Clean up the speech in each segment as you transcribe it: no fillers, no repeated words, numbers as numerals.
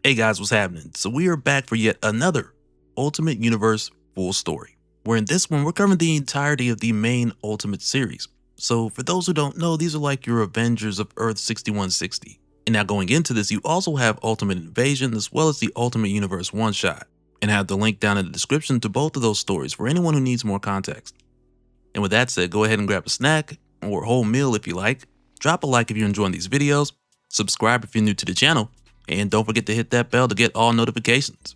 Hey guys, what's happening? So we are back for yet another Ultimate Universe full story, where in this one we're covering the entirety of the main Ultimate series. So for those who don't know, these are like your Avengers of Earth 6160. And now going into this, you also have Ultimate Invasion as well as the Ultimate Universe one-shot, and have the link down in the description to both of those stories for anyone who needs more context. And with that said, go ahead and grab a snack, or a whole meal if you like, drop a like if you're enjoying these videos, subscribe if you're new to the channel, and don't forget to hit that bell to get all notifications.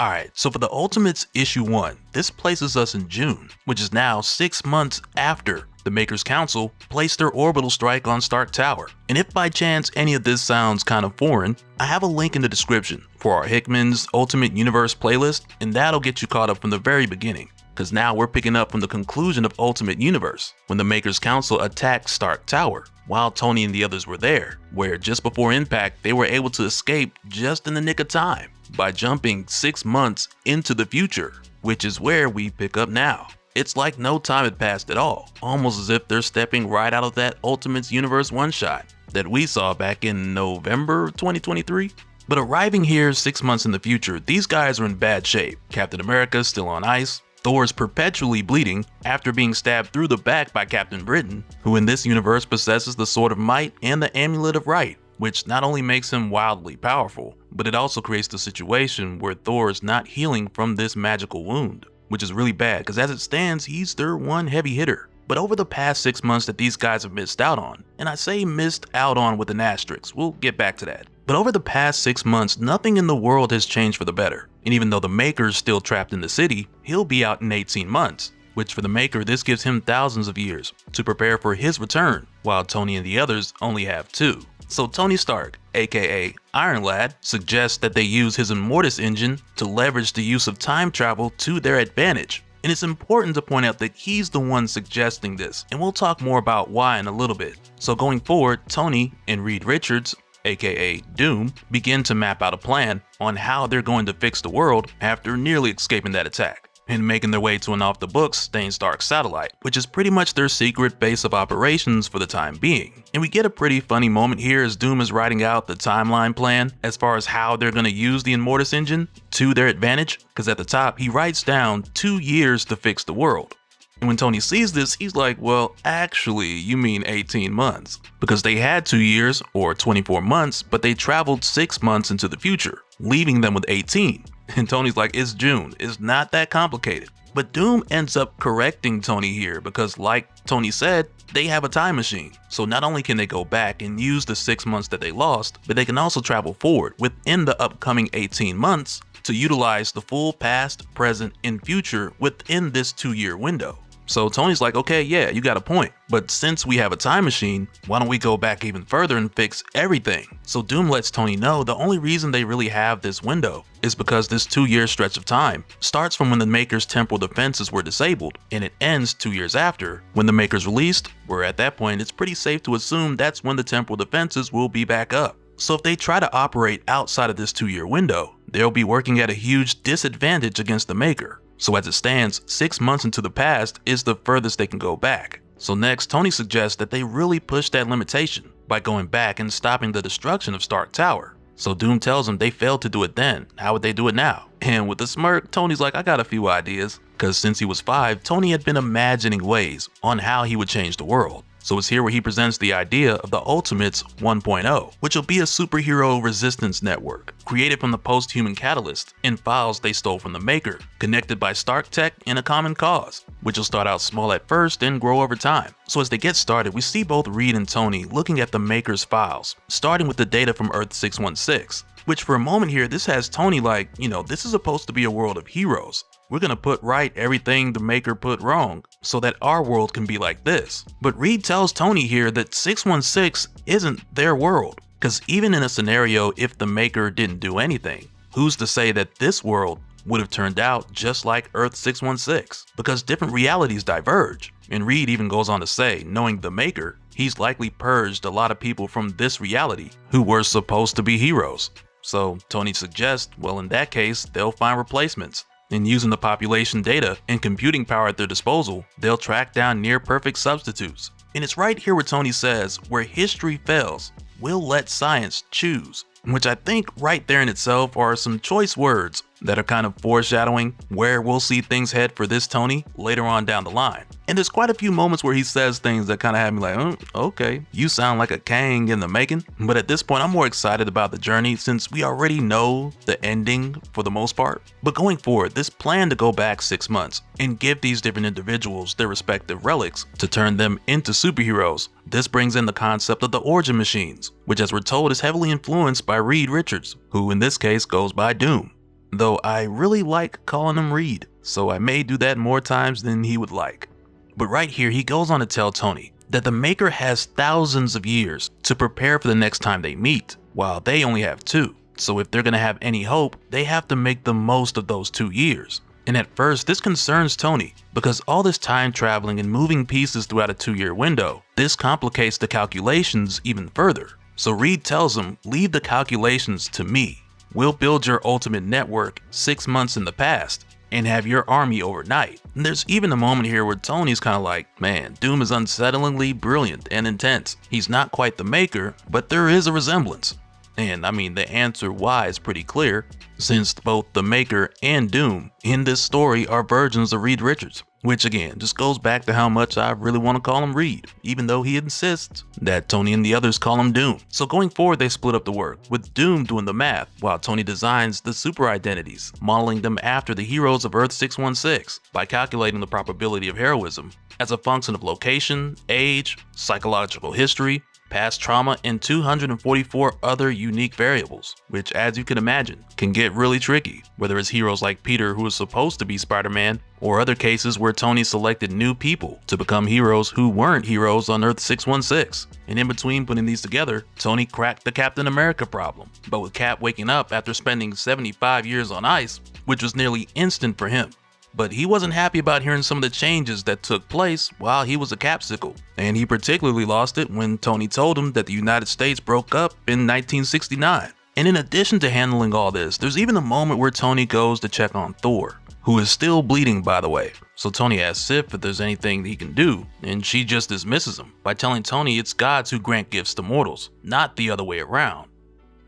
Alright, so for the Ultimates Issue 1, this places us in June, which is now 6 months after the Maker's Council placed their orbital strike on Stark Tower. And if by chance any of this sounds kind of foreign, I have a link in the description for our Hickman's Ultimate Universe playlist, and that'll get you caught up from the very beginning. Because now we're picking up from the conclusion of Ultimate Universe, when the Maker's Council attacked Stark Tower, while Tony and the others were there, where just before impact they were able to escape just in the nick of time, by jumping 6 months into the future, which is where we pick up now. It's like no time had passed at all, almost as if they're stepping right out of that Ultimates Universe one-shot that we saw back in November 2023. But arriving here 6 months in the future, these guys are in bad shape. Captain America's still on ice, Thor's perpetually bleeding after being stabbed through the back by Captain Britain, who in this universe possesses the Sword of Might and the Amulet of Right, which not only makes him wildly powerful, but it also creates the situation where Thor is not healing from this magical wound, which is really bad because as it stands, he's their one heavy hitter. But over the past 6 months that these guys have missed out on, and I say missed out on with an asterisk, we'll get back to that. But over the past 6 months, nothing in the world has changed for the better. And even though the Maker's still trapped in the city, he'll be out in 18 months, which for the Maker, this gives him thousands of years to prepare for his return, while Tony and the others only have 2. So Tony Stark, aka Iron Lad, suggests that they use his Immortus engine to leverage the use of time travel to their advantage. And it's important to point out that he's the one suggesting this, and we'll talk more about why in a little bit. So going forward, Tony and Reed Richards, aka Doom, begin to map out a plan on how they're going to fix the world after nearly escaping that attack, and making their way to an off-the-books Stane Stark satellite, which is pretty much their secret base of operations for the time being. And we get a pretty funny moment here as Doom is writing out the timeline plan as far as how they're going to use the Immortus engine to their advantage, because at the top he writes down 2 years to fix the world. And when Tony sees this, he's like, well, actually, you mean 18 months. Because they had 2 years, or 24 months, but they traveled 6 months into the future, leaving them with 18. And Tony's like, it's June, it's not that complicated. But Doom ends up correcting Tony here because, like Tony said, they have a time machine. So not only can they go back and use the 6 months that they lost, but they can also travel forward within the upcoming 18 months to utilize the full past, present, and future within this 2-year window. So Tony's like, okay, yeah, you got a point. But since we have a time machine, why don't we go back even further and fix everything? So Doom lets Tony know the only reason they really have this window is because this 2-year stretch of time starts from when the Maker's temporal defenses were disabled, and it ends 2 years after when the Maker's released, where at that point it's pretty safe to assume that's when the temporal defenses will be back up. So if they try to operate outside of this 2-year window, they'll be working at a huge disadvantage against the Maker. So as it stands, 6 months into the past is the furthest they can go back. So next, Tony suggests that they really push that limitation by going back and stopping the destruction of Stark Tower. So Doom tells him they failed to do it then, how would they do it now? And with a smirk, Tony's like, I got a few ideas. Cause since he was 5, Tony had been imagining ways on how he would change the world. So it's here where he presents the idea of the Ultimates 1.0, which will be a superhero resistance network, created from the post-human catalyst and files they stole from the Maker, connected by Stark tech in a common cause, which will start out small at first and grow over time. So as they get started, we see both Reed and Tony looking at the Maker's files, starting with the data from Earth 616, which for a moment here, this has Tony like, this is supposed to be a world of heroes. We're gonna put right everything the Maker put wrong so that our world can be like this. But Reed tells Tony here that 616 isn't their world, because even in a scenario if the Maker didn't do anything, who's to say that this world would have turned out just like Earth 616? Because different realities diverge. And Reed even goes on to say, knowing the Maker, he's likely purged a lot of people from this reality who were supposed to be heroes. So Tony suggests, well, in that case, they'll find replacements. And using the population data and computing power at their disposal, they'll track down near perfect substitutes. And it's right here where Tony says, where history fails, we'll let science choose. Which I think right there in itself are some choice words that are kind of foreshadowing where we'll see things head for this Tony later on down the line. And there's quite a few moments where he says things that kind of have me like, okay, you sound like a Kang in the making. But at this point, I'm more excited about the journey since we already know the ending for the most part. But going forward, this plan to go back 6 months and give these different individuals their respective relics to turn them into superheroes. This brings in the concept of the origin machines, which as we're told is heavily influenced by Reed Richards, who in this case goes by Doom. Though I really like calling him Reed, so I may do that more times than he would like. But right here, he goes on to tell Tony that the Maker has thousands of years to prepare for the next time they meet, while they only have 2. So if they're gonna have any hope, they have to make the most of those 2 years. And at first, this concerns Tony, because all this time traveling and moving pieces throughout a 2-year window, this complicates the calculations even further. So Reed tells him, leave the calculations to me. We'll build your ultimate network 6 months in the past and have your army overnight. And there's even a moment here where Tony's kind of like, man, Doom is unsettlingly brilliant and intense. He's not quite the Maker, but there is a resemblance. And I mean, the answer why is pretty clear, since both the Maker and Doom in this story are versions of Reed Richards. Which again, just goes back to how much I really want to call him Reed, even though he insists that Tony and the others call him Doom. So going forward, they split up the work, with Doom doing the math, while Tony designs the super identities, modeling them after the heroes of Earth 616 by calculating the probability of heroism as a function of location, age, psychological history, past trauma, and 244 other unique variables, which as you can imagine, can get really tricky, whether it's heroes like Peter who is supposed to be Spider-Man, or other cases where Tony selected new people to become heroes who weren't heroes on Earth 616. And in between putting these together, Tony cracked the Captain America problem, but with Cap waking up after spending 75 years on ice, which was nearly instant for him. But he wasn't happy about hearing some of the changes that took place while he was a Capsicle, and he particularly lost it when Tony told him that the United States broke up in 1969. And in addition to handling all this, there's even a moment where Tony goes to check on Thor, who is still bleeding by the way. So Tony asks Sif if there's anything he can do, and she just dismisses him by telling Tony it's gods who grant gifts to mortals, not the other way around.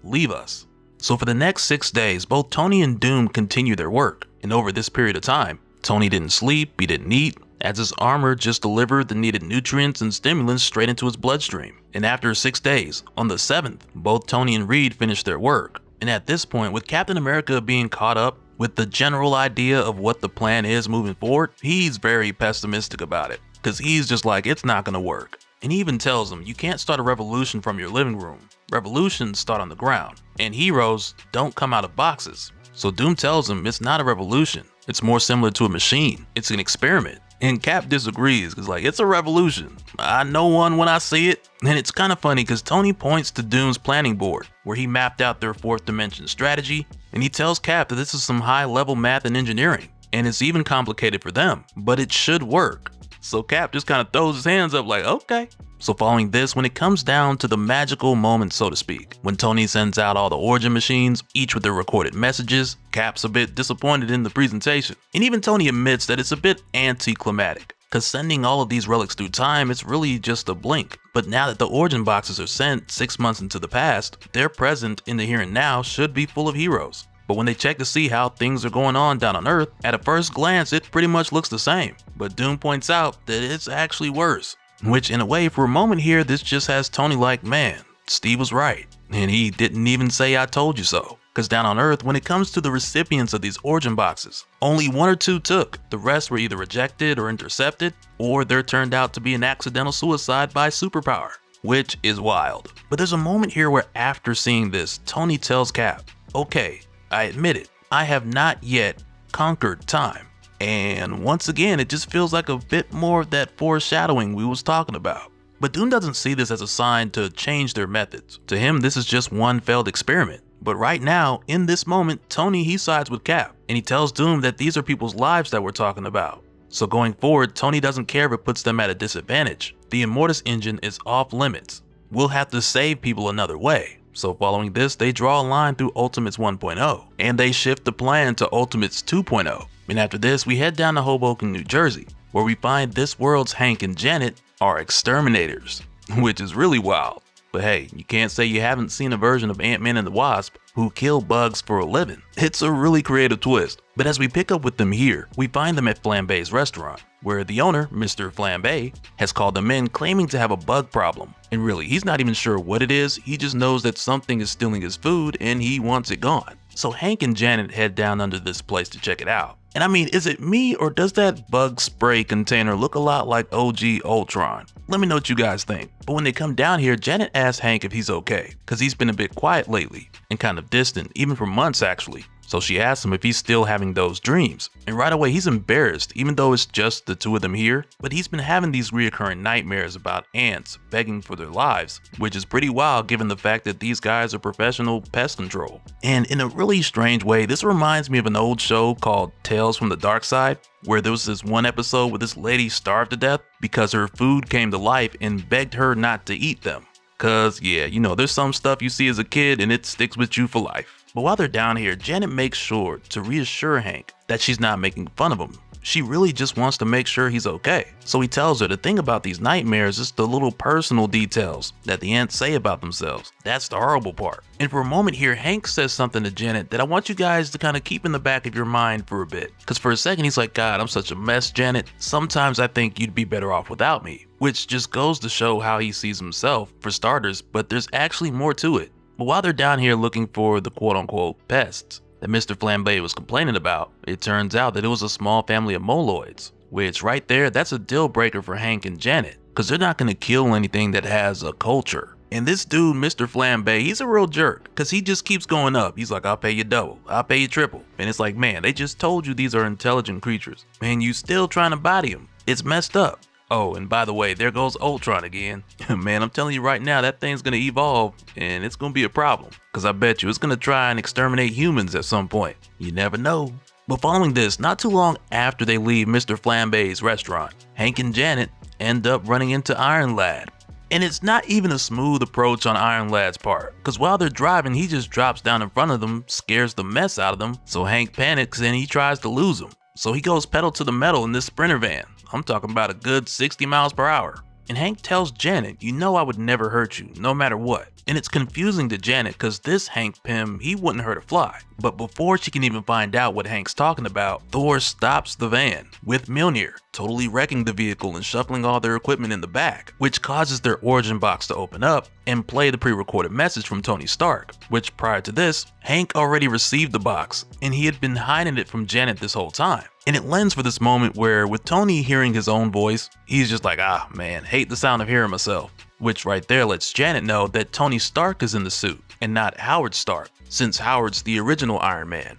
Leave us. So for the next 6 days, both Tony and Doom continue their work, and over this period of time, Tony didn't sleep, he didn't eat, as his armor just delivered the needed nutrients and stimulants straight into his bloodstream. And after 6 days, on the 7th, both Tony and Reed finished their work. And at this point, with Captain America being caught up with the general idea of what the plan is moving forward, he's very pessimistic about it, because he's just like, it's not gonna work. And he even tells him, you can't start a revolution from your living room. Revolutions start on the ground, and heroes don't come out of boxes. So Doom tells him it's not a revolution, it's more similar to a machine, it's an experiment. And Cap disagrees, because like, it's a revolution, I know one when I see it. And it's kind of funny because Tony points to Doom's planning board, where he mapped out their 4th dimension strategy, and he tells Cap that this is some high level math and engineering, and it's even complicated for them, but it should work. So Cap just kind of throws his hands up like, okay. So following this, when it comes down to the magical moment, so to speak, when Tony sends out all the origin machines, each with their recorded messages, Cap's a bit disappointed in the presentation. And even Tony admits that it's a bit anticlimactic, because sending all of these relics through time, it's really just a blink. But now that the origin boxes are sent 6 months into the past, their present in the here and now should be full of heroes. But when they check to see how things are going on down on Earth, at a first glance it pretty much looks the same. But Doom points out that it's actually worse. Which in a way, for a moment here, this just has Tony like, man, Steve was right. And he didn't even say I told you so. Because down on Earth, when it comes to the recipients of these origin boxes, only 1 or 2 took. The rest were either rejected or intercepted, or there turned out to be an accidental suicide by superpower, which is wild. But there's a moment here where after seeing this, Tony tells Cap, okay, I admit it, I have not yet conquered time. And once again, it just feels like a bit more of that foreshadowing we was talking about. But Doom doesn't see this as a sign to change their methods. To him, this is just one failed experiment. But right now, in this moment, Tony, he sides with Cap, and he tells Doom that these are people's lives that we're talking about. So going forward, Tony doesn't care if it puts them at a disadvantage. The Immortus engine is off limits. We'll have to save people another way. So following this, they draw a line through Ultimates 1.0, and they shift the plan to Ultimates 2.0. And after this, we head down to Hoboken, New Jersey, where we find this world's Hank and Janet are exterminators, which is really wild. But hey, you can't say you haven't seen a version of Ant-Man and the Wasp who kill bugs for a living. It's a really creative twist. But as we pick up with them here, we find them at Flambe's restaurant, where the owner, Mr. Flambe, has called them in claiming to have a bug problem. And really, he's not even sure what it is, he just knows that something is stealing his food and he wants it gone. So Hank and Janet head down under this place to check it out. And I mean, is it me or does that bug spray container look a lot like OG Ultron? Let me know what you guys think. But when they come down here, Janet asks Hank if he's okay, cause he's been a bit quiet lately and kind of distant, even for months actually. So she asks him if he's still having those dreams. And right away he's embarrassed, even though it's just the two of them here, but he's been having these reoccurring nightmares about ants begging for their lives, which is pretty wild given the fact that these guys are professional pest control. And in a really strange way, this reminds me of an old show called Tales from the Dark Side, where there was this one episode where this lady starved to death because her food came to life and begged her not to eat them. Cause yeah, you know, there's some stuff you see as a kid and it sticks with you for life. But while they're down here, Janet makes sure to reassure Hank that she's not making fun of him. She really just wants to make sure he's okay. So he tells her the thing about these nightmares is the little personal details that the ants say about themselves. That's the horrible part. And for a moment here, Hank says something to Janet that I want you guys to kind of keep in the back of your mind for a bit. Cause for a second he's like, God, I'm such a mess, Janet. Sometimes I think you'd be better off without me. Which just goes to show how he sees himself, for starters, but there's actually more to it. But while they're down here looking for the quote-unquote pests that Mr. Flambe was complaining about, it turns out that it was a small family of moloids, which right there, that's a deal breaker for Hank and Janet, because they're not going to kill anything that has a culture. And this dude, Mr. Flambe, he's a real jerk, because he just keeps going up. He's like, I'll pay you double, I'll pay you triple. And it's like, man, they just told you these are intelligent creatures, and you still trying to body them. It's messed up. Oh, and by the way, there goes Ultron again. Man, I'm telling you right now, that thing's gonna evolve and it's gonna be a problem. Cause I bet you it's gonna try and exterminate humans at some point. You never know. But following this, not too long after they leave Mr. Flambe's restaurant, Hank and Janet end up running into Iron Lad. And it's not even a smooth approach on Iron Lad's part, cause while they're driving, he just drops down in front of them, scares the mess out of them, so Hank panics and he tries to lose him. So he goes pedal to the metal in this Sprinter van. I'm talking about a good 60 miles per hour. And Hank tells Janet, you know I would never hurt you, no matter what. And it's confusing to Janet cause this Hank Pym, he wouldn't hurt a fly. But before she can even find out what Hank's talking about, Thor stops the van with Mjolnir, totally wrecking the vehicle and shuffling all their equipment in the back, which causes their origin box to open up and play the pre-recorded message from Tony Stark, which prior to this, Hank already received the box and he had been hiding it from Janet this whole time. And it lends for this moment where with Tony hearing his own voice, he's just like, ah man, hate the sound of hearing myself. Which right there lets Janet know that Tony Stark is in the suit and not Howard Stark, since Howard's the original Iron Man.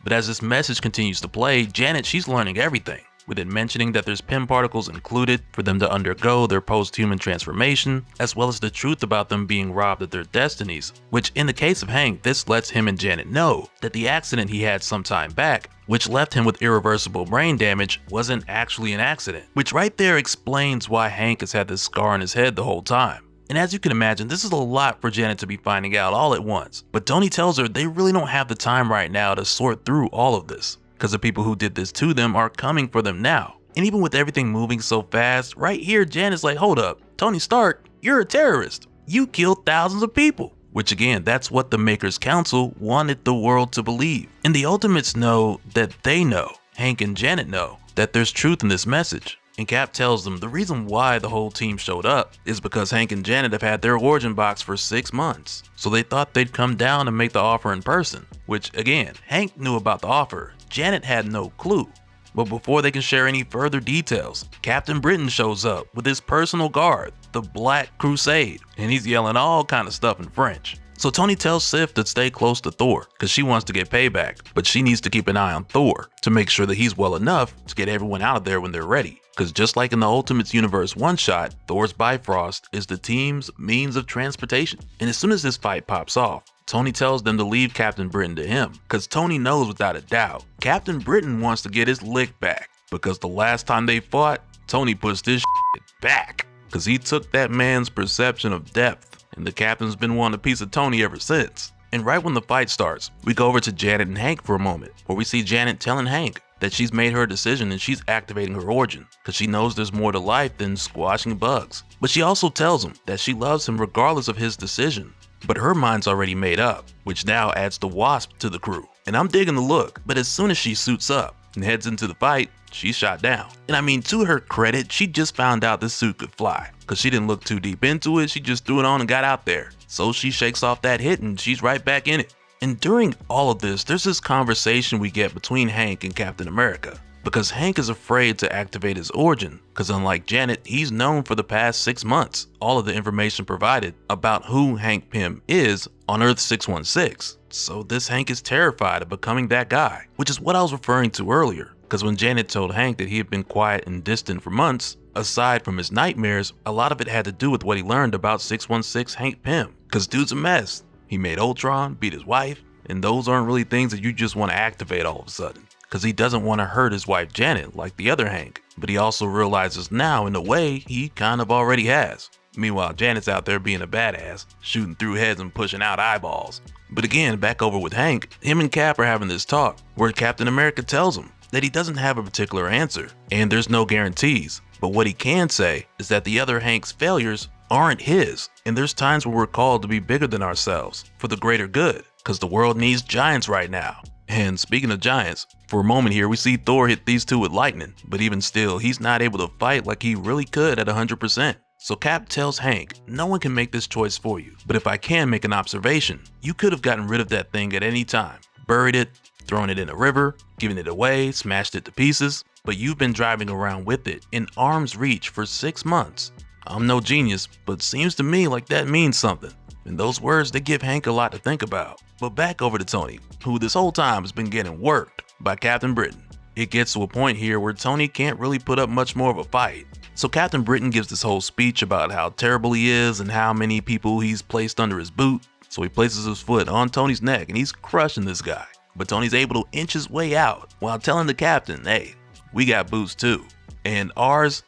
But as this message continues to play, Janet, she's learning everything, with it mentioning that there's Pym particles included for them to undergo their post-human transformation, as well as the truth about them being robbed of their destinies, which in the case of Hank, this lets him and Janet know that the accident he had some time back, which left him with irreversible brain damage, wasn't actually an accident, which right there explains why Hank has had this scar on his head the whole time. And as you can imagine, this is a lot for Janet to be finding out all at once, but Tony tells her they really don't have the time right now to sort through all of this, because the people who did this to them are coming for them now. And even with everything moving so fast, right here Janet's like, hold up, Tony Stark, you're a terrorist. You killed thousands of people. Which again, that's what the Makers Council wanted the world to believe. And the Ultimates know that they know, Hank and Janet know, that there's truth in this message. And Cap tells them the reason why the whole team showed up is because Hank and Janet have had their origin box for 6 months. So they thought they'd come down and make the offer in person. Which again, Hank knew about the offer, Janet had no clue. But before they can share any further details, Captain Britain shows up with his personal guard, the Black Crusade, and he's yelling all kind of stuff in French. So Tony tells Sif to stay close to Thor because she wants to get payback, but she needs to keep an eye on Thor to make sure that he's well enough to get everyone out of there when they're ready. Because just like in the Ultimates Universe one-shot, Thor's Bifrost is the team's means of transportation. And as soon as this fight pops off, Tony tells them to leave Captain Britain to him, because Tony knows without a doubt, Captain Britain wants to get his lick back, because the last time they fought, Tony puts this shit back, because he took that man's perception of depth, and the Captain's been wanting a piece of Tony ever since. And right when the fight starts, we go over to Janet and Hank for a moment, where we see Janet telling Hank that she's made her decision and she's activating her origin because she knows there's more to life than squashing bugs. But she also tells him that she loves him regardless of his decision. But her mind's already made up, which now adds the Wasp to the crew. And I'm digging the look, but as soon as she suits up and heads into the fight, she's shot down. And I mean, to her credit, she just found out this suit could fly, because she didn't look too deep into it, she just threw it on and got out there. So she shakes off that hit and she's right back in it. And during all of this, there's this conversation we get between Hank and Captain America, because Hank is afraid to activate his origin, because unlike Janet, he's known for the past 6 months all of the information provided about who Hank Pym is on Earth 616. So this Hank is terrified of becoming that guy, which is what I was referring to earlier, because when Janet told Hank that he had been quiet and distant for months, aside from his nightmares, a lot of it had to do with what he learned about 616 Hank Pym, because dude's a mess. He made Ultron, beat his wife, and those aren't really things that you just want to activate all of a sudden, because he doesn't want to hurt his wife Janet like the other Hank, but he also realizes now in a way he kind of already has. Meanwhile, Janet's out there being a badass, shooting through heads and pushing out eyeballs. But again, back over with Hank, him and Cap are having this talk where Captain America tells him that he doesn't have a particular answer and there's no guarantees, but what he can say is that the other Hank's failures aren't his, and there's times where we're called to be bigger than ourselves for the greater good, because the world needs giants right now. And speaking of giants, for a moment here we see Thor hit these two with lightning, but even still he's not able to fight like he really could at 100%. So Cap tells Hank, no one can make this choice for you, but if I can make an observation, you could have gotten rid of that thing at any time, buried it, thrown it in a river, given it away, smashed it to pieces, but you've been driving around with it in arm's reach for 6 months. I'm no genius, but seems to me like that means something. And those words, they give Hank a lot to think about. But back over to Tony, who this whole time has been getting worked by Captain Britain. It gets to a point here where Tony can't really put up much more of a fight. So Captain Britain gives this whole speech about how terrible he is and how many people he's placed under his boot. So he places his foot on Tony's neck and he's crushing this guy. But Tony's able to inch his way out while telling the captain, hey, we got boots too. And ours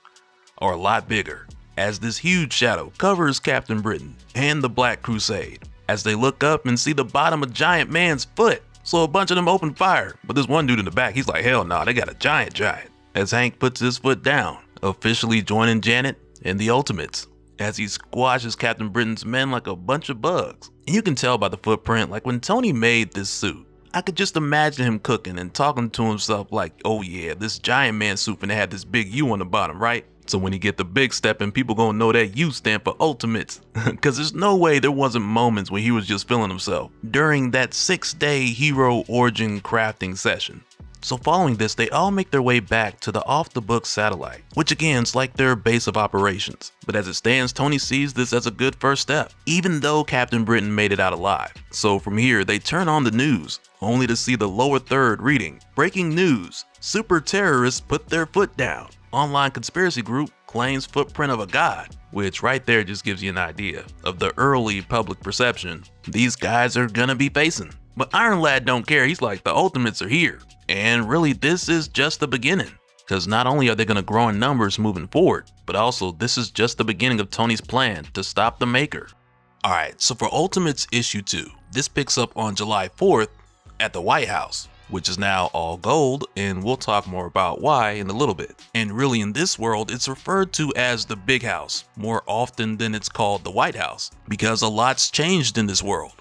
are a lot bigger, as this huge shadow covers Captain Britain and the Black Crusade as they look up and see the bottom of Giant Man's foot. So a bunch of them open fire, but this one dude in the back, he's like, hell nah, they got a giant. As Hank puts his foot down, officially joining Janet and the Ultimates, as he squashes Captain Britain's men like a bunch of bugs. And you can tell by the footprint, like when Tony made this suit, I could just imagine him cooking and talking to himself like, oh yeah, this Giant Man suit finna have this big U on the bottom, right? So when he get the big step and people gonna know that U stand for Ultimates. Cause there's no way there wasn't moments when he was just feeling himself during that 6-day hero origin crafting session. So following this, they all make their way back to the off-the-book satellite, which again is like their base of operations. But as it stands, Tony sees this as a good first step, even though Captain Britain made it out alive. So from here, they turn on the news, only to see the lower third reading, breaking news, super terrorists put their foot down. Online conspiracy group claims footprint of a god, which right there just gives you an idea of the early public perception these guys are gonna be facing. But Iron Lad don't care, he's like, the Ultimates are here. And really, this is just the beginning, because not only are they going to grow in numbers moving forward, but also this is just the beginning of Tony's plan to stop the Maker. Alright, so for Ultimates issue 2, this picks up on July 4th at the White House, which is now all gold, and we'll talk more about why in a little bit. And really in this world, it's referred to as the Big House more often than it's called the White House, because a lot's changed in this world.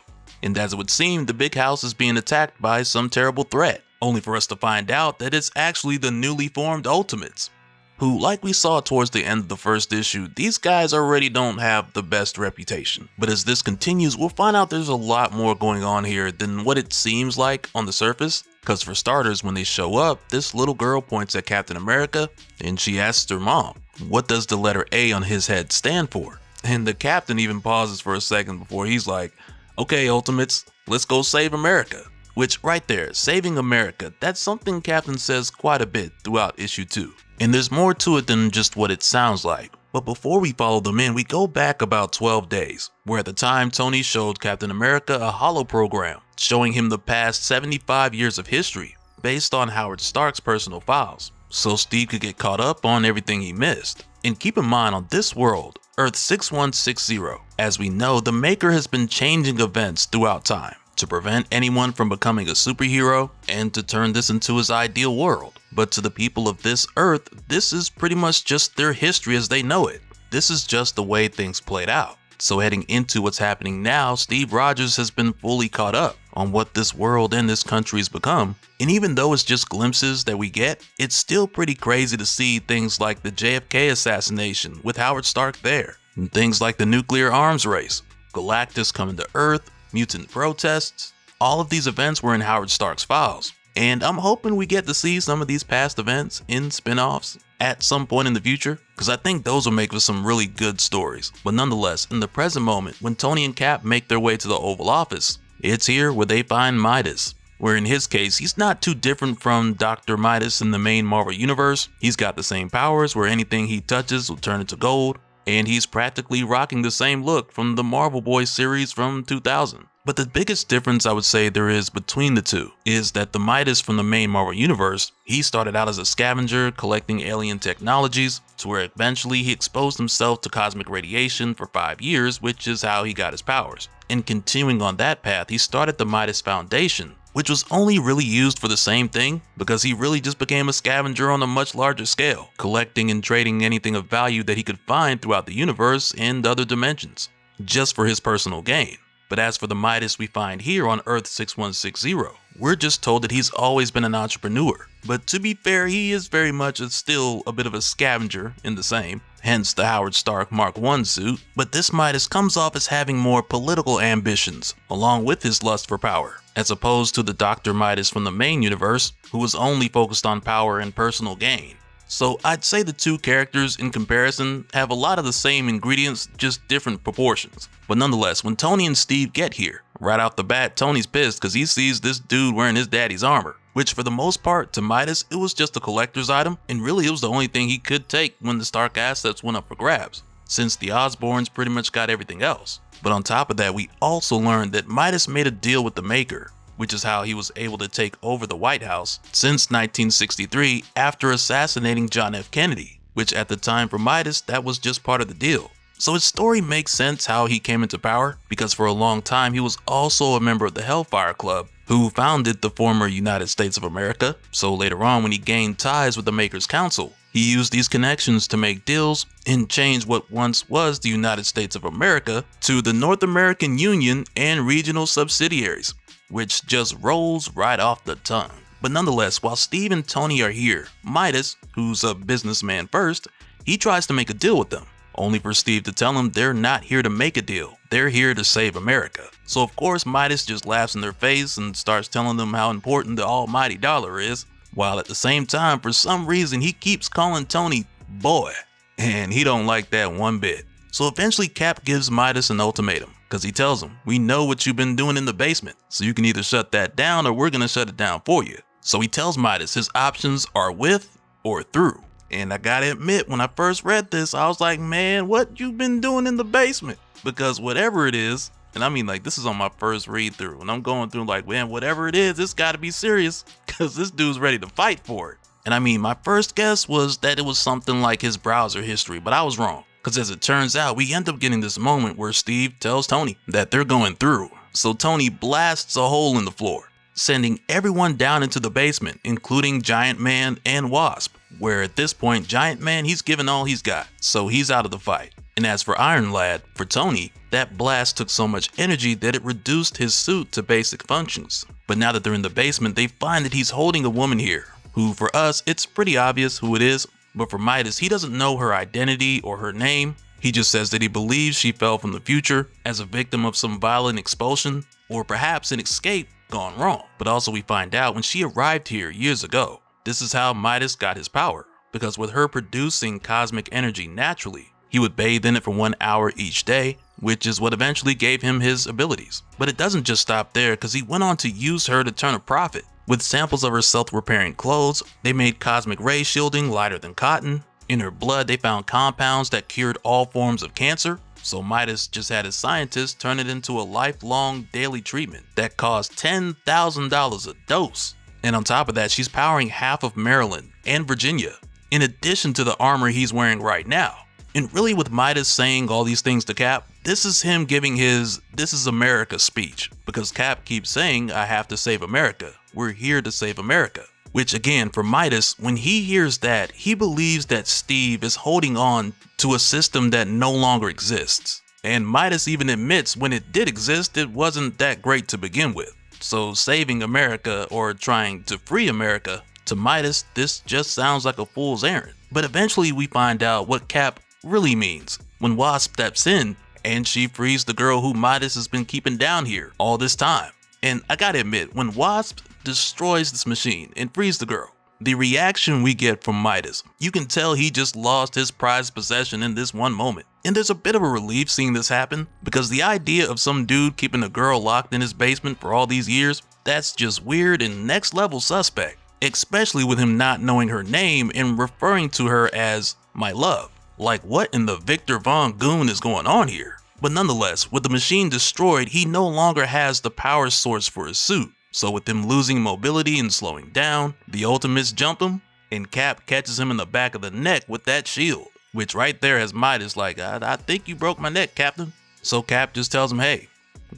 And as it would seem, the Big House is being attacked by some terrible threat, only for us to find out that it's actually the newly formed Ultimates, who, like we saw towards the end of the first issue, these guys already don't have the best reputation. But as this continues, we'll find out there's a lot more going on here than what it seems like on the surface. Because for starters, when they show up, this little girl points at Captain America and she asks her mom, what does the letter A on his head stand for? And the captain even pauses for a second before he's like, okay, Ultimates, let's go save America. Which right there, saving America, that's something Captain says quite a bit throughout issue 2. And there's more to it than just what it sounds like. But before we follow them in, we go back about 12 days, where at the time Tony showed Captain America a holoprogram, showing him the past 75 years of history, based on Howard Stark's personal files, so Steve could get caught up on everything he missed. And keep in mind, on this world, Earth 6160, as we know, the Maker has been changing events throughout time. to prevent anyone from becoming a superhero and to turn this into his ideal world. But to the people of this Earth, this is pretty much just their history as they know it. This is just the way things played out. So heading into what's happening now, Steve Rogers has been fully caught up on what this world and this country has become. And even though it's just glimpses that we get, it's still pretty crazy to see things like the JFK assassination with Howard Stark there, and things like the nuclear arms race, Galactus coming to Earth, mutant protests. All of these events were in Howard Stark's files. And I'm hoping we get to see some of these past events in spin-offs at some point in the future, because I think those will make for some really good stories. But nonetheless, in the present moment, when Tony and Cap make their way to the Oval Office, it's here where they find Midas, where in his case, he's not too different from Dr. Midas in the main Marvel Universe. He's got the same powers where anything he touches will turn into gold, and he's practically rocking the same look from the Marvel Boys series from 2000. But the biggest difference I would say there is between the two is that the Midas from the main Marvel Universe, he started out as a scavenger collecting alien technologies, to where eventually he exposed himself to cosmic radiation for 5 years, which is how he got his powers. And continuing on that path, he started the Midas Foundation, which was only really used for the same thing because he really just became a scavenger on a much larger scale, collecting and trading anything of value that he could find throughout the universe and other dimensions, just for his personal gain. But as for the Midas we find here on Earth 6160, we're just told that he's always been an entrepreneur. But to be fair, he is very much still a bit of a scavenger in the same, hence the Howard Stark Mark I suit. But this Midas comes off as having more political ambitions, along with his lust for power, as opposed to the Dr. Midas from the main universe, who was only focused on power and personal gain. So I'd say the two characters in comparison have a lot of the same ingredients, just different proportions. But nonetheless, when Tony and Steve get here, right off the bat, Tony's pissed because he sees this dude wearing his daddy's armor, which for the most part to Midas, it was just a collector's item, and really it was the only thing he could take when the Stark assets went up for grabs, since the Osborns pretty much got everything else. But on top of that, we also learned that Midas made a deal with the Maker, which is how he was able to take over the White House since 1963 after assassinating John F. Kennedy, which at the time for Midas, that was just part of the deal. So his story makes sense how he came into power, because for a long time he was also a member of the Hellfire Club, who founded the former United States of America. So later on, when he gained ties with the Maker's Council, he used these connections to make deals and change what once was the United States of America to the North American Union and regional subsidiaries, which just rolls right off the tongue. But nonetheless, while Steve and Tony are here, Midas, who's a businessman first, he tries to make a deal with them, only for Steve to tell him they're not here to make a deal, they're here to save America. So of course Midas just laughs in their face and starts telling them how important the almighty dollar is, while at the same time, for some reason, he keeps calling Tony boy, and he don't like that one bit. So eventually Cap gives Midas an ultimatum, because he tells him, we know what you've been doing in the basement, so you can either shut that down or we're gonna shut it down for you. So he tells Midas his options are with or through. And I gotta admit, when I first read this, I was like, man, what you been doing in the basement? Because whatever it is, and I mean, like, this is on my first read through, and I'm going through like, man, whatever it is, it's gotta be serious, because this dude's ready to fight for it. And I mean, my first guess was that it was something like his browser history, but I was wrong. Because as it turns out, we end up getting this moment where Steve tells Tony that they're going through. So Tony blasts a hole in the floor, sending everyone down into the basement, including Giant Man and Wasp, where at this point, Giant Man, he's given all he's got, so he's out of the fight. And as for Iron Lad, for Tony, that blast took so much energy that it reduced his suit to basic functions. But now that they're in the basement, they find that he's holding a woman here, who for us, it's pretty obvious who it is. But for Midas, he doesn't know her identity or her name. He just says that he believes she fell from the future as a victim of some violent expulsion, or perhaps an escape gone wrong. But also we find out when she arrived here years ago, this is how Midas got his power, because with her producing cosmic energy naturally, he would bathe in it for 1 hour each day, which is what eventually gave him his abilities. But it doesn't just stop there, because he went on to use her to turn a profit. With samples of her self-repairing clothes, they made cosmic ray shielding lighter than cotton. In her blood, they found compounds that cured all forms of cancer. So Midas just had his scientists turn it into a lifelong daily treatment that cost $10,000 a dose. And on top of that, she's powering half of Maryland and Virginia, in addition to the armor he's wearing right now. And really with Midas saying all these things to Cap, This is him giving his "This is America" speech, because Cap keeps saying, "I have to save America. We're here to save America." Which again, for Midas, when he hears that, he believes that Steve is holding on to a system that no longer exists. And Midas even admits when it did exist, it wasn't that great to begin with. So saving America, or trying to free America, to Midas, this just sounds like a fool's errand. But eventually we find out what Cap really means when Wasp steps in and she frees the girl who Midas has been keeping down here all this time. And I gotta admit, when Wasp destroys this machine and frees the girl, the reaction we get from Midas, you can tell he just lost his prized possession in this one moment. And there's a bit of a relief seeing this happen, because the idea of some dude keeping a girl locked in his basement for all these years, that's just weird and next level suspect, especially with him not knowing her name and referring to her as "my love." Like, what in the Victor Von Goon is going on here? But nonetheless, with the machine destroyed, he no longer has the power source for his suit. So with him losing mobility and slowing down, the Ultimates jump him, and Cap catches him in the back of the neck with that shield. Which right there has Midas like, I think you broke my neck, Captain. So Cap just tells him, hey,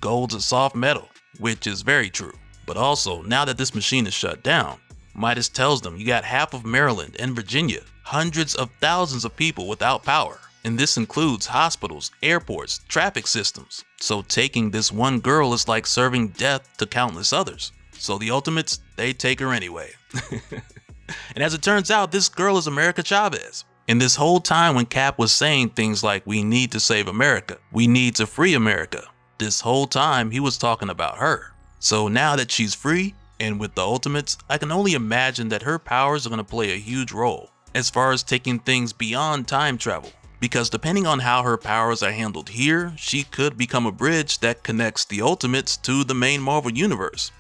gold's a soft metal, which is very true. But also, now that this machine is shut down, Midas tells them you got half of Maryland and Virginia, hundreds of thousands of people without power. And this includes hospitals, airports, traffic systems. So taking this one girl is like serving death to countless others. So the Ultimates, they take her anyway. And as it turns out, this girl is America Chavez. And this whole time when Cap was saying things like, we need to save America, we need to free America, this whole time he was talking about her. So now that she's free, and with the Ultimates, I can only imagine that her powers are going to play a huge role as far as taking things beyond time travel. Because depending on how her powers are handled here, she could become a bridge that connects the Ultimates to the main Marvel Universe.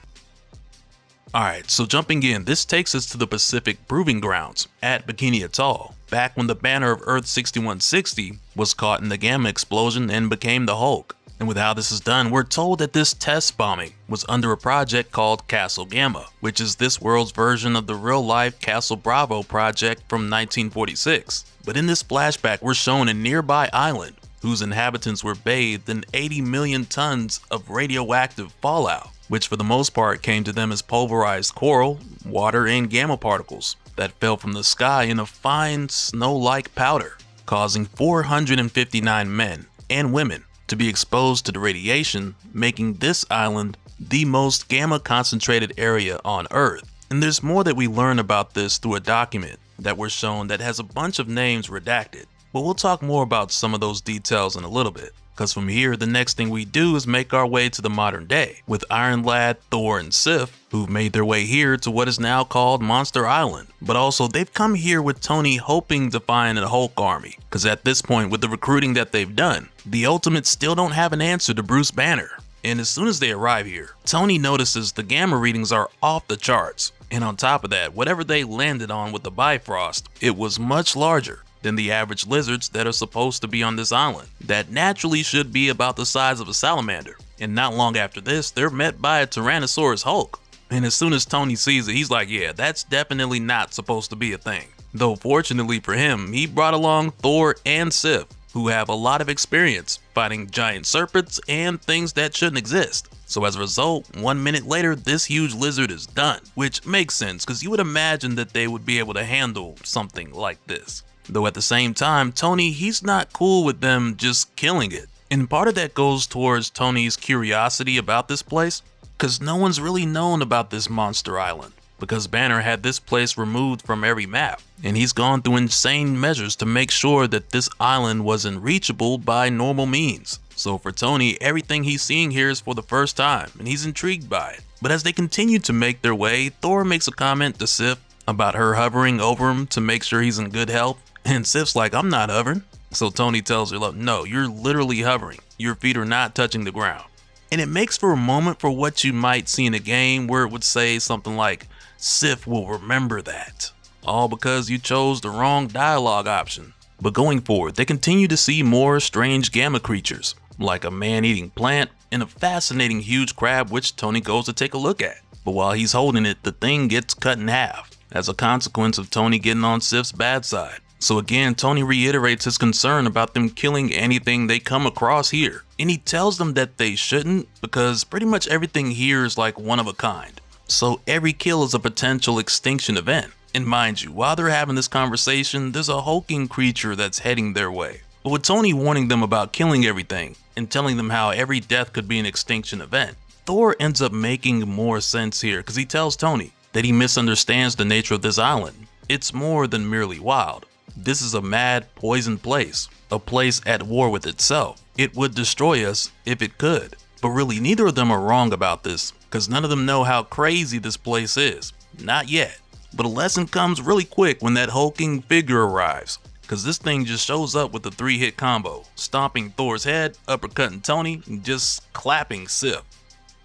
Alright, so jumping in, this takes us to the Pacific Proving Grounds at Bikini Atoll, back when the banner of Earth 6160 was caught in the Gamma explosion and became the Hulk. And with how this is done, we're told that this test bombing was under a project called Castle Gamma, which is this world's version of the real-life Castle Bravo project from 1946. But in this flashback, we're shown a nearby island whose inhabitants were bathed in 80 million tons of radioactive fallout, which for the most part came to them as pulverized coral, water, and gamma particles that fell from the sky in a fine snow-like powder, causing 459 men and women to be exposed to the radiation, making this island the most gamma concentrated area on Earth. And there's more that we learn about this through a document that we're shown that has a bunch of names redacted. But we'll talk more about some of those details in a little bit, because from here the next thing we do is make our way to the modern day with Iron Lad, Thor, and Sif, who've made their way here to what is now called Monster Island. But also they've come here with Tony hoping to find a Hulk army, because at this point with the recruiting that they've done, the Ultimates still don't have an answer to Bruce Banner. And as soon as they arrive here, Tony notices the gamma readings are off the charts. And on top of that, whatever they landed on with the Bifrost, it was much larger than the average lizards that are supposed to be on this island, that naturally should be about the size of a salamander. And not long after this, they're met by a Tyrannosaurus Hulk. And as soon as Tony sees it, he's like, yeah, that's definitely not supposed to be a thing. Though fortunately for him, he brought along Thor and Sif, who have a lot of experience fighting giant serpents and things that shouldn't exist. So as a result, 1 minute later, this huge lizard is done, which makes sense because you would imagine that they would be able to handle something like this. Though at the same time, Tony, he's not cool with them just killing it. And part of that goes towards Tony's curiosity about this place, because no one's really known about this monster island, because Banner had this place removed from every map, and he's gone through insane measures to make sure that this island wasn't reachable by normal means. So for Tony, everything he's seeing here is for the first time, and he's intrigued by it. But as they continue to make their way, Thor makes a comment to Sif about her hovering over him to make sure he's in good health, and Sif's like, I'm not hovering. So Tony tells her, look, no, you're literally hovering. Your feet are not touching the ground. And it makes for a moment for what you might see in a game where it would say something like, Sif will remember that. All because you chose the wrong dialogue option. But going forward, they continue to see more strange gamma creatures, like a man-eating plant and a fascinating huge crab which Tony goes to take a look at. But while he's holding it, the thing gets cut in half as a consequence of Tony getting on Sif's bad side. So again, Tony reiterates his concern about them killing anything they come across here. And he tells them that they shouldn't, because pretty much everything here is like one of a kind. So every kill is a potential extinction event. And mind you, while they're having this conversation, there's a hulking creature that's heading their way. But with Tony warning them about killing everything and telling them how every death could be an extinction event, Thor ends up making more sense here, because he tells Tony that he misunderstands the nature of this island. It's more than merely wild. This is a mad, poisoned place, a place at war with itself. It would destroy us if it could. But really, neither of them are wrong about this, because none of them know how crazy this place is. Not yet. But a lesson comes really quick when that hulking figure arrives, because this thing just shows up with a 3-hit combo, stomping Thor's head, uppercutting Tony, and just clapping Sif,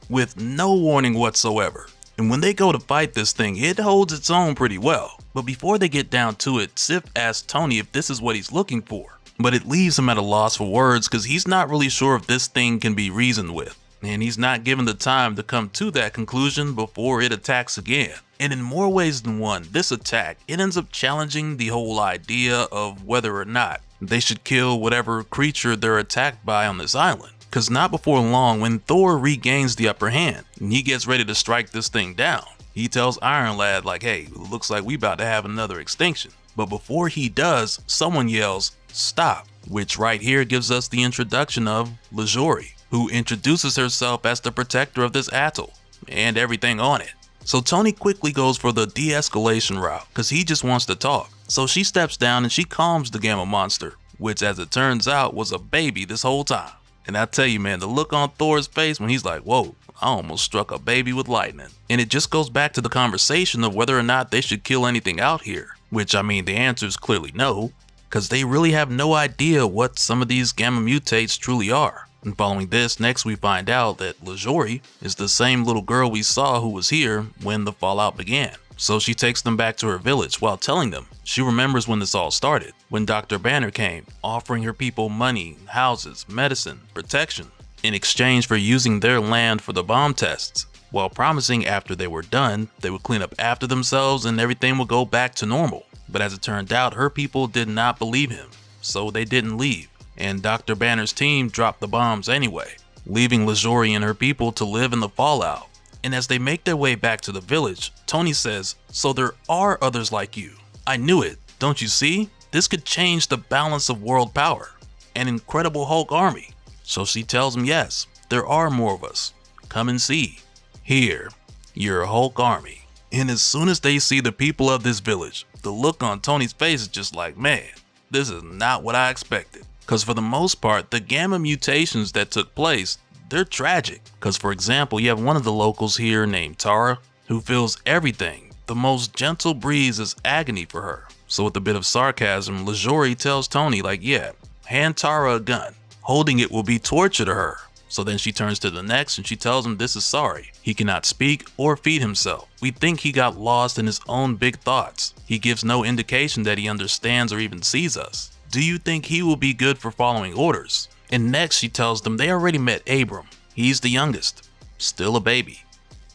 with no warning whatsoever. And when they go to fight this thing, it holds its own pretty well. But before they get down to it, Sif asks Tony if this is what he's looking for. But it leaves him at a loss for words, because he's not really sure if this thing can be reasoned with. And he's not given the time to come to that conclusion before it attacks again. And in more ways than one, this attack, it ends up challenging the whole idea of whether or not they should kill whatever creature they're attacked by on this island. Because not before long, when Thor regains the upper hand and he gets ready to strike this thing down, he tells Iron Lad like, hey, looks like we about to have another extinction. But before he does, someone yells, stop, which right here gives us the introduction of LaJory, who introduces herself as the protector of this atoll and everything on it. So Tony quickly goes for the de-escalation route, because he just wants to talk. So she steps down and she calms the Gamma monster, which as it turns out was a baby this whole time. And I tell you, man, the look on Thor's face when he's like, whoa, I almost struck a baby with lightning. And it just goes back to the conversation of whether or not they should kill anything out here, which I mean, the answer is clearly no, because they really have no idea what some of these gamma mutates truly are. And following this, next we find out that LaJory is the same little girl we saw who was here when the fallout began. So she takes them back to her village while telling them she remembers when this all started, when Dr. Banner came, offering her people money, houses, medicine, protection, in exchange for using their land for the bomb tests, while promising after they were done, they would clean up after themselves and everything would go back to normal. But as it turned out, her people did not believe him, so they didn't leave. And Dr. Banner's team dropped the bombs anyway, leaving LaJory and her people to live in the fallout. And as they make their way back to the village, Tony says, so there are others like you. I knew it, don't you see? This could change the balance of world power. An Incredible Hulk army. So she tells him yes, there are more of us. Come and see. Here, your Hulk army. And as soon as they see the people of this village, the look on Tony's face is just like, man, this is not what I expected. Because for the most part, the gamma mutations that took place, they're tragic. Because for example, you have one of the locals here named Tara, who feels everything. The most gentle breeze is agony for her. So with a bit of sarcasm, LaJory tells Tony like, yeah, hand Tara a gun. Holding it will be torture to her. So then she turns to the next and she tells him this is sorry. He cannot speak or feed himself. We think he got lost in his own big thoughts. He gives no indication that he understands or even sees us. Do you think he will be good for following orders? And next she tells them they already met Abram. He's the youngest, still a baby.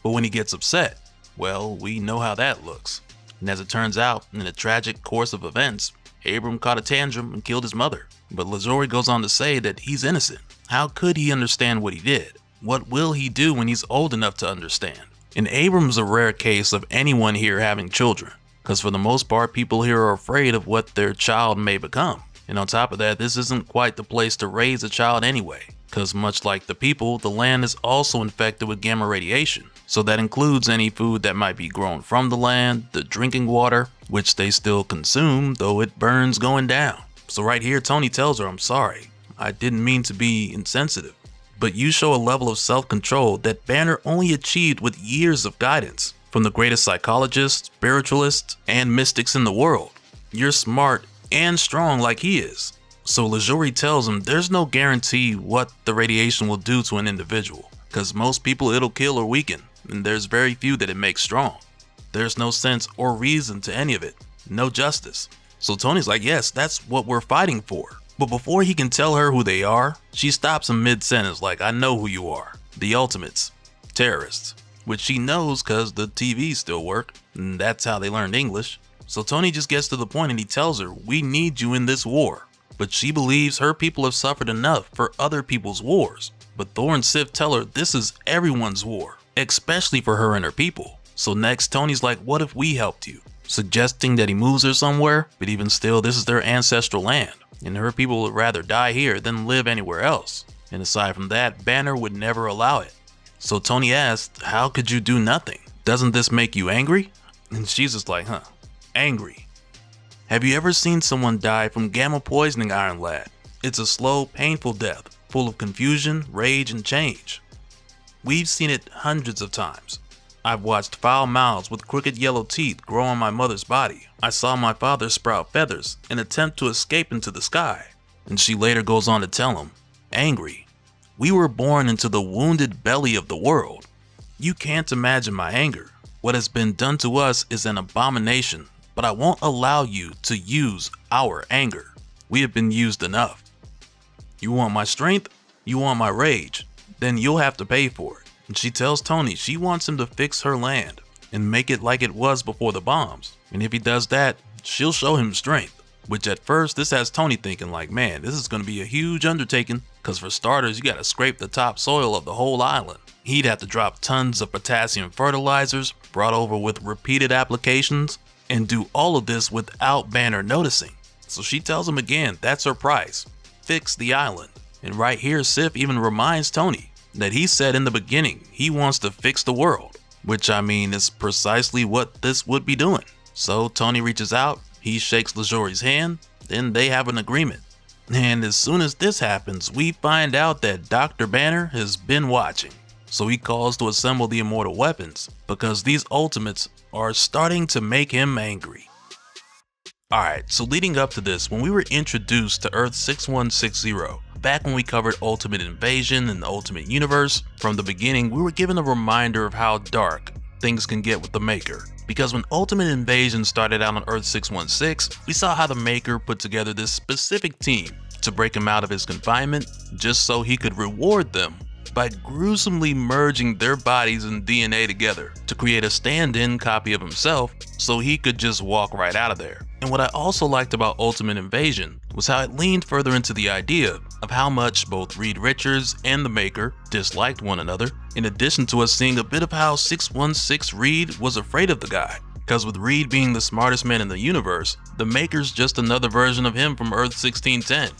But when he gets upset, well, we know how that looks. And as it turns out, in a tragic course of events, Abram caught a tantrum and killed his mother. But LaJory goes on to say that he's innocent. How could he understand what he did? What will he do when he's old enough to understand? And Abram's a rare case of anyone here having children, because for the most part, people here are afraid of what their child may become. And on top of that, this isn't quite the place to raise a child anyway, because much like the people, the land is also infected with gamma radiation. So that includes any food that might be grown from the land, the drinking water, which they still consume, though it burns going down. So right here, Tony tells her, I'm sorry, I didn't mean to be insensitive. But you show a level of self-control that Banner only achieved with years of guidance from the greatest psychologists, spiritualists, and mystics in the world. You're smart and strong like he is. So LaJory tells him there's no guarantee what the radiation will do to an individual, because most people it'll kill or weaken, and there's very few that it makes strong. There's no sense or reason to any of it, no justice. So Tony's like, yes, that's what we're fighting for. But before he can tell her who they are, she stops him mid-sentence like, I know who you are. The Ultimates. Terrorists. Which she knows because the TVs still work, and that's how they learned English. So Tony just gets to the point and he tells her, we need you in this war. But she believes her people have suffered enough for other people's wars. But Thor and Sif tell her this is everyone's war, especially for her and her people. So next Tony's like, what if we helped you? Suggesting that he moves her somewhere, but even still this is their ancestral land, and her people would rather die here than live anywhere else. And aside from that, Banner would never allow it. So Tony asks, how could you do nothing? Doesn't this make you angry? And she's just like, angry. Have you ever seen someone die from gamma poisoning, Iron Lad? It's a slow, painful death, full of confusion, rage, and change. We've seen it hundreds of times. I've watched foul mouths with crooked yellow teeth grow on my mother's body. I saw my father sprout feathers and attempt to escape into the sky. And she later goes on to tell him, angry. We were born into the wounded belly of the world. You can't imagine my anger. What has been done to us is an abomination, but I won't allow you to use our anger. We have been used enough. You want my strength? You want my rage? Then you'll have to pay for it. And she tells Tony she wants him to fix her land and make it like it was before the bombs. And if he does that, she'll show him strength. Which at first, this has Tony thinking like, man, this is going to be a huge undertaking. Because for starters, you got to scrape the topsoil of the whole island. He'd have to drop tons of potassium fertilizers brought over with repeated applications and do all of this without Banner noticing. So she tells him again, that's her price. Fix the island. And right here, Sif even reminds Tony that he said in the beginning he wants to fix the world, which I mean is precisely what this would be doing. So Tony reaches out, he shakes LaJory's hand, then they have an agreement. And as soon as this happens, we find out that Dr. Banner has been watching. So he calls to assemble the immortal weapons because these ultimates are starting to make him angry. Alright, so leading up to this, when we were introduced to Earth 6160, back when we covered Ultimate Invasion and the Ultimate Universe, from the beginning we were given a reminder of how dark things can get with the Maker. Because when Ultimate Invasion started out on Earth 616, we saw how the Maker put together this specific team to break him out of his confinement, just so he could reward them by gruesomely merging their bodies and DNA together to create a stand-in copy of himself so he could just walk right out of there. And what I also liked about Ultimate Invasion was how it leaned further into the idea of how much both Reed Richards and the Maker disliked one another, in addition to us seeing a bit of how 616 Reed was afraid of the guy. Because with Reed being the smartest man in the universe, the Maker's just another version of him from Earth 1610,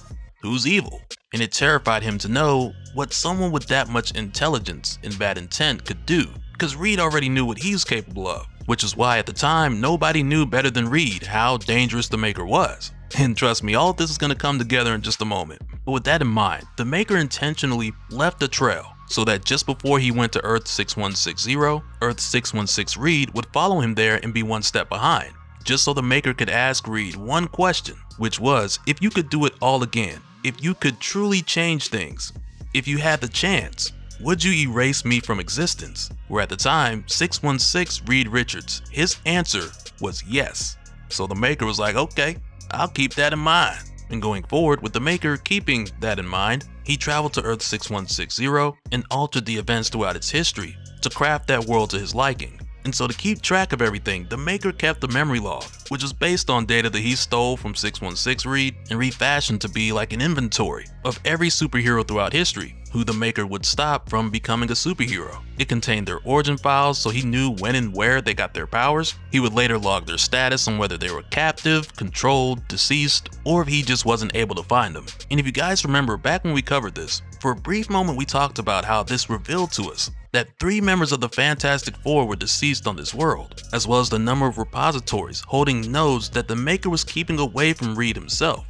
who's evil. And it terrified him to know what someone with that much intelligence and bad intent could do, because Reed already knew what he's capable of, which is why at the time nobody knew better than Reed how dangerous the Maker was. And trust me, all of this is going to come together in just a moment. But with that in mind, the Maker intentionally left a trail so that just before he went to Earth 6160, Earth 616 Reed would follow him there and be one step behind, just so the Maker could ask Reed one question, which was, if you could do it all again, if you could truly change things, if you had the chance, would you erase me from existence? Where at the time, 616 Reed Richards, his answer was yes. So the Maker was like, okay, I'll keep that in mind. And going forward, with the Maker keeping that in mind, he traveled to Earth 6160 and altered the events throughout its history to craft that world to his liking. And so to keep track of everything, the Maker kept a memory log, which was based on data that he stole from 616 Reed and refashioned to be like an inventory of every superhero throughout history, who the Maker would stop from becoming a superhero. It contained their origin files, so he knew when and where they got their powers. He would later log their status on whether they were captive, controlled, deceased, or if he just wasn't able to find them. And if you guys remember, back when we covered this, for a brief moment we talked about how this revealed to us that 3 members of the Fantastic Four were deceased on this world, as well as the number of repositories holding nodes that the Maker was keeping away from Reed himself,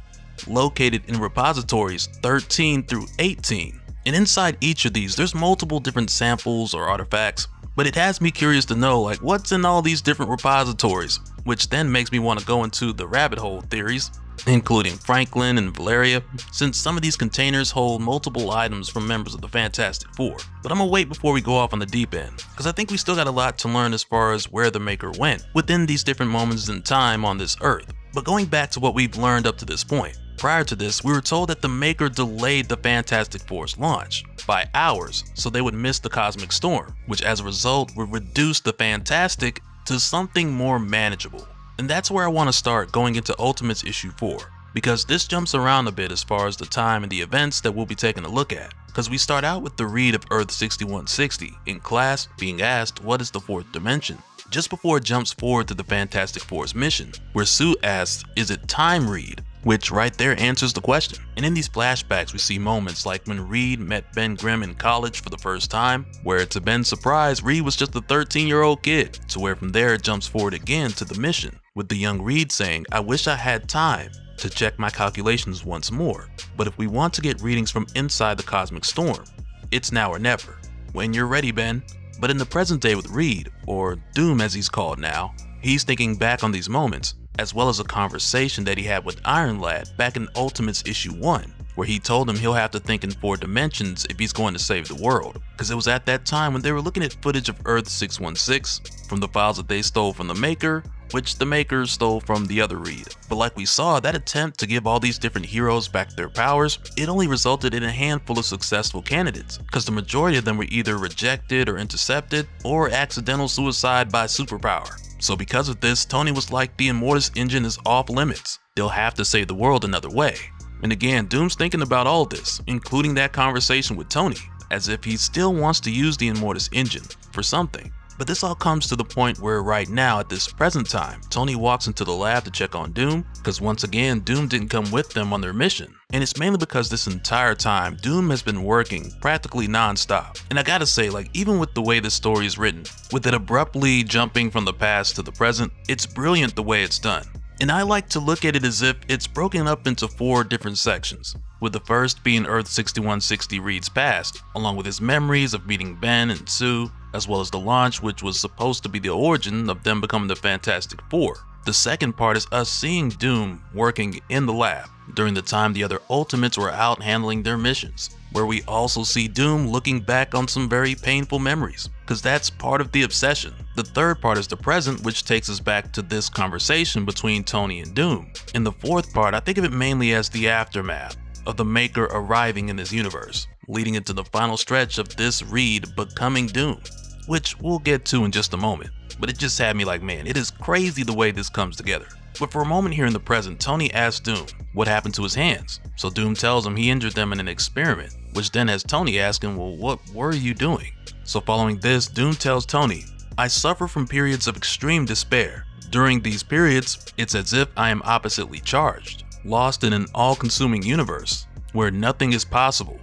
located in repositories 13 through 18. And inside each of these, there's multiple different samples or artifacts, but it has me curious to know like what's in all these different repositories, which then makes me want to go into the rabbit hole theories, including Franklin and Valeria, since some of these containers hold multiple items from members of the Fantastic Four. But I'm gonna wait before we go off on the deep end, because I think we still got a lot to learn as far as where the Maker went within these different moments in time on this Earth. But going back to what we've learned up to this point, prior to this, we were told that the Maker delayed the Fantastic Four's launch by hours so they would miss the cosmic storm, which as a result would reduce the Fantastic to something more manageable. And that's where I want to start going into Ultimates issue 4, because this jumps around a bit as far as the time and the events that we'll be taking a look at. Because we start out with the Reed of Earth 6160 in class being asked what is the fourth dimension, just before it jumps forward to the Fantastic Four's mission, where Sue asks, is it time, Reed? Which right there answers the question. And in these flashbacks we see moments like when Reed met Ben Grimm in college for the first time, where to Ben's surprise Reed was just a 13-year-old kid, to where from there it jumps forward again to the mission, with the young Reed saying, I wish I had time to check my calculations once more, but if we want to get readings from inside the cosmic storm, it's now or never. When you're ready, Ben. But in the present day with Reed, or Doom as he's called now, he's thinking back on these moments, as well as a conversation that he had with Iron Lad back in Ultimates issue 1, where he told him he'll have to think in 4 dimensions if he's going to save the world, because it was at that time when they were looking at footage of Earth 616 from the files that they stole from the Maker, which the Maker stole from the other Reed. But like we saw, that attempt to give all these different heroes back their powers, it only resulted in a handful of successful candidates, because the majority of them were either rejected or intercepted, or accidental suicide by superpower. So because of this, Tony was like, the Immortus engine is off limits. They'll have to save the world another way. And again, Doom's thinking about all this, including that conversation with Tony, as if he still wants to use the Immortus engine for something. But this all comes to the point where right now at this present time, Tony walks into the lab to check on Doom, because once again, Doom didn't come with them on their mission. And it's mainly because this entire time, Doom has been working practically non-stop. And I gotta say, like, even with the way this story is written, with it abruptly jumping from the past to the present, it's brilliant the way it's done. And I like to look at it as if it's broken up into 4 different sections, with the first being Earth 6160 Reed's past, along with his memories of meeting Ben and Sue, as well as the launch, which was supposed to be the origin of them becoming the Fantastic Four. The second part is us seeing Doom working in the lab during the time the other Ultimates were out handling their missions, where we also see Doom looking back on some very painful memories, because that's part of the obsession. The third part is the present, which takes us back to this conversation between Tony and Doom. In the fourth part, I think of it mainly as the aftermath of the Maker arriving in this universe, leading into the final stretch of this Reed becoming Doom, which we'll get to in just a moment. But it just had me like, man, it is crazy the way this comes together. But for a moment here in the present, Tony asks Doom what happened to his hands. So Doom tells him he injured them in an experiment, which then has Tony asking, well, what were you doing? So following this, Doom tells Tony, I suffer from periods of extreme despair. During these periods, it's as if I am oppositely charged, lost in an all-consuming universe where nothing is possible.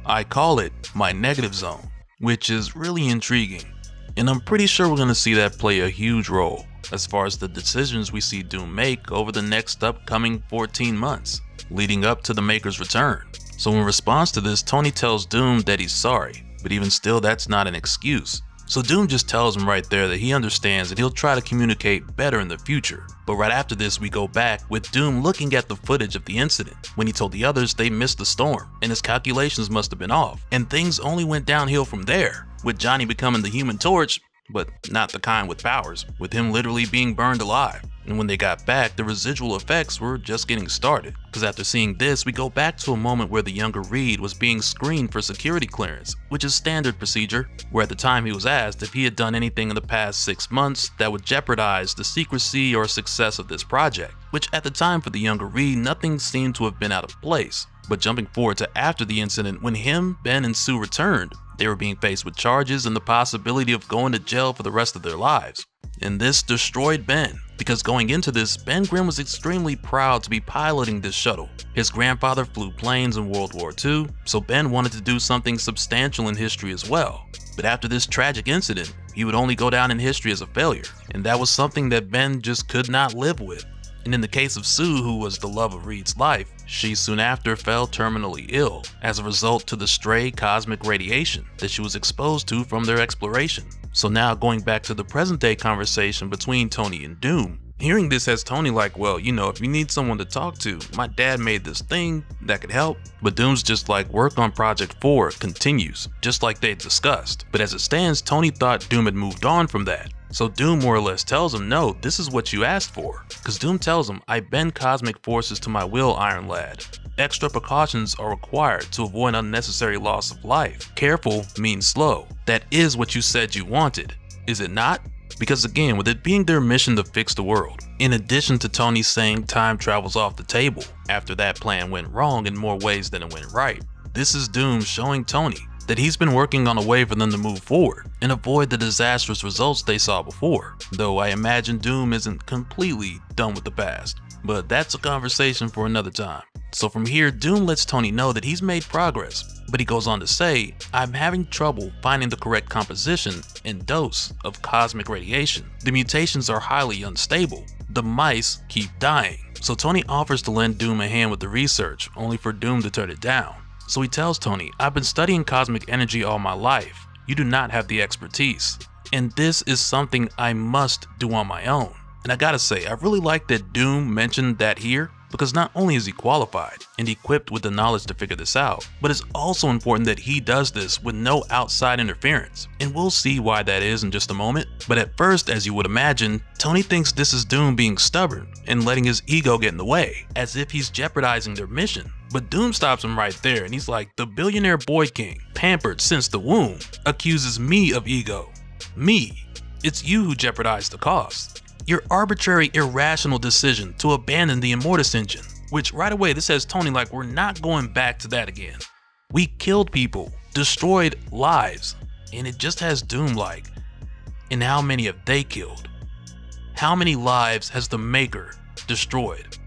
I call it my negative zone, which is really intriguing. And I'm pretty sure we're going to see that play a huge role as far as the decisions we see Doom make over the next upcoming 14 months, leading up to the Maker's return. So in response to this, Tony tells Doom that he's sorry, but even still that's not an excuse. So Doom just tells him right there that he understands that he'll try to communicate better in the future. But right after this, we go back with Doom looking at the footage of the incident when he told the others they missed the storm and his calculations must have been off, and things only went downhill from there, with Johnny becoming the Human Torch, but not the kind with powers, with him literally being burned alive. And when they got back, the residual effects were just getting started, because after seeing this, we go back to a moment where the younger Reed was being screened for security clearance, which is standard procedure, where at the time he was asked if he had done anything in the past 6 months that would jeopardize the secrecy or success of this project, which at the time for the younger Reed, nothing seemed to have been out of place. But jumping forward to after the incident, when him, Ben, and Sue returned, they were being faced with charges and the possibility of going to jail for the rest of their lives. And this destroyed Ben, because going into this, Ben Grimm was extremely proud to be piloting this shuttle. His grandfather flew planes in World War II, so Ben wanted to do something substantial in history as well. But after this tragic incident, he would only go down in history as a failure, and that was something that Ben just could not live with. And in the case of Sue, who was the love of Reed's life, she soon after fell terminally ill as a result to the stray cosmic radiation that she was exposed to from their exploration. So now going back to the present day conversation between Tony and Doom, hearing this has Tony like, well, you know, if you need someone to talk to, my dad made this thing that could help. But Doom's just like, work on Project 4 continues, just like they discussed. But as it stands, Tony thought Doom had moved on from that. So Doom more or less tells him, no, this is what you asked for. Because Doom tells him, I bend cosmic forces to my will, Iron Lad. Extra precautions are required to avoid unnecessary loss of life. Careful means slow. That is what you said you wanted, is it not? Because again, with it being their mission to fix the world, in addition to Tony saying time travel's off the table after that plan went wrong in more ways than it went right, this is Doom showing Tony that he's been working on a way for them to move forward and avoid the disastrous results they saw before, though I imagine Doom isn't completely done with the past. But that's a conversation for another time. So from here, Doom lets Tony know that he's made progress, but he goes on to say, "I'm having trouble finding the correct composition and dose of cosmic radiation. The mutations are highly unstable. The mice keep dying." So Tony offers to lend Doom a hand with the research, only for Doom to turn it down. So he tells Tony, "I've been studying cosmic energy all my life. You do not have the expertise. And this is something I must do on my own." And I gotta say, I really like that Doom mentioned that here, because not only is he qualified and equipped with the knowledge to figure this out, but it's also important that he does this with no outside interference. And we'll see why that is in just a moment. But at first, as you would imagine, Tony thinks this is Doom being stubborn and letting his ego get in the way, as if he's jeopardizing their mission. But Doom stops him right there and he's like, "The billionaire boy king, pampered since the womb, accuses me of ego. Me. It's you who jeopardized the cause. Your arbitrary, irrational decision to abandon the Immortus engine," which right away this has Tony like, we're not going back to that again. "We killed people, destroyed lives," and it just has Doom like, "And how many have they killed? How many lives has the Maker destroyed?"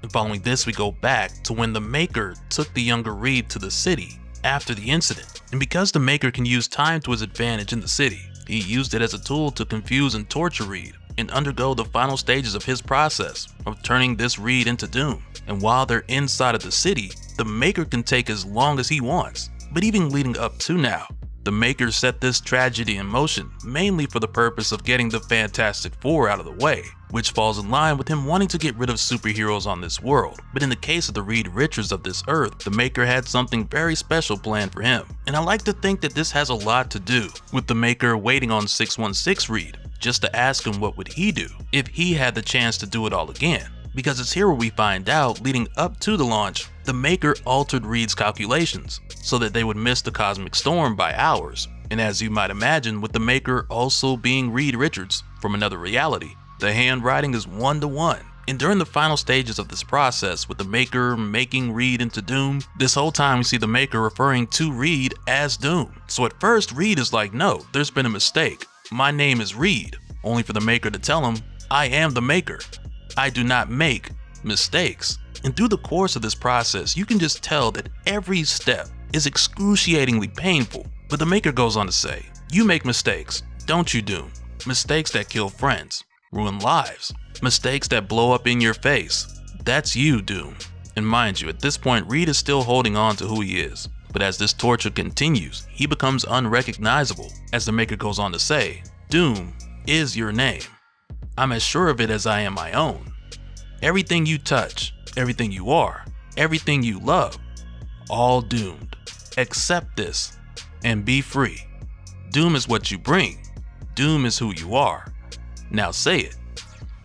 And following this, we go back to when the Maker took the younger Reed to the city after the incident. And because the Maker can use time to his advantage in the city, he used it as a tool to confuse and torture Reed and undergo the final stages of his process of turning this Reed into Doom. And while they're inside of the city, the Maker can take as long as he wants. But even leading up to now, the Maker set this tragedy in motion mainly for the purpose of getting the Fantastic Four out of the way, which falls in line with him wanting to get rid of superheroes on this world. But in the case of the Reed Richards of this earth, the Maker had something very special planned for him. And I like to think that this has a lot to do with the Maker waiting on 616 Reed, just to ask him what would he do if he had the chance to do it all again. Because it's here where we find out, leading up to the launch, the Maker altered Reed's calculations so that they would miss the cosmic storm by hours. And as you might imagine, with the Maker also being Reed Richards from another reality, the handwriting is 1-to-1. And during the final stages of this process, with the Maker making Reed into Doom, this whole time we see the Maker referring to Reed as Doom. So at first, Reed is like, "No, there's been a mistake. My name is Reed," only for the Maker to tell him, "I am the Maker. I do not make mistakes." And through the course of this process, you can just tell that every step is excruciatingly painful. But the Maker goes on to say, "You make mistakes, don't you, Doom? Mistakes that kill friends, ruin lives, mistakes that blow up in your face. That's you, Doom." And mind you, at this point, Reed is still holding on to who he is. But as this torture continues, he becomes unrecognizable, as the Maker goes on to say, "Doom is your name. I'm as sure of it as I am my own. Everything you touch, everything you are, everything you love, all doomed. Accept this and be free. Doom is what you bring. Doom is who you are. Now say it.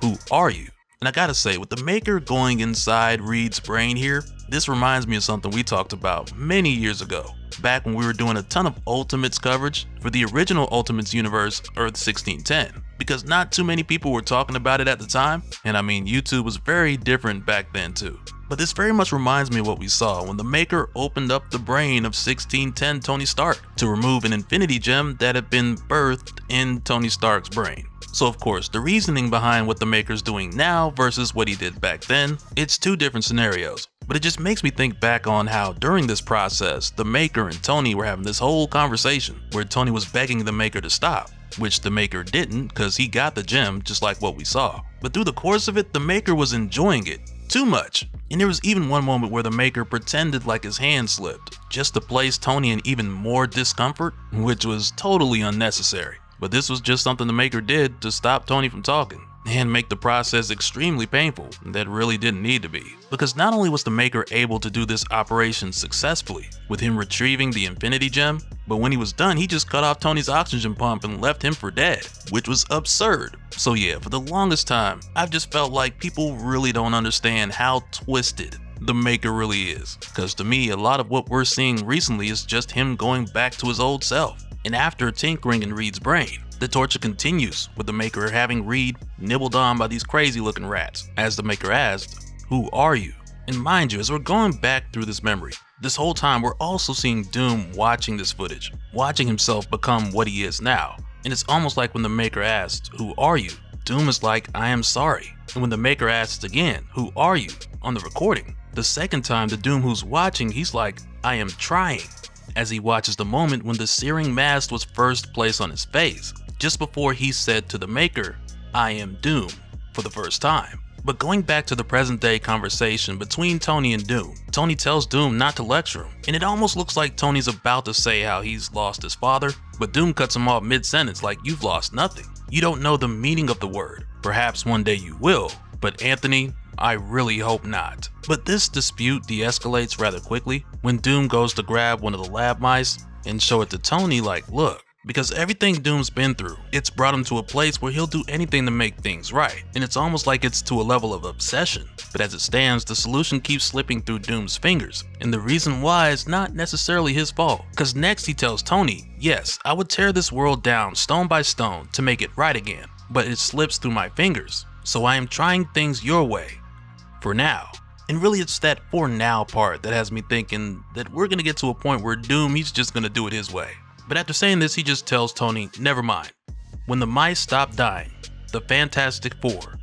Who are you?" And I gotta say, with the Maker going inside Reed's brain here, this reminds me of something we talked about many years ago, back when we were doing a ton of Ultimates coverage for the original Ultimates universe, Earth 1610, because not too many people were talking about it at the time, and I mean, YouTube was very different back then too. But this very much reminds me of what we saw when the Maker opened up the brain of 1610 Tony Stark to remove an Infinity Gem that had been birthed in Tony Stark's brain. So of course, the reasoning behind what the Maker's doing now versus what he did back then, it's two different scenarios. But it just makes me think back on how during this process, the Maker and Tony were having this whole conversation where Tony was begging the Maker to stop, which the Maker didn't because he got the gem just like what we saw. But through the course of it, the Maker was enjoying it too much. And there was even one moment where the Maker pretended like his hand slipped, just to place Tony in even more discomfort, which was totally unnecessary. But this was just something the Maker did to stop Tony from talking and make the process extremely painful that really didn't need to be. Because not only was the Maker able to do this operation successfully with him retrieving the Infinity Gem, but when he was done, he just cut off Tony's oxygen pump and left him for dead, which was absurd. So yeah, for the longest time, I've just felt like people really don't understand how twisted the Maker really is. Because to me, a lot of what we're seeing recently is just him going back to his old self. And after tinkering in Reed's brain, The torture continues, with the Maker having Reed nibbled on by these crazy looking rats, as the Maker asked, "Who are you?" And mind you, as we're going back through this memory, this whole time we're also seeing Doom watching this footage, watching himself become what he is now. And it's almost like when the Maker asked, "Who are you?" Doom is like, "I am sorry." And when the Maker asks again, "Who are you?" on the recording, the second time the Doom who's watching, he's like, "I am trying," as he watches the moment when the searing mask was first placed on his face, just before he said to the Maker, "I am Doom," for the first time. But going back to the present day conversation between Tony and Doom, Tony tells Doom not to lecture him, and it almost looks like Tony's about to say how he's lost his father, but Doom cuts him off mid-sentence like, "You've lost nothing. You don't know the meaning of the word. Perhaps one day you will, but Anthony, I really hope not." But this dispute de-escalates rather quickly when Doom goes to grab one of the lab mice and show it to Tony like, "Look," because everything Doom's been through, it's brought him to a place where he'll do anything to make things right, and it's almost like it's to a level of obsession. But as it stands, the solution keeps slipping through Doom's fingers, and the reason why is not necessarily his fault, because next he tells Tony, "Yes, I would tear this world down stone by stone to make it right again, but it slips through my fingers, so I am trying things your way, for now." And really it's that "for now" part that has me thinking that we're gonna get to a point where Doom, he's just gonna do it his way. But after saying this, he just tells Tony, "Never mind. When the mice stop dying, the Fantastic Four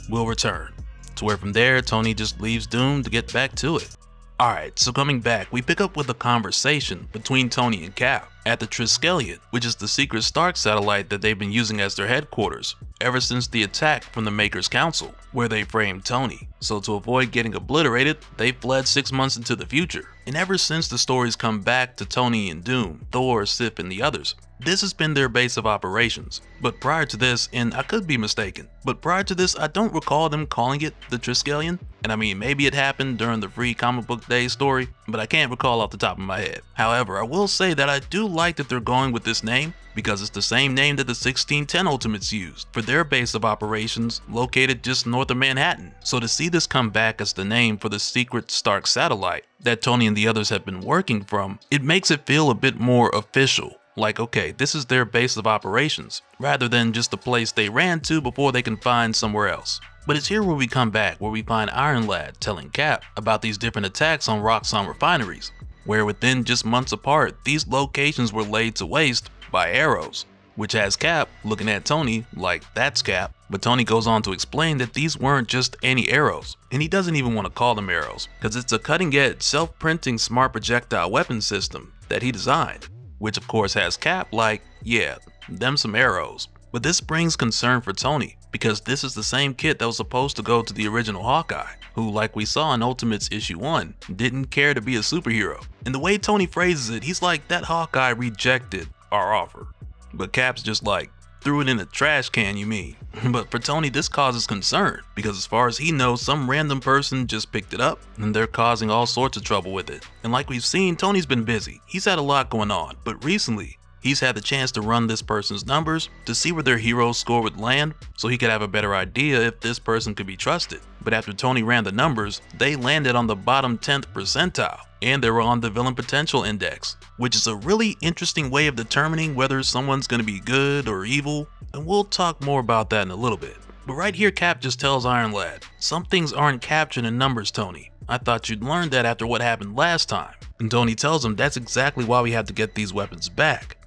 will return." To where from there, Tony just leaves Doom to get back to it. Alright, so coming back, we pick up with a conversation between Tony and Cap at the Triskelion, which is the secret Stark satellite that they've been using as their headquarters ever since the attack from the Maker's Council, where they framed Tony. So to avoid getting obliterated, they fled 6 months into the future. And ever since the stories come back to Tony and Doom, Thor, Sif, and the others, this has been their base of operations. But prior to this, and I could be mistaken, but prior to this I don't recall them calling it the Triskelion. And I mean, maybe it happened during the Free Comic Book Day story, but I can't recall off the top of my head. However, I will say that I do like that they're going with this name, because it's the same name that the 1610 Ultimates used for their base of operations located just north of Manhattan. So to see this come back as the name for the secret Stark satellite that Tony and the others have been working from, it makes it feel a bit more official. Like, okay, this is their base of operations, rather than just a place they ran to before they can find somewhere else. But it's here where we come back, where we find Iron Lad telling Cap about these different attacks on Roxxon refineries, where within just months apart, these locations were laid to waste by arrows, which has Cap looking at Tony like, "That's Cap." But Tony goes on to explain that these weren't just any arrows, and he doesn't even want to call them arrows, because it's a cutting-edge, self-printing smart projectile weapon system that he designed, which of course has Cap like, "Yeah, them some arrows." But this brings concern for Tony, because this is the same kit that was supposed to go to the original Hawkeye, who, like we saw in Ultimates issue 1, didn't care to be a superhero. And the way Tony phrases it, he's like, "That Hawkeye rejected our offer." But Cap's just like, "Threw it in the trash can, you mean?" But for Tony, this causes concern, because as far as he knows, some random person just picked it up, and they're causing all sorts of trouble with it. And like we've seen, Tony's been busy. He's had a lot going on, but recently, he's had the chance to run this person's numbers to see where their hero's score would land, so he could have a better idea if this person could be trusted. But after Tony ran the numbers, they landed on the bottom 10th percentile, and they were on the Villain Potential Index, which is a really interesting way of determining whether someone's going to be good or evil, and we'll talk more about that in a little bit. But right here, Cap just tells Iron Lad, "Some things aren't captured in numbers, Tony. I thought you'd learned that after what happened last time." And Tony tells him that's exactly why we have to get these weapons back.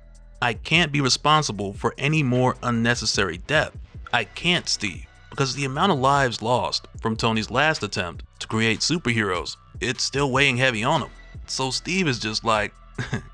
"I can't be responsible for any more unnecessary death. I can't, Steve, because the amount of lives lost from Tony's last attempt to create superheroes, it's still weighing heavy on him." So Steve is just like,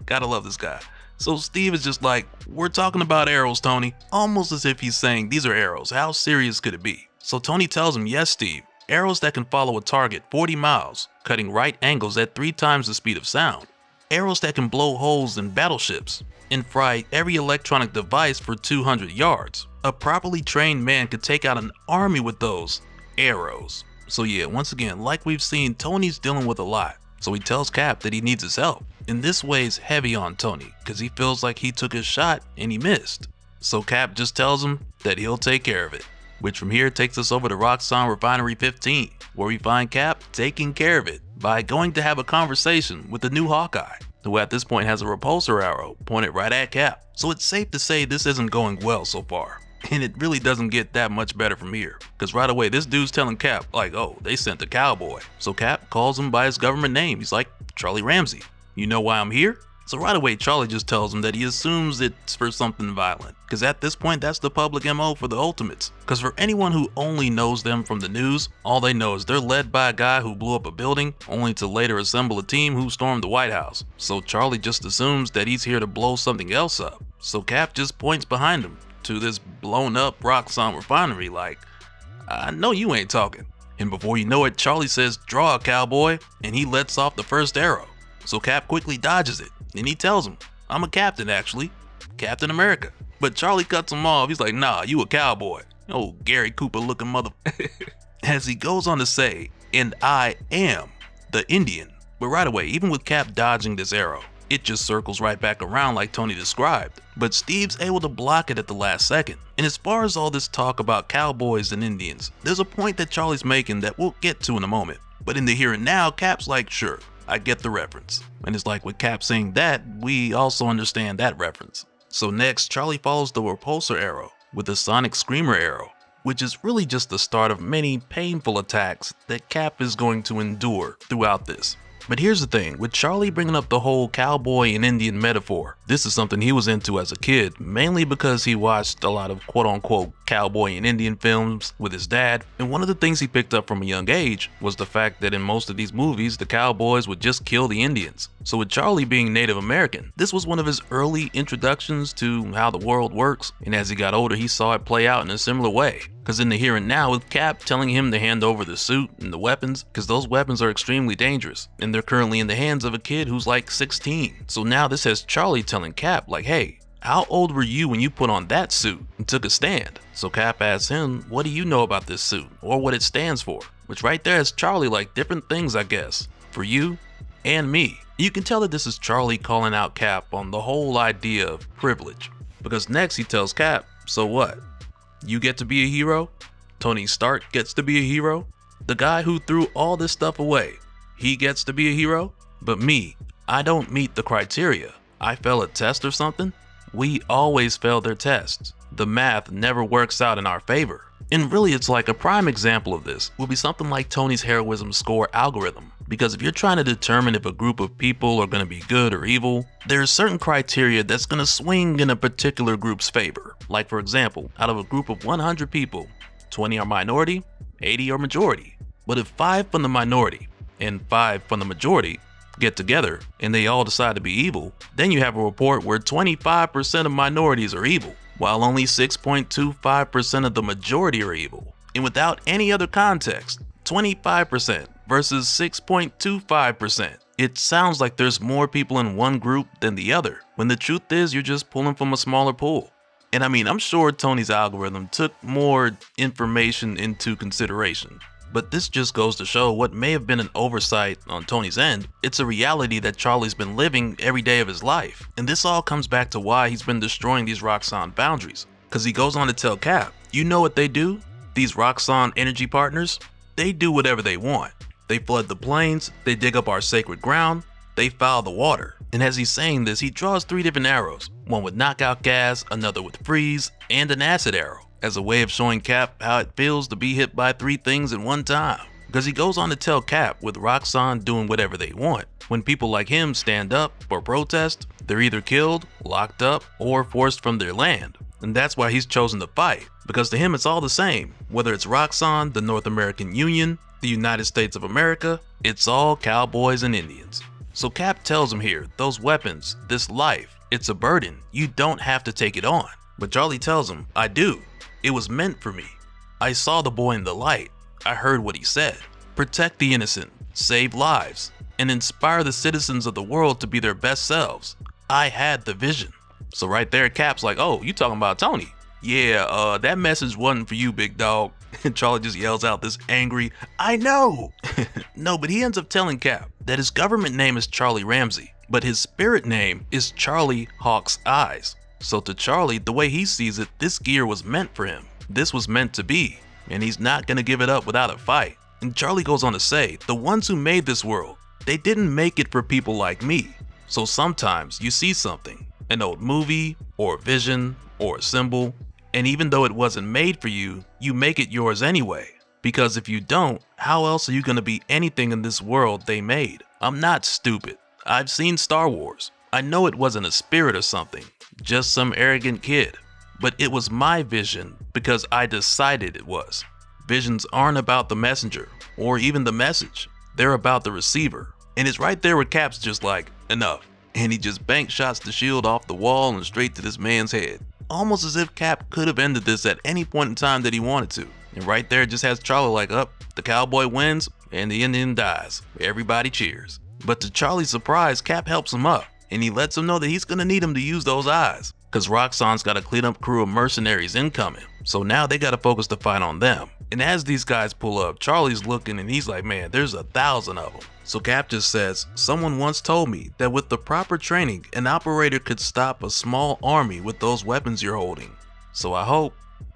gotta love this guy. So Steve is just like, "We're talking about arrows, Tony," almost as if he's saying, "These are arrows, how serious could it be?" So Tony tells him, "Yes, Steve, arrows that can follow a target 40 miles, cutting right angles at 3 times the speed of sound. Arrows that can blow holes in battleships and fry every electronic device for 200 yards. A properly trained man could take out an army with those arrows." So yeah, once again, like we've seen, Tony's dealing with a lot. So he tells Cap that he needs his help. And this weighs heavy on Tony, because he feels like he took his shot and he missed. So Cap just tells him that he'll take care of it. Which from here takes us over to Roxxon Refinery 15, where we find Cap taking care of it by going to have a conversation with the new Hawkeye. who at this point has a repulsor arrow pointed right at Cap. So it's safe to say this isn't going well so far. And it really doesn't get that much better from here. Cause right away this dude's telling Cap like, oh, they sent a cowboy. So Cap calls him by his government name. He's like, Charlie Ramsey. You know why I'm here? So right away Charlie just tells him that he assumes it's for something violent. Cause at this point that's the public MO for the Ultimates. Cause for anyone who only knows them from the news, all they know is they're led by a guy who blew up a building only to later assemble a team who stormed the White House. So Charlie just assumes that he's here to blow something else up. So Cap just points behind him to this blown up Roxxon refinery like, I know you ain't talking. And before you know it, Charlie says, draw a cowboy, and he lets off the first arrow. So Cap quickly dodges it, and he tells him, I'm a captain actually, Captain America. But Charlie cuts him off, he's like, nah, you a cowboy. Oh, Gary Cooper looking mother. As he goes on to say, and I am the Indian. But right away, even with Cap dodging this arrow, it just circles right back around like Tony described. But Steve's able to block it at the last second. And as far as all this talk about cowboys and Indians, there's a point that Charlie's making that we'll get to in a moment. But in the here and now, Cap's like, sure, I get the reference. And it's like with Cap saying that, we also understand that reference. So next, Charlie follows the repulsor arrow with the sonic screamer arrow, which is really just the start of many painful attacks that Cap is going to endure throughout this. But here's the thing, with Charlie bringing up the whole cowboy and Indian metaphor, this is something he was into as a kid, mainly because he watched a lot of quote-unquote cowboy and Indian films with his dad, and one of the things he picked up from a young age was the fact that in most of these movies, the cowboys would just kill the Indians. So with Charlie being Native American, this was one of his early introductions to how the world works, and as he got older, he saw it play out in a similar way. Cause in the here and now, with Cap telling him to hand over the suit and the weapons, cause those weapons are extremely dangerous, and they're currently in the hands of a kid who's like 16. So now this has Charlie telling Cap like, hey, how old were you when you put on that suit and took a stand? So Cap asks him, what do you know about this suit, or what it stands for? Which right there has Charlie like different things, I guess, for you and me. You can tell that this is Charlie calling out Cap on the whole idea of privilege. Because next he tells Cap, so what? You get to be a hero? Tony Stark gets to be a hero? The guy who threw all this stuff away, he gets to be a hero? But me, I don't meet the criteria. I fail a test or something? We always fail their tests. The math never works out in our favor. And really it's like a prime example of this will be something like Tony's heroism score algorithm. Because if you're trying to determine if a group of people are going to be good or evil, there are certain criteria that's going to swing in a particular group's favor. Like for example, out of a group of 100 people, 20 are minority, 80 are majority. But if 5 from the minority and 5 from the majority get together and they all decide to be evil, then you have a report where 25% of minorities are evil, while only 6.25% of the majority are evil. And without any other context, 25% versus 6.25%. It sounds like there's more people in one group than the other, when the truth is you're just pulling from a smaller pool. And I mean, I'm sure Tony's algorithm took more information into consideration, but this just goes to show what may have been an oversight on Tony's end. It's a reality that Charlie's been living every day of his life. And this all comes back to why he's been destroying these Roxxon boundaries. Cause he goes on to tell Cap, you know what they do? These Roxxon energy partners, they do whatever they want. They flood the plains, they dig up our sacred ground, they foul the water. And as he's saying this, he draws 3 different arrows, one with knockout gas, another with freeze, and an acid arrow, as a way of showing Cap how it feels to be hit by 3 things in one time. Because he goes on to tell Cap with Roxxon doing whatever they want, when people like him stand up or protest, they're either killed, locked up, or forced from their land. And that's why he's chosen to fight, because to him it's all the same. Whether it's Roxxon, the North American Union, the United States of America, it's all cowboys and Indians. So Cap tells him here, those weapons, this life, it's a burden. You don't have to take it on. But Charlie tells him, I do. It was meant for me. I saw the boy in the light. I heard what he said. Protect the innocent, save lives, and inspire the citizens of the world to be their best selves. I had the vision. So right there, Cap's like, oh, you talking about Tony? Yeah, that message wasn't for you, big dog. And Charlie just yells out this angry, I know! No, but he ends up telling Cap that his government name is Charlie Ramsey, but his spirit name is Charlie Hawk's Eyes. So to Charlie, the way he sees it, this gear was meant for him. This was meant to be, and he's not gonna give it up without a fight. And Charlie goes on to say, the ones who made this world, they didn't make it for people like me. So sometimes you see something, an old movie, or a vision, or a symbol, and even though it wasn't made for you, you make it yours anyway. Because if you don't, how else are you gonna be anything in this world they made? I'm not stupid. I've seen Star Wars. I know it wasn't a spirit or something, just some arrogant kid. But it was my vision because I decided it was. Visions aren't about the messenger, or even the message. They're about the receiver. And it's right there where Cap's just like, enough. And he just bank shots the shield off the wall and straight to this man's head. Almost as if Cap could have ended this at any point in time that he wanted to. And right there it just has Charlie like, up, the cowboy wins and the Indian dies. Everybody cheers. But to Charlie's surprise, Cap helps him up. And he lets him know that he's gonna need him to use those eyes. Cause Roxxon's got a clean up crew of mercenaries incoming. So now they gotta focus the fight on them. And as these guys pull up, Charlie's looking and he's like, man, there's 1,000 of them. So Cap just says, someone once told me that with the proper training, an operator could stop a small army with those weapons you're holding. So I hope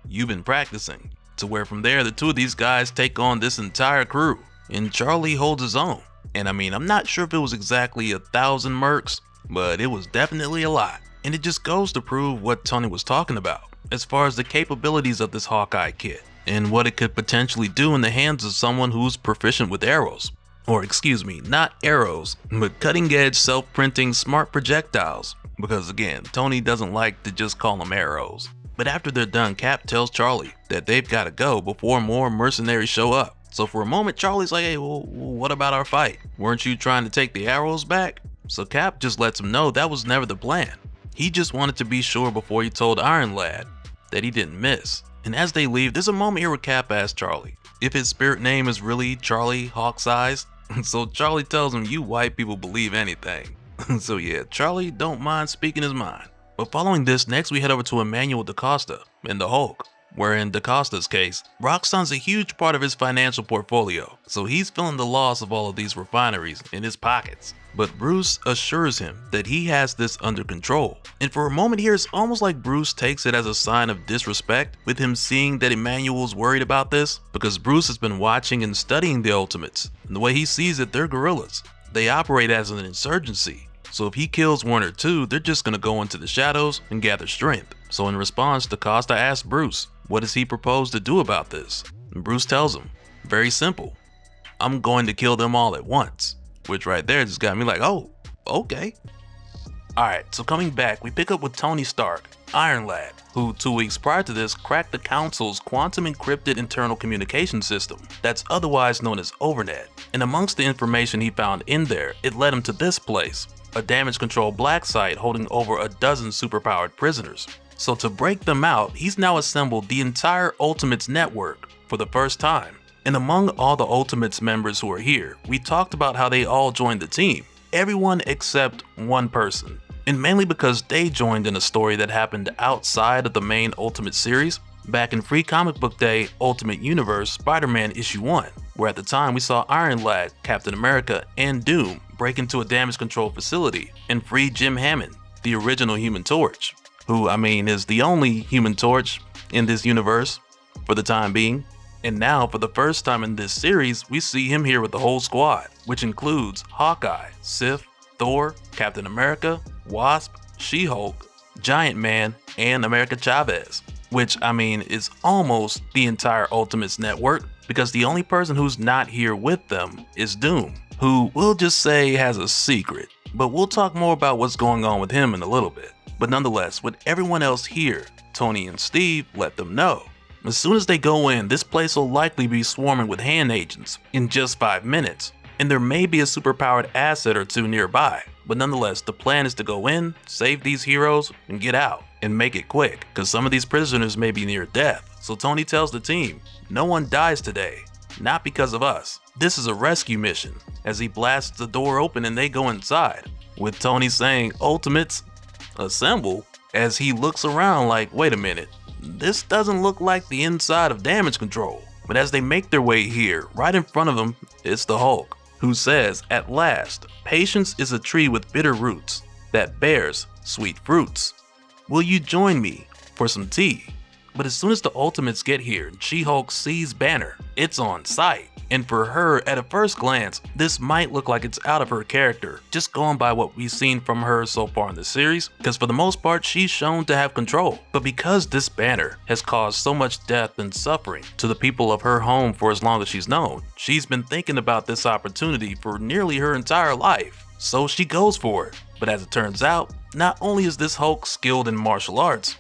you've been practicing. To where from there, the two of these guys take on this entire crew. And Charlie holds his own. And I mean, I'm not sure if it was exactly 1,000 mercs, but it was definitely a lot. And it just goes to prove what Tony was talking about, as far as the capabilities of this Hawkeye kit, and what it could potentially do in the hands of someone who's proficient with arrows. Or excuse me, not arrows, but cutting edge self-printing smart projectiles. Because again, Tony doesn't like to just call them arrows. But after they're done, Cap tells Charlie that they've got to go before more mercenaries show up. So for a moment, Charlie's like, hey, well, what about our fight? Weren't you trying to take the arrows back? So Cap just lets him know that was never the plan. He just wanted to be sure before he told Iron Lad that he didn't miss. And as they leave, there's a moment here where Cap asks Charlie if his spirit name is really Charlie Hawk's Eyes. So Charlie tells him, you white people believe anything. So yeah, Charlie don't mind speaking his mind. But following this, next we head over to Emmanuel DaCosta and the Hulk, where in DaCosta's case, Roxxon's a huge part of his financial portfolio, so he's feeling the loss of all of these refineries in his pockets. But Bruce assures him that he has this under control. And for a moment here, it's almost like Bruce takes it as a sign of disrespect with him seeing that Emmanuel's worried about this, because Bruce has been watching and studying the Ultimates, and the way he sees it, they're guerrillas. They operate as an insurgency. So if he kills one or two, they're just gonna go into the shadows and gather strength. So in response, DaCosta asks Bruce, what does he propose to do about this? And Bruce tells him, very simple, I'm going to kill them all at once. Which right there just got me like, oh, okay. Alright, so coming back, we pick up with Tony Stark, Iron Lad, who 2 weeks prior to this cracked the Council's quantum encrypted internal communication system, that's otherwise known as Overnet. And amongst the information he found in there, it led him to this place, a damage control black site holding over a dozen superpowered prisoners. So to break them out, he's now assembled the entire Ultimates network for the first time. And among all the Ultimates members who are here, we talked about how they all joined the team. Everyone except one person. And mainly because they joined in a story that happened outside of the main Ultimate series, back in Free Comic Book Day Ultimate Universe Spider-Man issue 1, where at the time we saw Iron Lad, Captain America, and Doom break into a damage control facility and free Jim Hammond, the original Human Torch, who I mean is the only Human Torch in this universe for the time being. And now for the first time in this series, we see him here with the whole squad, which includes Hawkeye, Sif, Thor, Captain America, Wasp, She-Hulk, Giant Man, and America Chavez, which I mean is almost the entire Ultimates network, because the only person who's not here with them is Doom, who we'll just say has a secret, but we'll talk more about what's going on with him in a little bit. But nonetheless, with everyone else here, Tony and Steve let them know. As soon as they go in, this place will likely be swarming with hand agents in just 5 minutes, and there may be a superpowered asset or two nearby. But nonetheless, the plan is to go in, save these heroes, and get out, and make it quick, because some of these prisoners may be near death. So Tony tells the team, no one dies today, not because of us. This is a rescue mission, as he blasts the door open and they go inside, with Tony saying, Ultimates, assemble, as he looks around like, wait a minute, this doesn't look like the inside of damage control. But as they make their way here, right in front of them, it's the Hulk, who says, at last, patience is a tree with bitter roots that bears sweet fruits. Will you join me for some tea? But as soon as the Ultimates get here and She-Hulk sees Banner, it's on sight. And for her, at a first glance, this might look like it's out of her character, just going by what we've seen from her so far in the series, because for the most part she's shown to have control. But because this banner has caused so much death and suffering to the people of her home for as long as she's known, she's been thinking about this opportunity for nearly her entire life. So she goes for it. But as it turns out, not only is this Hulk skilled in martial arts,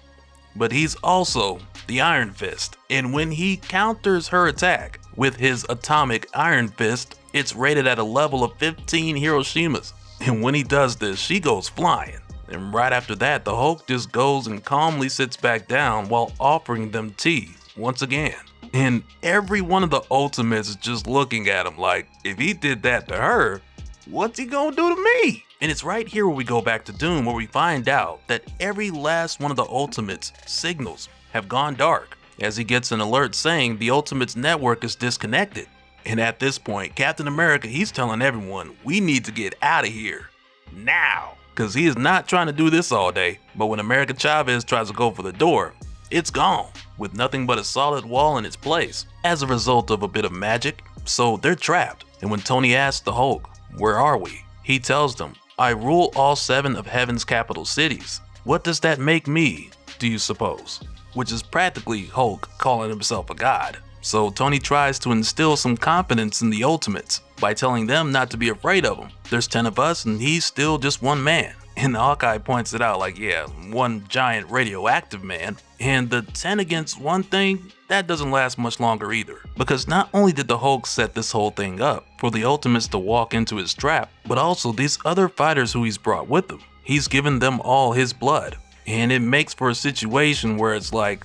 but he's also the Iron Fist. And when he counters her attack with his atomic Iron Fist, it's rated at a level of 15 Hiroshimas. And when he does this, she goes flying. And right after that, the Hulk just goes and calmly sits back down while offering them tea once again. And every one of the Ultimates is just looking at him like, if he did that to her, what's he gonna do to me? And it's right here where we go back to Doom, where we find out that every last one of the Ultimates' signals have gone dark, as he gets an alert saying the Ultimates network is disconnected. And at this point, Captain America, he's telling everyone, we need to get out of here now, because he is not trying to do this all day. But when America Chavez tries to go for the door, it's gone, with nothing but a solid wall in its place, as a result of a bit of magic. So they're trapped. And when Tony asks the Hulk, where are we? He tells them, I rule all 7 of heaven's capital cities. What does that make me, do you suppose? Which is practically Hulk calling himself a god. So Tony tries to instill some confidence in the Ultimates by telling them not to be afraid of him. There's 10 of us and he's still just one man. And Hawkeye points it out like, yeah, one giant radioactive man. And the 10 against 1 thing, that doesn't last much longer either. Because not only did the Hulk set this whole thing up for the Ultimates to walk into his trap, but also these other fighters who he's brought with him. He's given them all his blood. And it makes for a situation where it's like,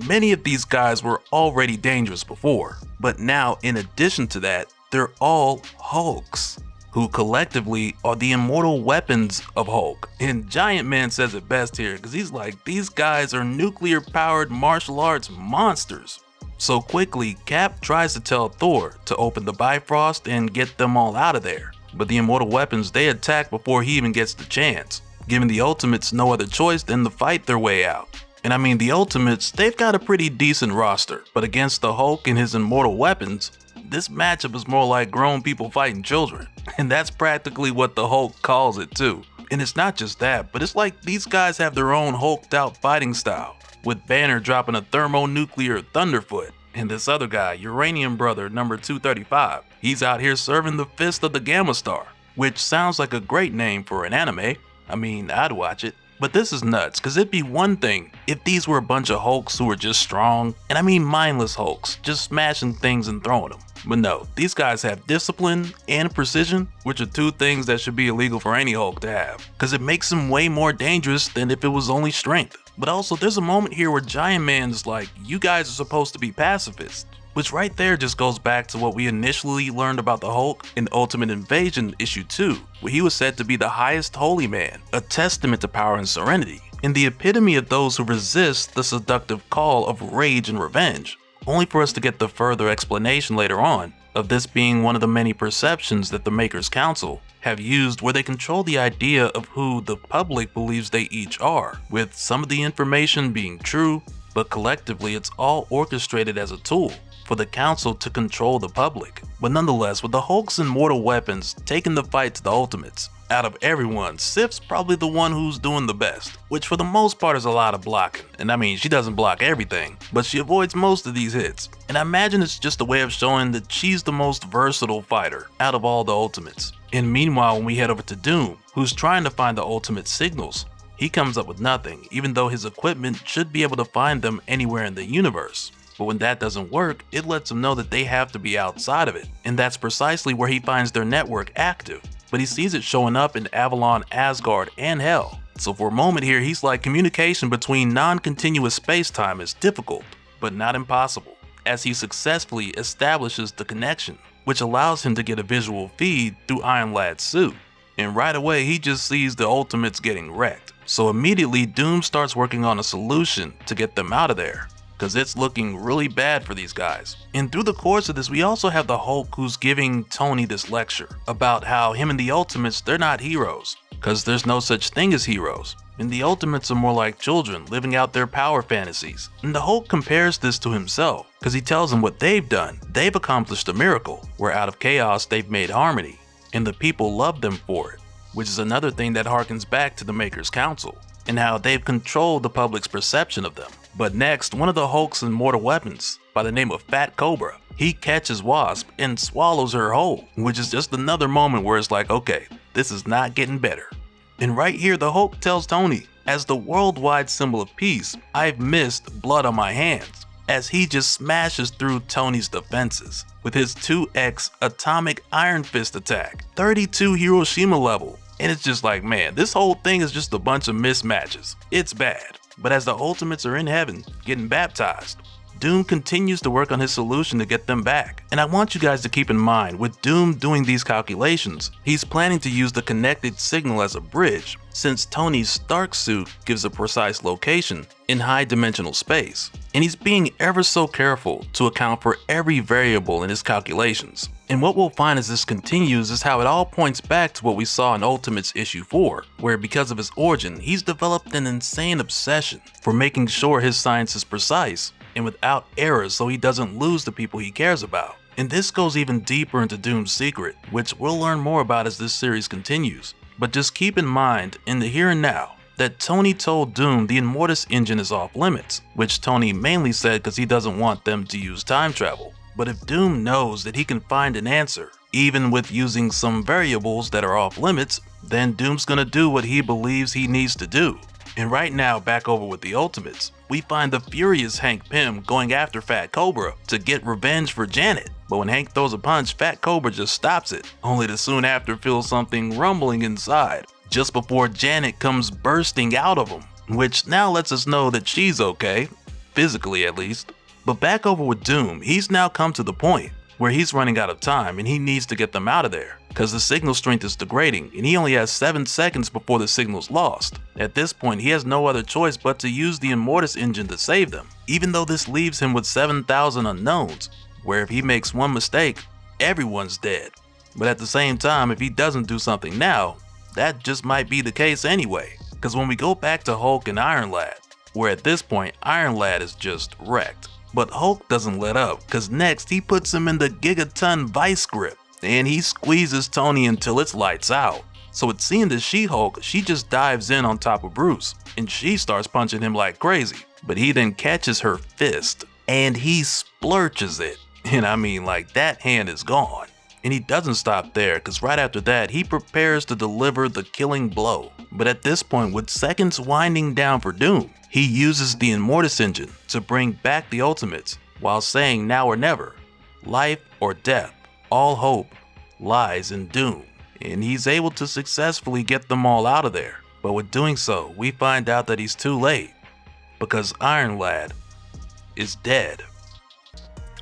many of these guys were already dangerous before. But now, in addition to that, they're all Hulks, who collectively are the immortal weapons of Hulk. And Giant Man says it best here, because he's like, these guys are nuclear powered martial arts monsters. So quickly, Cap tries to tell Thor to open the Bifrost and get them all out of there. But the immortal weapons, they attack before he even gets the chance, giving the Ultimates no other choice than to fight their way out. And I mean, the Ultimates, they've got a pretty decent roster, but against the Hulk and his immortal weapons, this matchup is more like grown people fighting children. And that's practically what the Hulk calls it too. And it's not just that, but it's like these guys have their own hulked out fighting style, with Banner dropping a thermonuclear Thunderfoot, and this other guy, Uranium Brother number 235, he's out here serving the fist of the Gamma Star, which sounds like a great name for an anime. I mean, I'd watch it. But this is nuts, because it'd be one thing if these were a bunch of Hulks who were just strong, and I mean mindless Hulks, just smashing things and throwing them. But no, these guys have discipline and precision, which are 2 things that should be illegal for any Hulk to have, because it makes them way more dangerous than if it was only strength. But also, there's a moment here where Giant Man's like, you guys are supposed to be pacifists. Which right there just goes back to what we initially learned about the Hulk in Ultimate Invasion issue 2, where he was said to be the highest holy man, a testament to power and serenity, and the epitome of those who resist the seductive call of rage and revenge, only for us to get the further explanation later on of this being one of the many perceptions that the Maker's Council have used, where they control the idea of who the public believes they each are, with some of the information being true, but collectively it's all orchestrated as a tool for the Council to control the public. But nonetheless, with the Hulk's immortal weapons taking the fight to the Ultimates, out of everyone, Sif's probably the one who's doing the best, which for the most part is a lot of blocking. And I mean, she doesn't block everything, but she avoids most of these hits. And I imagine it's just a way of showing that she's the most versatile fighter out of all the Ultimates. And meanwhile, when we head over to Doom, who's trying to find the Ultimate signals, he comes up with nothing, even though his equipment should be able to find them anywhere in the universe. But when that doesn't work, it lets him know that they have to be outside of it, and that's precisely where he finds their network active. But he sees it showing up in Avalon, Asgard, and Hell. So for a moment here, he's like, communication between non-continuous space-time is difficult, but not impossible, as he successfully establishes the connection, which allows him to get a visual feed through Iron Lad's suit. And right away, he just sees the Ultimates getting wrecked. So immediately, Doom starts working on a solution to get them out of there, because it's looking really bad for these guys. And through the course of this, we also have the Hulk who's giving Tony this lecture about how him and the Ultimates, they're not heroes, because there's no such thing as heroes. and the Ultimates are more like children living out their power fantasies. And the Hulk compares this to himself, because he tells them what they've done. They've accomplished a miracle, where out of chaos they've made harmony, and the people love them for it, which is another thing that harkens back to the Maker's Council, and how they've controlled the public's perception of them. But next, one of the Hulk's immortal weapons, by the name of Fat Cobra, he catches Wasp and swallows her whole, which is just another moment where it's like, okay, this is not getting better. And right here, the Hulk tells Tony, as the worldwide symbol of peace, I've missed blood on my hands, as he just smashes through Tony's defenses with his 2x atomic Iron Fist attack, 32 Hiroshima level. And it's just like, man, this whole thing is just a bunch of mismatches. It's bad. But as the Ultimates are in heaven, getting baptized, Doom continues to work on his solution to get them back. And I want you guys to keep in mind, with Doom doing these calculations, he's planning to use the connected signal as a bridge, since Tony's Stark suit gives a precise location in high-dimensional space. And he's being ever so careful to account for every variable in his calculations. And what we'll find as this continues is how it all points back to what we saw in Ultimates issue 4, where because of his origin, he's developed an insane obsession for making sure his science is precise and without errors so he doesn't lose the people he cares about. And this goes even deeper into Doom's secret, which we'll learn more about as this series continues. But just keep in mind, in the here and now, that Tony told Doom the Immortus engine is off limits, which Tony mainly said because he doesn't want them to use time travel. But if Doom knows that he can find an answer, even with using some variables that are off limits, then Doom's gonna do what he believes he needs to do. And right now, back over with the Ultimates, we find the furious Hank Pym going after Fat Cobra to get revenge for Janet. But when Hank throws a punch, Fat Cobra just stops it, only to soon after feel something rumbling inside, just before Janet comes bursting out of him, which now lets us know that she's okay, physically at least. But back over with Doom, he's now come to the point where he's running out of time and he needs to get them out of there, because the signal strength is degrading and he only has 7 seconds before the signal's lost. At this point, he has no other choice but to use the Immortus engine to save them, even though this leaves him with 7,000 unknowns, where if he makes one mistake, everyone's dead. But at the same time, if he doesn't do something now, that just might be the case anyway, because when we go back to Hulk and Iron Lad, where at this point Iron Lad is just wrecked. But Hulk doesn't let up, because next he puts him in the Gigaton Vice Grip, and he squeezes Tony until it's lights out. So it seeing the She-Hulk, she just dives in on top of Bruce, and she starts punching him like crazy. But he then catches her fist, and he splurches it. And I mean, like, that hand is gone. And he doesn't stop there, because right after that, he prepares to deliver the killing blow. But at this point, with seconds winding down for Doom, he uses the Immortus engine to bring back the Ultimates, while saying now or never, life or death, all hope lies in Doom. And he's able to successfully get them all out of there. But with doing so, we find out that he's too late, because Iron Lad is dead.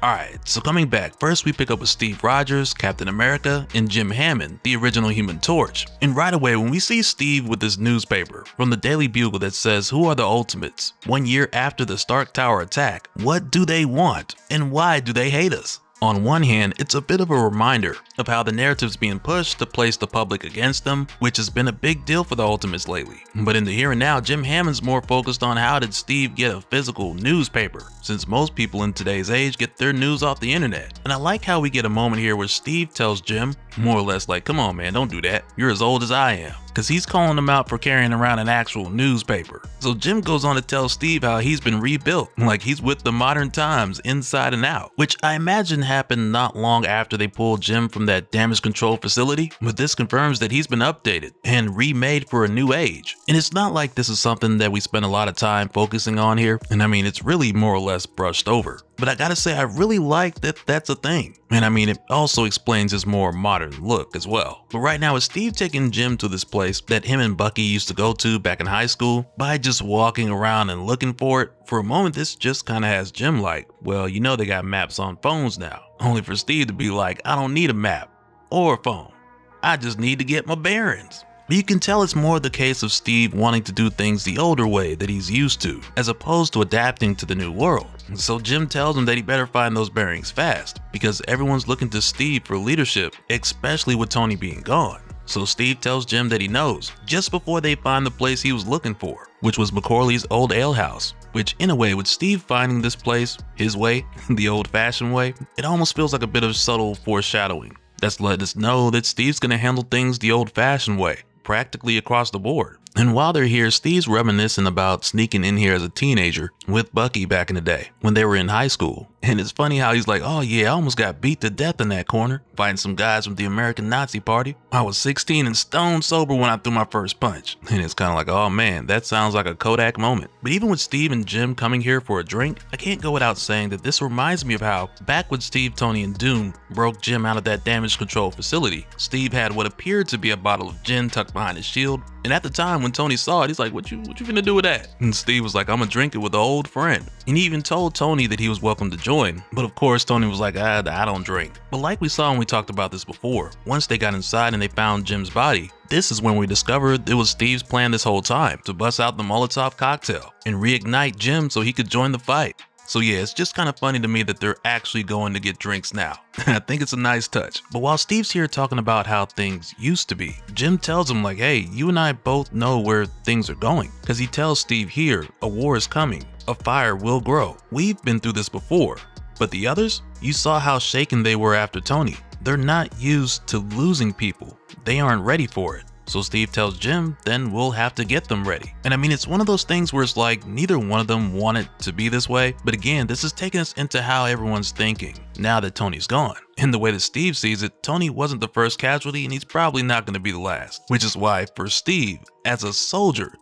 Alright, so coming back, first we pick up with Steve Rogers, Captain America, and Jim Hammond, the original Human Torch. And right away, when we see Steve with this newspaper from the Daily Bugle that says, "Who are the Ultimates? 1 year after the Stark Tower attack, what do they want? And why do they hate us?" On one hand, it's a bit of a reminder of how the narrative's being pushed to place the public against them, which has been a big deal for the Ultimates lately. But in the here and now, Jim Hammond's more focused on how did Steve get a physical newspaper, since most people in today's age get their news off the internet. And I like how we get a moment here where Steve tells Jim, more or less like, come on man, don't do that, you're as old as I am. Because he's calling him out for carrying around an actual newspaper. So Jim goes on to tell Steve how he's been rebuilt, like he's with the modern times inside and out, which I imagine happened not long after they pulled Jim from that damage control facility. But this confirms that he's been updated and remade for a new age. And it's not like this is something that we spend a lot of time focusing on here, and I mean, it's really more or less brushed over. But I gotta say, I really like that that's a thing. And I mean, it also explains his more modern look as well. But right now, is Steve taking Jim to this place that him and Bucky used to go to back in high school by just walking around and looking for it? For a moment, this just kind of has Jim like, well, you know they got maps on phones now. Only for Steve to be like, I don't need a map or a phone. I just need to get my bearings. But you can tell it's more the case of Steve wanting to do things the older way that he's used to, as opposed to adapting to the new world. So Jim tells him that he better find those bearings fast, because everyone's looking to Steve for leadership, especially with Tony being gone. So Steve tells Jim that he knows, just before they find the place he was looking for, which was McCorley's old alehouse. Which, in a way, with Steve finding this place his way, the old-fashioned way, it almost feels like a bit of subtle foreshadowing. That's letting us know that Steve's gonna handle things the old-fashioned way, practically across the board. And while they're here, Steve's reminiscing about sneaking in here as a teenager with Bucky back in the day when they were in high school. And it's funny how he's like, oh yeah, I almost got beat to death in that corner, fighting some guys from the American Nazi Party. I was 16 and stone sober when I threw my first punch. And it's kind of like, oh man, that sounds like a Kodak moment. But even with Steve and Jim coming here for a drink, I can't go without saying that this reminds me of how, back when Steve, Tony, and Doom broke Jim out of that damage control facility, Steve had what appeared to be a bottle of gin tucked behind his shield. And at the time when Tony saw it, he's like, what you finna do with that? And Steve was like, I'm gonna drink it with an old friend. And he even told Tony that he was welcome to join. But of course, Tony was like, I don't drink. But like we saw when we talked about this before, once they got inside and they found Jim's body, this is when we discovered it was Steve's plan this whole time to bust out the Molotov cocktail and reignite Jim so he could join the fight. So yeah, it's just kind of funny to me that they're actually going to get drinks now. I think it's a nice touch. But while Steve's here talking about how things used to be, Jim tells him like, hey, you and I both know where things are going. Because he tells Steve here, a war is coming, a fire will grow. We've been through this before. But the others, you saw how shaken they were after Tony. They're not used to losing people. They aren't ready for it. So Steve tells Jim, then we'll have to get them ready. And I mean, it's one of those things where it's like neither one of them wanted to be this way. But again, this is taking us into how everyone's thinking now that Tony's gone. In the way that Steve sees it, Tony wasn't the first casualty and he's probably not going to be the last. Which is why for Steve, as a soldier,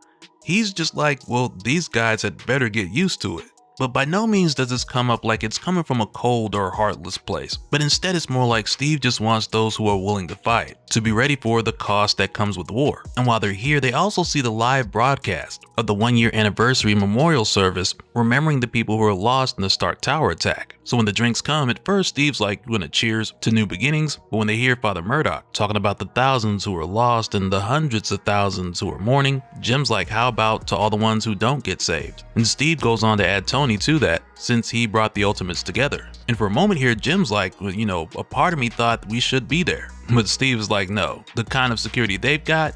he's just like, well, these guys had better get used to it. But by no means does this come up like it's coming from a cold or heartless place, but instead it's more like Steve just wants those who are willing to fight to be ready for the cost that comes with war. And while they're here, they also see the live broadcast of the 1-year anniversary memorial service remembering the people who were lost in the Stark Tower attack. So when the drinks come, at first Steve's like gonna cheers to new beginnings, but when they hear Father Murdoch talking about the thousands who were lost and the hundreds of thousands who are mourning, Jim's like, how about to all the ones who don't get saved? And Steve goes on to add Tony to that, since he brought the Ultimates together. And for a moment here, Jim's like, well, you know, a part of me thought we should be there. But Steve is like, no, the kind of security they've got,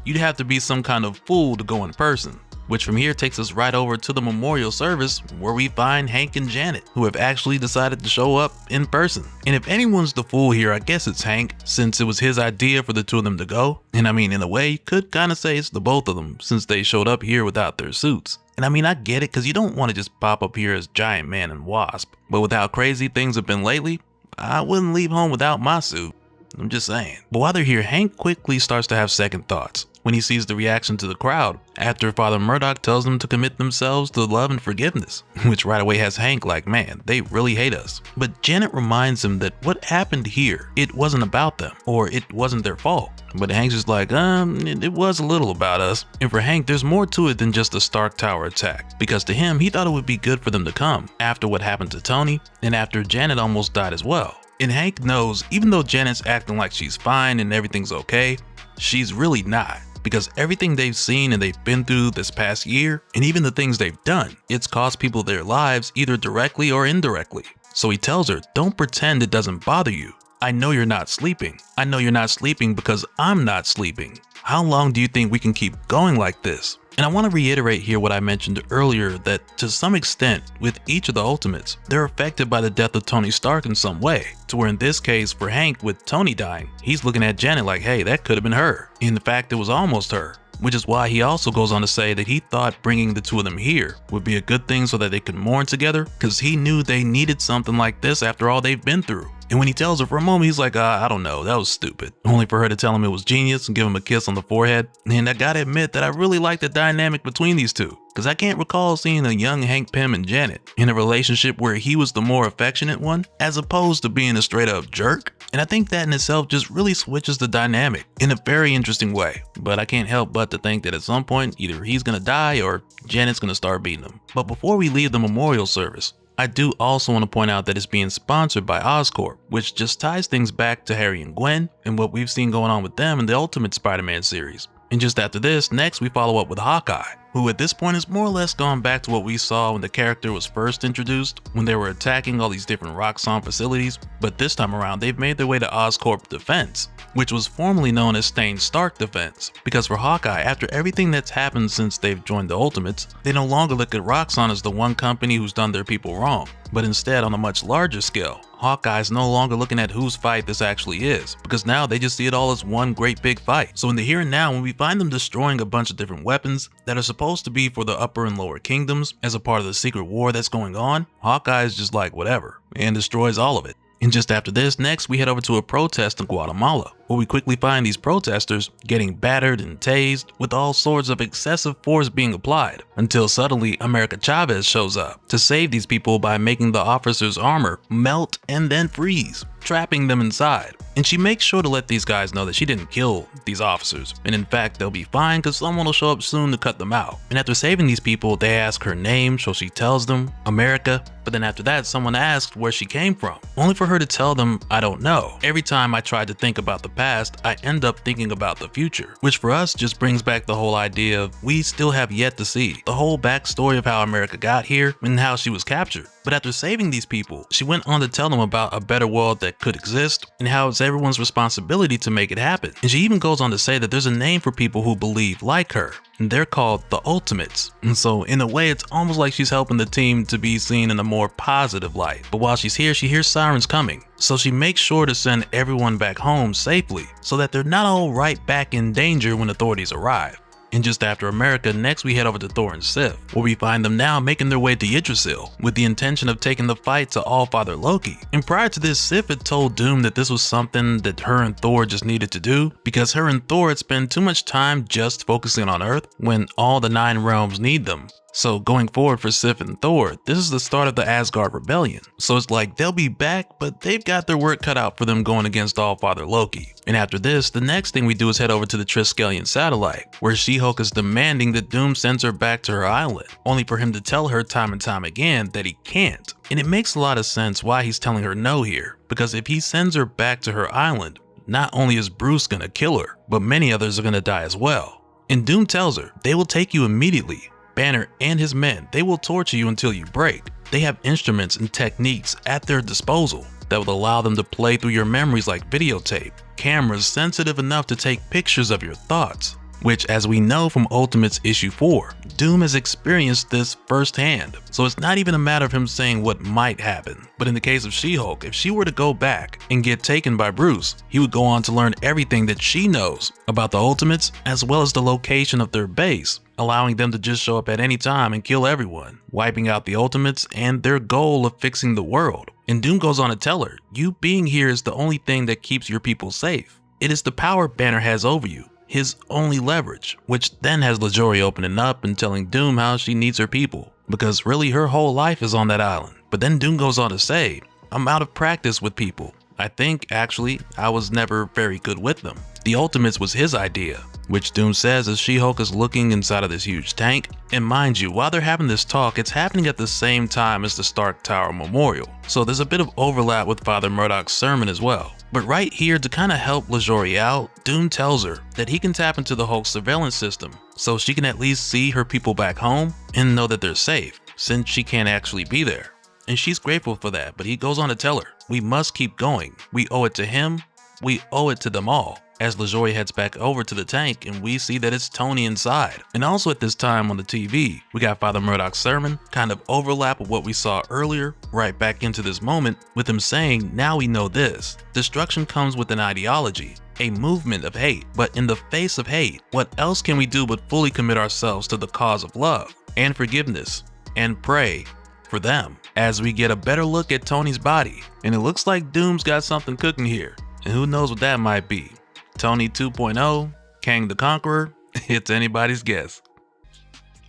you'd have to be some kind of fool to go in person. Which from here takes us right over to the memorial service where we find Hank and Janet, who have actually decided to show up in person. And if anyone's the fool here, I guess it's Hank, since it was his idea for the two of them to go. And I mean, in a way, you could kind of say it's the both of them, since they showed up here without their suits. And I mean, I get it, because you don't want to just pop up here as Giant Man and Wasp. But with how crazy things have been lately, I wouldn't leave home without my suit. I'm just saying. But while they're here, Hank quickly starts to have second thoughts when he sees the reaction to the crowd after Father Murdoch tells them to commit themselves to love and forgiveness, which right away has Hank like, man, they really hate us. But Janet reminds him that what happened here, it wasn't about them, or it wasn't their fault. But Hank's just like, it was a little about us. And for Hank, there's more to it than just the Stark Tower attack, because to him, he thought it would be good for them to come after what happened to Tony and after Janet almost died as well. And Hank knows, even though Janet's acting like she's fine and everything's okay, she's really not. Because everything they've seen and they've been through this past year, and even the things they've done, it's cost people their lives either directly or indirectly. So he tells her, don't pretend it doesn't bother you. I know you're not sleeping. I know you're not sleeping because I'm not sleeping. How long do you think we can keep going like this? And I want to reiterate here what I mentioned earlier, that to some extent, with each of the Ultimates, they're affected by the death of Tony Stark in some way. To where in this case, for Hank, with Tony dying, he's looking at Janet like, hey, that could have been her. In fact, it was almost her. Which is why he also goes on to say that he thought bringing the two of them here would be a good thing so that they could mourn together, because he knew they needed something like this after all they've been through. And when he tells her for a moment, he's like, I don't know, that was stupid. Only for her to tell him it was genius and give him a kiss on the forehead. And I gotta admit that I really like the dynamic between these two, because I can't recall seeing a young Hank Pym and Janet in a relationship where he was the more affectionate one, as opposed to being a straight up jerk. And I think that in itself just really switches the dynamic in a very interesting way. But I can't help but to think that at some point, either he's gonna die or Janet's gonna start beating him. But before we leave the memorial service, I do also want to point out that it's being sponsored by Oscorp, which just ties things back to Harry and Gwen and what we've seen going on with them in the Ultimate Spider-Man series. And just after this, next we follow up with Hawkeye, who at this point is more or less gone back to what we saw when the character was first introduced, when they were attacking all these different Roxxon facilities, but this time around they've made their way to Oscorp Defense, which was formerly known as Stain Stark Defense, because for Hawkeye, after everything that's happened since they've joined the Ultimates, they no longer look at Roxxon as the one company who's done their people wrong, but instead on a much larger scale. Hawkeye's no longer looking at whose fight this actually is, because now they just see it all as one great big fight. So in the here and now, when we find them destroying a bunch of different weapons that are supposed to be for the upper and lower kingdoms as a part of the secret war that's going on, Hawkeye is just like whatever, and destroys all of it. And just after this, next we head over to a protest in Guatemala, where we quickly find these protesters getting battered and tased with all sorts of excessive force being applied, until suddenly America Chavez shows up to save these people by making the officers' armor melt and then freeze, trapping them inside. And she makes sure to let these guys know that she didn't kill these officers, and in fact they'll be fine because someone will show up soon to cut them out. And after saving these people, they ask her name, so she tells them America, but then after that someone asks where she came from, only for her to tell them, I don't know. Every time I try to think about the past, I end up thinking about the future, which for us just brings back the whole idea of we still have yet to see the whole backstory of how America got here and how she was captured. But after saving these people, she went on to tell them about a better world that could exist and how it's everyone's responsibility to make it happen. And she even goes on to say that there's a name for people who believe like her, and they're called the Ultimates. And so in a way, it's almost like she's helping the team to be seen in a more positive light. But while she's here, she hears sirens coming, so she makes sure to send everyone back home safely so that they're not all right back in danger when authorities arrive. And just after America, next we head over to Thor and Sif, where we find them now making their way to Yggdrasil with the intention of taking the fight to Allfather Loki. And prior to this, Sif had told Doom that this was something that her and Thor just needed to do because her and Thor had spent too much time just focusing on Earth when all the 9 realms need them. So going forward for Sif and Thor, this is the start of the Asgard Rebellion. So it's like they'll be back, but they've got their work cut out for them going against Allfather Loki. And after this, the next thing we do is head over to the Triskelion satellite, where She-Hulk is demanding that Doom sends her back to her island, only for him to tell her time and time again that he can't. And it makes a lot of sense why he's telling her no here, because if he sends her back to her island, not only is Bruce gonna kill her, but many others are gonna die as well. And Doom tells her they will take you immediately. Banner and his men, they will torture you until you break. They have instruments and techniques at their disposal that will allow them to play through your memories like videotape, cameras sensitive enough to take pictures of your thoughts, which as we know from Ultimates issue 4, Doom has experienced this firsthand. So it's not even a matter of him saying what might happen, but in the case of She-Hulk, if she were to go back and get taken by Bruce, he would go on to learn everything that she knows about the Ultimates as well as the location of their base, allowing them to just show up at any time and kill everyone, wiping out the Ultimates and their goal of fixing the world. And Doom goes on to tell her, you being here is the only thing that keeps your people safe. It is the power Banner has over you, his only leverage, which then has LaJory opening up and telling Doom how she needs her people, because really her whole life is on that island. But then Doom goes on to say, I'm out of practice with people. I think, actually, I was never very good with them. The Ultimates was his idea, which Doom says as She-Hulk is looking inside of this huge tank. And mind you, while they're having this talk, it's happening at the same time as the Stark Tower Memorial, so there's a bit of overlap with Father Murdoch's sermon as well. But right here, to kind of help LaJory out, Doom tells her that he can tap into the Hulk's surveillance system, so she can at least see her people back home and know that they're safe, since she can't actually be there. And she's grateful for that, but he goes on to tell her, we must keep going. We owe it to him, we owe it to them all. As LaJory heads back over to the tank and we see that it's Tony inside. And also at this time on the TV, we got Father Murdoch's sermon, kind of overlap with what we saw earlier, right back into this moment, with him saying, now we know this. Destruction comes with an ideology, a movement of hate, but in the face of hate, what else can we do but fully commit ourselves to the cause of love and forgiveness and pray for them, as we get a better look at Tony's body. And it looks like Doom's got something cooking here, and who knows what that might be. Tony 2.0, Kang the Conqueror, it's anybody's guess.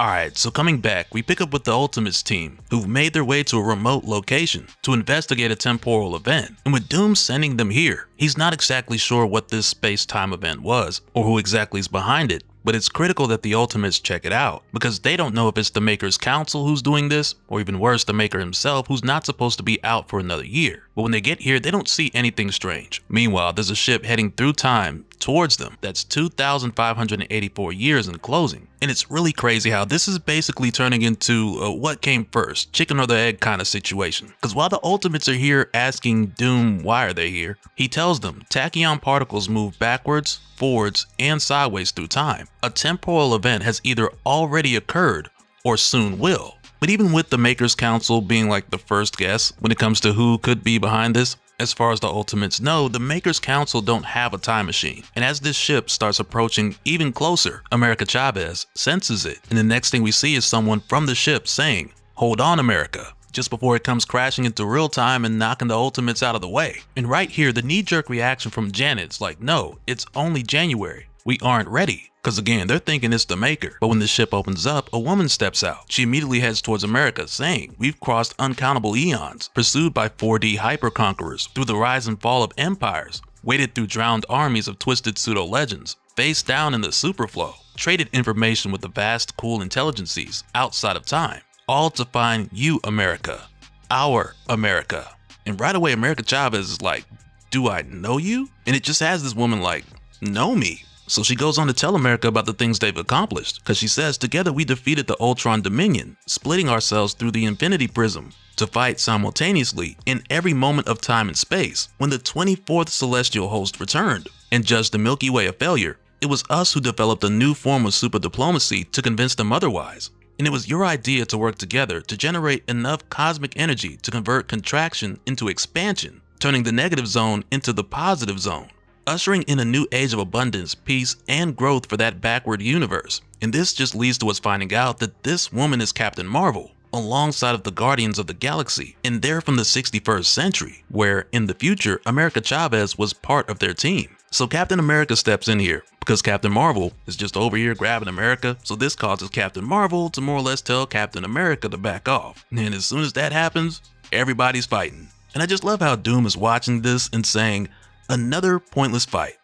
Alright, so coming back, we pick up with the Ultimates team, who've made their way to a remote location to investigate a temporal event. And with Doom sending them here, he's not exactly sure what this space-time event was, or who exactly is behind it, but it's critical that the Ultimates check it out, because they don't know if it's the Maker's Council who's doing this, or even worse, the Maker himself who's not supposed to be out for another year. But when they get here, they don't see anything strange. Meanwhile, there's a ship heading through time towards them that's 2,584 years in closing. And it's really crazy how this is basically turning into a what came first, chicken or the egg kind of situation. Because while the Ultimates are here asking Doom why are they here, he tells them tachyon particles move backwards, forwards, and sideways through time. A temporal event has either already occurred or soon will. But even with the Makers Council being like the first guess when it comes to who could be behind this, as far as the Ultimates know, the Makers Council don't have a time machine. And as this ship starts approaching even closer, America Chavez senses it. And the next thing we see is someone from the ship saying, "Hold on, America," just before it comes crashing into real time and knocking the Ultimates out of the way. And right here, the knee-jerk reaction from Janet's like, no, it's only January. We aren't ready. Because again, they're thinking it's the Maker. But when the ship opens up, a woman steps out. She immediately heads towards America, saying, "We've crossed uncountable eons, pursued by 4D hyper-conquerors, through the rise and fall of empires, waded through drowned armies of twisted pseudo-legends, face down in the superflow, traded information with the vast, cool intelligences outside of time, all to find you, America, our America." And right away, America Chavez is like, "Do I know you?" And it just has this woman like, "Know me?" So she goes on to tell America about the things they've accomplished, because she says, "Together we defeated the Ultron Dominion, splitting ourselves through the Infinity Prism to fight simultaneously in every moment of time and space. When the 24th Celestial Host returned and judged the Milky Way a failure, it was us who developed a new form of super diplomacy to convince them otherwise. And it was your idea to work together to generate enough cosmic energy to convert contraction into expansion, turning the negative zone into the positive zone, ushering in a new age of abundance, peace, and growth for that backward universe." And this just leads to us finding out that this woman is Captain Marvel, alongside of the Guardians of the Galaxy, and they're from the 61st century, where in the future, America Chavez was part of their team. So Captain America steps in here, because Captain Marvel is just over here grabbing America, so this causes Captain Marvel to more or less tell Captain America to back off. And as soon as that happens, everybody's fighting. And I just love how Doom is watching this and saying, "Another pointless fight.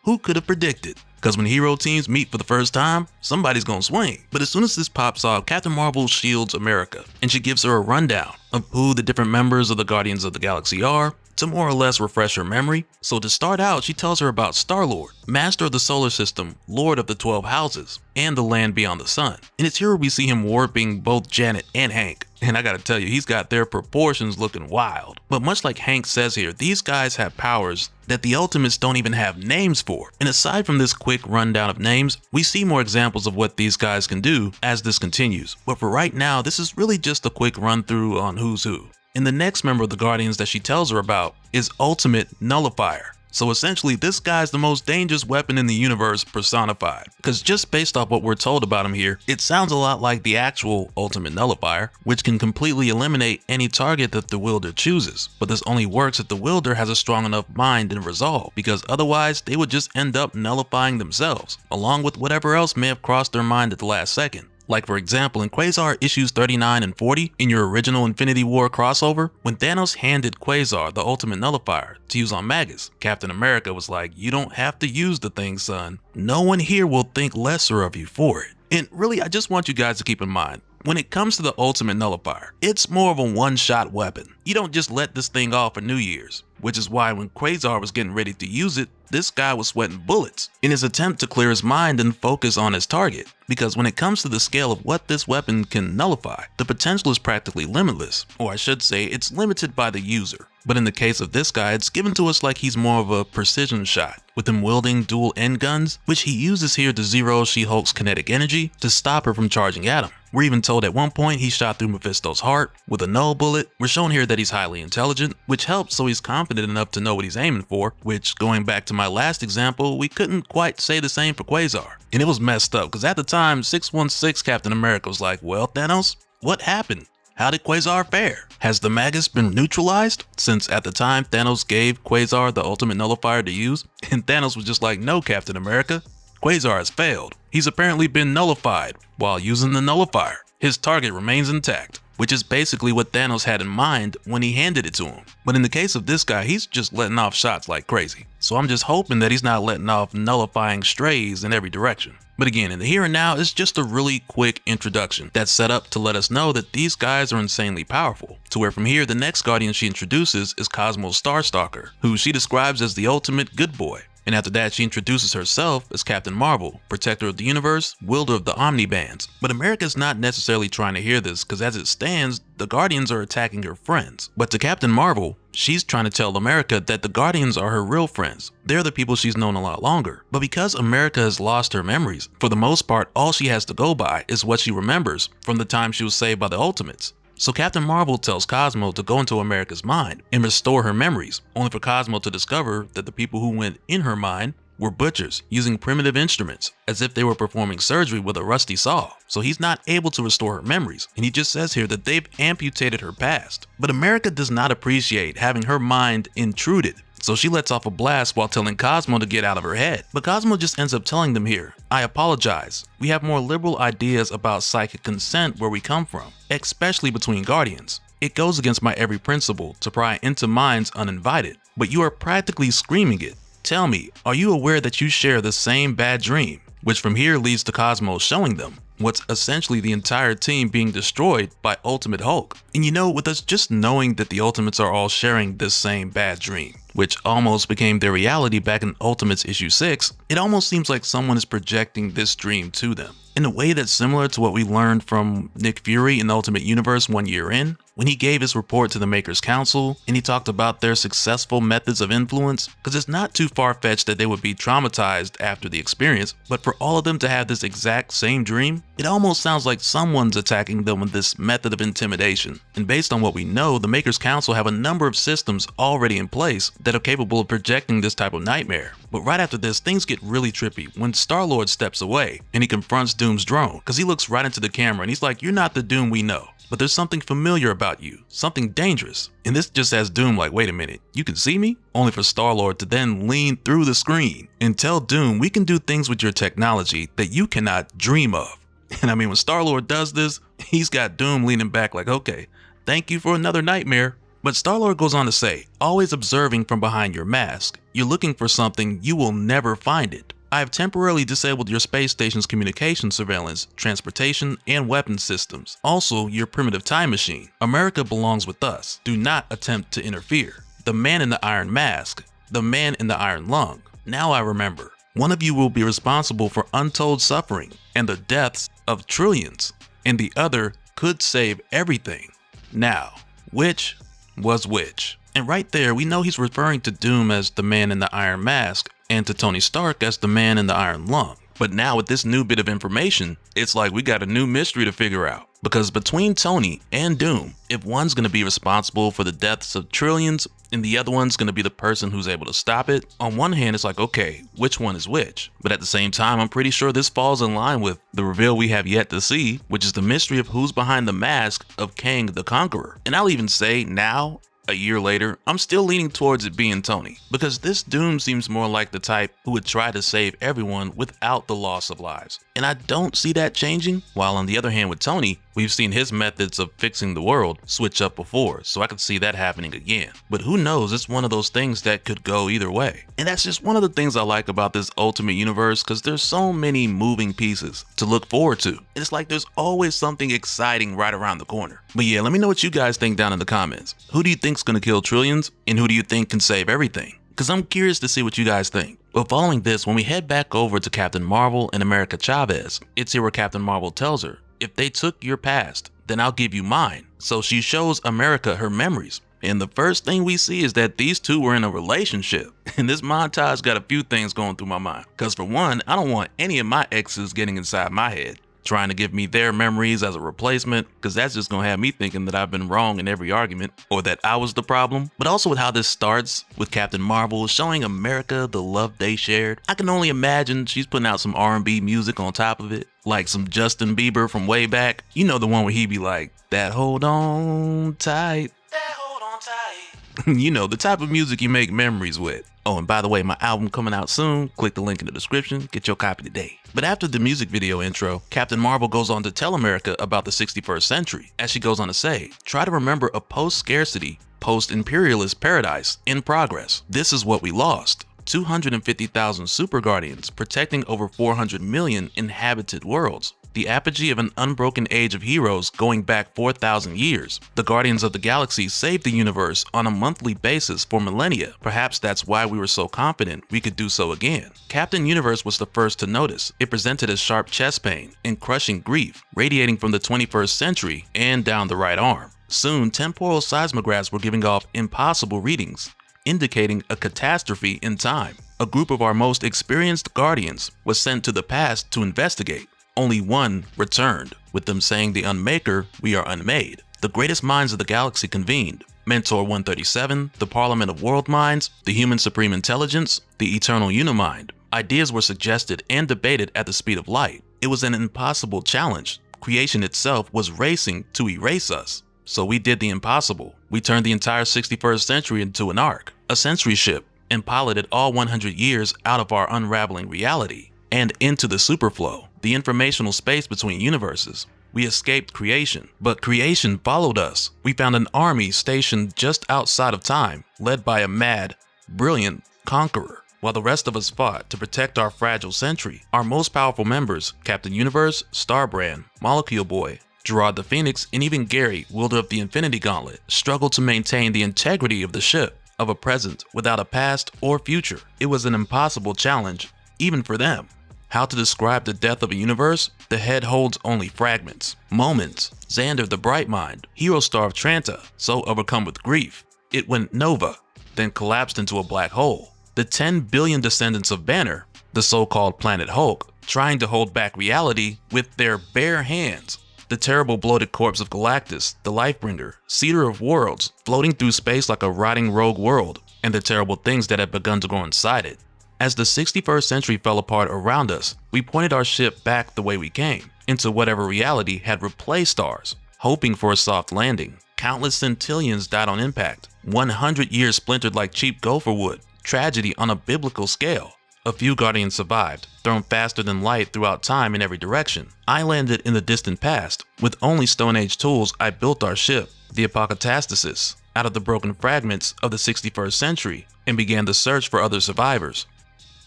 Who could have predicted?" Because when hero teams meet for the first time, somebody's gonna swing. But as soon as this pops off, Captain Marvel shields America, and she gives her a rundown of who the different members of the Guardians of the Galaxy are, to more or less refresh her memory. So to start out, she tells her about Star-Lord, master of the solar system, lord of the 12 houses, and the land beyond the sun. And it's here we see him warping both Janet and Hank. And I gotta tell you, he's got their proportions looking wild. But much like Hank says here, these guys have powers that the Ultimates don't even have names for. And aside from this quick rundown of names, we see more examples of what these guys can do as this continues. But for right now, this is really just a quick run through on who's who. And the next member of the Guardians that she tells her about is Ultimate Nullifier. So essentially, this guy's the most dangerous weapon in the universe personified. Because just based off what we're told about him here, it sounds a lot like the actual Ultimate Nullifier, which can completely eliminate any target that the wielder chooses. But this only works if the wielder has a strong enough mind and resolve, because otherwise they would just end up nullifying themselves, along with whatever else may have crossed their mind at the last second. Like for example, in Quasar issues 39 and 40, in your original Infinity War crossover, when Thanos handed Quasar the Ultimate Nullifier to use on Magus, Captain America was like, "You don't have to use the thing, son. No one here will think lesser of you for it." And really, I just want you guys to keep in mind, when it comes to the Ultimate Nullifier, it's more of a one-shot weapon. You don't just let this thing off for New Year's, which is why when Quasar was getting ready to use it, this guy was sweating bullets in his attempt to clear his mind and focus on his target. Because when it comes to the scale of what this weapon can nullify, the potential is practically limitless, or I should say it's limited by the user. But in the case of this guy, it's given to us like he's more of a precision shot, with him wielding dual end guns, which he uses here to zero She-Hulk's kinetic energy to stop her from charging at him. We're even told at one point he shot through Mephisto's heart with a null bullet. We're shown here that he's highly intelligent, which helps so he's confident enough to know what he's aiming for, which, going back to my last example, we couldn't quite say the same for Quasar. And it was messed up, because at the time, 616 Captain America was like, "Well, Thanos, what happened? How did Quasar fare? Has the Magus been neutralized?" Since at the time, Thanos gave Quasar the Ultimate Nullifier to use, and Thanos was just like, "No, Captain America, Quasar has failed. He's apparently been nullified. While using the nullifier, his target remains intact." Which is basically what Thanos had in mind when he handed it to him. But in the case of this guy, he's just letting off shots like crazy. So I'm just hoping that he's not letting off nullifying strays in every direction. But again, in the here and now, it's just a really quick introduction that's set up to let us know that these guys are insanely powerful. To where from here, the next Guardian she introduces is Cosmo's Starstalker, who she describes as the ultimate good boy. And after that, she introduces herself as Captain Marvel, protector of the universe, wielder of the Omnibands. But America's not necessarily trying to hear this, because as it stands, the Guardians are attacking her friends. But to Captain Marvel, she's trying to tell America that the Guardians are her real friends. They're the people she's known a lot longer. But because America has lost her memories, for the most part, all she has to go by is what she remembers from the time she was saved by the Ultimates. So Captain Marvel tells Cosmo to go into America's mind and restore her memories, only for Cosmo to discover that the people who went in her mind were butchers using primitive instruments, as if they were performing surgery with a rusty saw. So he's not able to restore her memories, and he just says here that they've amputated her past. But America does not appreciate having her mind intruded, so she lets off a blast while telling Cosmo to get out of her head. But Cosmo just ends up telling them here, "I apologize. We have more liberal ideas about psychic consent where we come from, especially between Guardians. It goes against my every principle to pry into minds uninvited, but you are practically screaming it. Tell me, are you aware that you share the same bad dream?" Which from here leads to Cosmo showing them what's essentially the entire team being destroyed by Ultimate Hulk. And you know, with us just knowing that the Ultimates are all sharing this same bad dream, which almost became their reality back in Ultimates issue 6, it almost seems like someone is projecting this dream to them. In a way that's similar to what we learned from Nick Fury in the Ultimate Universe 1 year in, when he gave his report to the Makers Council and he talked about their successful methods of influence, because it's not too far-fetched that they would be traumatized after the experience, but for all of them to have this exact same dream, it almost sounds like someone's attacking them with this method of intimidation. And based on what we know, the Makers Council have a number of systems already in place that are capable of projecting this type of nightmare. But right after this, things get really trippy when Star-Lord steps away and he confronts Doom's drone, because he looks right into the camera and he's like, "You're not the Doom we know, but there's something familiar about you, something dangerous." And this just has Doom like, "Wait a minute, you can see me?" Only for Star-Lord to then lean through the screen and tell Doom, "We can do things with your technology that you cannot dream of." And I mean, when Star-Lord does this, he's got Doom leaning back like, "Okay, thank you for another nightmare." But Star-Lord goes on to say, "Always observing from behind your mask. You're looking for something, you will never find it. I have temporarily disabled your space station's communication surveillance, transportation, and weapon systems. Also, your primitive time machine. America belongs with us. Do not attempt to interfere. The man in the iron mask. The man in the iron lung. Now I remember. One of you will be responsible for untold suffering and the deaths of trillions, and the other could save everything. Now, which was which?" And right there, we know he's referring to Doom as the man in the iron mask and to Tony Stark as the man in the iron lung. But now with this new bit of information, it's like we got a new mystery to figure out. Because between Tony and Doom, if one's going to be responsible for the deaths of trillions and the other one's going to be the person who's able to stop it, on one hand it's like, okay, which one is which? But at the same time, I'm pretty sure this falls in line with the reveal we have yet to see, which is the mystery of who's behind the mask of Kang the Conqueror. And I'll even say now, a year later, I'm still leaning towards it being Tony, because this Doom seems more like the type who would try to save everyone without the loss of lives. And I don't see that changing, while on the other hand with Tony, we've seen his methods of fixing the world switch up before, so I could see that happening again. But who knows, it's one of those things that could go either way. And that's just one of the things I like about this Ultimate Universe, because there's so many moving pieces to look forward to. It's like there's always something exciting right around the corner. But yeah, let me know what you guys think down in the comments. Who do you think's gonna kill trillions, and who do you think can save everything? Because I'm curious to see what you guys think. But following this, when we head back over to Captain Marvel and America Chavez, it's here where Captain Marvel tells her, "If they took your past, then I'll give you mine." So she shows America her memories. And the first thing we see is that these two were in a relationship. And this montage got a few things going through my mind. Because for one, I don't want any of my exes getting inside my head, trying to give me their memories as a replacement, because that's just gonna have me thinking that I've been wrong in every argument, or that I was the problem. But also with how this starts, with Captain Marvel showing America the love they shared, I can only imagine she's putting out some R&B music on top of it, like some Justin Bieber from way back. You know, the one where he be like, "That hold on tight, that hold on tight." You know, the type of music you make memories with. Oh, and by the way, my album coming out soon. Click the link in the description, get your copy today. But after the music video intro, Captain Marvel goes on to tell America about the 61st century, as she goes on to say, "Try to remember a post-scarcity, post-imperialist paradise in progress. This is what we lost. 250,000 super guardians protecting over 400 million inhabited worlds. The apogee of an unbroken age of heroes going back 4,000 years. The Guardians of the Galaxy saved the universe on a monthly basis for millennia. Perhaps that's why we were so confident we could do so again. Captain Universe was the first to notice. It presented as sharp chest pain and crushing grief, radiating from the 21st century and down the right arm. Soon, temporal seismographs were giving off impossible readings, indicating a catastrophe in time. A group of our most experienced Guardians was sent to the past to investigate. Only one returned, with them saying the Unmaker, we are unmade. The greatest minds of the galaxy convened. Mentor 137, the Parliament of World Minds, the Human Supreme Intelligence, the Eternal Unimind. Ideas were suggested and debated at the speed of light. It was an impossible challenge. Creation itself was racing to erase us. So we did the impossible. We turned the entire 61st century into an arc, a century ship, and piloted all 100 years out of our unraveling reality and into the superflow, the informational space between universes. We escaped creation, but creation followed us. We found an army stationed just outside of time, led by a mad, brilliant conqueror, while the rest of us fought to protect our fragile century. Our most powerful members, Captain Universe, Starbrand, Molecule Boy, Gerard the Phoenix, and even Gary, wielder of the Infinity Gauntlet, struggled to maintain the integrity of the ship, of a present without a past or future. It was an impossible challenge, even for them. How to describe the death of a universe? The head holds only fragments, moments. Xander the Bright Mind, hero star of Tranta, so overcome with grief, it went nova, then collapsed into a black hole. The 10 billion descendants of Banner, the so-called Planet Hulk, trying to hold back reality with their bare hands. The terrible bloated corpse of Galactus, the Lifebringer, Seeder of Worlds, floating through space like a rotting rogue world, and the terrible things that had begun to grow inside it. As the 61st century fell apart around us, we pointed our ship back the way we came, into whatever reality had replaced ours, hoping for a soft landing. Countless centillions died on impact, 100 years splintered like cheap gopher wood, tragedy on a biblical scale. A few Guardians survived, thrown faster than light throughout time in every direction. I landed in the distant past. With only Stone Age tools, I built our ship, the Apocatastasis, out of the broken fragments of the 61st century, and began the search for other survivors.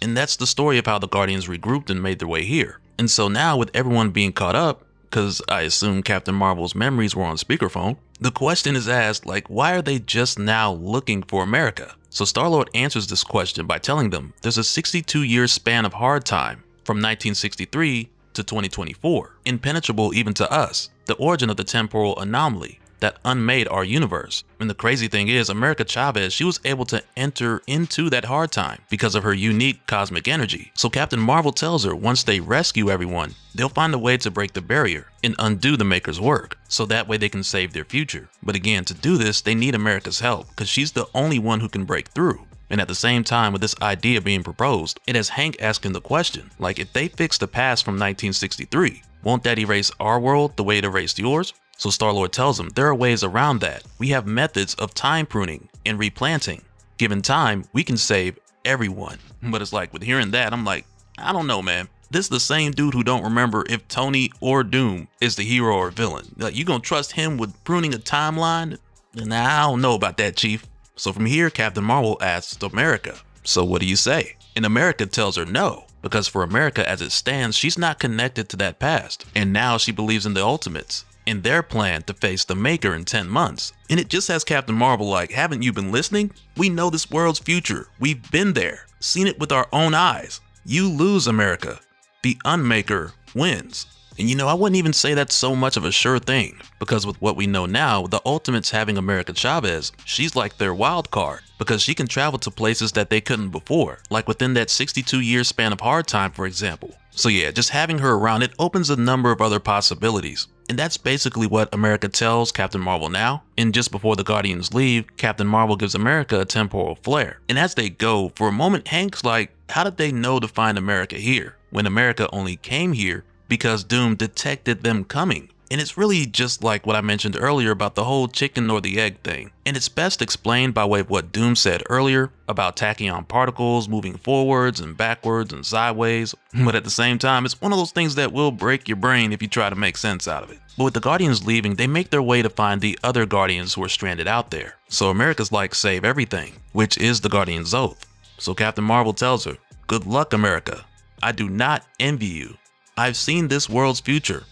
And that's the story of how the Guardians regrouped and made their way here. And so now, with everyone being caught up, because I assume Captain Marvel's memories were on speakerphone, the question is asked, like, why are they just now looking for America? So Star-Lord answers this question by telling them there's a 62-year span of hard time from 1963 to 2024, impenetrable even to us, the origin of the temporal anomaly that unmade our universe. And the crazy thing is, America Chavez, she was able to enter into that hard time because of her unique cosmic energy. So Captain Marvel tells her once they rescue everyone, they'll find a way to break the barrier and undo the Maker's work, so that way they can save their future. But again, to do this, they need America's help, because she's the only one who can break through. And at the same time, with this idea being proposed, it has Hank asking the question, like, if they fix the past from 1963, won't that erase our world the way it erased yours? So Star-Lord tells him there are ways around that. We have methods of time pruning and replanting. Given time, we can save everyone. But it's like, with hearing that, I'm like, I don't know, man. This is the same dude who don't remember if Tony or Doom is the hero or villain. Like, you gonna trust him with pruning a timeline? Nah, I don't know about that, Chief. So from here, Captain Marvel asks America, so what do you say? And America tells her no, because for America as it stands, she's not connected to that past. And now she believes in the Ultimates, in their plan to face the Maker in 10 months. And it just has Captain Marvel like, haven't you been listening? We know this world's future. We've been there, seen it with our own eyes. You lose, America. The Unmaker wins. And you know, I wouldn't even say that's so much of a sure thing, because with what we know now, the Ultimates having America Chavez, she's like their wild card, because she can travel to places that they couldn't before, like within that 62-year span of hard time, for example. So yeah, just having her around, it opens a number of other possibilities. And that's basically what America tells Captain Marvel now. And just before the Guardians leave, Captain Marvel gives America a temporal flare. And as they go, for a moment, Hank's like, how did they know to find America here, when America only came here because Doom detected them coming? And it's really just like what I mentioned earlier about the whole chicken or the egg thing. And it's best explained by way of what Doom said earlier about tachyon particles moving forwards and backwards and sideways. But at the same time, it's one of those things that will break your brain if you try to make sense out of it. But with the Guardians leaving, they make their way to find the other Guardians who are stranded out there. So America's like, save everything, which is the Guardian's oath. So Captain Marvel tells her, "Good luck, America. I do not envy you. I've seen this world's future.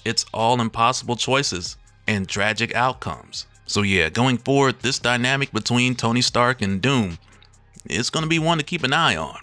It's all impossible choices and tragic outcomes." So yeah, going forward, this dynamic between Tony Stark and Doom is going to be one to keep an eye on.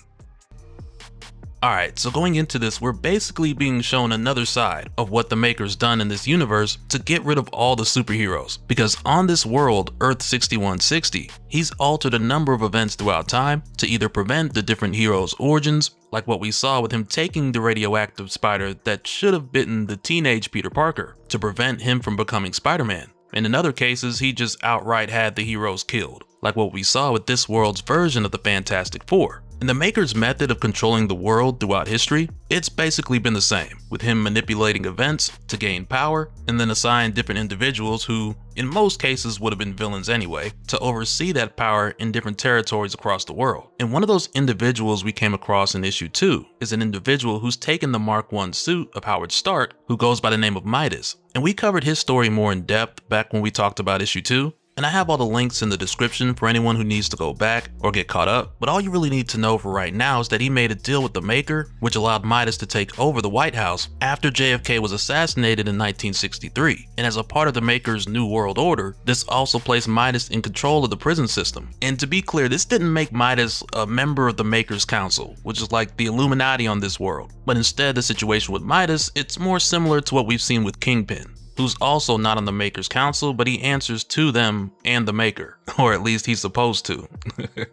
Alright, so going into this, we're basically being shown another side of what the Maker's done in this universe to get rid of all the superheroes. Because on this world, Earth 6160, he's altered a number of events throughout time to either prevent the different heroes' origins, like what we saw with him taking the radioactive spider that should have bitten the teenage Peter Parker, to prevent him from becoming Spider-Man. And in other cases, he just outright had the heroes killed, like what we saw with this world's version of the Fantastic Four. And the Maker's method of controlling the world throughout history, it's basically been the same, with him manipulating events to gain power and then assign different individuals who, in most cases, would have been villains anyway, to oversee that power in different territories across the world. And one of those individuals we came across in issue 2 is an individual who's taken the Mark I suit of Howard Stark, who goes by the name of Midas. And we covered his story more in depth back when we talked about issue 2. And I have all the links in the description for anyone who needs to go back or get caught up, but all you really need to know for right now is that he made a deal with the Maker, which allowed Midas to take over the White House after JFK was assassinated in 1963. And as a part of the Maker's New World Order, this also placed Midas in control of the prison system. And to be clear, this didn't make Midas a member of the Maker's Council, which is like the Illuminati on this world. But instead, the situation with Midas, it's more similar to what we've seen with Kingpin, who's also not on the Maker's Council, but he answers to them and the Maker, or at least he's supposed to.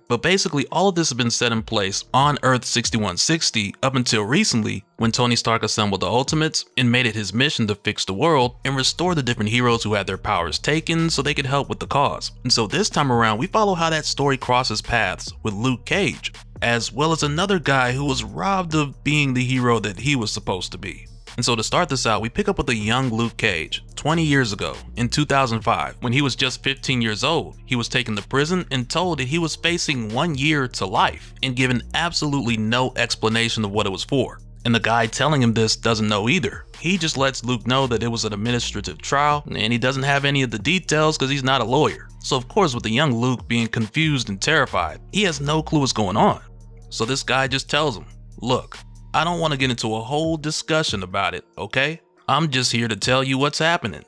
But basically, all of this has been set in place on Earth 6160 up until recently, when Tony Stark assembled the Ultimates and made it his mission to fix the world and restore the different heroes who had their powers taken so they could help with the cause. And so this time around, we follow how that story crosses paths with Luke Cage, as well as another guy who was robbed of being the hero that he was supposed to be. And so to start this out, we pick up with a young Luke Cage, 20 years ago, in 2005, when he was just 15 years old. He was taken to prison and told that he was facing 1 year to life, and given absolutely no explanation of what it was for. And the guy telling him this doesn't know either. He just lets Luke know that it was an administrative trial, and he doesn't have any of the details because he's not a lawyer. So of course, with the young Luke being confused and terrified, he has no clue what's going on. So this guy just tells him, "Look, I don't want to get into a whole discussion about it, okay? I'm just here to tell you what's happening.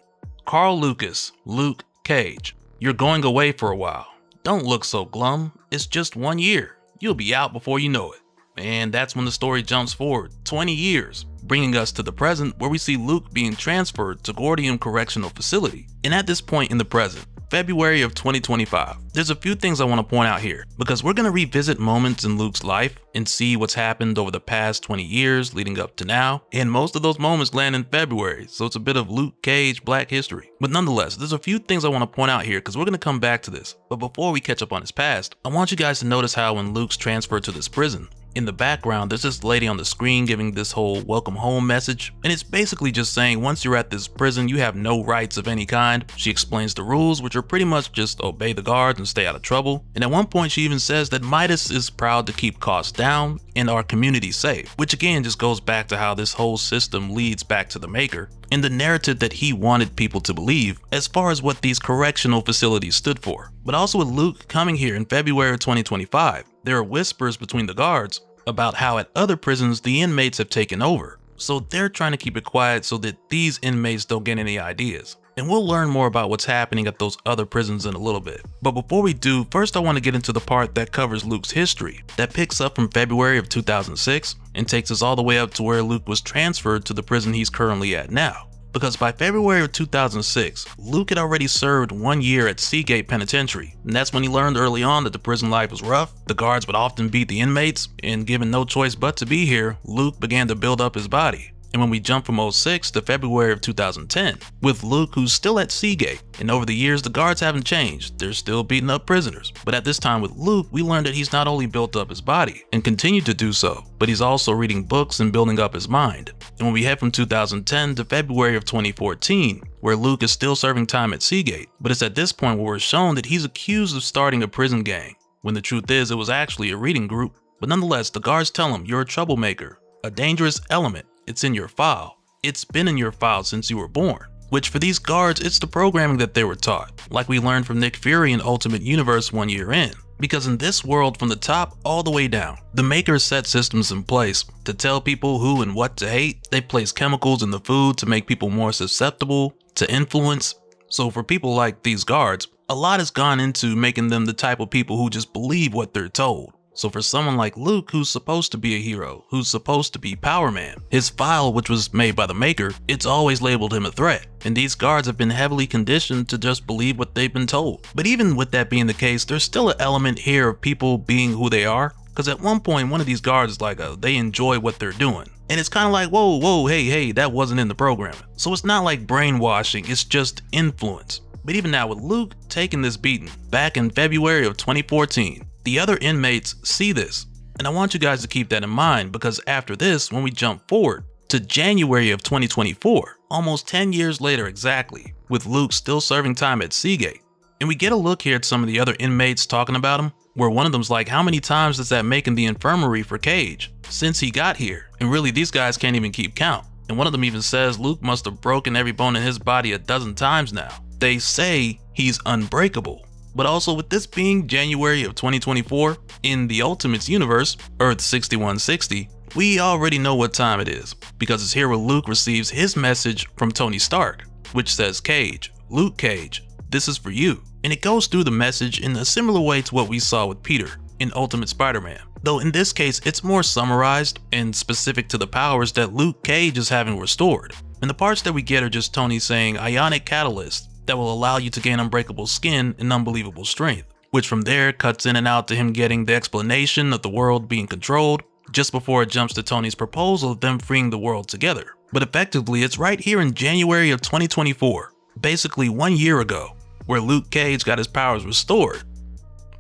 Carl Lucas, Luke Cage, you're going away for a while. Don't look so glum. It's just 1 year. You'll be out before you know it." And that's when the story jumps forward 20 years, bringing us to the present, where we see Luke being transferred to Gordium Correctional Facility. And at this point in the present, February of 2025, there's a few things I want to point out here, because we're going to revisit moments in Luke's life and see what's happened over the past 20 years leading up to now, and most of those moments land in February, so it's a bit of Luke Cage Black history. But nonetheless, there's a few things I want to point out here, because we're going to come back to this. But before we catch up on his past, I want you guys to notice how when Luke's transferred to this prison, in the background, there's this lady on the screen giving this whole welcome home message, and it's basically just saying once you're at this prison, you have no rights of any kind. She explains the rules, which are pretty much just obey the guards and stay out of trouble. And at one point, she even says that Midas is proud to keep costs down and our community safe, which again just goes back to how this whole system leads back to the Maker and the narrative that he wanted people to believe as far as what these correctional facilities stood for. But also with Luke coming here in February of 2025, there are whispers between the guards about how at other prisons the inmates have taken over. So they're trying to keep it quiet so that these inmates don't get any ideas. And we'll learn more about what's happening at those other prisons in a little bit. But before we do, first I want to get into the part that covers Luke's history, that picks up from February of 2006 and takes us all the way up to where Luke was transferred to the prison he's currently at now. Because by February of 2006, Luke had already served 1 year at Seagate Penitentiary, and that's when he learned early on that the prison life was rough, the guards would often beat the inmates, and given no choice but to be here, Luke began to build up his body. And when we jump from 06 to February of 2010, with Luke who's still at Seagate, and over the years the guards haven't changed, they're still beating up prisoners. But at this time with Luke, we learned that he's not only built up his body, and continued to do so, but he's also reading books and building up his mind. And when we head from 2010 to February of 2014, where Luke is still serving time at Seagate, but it's at this point where we're shown that he's accused of starting a prison gang, when the truth is it was actually a reading group. But nonetheless, the guards tell him, "You're a troublemaker, a dangerous element. It's in your file. It's been in your file since you were born." Which for these guards, it's the programming that they were taught, like we learned from Nick Fury in Ultimate Universe 1 year in. Because in this world, from the top all the way down, the makers set systems in place to tell people who and what to hate. They place chemicals in the food to make people more susceptible to influence. So for people like these guards, a lot has gone into making them the type of people who just believe what they're told. So for someone like Luke, who's supposed to be a hero, who's supposed to be Power Man, his file, which was made by the maker, it's always labeled him a threat. And these guards have been heavily conditioned to just believe what they've been told. But even with that being the case, there's still an element here of people being who they are. Because at one point, one of these guards is like, they enjoy what they're doing. And it's kind of like, whoa, hey, that wasn't in the programming. So it's not like brainwashing, it's just influence. But even now with Luke taking this beating back in February of 2014, the other inmates see this, and I want you guys to keep that in mind, because after this, when we jump forward to January of 2024, almost 10 years later exactly, with Luke still serving time at Seagate, and we get a look here at some of the other inmates talking about him, where one of them's like, how many times does that make in the infirmary for Cage since he got here? And really, these guys can't even keep count. And one of them even says Luke must have broken every bone in his body a dozen times now. They say he's unbreakable. But also, with this being January of 2024, in the Ultimates universe, Earth 6160, we already know what time it is, because it's here where Luke receives his message from Tony Stark, which says, Cage, Luke Cage, this is for you. And it goes through the message in a similar way to what we saw with Peter in Ultimate Spider-Man. Though in this case, it's more summarized and specific to the powers that Luke Cage is having restored. And the parts that we get are just Tony saying, ionic catalyst, that will allow you to gain unbreakable skin and unbelievable strength, which from there cuts in and out to him getting the explanation of the world being controlled, just before it jumps to Tony's proposal of them freeing the world together. But effectively, it's right here in January of 2024, basically 1 year ago, where Luke Cage got his powers restored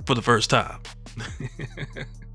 for the first time.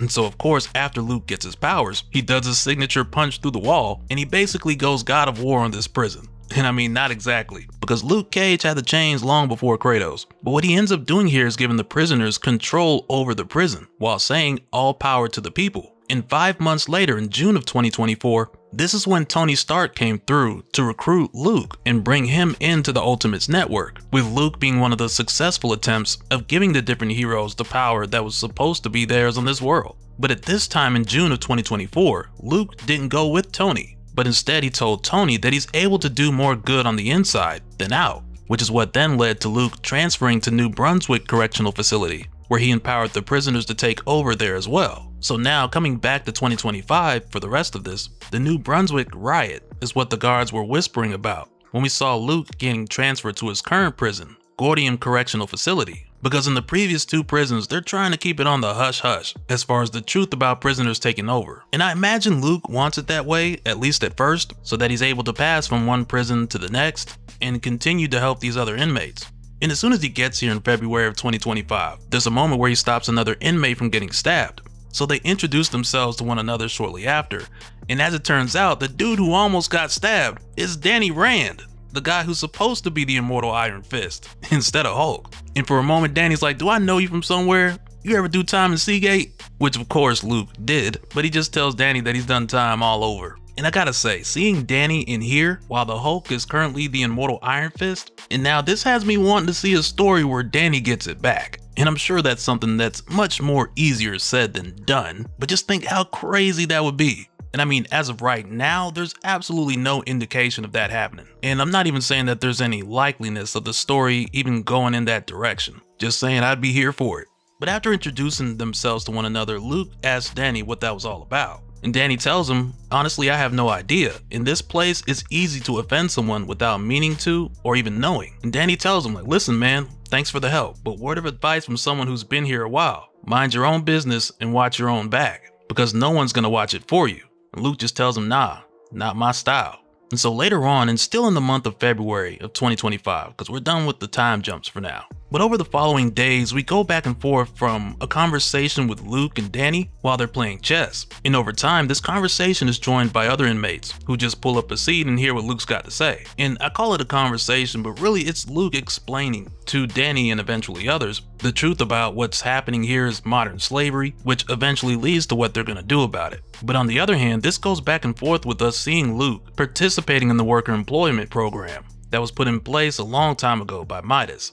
And so of course, after Luke gets his powers, he does his signature punch through the wall, and he basically goes God of War on this prison. And I mean, not exactly, because Luke Cage had the chains long before Kratos. But what he ends up doing here is giving the prisoners control over the prison, while saying all power to the people. And 5 months later, in June of 2024, this is when Tony Stark came through to recruit Luke and bring him into the Ultimates network, with Luke being one of the successful attempts of giving the different heroes the power that was supposed to be theirs on this world. But at this time in June of 2024, Luke didn't go with Tony, but instead he told Tony that he's able to do more good on the inside than out, which is what then led to Luke transferring to New Brunswick Correctional Facility, where he empowered the prisoners to take over there as well. So now, coming back to 2025 for the rest of this, the New Brunswick riot is what the guards were whispering about when we saw Luke getting transferred to his current prison, Gordium Correctional Facility. Because in the previous two prisons, they're trying to keep it on the hush-hush as far as the truth about prisoners taking over. And I imagine Luke wants it that way, at least at first, so that he's able to pass from one prison to the next and continue to help these other inmates. And as soon as he gets here in February of 2025, there's a moment where he stops another inmate from getting stabbed. So they introduce themselves to one another shortly after. And as it turns out, the dude who almost got stabbed is Danny Rand, the guy who's supposed to be the immortal Iron Fist instead of Hulk. And for a moment, Danny's like, do I know you from somewhere? You ever do time in Seagate? Which of course Luke did, but he just tells Danny that he's done time all over. And I gotta say, seeing Danny in here while the Hulk is currently the immortal Iron Fist, and now this has me wanting to see a story where Danny gets it back. And I'm sure that's something that's much more easier said than done, but just think how crazy that would be. And I mean, as of right now, there's absolutely no indication of that happening. And I'm not even saying that there's any likeliness of the story even going in that direction. Just saying I'd be here for it. But after introducing themselves to one another, Luke asks Danny what that was all about. And Danny tells him, honestly, I have no idea. In this place, it's easy to offend someone without meaning to or even knowing. And Danny tells him, like, listen, man, thanks for the help, but word of advice from someone who's been here a while. Mind your own business and watch your own back, because no one's gonna watch it for you. And Luke just tells him, nah, not my style. And so later on, and still in the month of February of 2025, because we're done with the time jumps for now. But over the following days, we go back and forth from a conversation with Luke and Danny while they're playing chess. And over time, this conversation is joined by other inmates who just pull up a seat and hear what Luke's got to say. And I call it a conversation, but really it's Luke explaining to Danny and eventually others the truth about what's happening here is modern slavery, which eventually leads to what they're gonna do about it. But on the other hand, this goes back and forth with us seeing Luke participating in the worker employment program that was put in place a long time ago by Midas.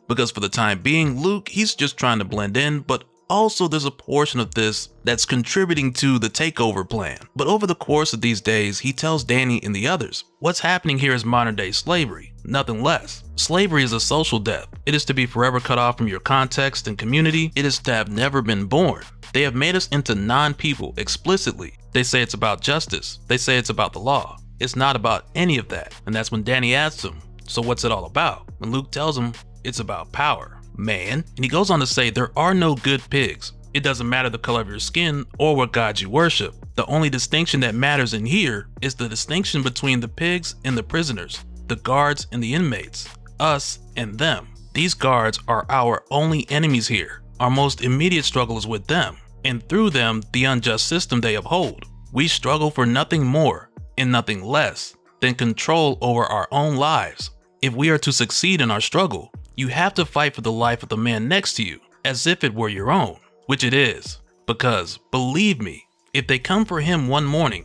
Because for the time being, Luke, he's just trying to blend in, but also there's a portion of this that's contributing to the takeover plan. But over the course of these days, he tells Danny and the others, what's happening here is modern day slavery, nothing less. Slavery is a social death. It is to be forever cut off from your context and community. It is to have never been born. They have made us into non-people explicitly. They say it's about justice. They say it's about the law. It's not about any of that. And that's when Danny asks him, so what's it all about? And Luke tells him it's about power, man. And he goes on to say there are no good pigs. It doesn't matter the color of your skin or what god you worship. The only distinction that matters in here is the distinction between the pigs and the prisoners, the guards and the inmates, us and them. These guards are our only enemies here. Our most immediate struggle is with them, and through them, the unjust system they uphold. We struggle for nothing more and nothing less than control over our own lives. If we are to succeed in our struggle, you have to fight for the life of the man next to you as if it were your own, which it is. Because, believe me, if they come for him one morning,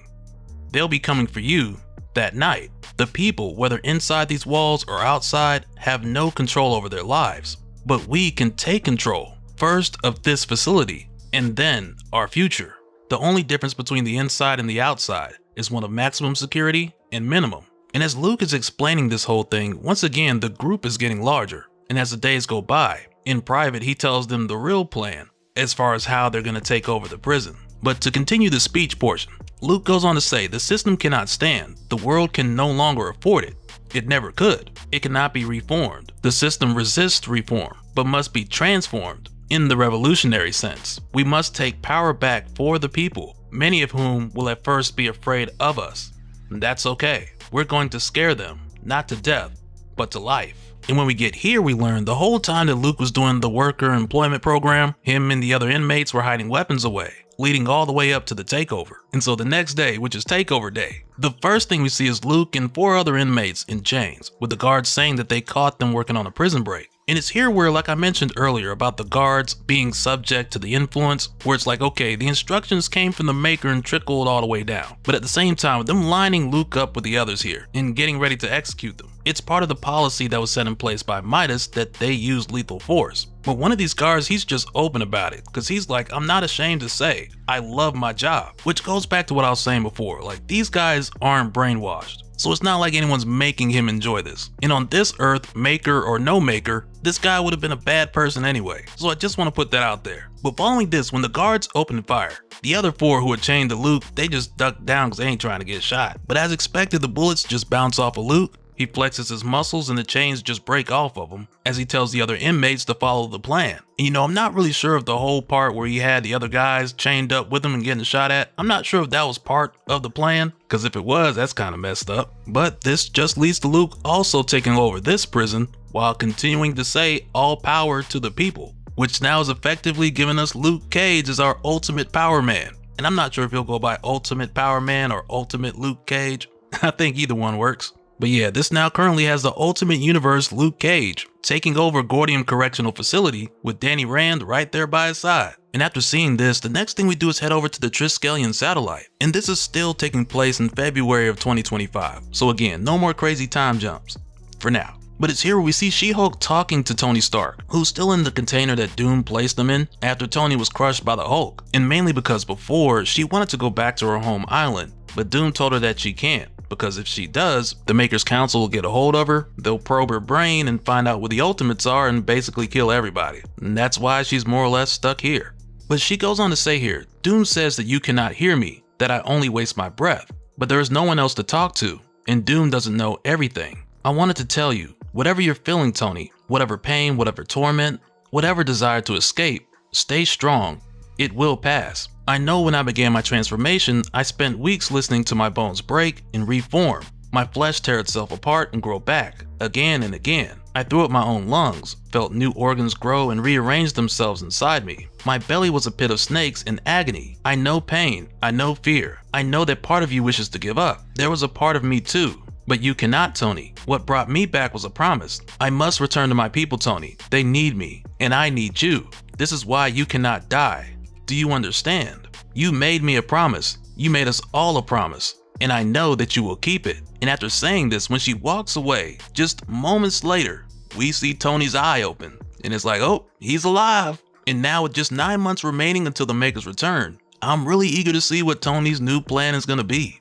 they'll be coming for you that night. The people, whether inside these walls or outside, have no control over their lives. But we can take control, first of this facility, and then our future. The only difference between the inside and the outside is one of maximum security and minimum. And as Luke is explaining this whole thing, once again, the group is getting larger. And as the days go by, in private, he tells them the real plan as far as how they're going to take over the prison. But to continue the speech portion, Luke goes on to say the system cannot stand. The world can no longer afford it. It never could. It cannot be reformed. The system resists reform, but must be transformed in the revolutionary sense. We must take power back for the people, many of whom will at first be afraid of us. And that's okay. We're going to scare them, not to death, but to life. And when we get here, we learn the whole time that Luke was doing the worker employment program, him and the other inmates were hiding weapons away, leading all the way up to the takeover. And so the next day, which is takeover day, the first thing we see is Luke and 4 other inmates in chains, with the guards saying that they caught them working on a prison break. And it's here where, like I mentioned earlier about the guards being subject to the influence, where it's like, okay, the instructions came from the maker and trickled all the way down. But at the same time, with them lining Luke up with the others here and getting ready to execute them, it's part of the policy that was set in place by Midas that they use lethal force. But one of these guards, he's just open about it, because he's like, I'm not ashamed to say, I love my job. Which goes back to what I was saying before, like these guys aren't brainwashed. So it's not like anyone's making him enjoy this. And on this earth, maker or no maker, this guy would have been a bad person anyway. So I just want to put that out there. But following this, when the guards opened fire, the other 4 who were chained to Luke, they just ducked down because they ain't trying to get shot. But as expected, the bullets just bounce off of Luke. He flexes his muscles and the chains just break off of him as he tells the other inmates to follow the plan. And I'm not really sure if the whole part where he had the other guys chained up with him and getting shot at, I'm not sure if that was part of the plan, because if it was, that's kind of messed up. But this just leads to Luke also taking over this prison while continuing to say all power to the people, which now is effectively giving us Luke Cage as our ultimate power man. And I'm not sure if he'll go by Ultimate Power Man or Ultimate Luke Cage. I think either one works. But yeah, this now currently has the Ultimate Universe Luke Cage taking over Gordium Correctional Facility with Danny Rand right there by his side. And after seeing this, the next thing we do is head over to the Triskelion satellite. And this is still taking place in February of 2025. So again, no more crazy time jumps for now. But it's here where we see She-Hulk talking to Tony Stark, who's still in the container that Doom placed them in after Tony was crushed by the Hulk. And mainly because before, she wanted to go back to her home island, but Doom told her that she can't. Because if she does, the Maker's Council will get a hold of her, they'll probe her brain and find out what the Ultimates are and basically kill everybody. And that's why she's more or less stuck here. But she goes on to say here, Doom says that you cannot hear me, that I only waste my breath, but there is no one else to talk to, and Doom doesn't know everything. I wanted to tell you, whatever you're feeling, Tony, whatever pain, whatever torment, whatever desire to escape, stay strong. It will pass. I know when I began my transformation, I spent weeks listening to my bones break and reform, my flesh tear itself apart and grow back, again and again. I threw up my own lungs, felt new organs grow and rearrange themselves inside me. My belly was a pit of snakes in agony. I know pain, I know fear. I know that part of you wishes to give up. There was a part of me too. But you cannot, Tony. What brought me back was a promise. I must return to my people, Tony. They need me, and I need you. This is why you cannot die. Do you understand? You made me a promise. You made us all a promise. And I know that you will keep it. And after saying this, when she walks away, just moments later, we see Tony's eye open. And it's like, oh, he's alive. And now with just 9 months remaining until the Makers return, I'm really eager to see what Tony's new plan is gonna be.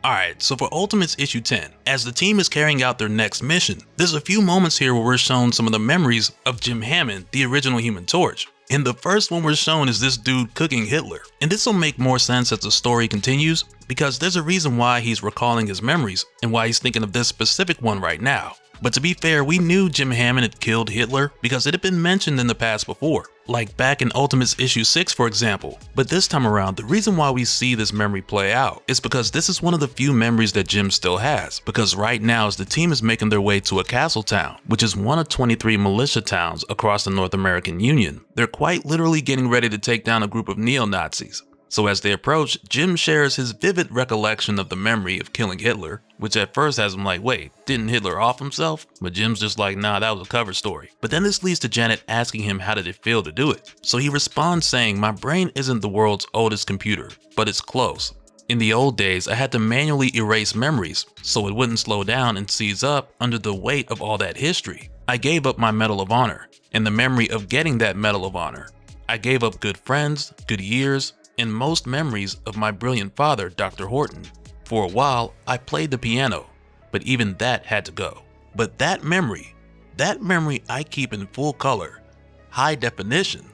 Alright, so for Ultimates issue 10, as the team is carrying out their next mission, there's a few moments here where we're shown some of the memories of Jim Hammond, the original Human Torch. And the first one we're shown is this dude cooking Hitler. And this will make more sense as the story continues, because there's a reason why he's recalling his memories and why he's thinking of this specific one right now. But to be fair, we knew Jim Hammond had killed Hitler because it had been mentioned in the past before, like back in Ultimates issue 6 for example. But this time around, the reason why we see this memory play out is because this is one of the few memories that Jim still has, because right now as the team is making their way to a castle town, which is one of 23 militia towns across the North American Union, they're quite literally getting ready to take down a group of neo-Nazis. So as they approach, Jim shares his vivid recollection of the memory of killing Hitler, which at first has him like, wait, didn't Hitler off himself? But Jim's just like, nah, that was a cover story. But then this leads to Janet asking him how did it feel to do it. So he responds saying, my brain isn't the world's oldest computer, but it's close. In the old days, I had to manually erase memories so it wouldn't slow down and seize up under the weight of all that history. I gave up my Medal of Honor and the memory of getting that Medal of Honor. I gave up good friends, good years, and most memories of my brilliant father, Dr. Horton. For a while, I played the piano, but even that had to go. But that memory I keep in full color, high definition.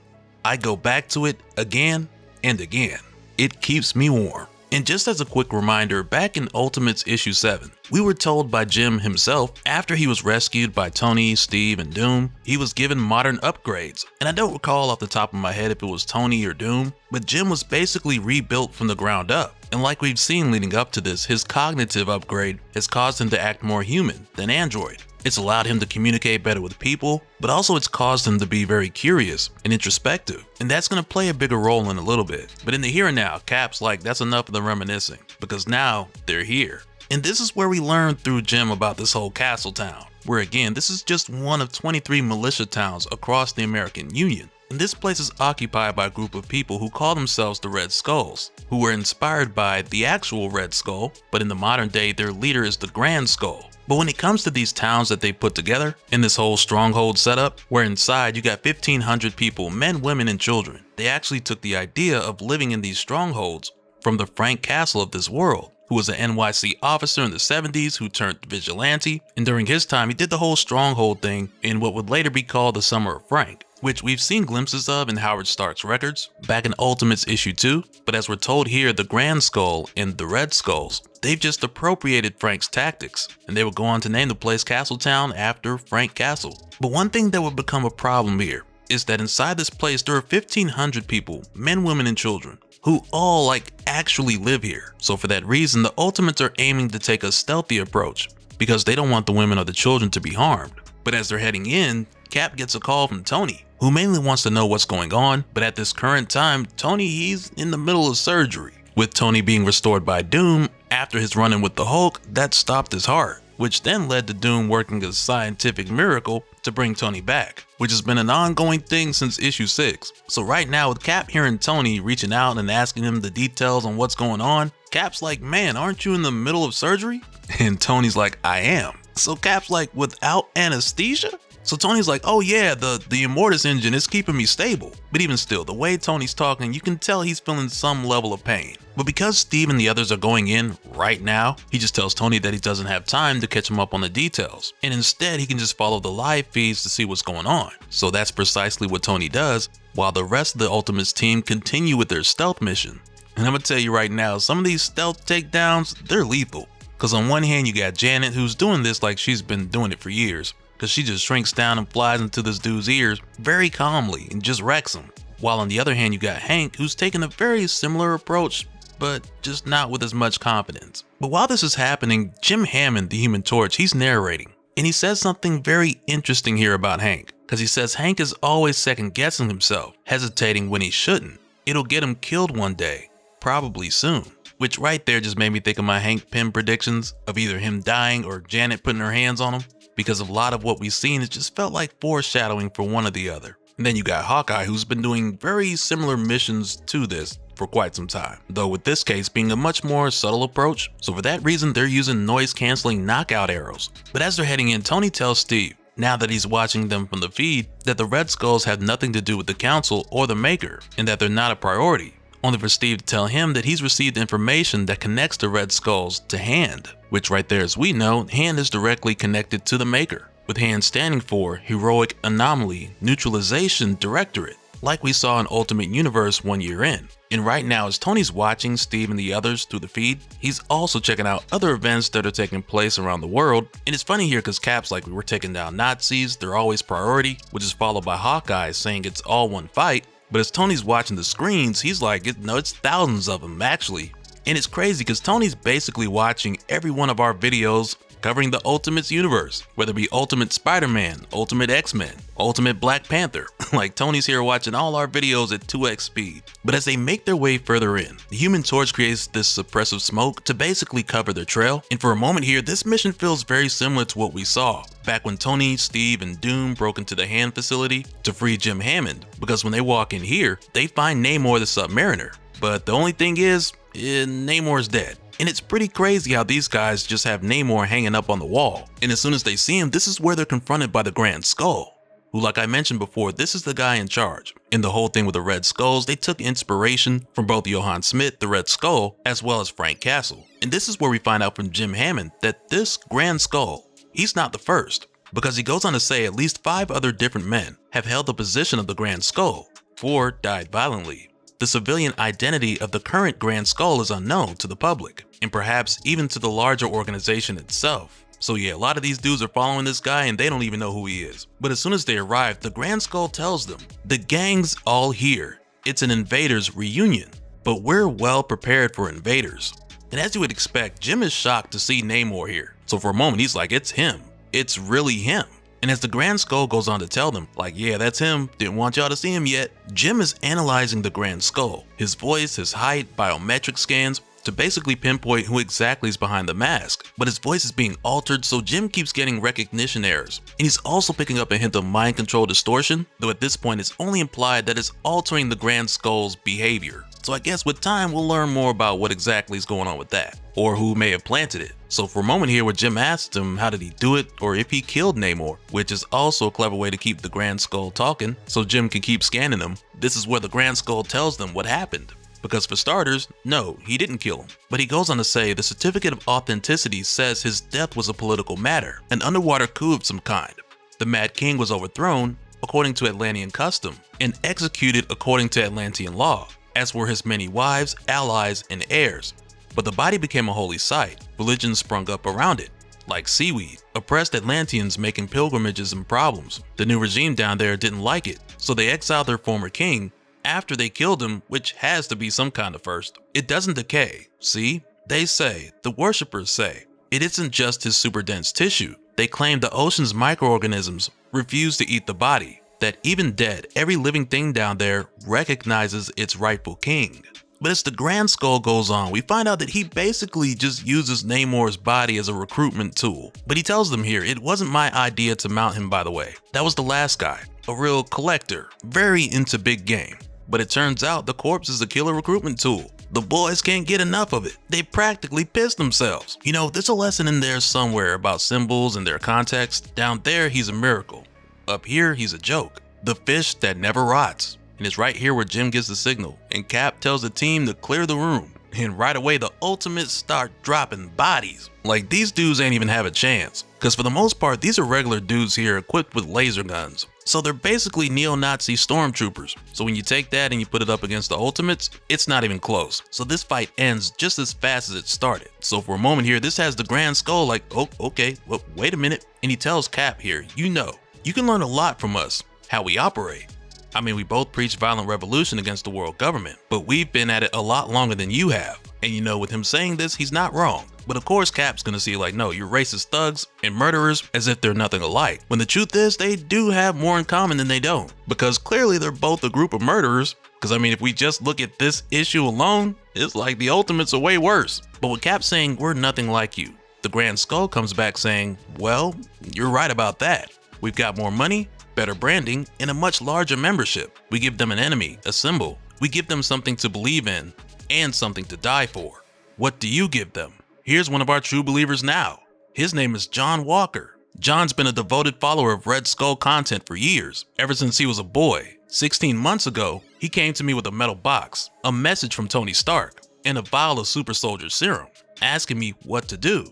I go back to it again and again. It keeps me warm. And just as a quick reminder, back in Ultimates issue 7, we were told by Jim himself after he was rescued by Tony, Steve, and Doom, he was given modern upgrades. And I don't recall off the top of my head if it was Tony or Doom, but Jim was basically rebuilt from the ground up. And like we've seen leading up to this, his cognitive upgrade has caused him to act more human than android. It's allowed him to communicate better with people, but also it's caused him to be very curious and introspective. And that's going to play a bigger role in a little bit. But in the here and now, Cap's like, that's enough of the reminiscing, because now they're here. And this is where we learn through Jim about this whole castle town, where again, this is just one of 23 militia towns across the American Union. And this place is occupied by a group of people who call themselves the Red Skulls, who were inspired by the actual Red Skull, but in the modern day, their leader is the Grand Skull. But when it comes to these towns that they put together in this whole stronghold setup, where inside you got 1,500 people, men, women, and children, they actually took the idea of living in these strongholds from the Frank Castle of this world, who was an NYC officer in the 70s who turned vigilante, and during his time he did the whole stronghold thing in what would later be called the Summer of Frank, which we've seen glimpses of in Howard Stark's records back in Ultimates issue 2, but as we're told here, the Grand Skull and the Red Skulls, they've just appropriated Frank's tactics, and they would go on to name the place Castletown after Frank Castle. But one thing that would become a problem here is that inside this place there are 1,500 people, men, women, and children, who all actually live here. So for that reason, the Ultimates are aiming to take a stealthy approach because they don't want the women or the children to be harmed. But as they're heading in, Cap gets a call from Tony, who mainly wants to know what's going on, but at this current time, Tony, he's in the middle of surgery. With Tony being restored by Doom after his run-in with the Hulk, that stopped his heart, which then led to Doom working a scientific miracle to bring Tony back, which has been an ongoing thing since issue 6. So right now with Cap hearing Tony reaching out and asking him the details on what's going on, Cap's like, man, aren't you in the middle of surgery? And Tony's like, I am. So Cap's like, without anesthesia? So Tony's like, oh yeah, the Immortus engine is keeping me stable. But even still, the way Tony's talking, you can tell he's feeling some level of pain. But because Steve and the others are going in right now, he just tells Tony that he doesn't have time to catch him up on the details. And instead, he can just follow the live feeds to see what's going on. So that's precisely what Tony does, while the rest of the Ultimates team continue with their stealth mission. And I'm gonna tell you right now, some of these stealth takedowns, they're lethal. Because on one hand, you got Janet, who's doing this like she's been doing it for years, because she just shrinks down and flies into this dude's ears very calmly and just wrecks him. While on the other hand, you got Hank, who's taking a very similar approach, but just not with as much confidence. But while this is happening, Jim Hammond, the Human Torch, he's narrating. And he says something very interesting here about Hank, because he says Hank is always second guessing himself, hesitating when he shouldn't. It'll get him killed one day, probably soon. Which right there just made me think of my Hank Pym predictions of either him dying or Janet putting her hands on him, because a lot of what we've seen, it just felt like foreshadowing for one or the other. And then you got Hawkeye, who's been doing very similar missions to this for quite some time, though with this case being a much more subtle approach. So for that reason, they're using noise canceling knockout arrows. But as they're heading in, Tony tells Steve, now that he's watching them from the feed, that the Red Skulls have nothing to do with the Council or the Maker, and that they're not a priority, only for Steve to tell him that he's received information that connects the Red Skulls to Hand, which right there, as we know, Hand is directly connected to the Maker, with Hand standing for Heroic Anomaly Neutralization Directorate, like we saw in Ultimate Universe 1 year in. And right now, as Tony's watching Steve and the others through the feed, he's also checking out other events that are taking place around the world. And it's funny here because Cap's like, we're taking down Nazis, they're always priority, which is followed by Hawkeye saying it's all one fight. But as Tony's watching the screens, he's like, no, it's thousands of them actually. And it's crazy because Tony's basically watching every one of our videos covering the Ultimates universe, whether it be Ultimate Spider-Man, Ultimate X-Men, Ultimate Black Panther. Like Tony's here watching all our videos at 2x speed. But as they make their way further in, the Human Torch creates this suppressive smoke to basically cover their trail. And for a moment here, this mission feels very similar to what we saw back when Tony, Steve, and Doom broke into the Hand facility to free Jim Hammond, because when they walk in here, they find Namor the Submariner. But the only thing is, Namor's dead. And it's pretty crazy how these guys just have Namor hanging up on the wall. And as soon as they see him, this is where they're confronted by the Grand Skull, who, like I mentioned before, this is the guy in charge. In the whole thing with the Red Skulls, they took inspiration from both Johann Smith, the Red Skull, as well as Frank Castle. And this is where we find out from Jim Hammond that this Grand Skull, he's not the first, because he goes on to say at least 5 other different men have held the position of the Grand Skull. 4 died violently. The civilian identity of the current Grand Skull is unknown to the public, and perhaps even to the larger organization itself. So yeah, a lot of these dudes are following this guy and they don't even know who he is. But as soon as they arrive, the Grand Skull tells them, the gang's all here. It's an invaders reunion, but we're well prepared for invaders. And as you would expect, Jim is shocked to see Namor here. So for a moment, he's like, it's him. It's really him. And as the Grand Skull goes on to tell them, like, yeah, that's him, didn't want y'all to see him yet, Jim is analyzing the Grand Skull, his voice, his height, biometric scans, to basically pinpoint who exactly is behind the mask. But his voice is being altered, so Jim keeps getting recognition errors. And he's also picking up a hint of mind control distortion, though at this point it's only implied that it's altering the Grand Skull's behavior. So I guess with time we'll learn more about what exactly is going on with that, or who may have planted it. So for a moment here where Jim asks him how did he do it, or if he killed Namor, which is also a clever way to keep the Grand Skull talking, so Jim can keep scanning them. This is where the Grand Skull tells them what happened. Because for starters, no, he didn't kill him. But he goes on to say the certificate of authenticity says his death was a political matter, an underwater coup of some kind. The Mad King was overthrown, according to Atlantean custom, and executed according to Atlantean law, as were his many wives, allies, and heirs. But the body became a holy site. Religions sprung up around it, like seaweed. Oppressed Atlanteans making pilgrimages and problems. The new regime down there didn't like it, so they exiled their former king after they killed him, which has to be some kind of first. It doesn't decay. See? They say, the worshippers say, it isn't just his super dense tissue. They claim the ocean's microorganisms refuse to eat the body. That even dead, every living thing down there recognizes its rightful king. But as the Grand Skull goes on, we find out that he basically just uses Namor's body as a recruitment tool. But he tells them here, it wasn't my idea to mount him, by the way. That was the last guy, a real collector, very into big game. But it turns out the corpse is a killer recruitment tool. The boys can't get enough of it. They practically piss themselves. You know, there's a lesson in there somewhere about symbols and their context. Down there, he's a miracle. Up here, he's a joke. The fish that never rots. And it's right here where Jim gives the signal, and Cap tells the team to clear the room. And right away, the Ultimates start dropping bodies. Like, these dudes ain't even have a chance. Because for the most part, these are regular dudes here equipped with laser guns. So they're basically neo-Nazi stormtroopers. So when you take that and you put it up against the Ultimates, it's not even close. So this fight ends just as fast as it started. So for a moment here, this has the Grand Skull like, oh, okay, well, wait a minute. And he tells Cap here, you know, you can learn a lot from us, how we operate. I mean, we both preach violent revolution against the world government, but we've been at it a lot longer than you have. And you know, with him saying this, he's not wrong. But of course, Cap's gonna see like, no, you're racist thugs and murderers as if they're nothing alike. When the truth is, they do have more in common than they don't. Because clearly they're both a group of murderers. Because I mean, if we just look at this issue alone, it's like the Ultimates are way worse. But with Cap saying, we're nothing like you, the Grand Skull comes back saying, well, you're right about that. We've got more money, better branding, and a much larger membership. We give them an enemy, a symbol. We give them something to believe in and something to die for. What do you give them? Here's one of our true believers now. His name is John Walker. John's been a devoted follower of Red Skull content for years, ever since he was a boy. 16 months ago, he came to me with a metal box, a message from Tony Stark, and a vial of super soldier serum, asking me what to do.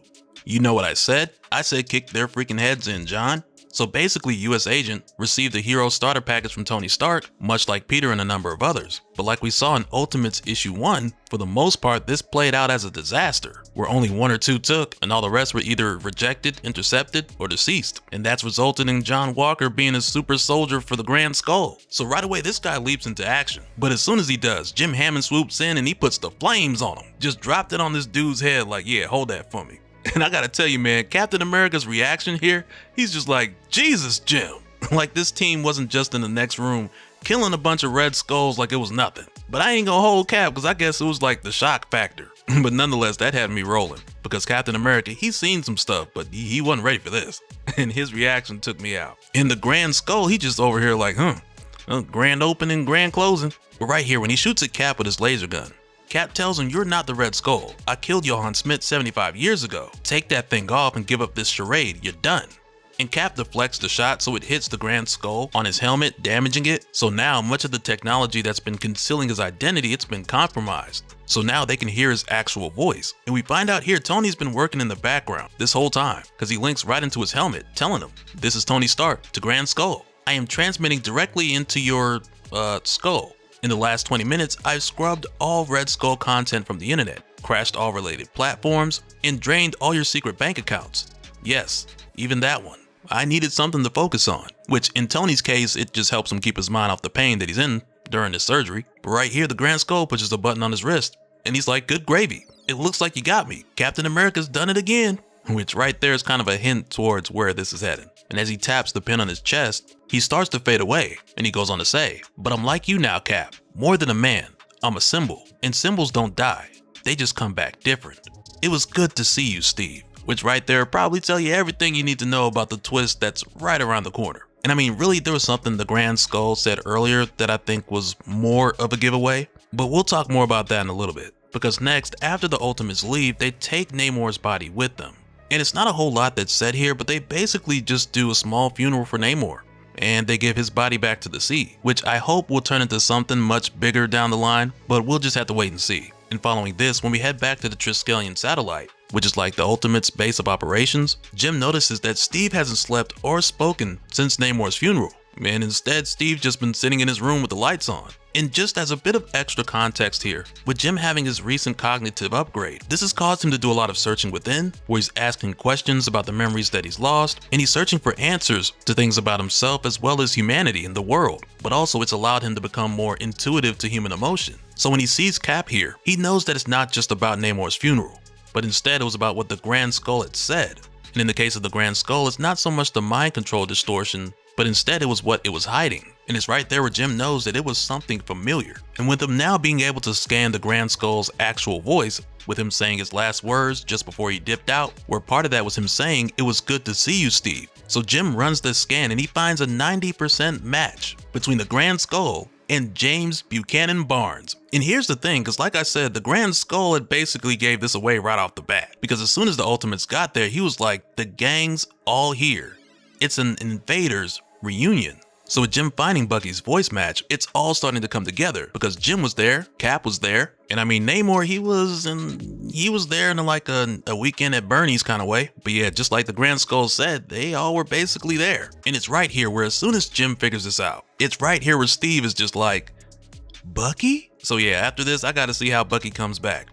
You know what I said? I said kick their freaking heads in, John. So basically, US Agent received a hero starter package from Tony Stark, much like Peter and a number of others. But like we saw in Ultimates issue 1, for the most part this played out as a disaster, where only 1 or 2 took and all the rest were either rejected, intercepted, or deceased. And that's resulted in John Walker being a super soldier for the Grand Skull. So right away this guy leaps into action. But as soon as he does, Jim Hammond swoops in and he puts the flames on him. Just dropped it on this dude's head like, yeah, hold that for me. And I gotta tell you, man, Captain America's reaction here, he's just like, Jesus, Jim. Like this team wasn't just in the next room killing a bunch of Red Skulls like it was nothing. But I ain't gonna hold Cap because I guess it was like the shock factor. But nonetheless, that had me rolling because Captain America, he's seen some stuff, but he wasn't ready for this. And his reaction took me out. In the Grand Skull, he just over here like, grand opening, grand closing. But right here, when he shoots at Cap with his laser gun, Cap tells him, you're not the Red Skull. I killed Johann Smith 75 years ago. Take that thing off and give up this charade. You're done. And Cap deflects the shot so it hits the Grand Skull on his helmet, damaging it. So now much of the technology that's been concealing his identity, it's been compromised. So now they can hear his actual voice. And we find out here Tony's been working in the background this whole time because he links right into his helmet, telling him, this is Tony Stark to Grand Skull. I am transmitting directly into your skull. In the last 20 minutes, I've scrubbed all Red Skull content from the internet, crashed all related platforms, and drained all your secret bank accounts. Yes, even that one. I needed something to focus on, which in Tony's case, it just helps him keep his mind off the pain that he's in during his surgery. But right here, the Grand Skull pushes a button on his wrist, and he's like, good gravy. It looks like you got me. Captain America's done it again. Which right there is kind of a hint towards where this is heading. And as he taps the pin on his chest, he starts to fade away, and he goes on to say, but I'm like you now, Cap. More than a man, I'm a symbol, and symbols don't die. They just come back different. It was good to see you, Steve. Which right there probably tell you everything you need to know about the twist that's right around the corner. And I mean, really, there was something the Grand Skull said earlier that I think was more of a giveaway, but we'll talk more about that in a little bit. Because next, after the Ultimates leave, they take Namor's body with them. And it's not a whole lot that's said here, but they basically just do a small funeral for Namor. And they give his body back to the sea, which I hope will turn into something much bigger down the line, but we'll just have to wait and see. And following this, when we head back to the Triskelion satellite, which is like the Ultimates base of operations, Jim notices that Steve hasn't slept or spoken since Namor's funeral. And instead, Steve's just been sitting in his room with the lights on. And just as a bit of extra context here, with Jim having his recent cognitive upgrade, this has caused him to do a lot of searching within, where he's asking questions about the memories that he's lost, and he's searching for answers to things about himself as well as humanity and the world. But also it's allowed him to become more intuitive to human emotion. So when he sees Cap here, he knows that it's not just about Namor's funeral, but instead it was about what the Grand Skull had said. And in the case of the Grand Skull, it's not so much the mind control distortion, but instead it was what it was hiding. And it's right there where Jim knows that it was something familiar. And with him now being able to scan the Grand Skull's actual voice, with him saying his last words just before he dipped out, where part of that was him saying, it was good to see you, Steve. So Jim runs this scan and he finds a 90% match between the Grand Skull and James Buchanan Barnes. And here's the thing, because like I said, the Grand Skull had basically gave this away right off the bat. Because as soon as the Ultimates got there, he was like, the gang's all here. It's an Invaders reunion. So with Jim finding Bucky's voice match, it's all starting to come together because Jim was there, Cap was there, and I mean Namor, he was there in like a weekend at Bernie's kind of way. But yeah, just like the Grand Skull said, they all were basically there. And it's right here where as soon as Jim figures this out, it's right here where Steve is just like, Bucky? So yeah, after this, I gotta see how Bucky comes back.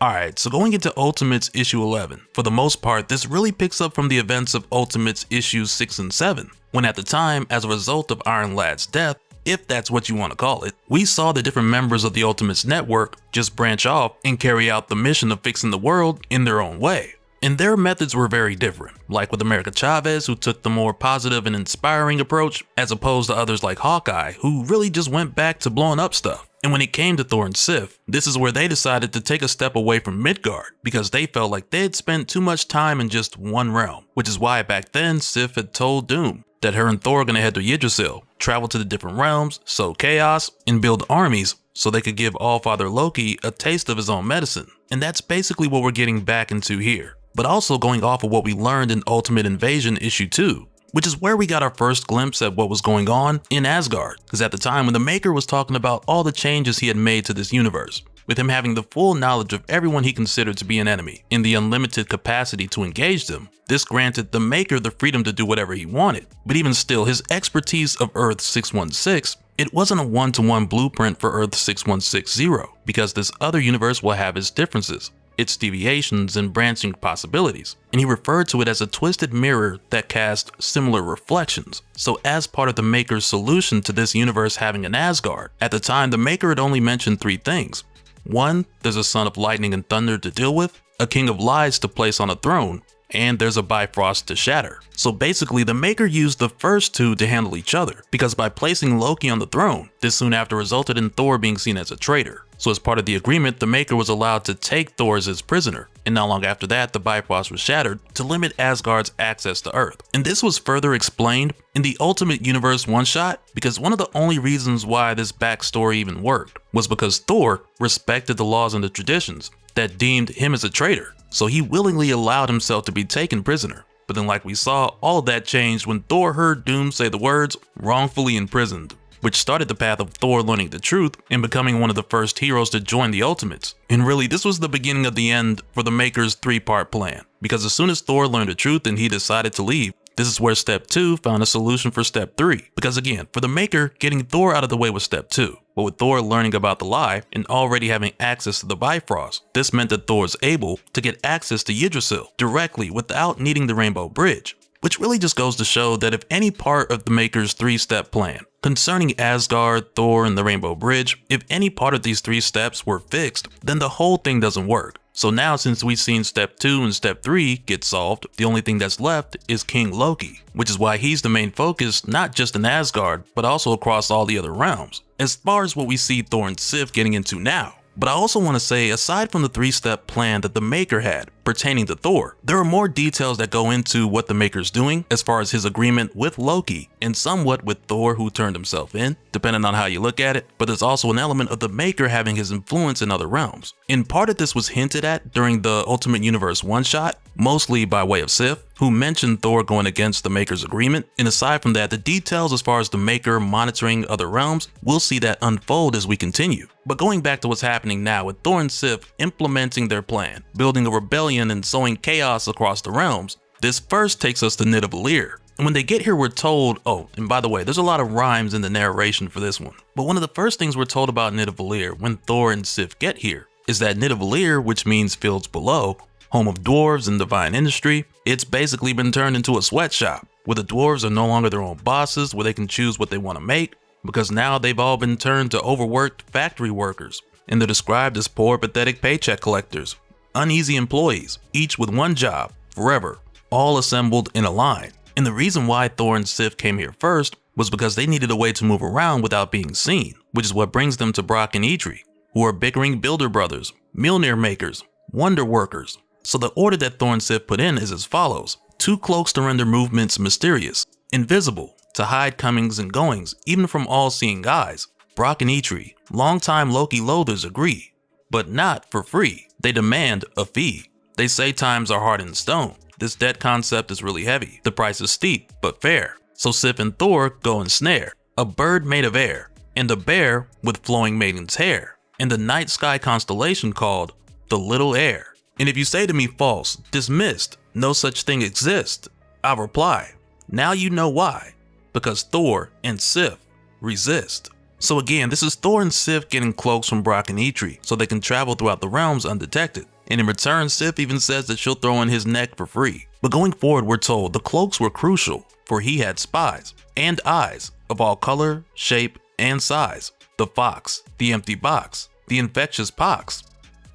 Alright, so going into Ultimates issue 11, for the most part, this really picks up from the events of Ultimates issues 6 and 7, when at the time, as a result of Iron Lad's death, if that's what you want to call it, we saw the different members of the Ultimates network just branch off and carry out the mission of fixing the world in their own way. And their methods were very different, like with America Chavez, who took the more positive and inspiring approach, as opposed to others like Hawkeye, who really just went back to blowing up stuff. And when it came to Thor and Sif, this is where they decided to take a step away from Midgard, because they felt like they had spent too much time in just one realm, which is why back then Sif had told Doom that her and Thor are gonna head to Yggdrasil, travel to the different realms, sow chaos, and build armies so they could give Allfather Loki a taste of his own medicine. And that's basically what we're getting back into here. but also going off of what we learned in Ultimate Invasion issue 2, which is where we got our first glimpse at what was going on in Asgard, because at the time when the Maker was talking about all the changes he had made to this universe, with him having the full knowledge of everyone he considered to be an enemy and the unlimited capacity to engage them. This granted the Maker the freedom to do whatever he wanted, but even still, his expertise of Earth 616, it wasn't a one-to-one blueprint for Earth 6160, because this other universe will have its differences, its deviations and branching possibilities, and he referred to it as a twisted mirror that cast similar reflections. So as part of the Maker's solution to this universe having an Asgard, at the time the Maker had only mentioned 3 things. 1, there's a son of lightning and thunder to deal with, a king of lies to place on a throne, and there's a Bifrost to shatter. So basically the Maker used the first 2 to handle each other, because by placing Loki on the throne, this soon after resulted in Thor being seen as a traitor. So as part of the agreement, the Maker was allowed to take Thor as his prisoner, and not long after that the Bifrost was shattered to limit Asgard's access to Earth. And this was further explained in the Ultimate Universe one-shot, because one of the only reasons why this backstory even worked was because Thor respected the laws and the traditions that deemed him as a traitor, so he willingly allowed himself to be taken prisoner. But then, like we saw, all of that changed when Thor heard Doom say the words, "wrongfully imprisoned," which started the path of Thor learning the truth and becoming one of the first heroes to join the Ultimates. And really, this was the beginning of the end for the Maker's 3-part plan, because as soon as Thor learned the truth and he decided to leave, this is where Step 2 found a solution for Step 3. Because again, for the Maker, getting Thor out of the way was Step 2. But with Thor learning about the lie and already having access to the Bifrost, this meant that Thor was able to get access to Yggdrasil directly without needing the Rainbow Bridge. Which really just goes to show that if any part of the Maker's 3-step plan concerning Asgard, Thor, and the Rainbow Bridge, if any part of these 3 steps were fixed, then the whole thing doesn't work. So now, since we've seen Step 2 and Step 3 get solved, the only thing that's left is King Loki, which is why he's the main focus not just in Asgard, but also across all the other realms, as far as what we see Thor and Sif getting into now. But I also want to say, aside from the 3-step plan that the Maker had pertaining to Thor, there are more details that go into what the Maker's doing as far as his agreement with Loki and somewhat with Thor, who turned himself in, depending on how you look at it. But there's also an element of the Maker having his influence in other realms. And part of this was hinted at during the Ultimate Universe one-shot, mostly by way of Sif, who mentioned Thor going against the Maker's agreement. And aside from that, the details as far as the Maker monitoring other realms, we'll see that unfold as we continue. But going back to what's happening now with Thor and Sif implementing their plan, building a rebellion and sowing chaos across the realms, this first takes us to Nidavellir. And when they get here, we're told, oh, and by the way, there's a lot of rhymes in the narration for this one. But one of the first things we're told about Nidavellir when Thor and Sif get here is that Nidavellir, which means fields below, home of dwarves and divine industry, it's basically been turned into a sweatshop, where the dwarves are no longer their own bosses, where they can choose what they want to make, because now they've all been turned to overworked factory workers, and they're described as poor, pathetic paycheck collectors, uneasy employees, each with one job, forever, all assembled in a line. And the reason why Thor and Sif came here first was because they needed a way to move around without being seen, which is what brings them to Brock and Idri, who are bickering builder brothers, Mjolnir makers, wonder workers. So the order that Thor and Sif put in is as follows: 2 cloaks to render movements mysterious, invisible, to hide comings and goings, even from all-seeing eyes. Brock and Idri, longtime Loki loathers, agree, but not for free. They demand a fee. They say times are hard in stone. This debt concept is really heavy. The price is steep, but fair. So Sif and Thor go and snare a bird made of air, and a bear with flowing maiden's hair, and the night sky constellation called the Little Air. And if you say to me false, dismissed, no such thing exists, I'll reply, now you know why. Because Thor and Sif resist. So again, this is Thor and Sif getting cloaks from Brock and Idri so they can travel throughout the realms undetected. And in return, Sif even says that she'll throw in his neck for free. But going forward, we're told the cloaks were crucial, for he had spies and eyes of all color, shape, and size. The fox, the empty box, the infectious pox.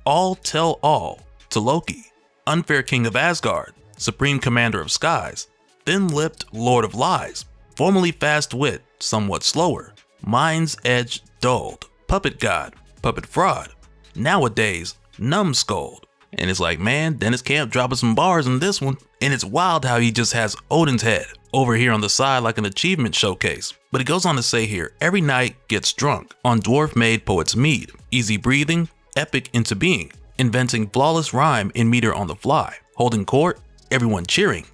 All tell all to Loki, unfair king of Asgard, supreme commander of skies, thin-lipped lord of lies, formerly fast wit, somewhat slower, mind's edge dulled, puppet god, puppet fraud, nowadays numbskulled. And it's like, man, Dennis Camp dropping some bars in this one. And it's wild how he just has Odin's head over here on the side like an achievement showcase. But it goes on to say here, every night gets drunk on dwarf-made poet's mead, easy breathing, epic into being, inventing flawless rhyme in meter on the fly, Holding court, everyone cheering.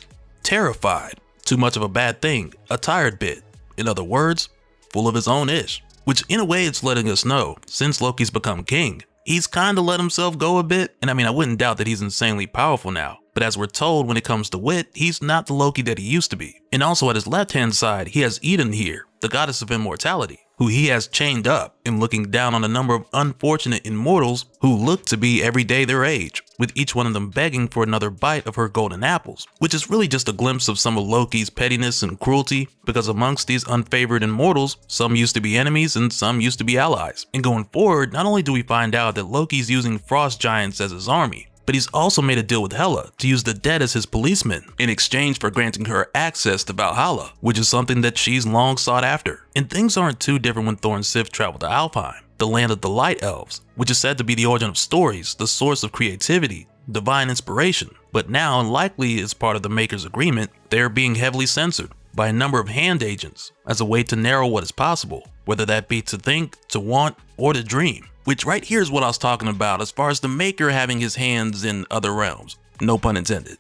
Terrified, too much of a bad thing, a tired bit. In other words, full of his own ish. Which in a way it's letting us know, since Loki's become king, he's kinda let himself go a bit. And I mean, I wouldn't doubt that he's insanely powerful now. But as we're told, when it comes to wit, he's not the Loki that he used to be. And also at his left-hand side, he has Eden here, the goddess of immortality, who he has chained up and looking down on a number of unfortunate immortals who look to be every day their age, with each one of them begging for another bite of her golden apples, which is really just a glimpse of some of Loki's pettiness and cruelty, because amongst these unfavored immortals, some used to be enemies and some used to be allies. And going forward, not only do we find out that Loki's using frost giants as his army, but he's also made a deal with Hela to use the dead as his policemen in exchange for granting her access to Valhalla, which is something that she's long sought after. And things aren't too different when Thor and Sif travel to Alfheim, the land of the Light Elves, which is said to be the origin of stories, the source of creativity, divine inspiration. But now, likely as part of the Maker's agreement, they are being heavily censored by a number of hand agents as a way to narrow what is possible, whether that be to think, to want, or to dream. Which right here is what I was talking about as far as the Maker having his hands in other realms, no pun intended.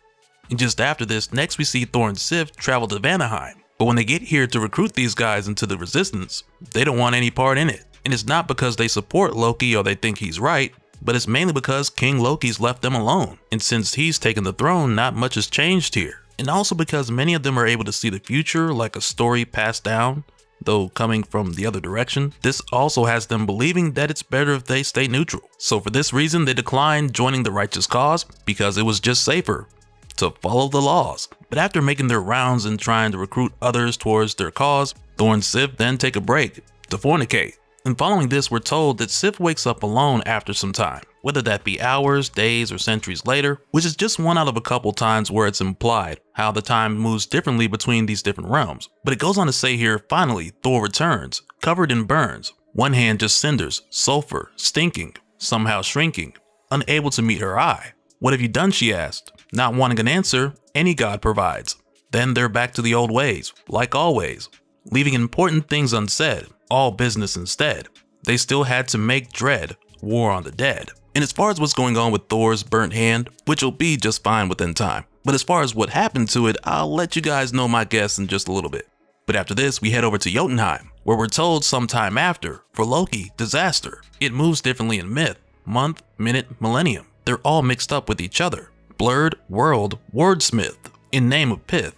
And just after this, next we see Thor and Sif travel to Vanaheim, but when they get here to recruit these guys into the resistance, they don't want any part in it. And it's not because they support Loki or they think he's right, but it's mainly because King Loki's left them alone, and since he's taken the throne, not much has changed here. And also because many of them are able to see the future like a story passed down, though coming from the other direction. This also has them believing that it's better if they stay neutral. So for this reason, they declined joining the righteous cause because it was just safer to follow the laws. But after making their rounds and trying to recruit others towards their cause, Thor and Sif then take a break to fornicate. And following this, we're told that Sif wakes up alone after some time, whether that be hours, days, or centuries later, which is just one out of a couple times where it's implied how the time moves differently between these different realms. But it goes on to say here, finally, Thor returns, covered in burns, one hand just cinders, sulfur, stinking, somehow shrinking, unable to meet her eye. What have you done, she asked. Not wanting an answer, any god provides. Then they're back to the old ways, like always, leaving important things unsaid, all business instead. They still had to make dread, war on the dead. And as far as what's going on with Thor's burnt hand, which will be just fine within time, but as far as what happened to it, I'll let you guys know my guess in just a little bit. But after this, we head over to Jotunheim, where we're told sometime after, for Loki, disaster. It moves differently in myth, month, minute, millennium. They're all mixed up with each other. Blurred, world, wordsmith, in name of pith.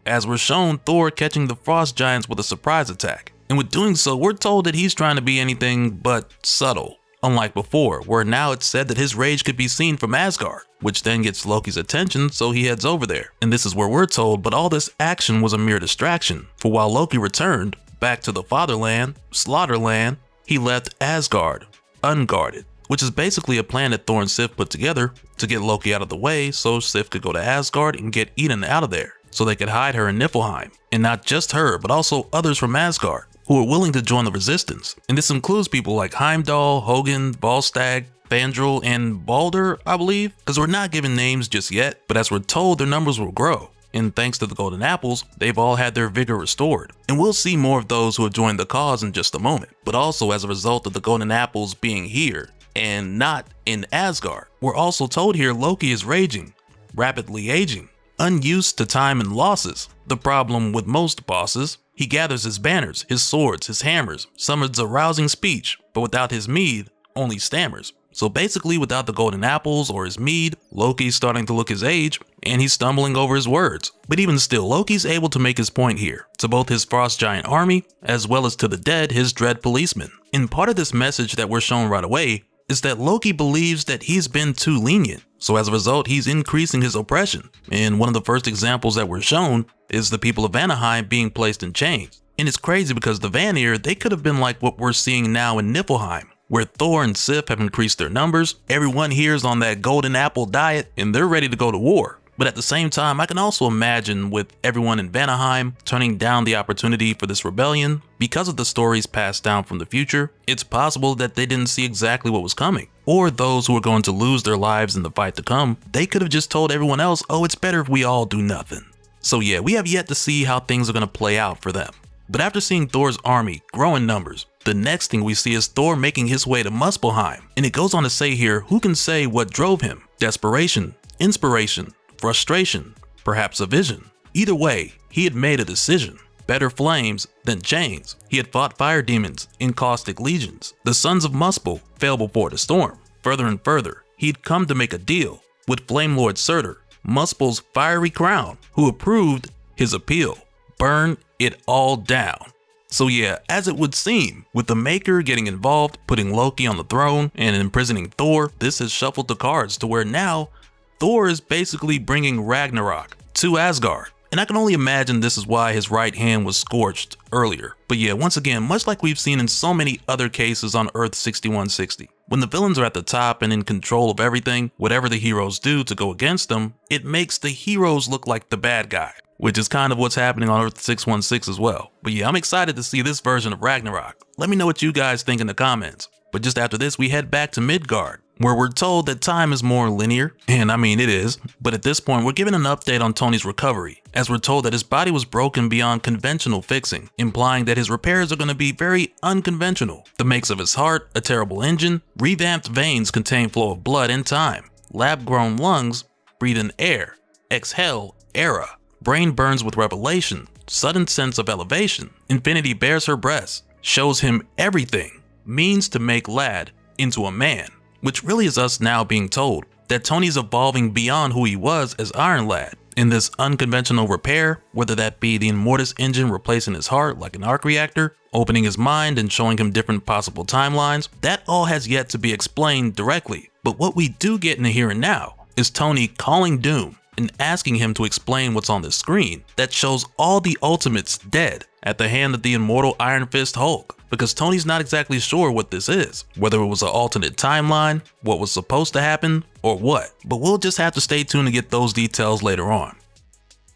As we're shown Thor catching the frost giants with a surprise attack. And with doing so, we're told that he's trying to be anything but subtle. Unlike before, where now it's said that his rage could be seen from Asgard, which then gets Loki's attention, so he heads over there. And this is where we're told, but all this action was a mere distraction, for while Loki returned back to the fatherland, Slaughterland, he left Asgard unguarded, which is basically a plan that Thor and Sif put together to get Loki out of the way so Sif could go to Asgard and get Eden out of there, so they could hide her in Niflheim. And not just her, but also others from Asgard who are willing to join the resistance. And this includes people like Heimdall, Hogun, Volstagg, Fandral, and Balder, I believe, because we're not given names just yet, but as we're told, their numbers will grow. And thanks to the golden apples, they've all had their vigor restored. And we'll see more of those who have joined the cause in just a moment. But also as a result of the golden apples being here and not in Asgard, we're also told here Loki is raging, rapidly aging, unused to time and losses. The problem with most bosses, he gathers his banners, his swords, his hammers, summons a rousing speech, but without his mead, only stammers. So basically without the golden apples or his mead, Loki's starting to look his age, and he's stumbling over his words. But even still, Loki's able to make his point here, to both his frost giant army, as well as to the dead, his dread policemen. And part of this message that we're shown right away is that Loki believes that he's been too lenient. So as a result, he's increasing his oppression. And one of the first examples that we're shown is the people of Vanaheim being placed in chains. And it's crazy because the Vanir, they could have been like what we're seeing now in Niflheim, where Thor and Sif have increased their numbers, everyone here is on that golden apple diet, and they're ready to go to war. But at the same time, I can also imagine with everyone in Vanaheim turning down the opportunity for this rebellion, because of the stories passed down from the future, it's possible that they didn't see exactly what was coming. Or those who are going to lose their lives in the fight to come, they could have just told everyone else, oh, it's better if we all do nothing. So yeah, we have yet to see how things are going to play out for them. But after seeing Thor's army grow in numbers, the next thing we see is Thor making his way to Muspelheim. And it goes on to say here, who can say what drove him? Desperation, inspiration, frustration, perhaps a vision. Either way, he had made a decision. Better flames than chains. He had fought fire demons in caustic legions. The sons of Muspel fell before the storm. Further and further, he'd come to make a deal with Flame Lord Surtur, Muspel's fiery crown, who approved his appeal. Burn it all down. So yeah, as it would seem, with the Maker getting involved, putting Loki on the throne, and imprisoning Thor, this has shuffled the cards to where now Thor is basically bringing Ragnarok to Asgard. And I can only imagine this is why his right hand was scorched earlier. But yeah, once again, much like we've seen in so many other cases on Earth 6160, when the villains are at the top and in control of everything, whatever the heroes do to go against them, it makes the heroes look like the bad guy, which is kind of what's happening on Earth 616 as well. But yeah, I'm excited to see this version of Ragnarok. Let me know what you guys think in the comments. But just after this, we head back to Midgard, where we're told that time is more linear, and I mean it is, but at this point we're given an update on Tony's recovery, as we're told that his body was broken beyond conventional fixing, implying that his repairs are going to be very unconventional. The makes of his heart, a terrible engine, revamped veins contain flow of blood in time, lab-grown lungs breathe in air, exhale era, brain burns with revelation, sudden sense of elevation, infinity bears her breast, shows him everything, means to make lad into a man. Which really is us now being told that Tony's evolving beyond who he was as Iron Lad in this unconventional repair, whether that be the Immortus engine replacing his heart like an arc reactor, opening his mind and showing him different possible timelines. That all has yet to be explained directly, but what we do get in the here and now is Tony calling Doom and asking him to explain what's on the screen that shows all the Ultimates dead at the hand of the immortal Iron Fist Hulk. Because Tony's not exactly sure what this is, whether it was an alternate timeline, what was supposed to happen, or what. But we'll just have to stay tuned to get those details later on.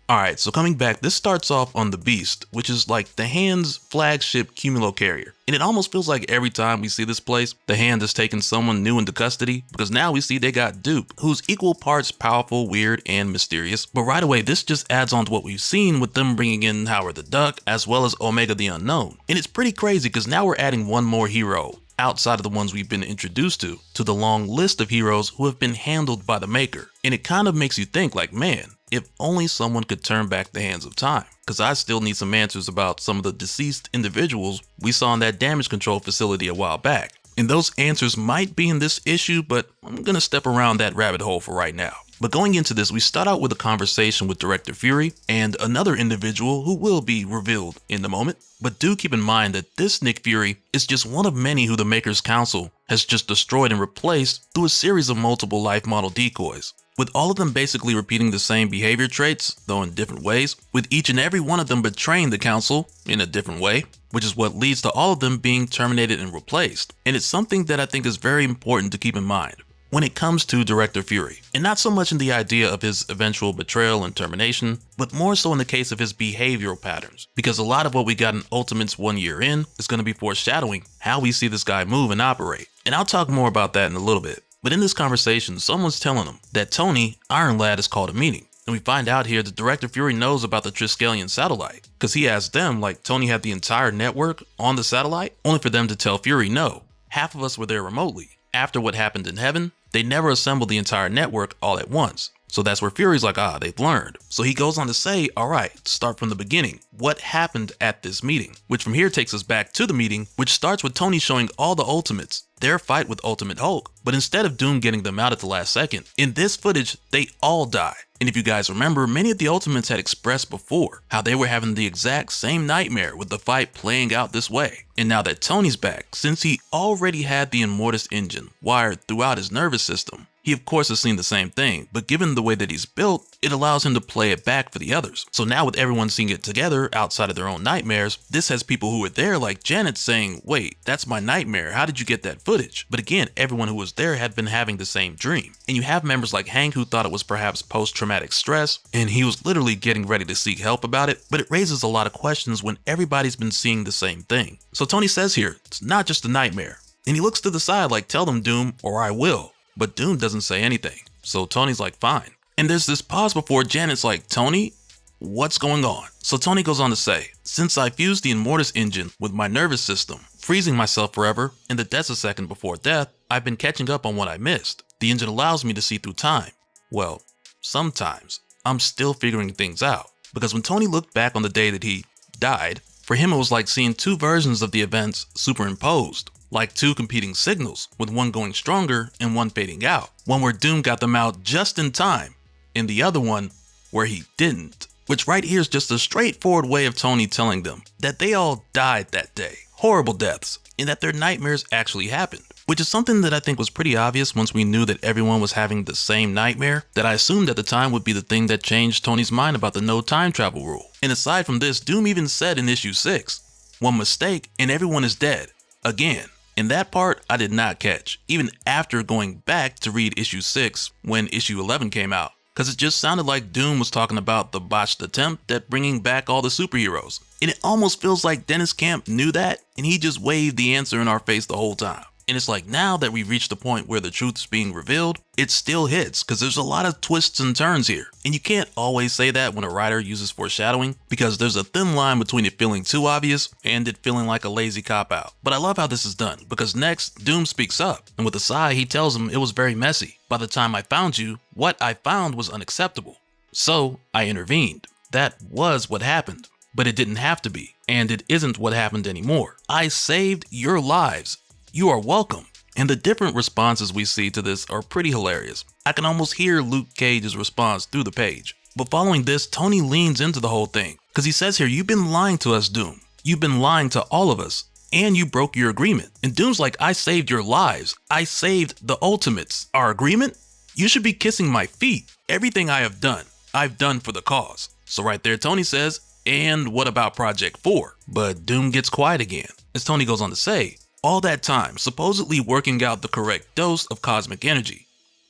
Alright, so coming back, this starts off on the Beast, which is like the Hand's flagship cumulo carrier. And it almost feels like every time we see this place, the Hand has taken someone new into custody, because now we see they got Dupe, who's equal parts powerful, weird, and mysterious. But right away, this just adds on to what we've seen with them bringing in Howard the Duck, as well as Omega the Unknown. And it's pretty crazy, because now we're adding one more hero outside of the ones we've been introduced to the long list of heroes who have been handled by the Maker. And it kind of makes you think like, man, if only someone could turn back the hands of time, because I still need some answers about some of the deceased individuals we saw in that damage control facility a while back. And those answers might be in this issue, but I'm gonna step around that rabbit hole for right now. But going into this, we start out with a conversation with Director Fury and another individual who will be revealed in the moment. But do keep in mind that this Nick Fury is just one of many who the Maker's Council has just destroyed and replaced through a series of multiple life model decoys, with all of them basically repeating the same behavior traits, though in different ways, with each and every one of them betraying the Council in a different way, which is what leads to all of them being terminated and replaced. And it's something that I think is very important to keep in mind when it comes to Director Fury, and not so much in the idea of his eventual betrayal and termination, but more so in the case of his behavioral patterns, because a lot of what we got in Ultimates 1 year in is going to be foreshadowing how we see this guy move and operate, and I'll talk more about that in a little bit. But in this conversation, someone's telling him that Tony, Iron Lad, has called a meeting, and we find out here that Director Fury knows about the Triskelion satellite, because he asked them like Tony had the entire network on the satellite, only for them to tell Fury no, half of us were there remotely. After what happened in heaven, they never assembled the entire network all at once. So that's where Fury's like, they've learned. So he goes on to say, alright, start from the beginning. What happened at this meeting? Which from here takes us back to the meeting, which starts with Tony showing all the Ultimates their fight with Ultimate Hulk. But instead of Doom getting them out at the last second, in this footage, they all die. And if you guys remember, many of the Ultimates had expressed before how they were having the exact same nightmare with the fight playing out this way. And now that Tony's back, since he already had the Immortus engine wired throughout his nervous system, he of course has seen the same thing, but given the way that he's built, it allows him to play it back for the others. So now with everyone seeing it together outside of their own nightmares, this has people who were there like Janet saying, wait, that's my nightmare, how did you get that footage? But again, everyone who was there had been having the same dream. And you have members like Hank who thought it was perhaps post-traumatic stress, and he was literally getting ready to seek help about it, but it raises a lot of questions when everybody's been seeing the same thing. So Tony says here, it's not just a nightmare. And he looks to the side like, tell them Doom or I will. But Doom doesn't say anything, so Tony's like, fine. And there's this pause before Janet's like, Tony, what's going on? So Tony goes on to say, since I fused the Immortus engine with my nervous system, freezing myself forever in the decasecond before death, I've been catching up on what I missed. The engine allows me to see through time. Well, sometimes, I'm still figuring things out. Because when Tony looked back on the day that he died, for him it was like seeing two versions of the events superimposed, like two competing signals, with one going stronger and one fading out. One where Doom got them out just in time, and the other one where he didn't. Which right here is just a straightforward way of Tony telling them that they all died that day, horrible deaths, and that their nightmares actually happened. Which is something that I think was pretty obvious once we knew that everyone was having the same nightmare, that I assumed at the time would be the thing that changed Tony's mind about the no time travel rule. And aside from this, Doom even said in issue 6, one mistake and everyone is dead, again. And that part I did not catch, even after going back to read issue 6 when issue 11 came out. Because it just sounded like Doom was talking about the botched attempt at bringing back all the superheroes. And it almost feels like Dennis Camp knew that, and he just waved the answer in our face the whole time. And it's like now that we've reached the point where the truth is being revealed, it still hits because there's a lot of twists and turns here. And you can't always say that when a writer uses foreshadowing because there's a thin line between it feeling too obvious and it feeling like a lazy cop-out. But I love how this is done because next, Doom speaks up, and with a sigh he tells him it was very messy. By the time I found you, what I found was unacceptable. So I intervened. That was what happened. But it didn't have to be, and it isn't what happened anymore. I saved your lives. You are welcome. And the different responses we see to this are pretty hilarious. I can almost hear Luke Cage's response through the page. But following this, Tony leans into the whole thing. Because he says here, you've been lying to us, Doom. You've been lying to all of us. And you broke your agreement. And Doom's like, I saved your lives. I saved the Ultimates. Our agreement? You should be kissing my feet. Everything I have done, I've done for the cause. So right there, Tony says, and what about Project 4? But Doom gets quiet again. As Tony goes on to say, all that time, supposedly working out the correct dose of cosmic energy.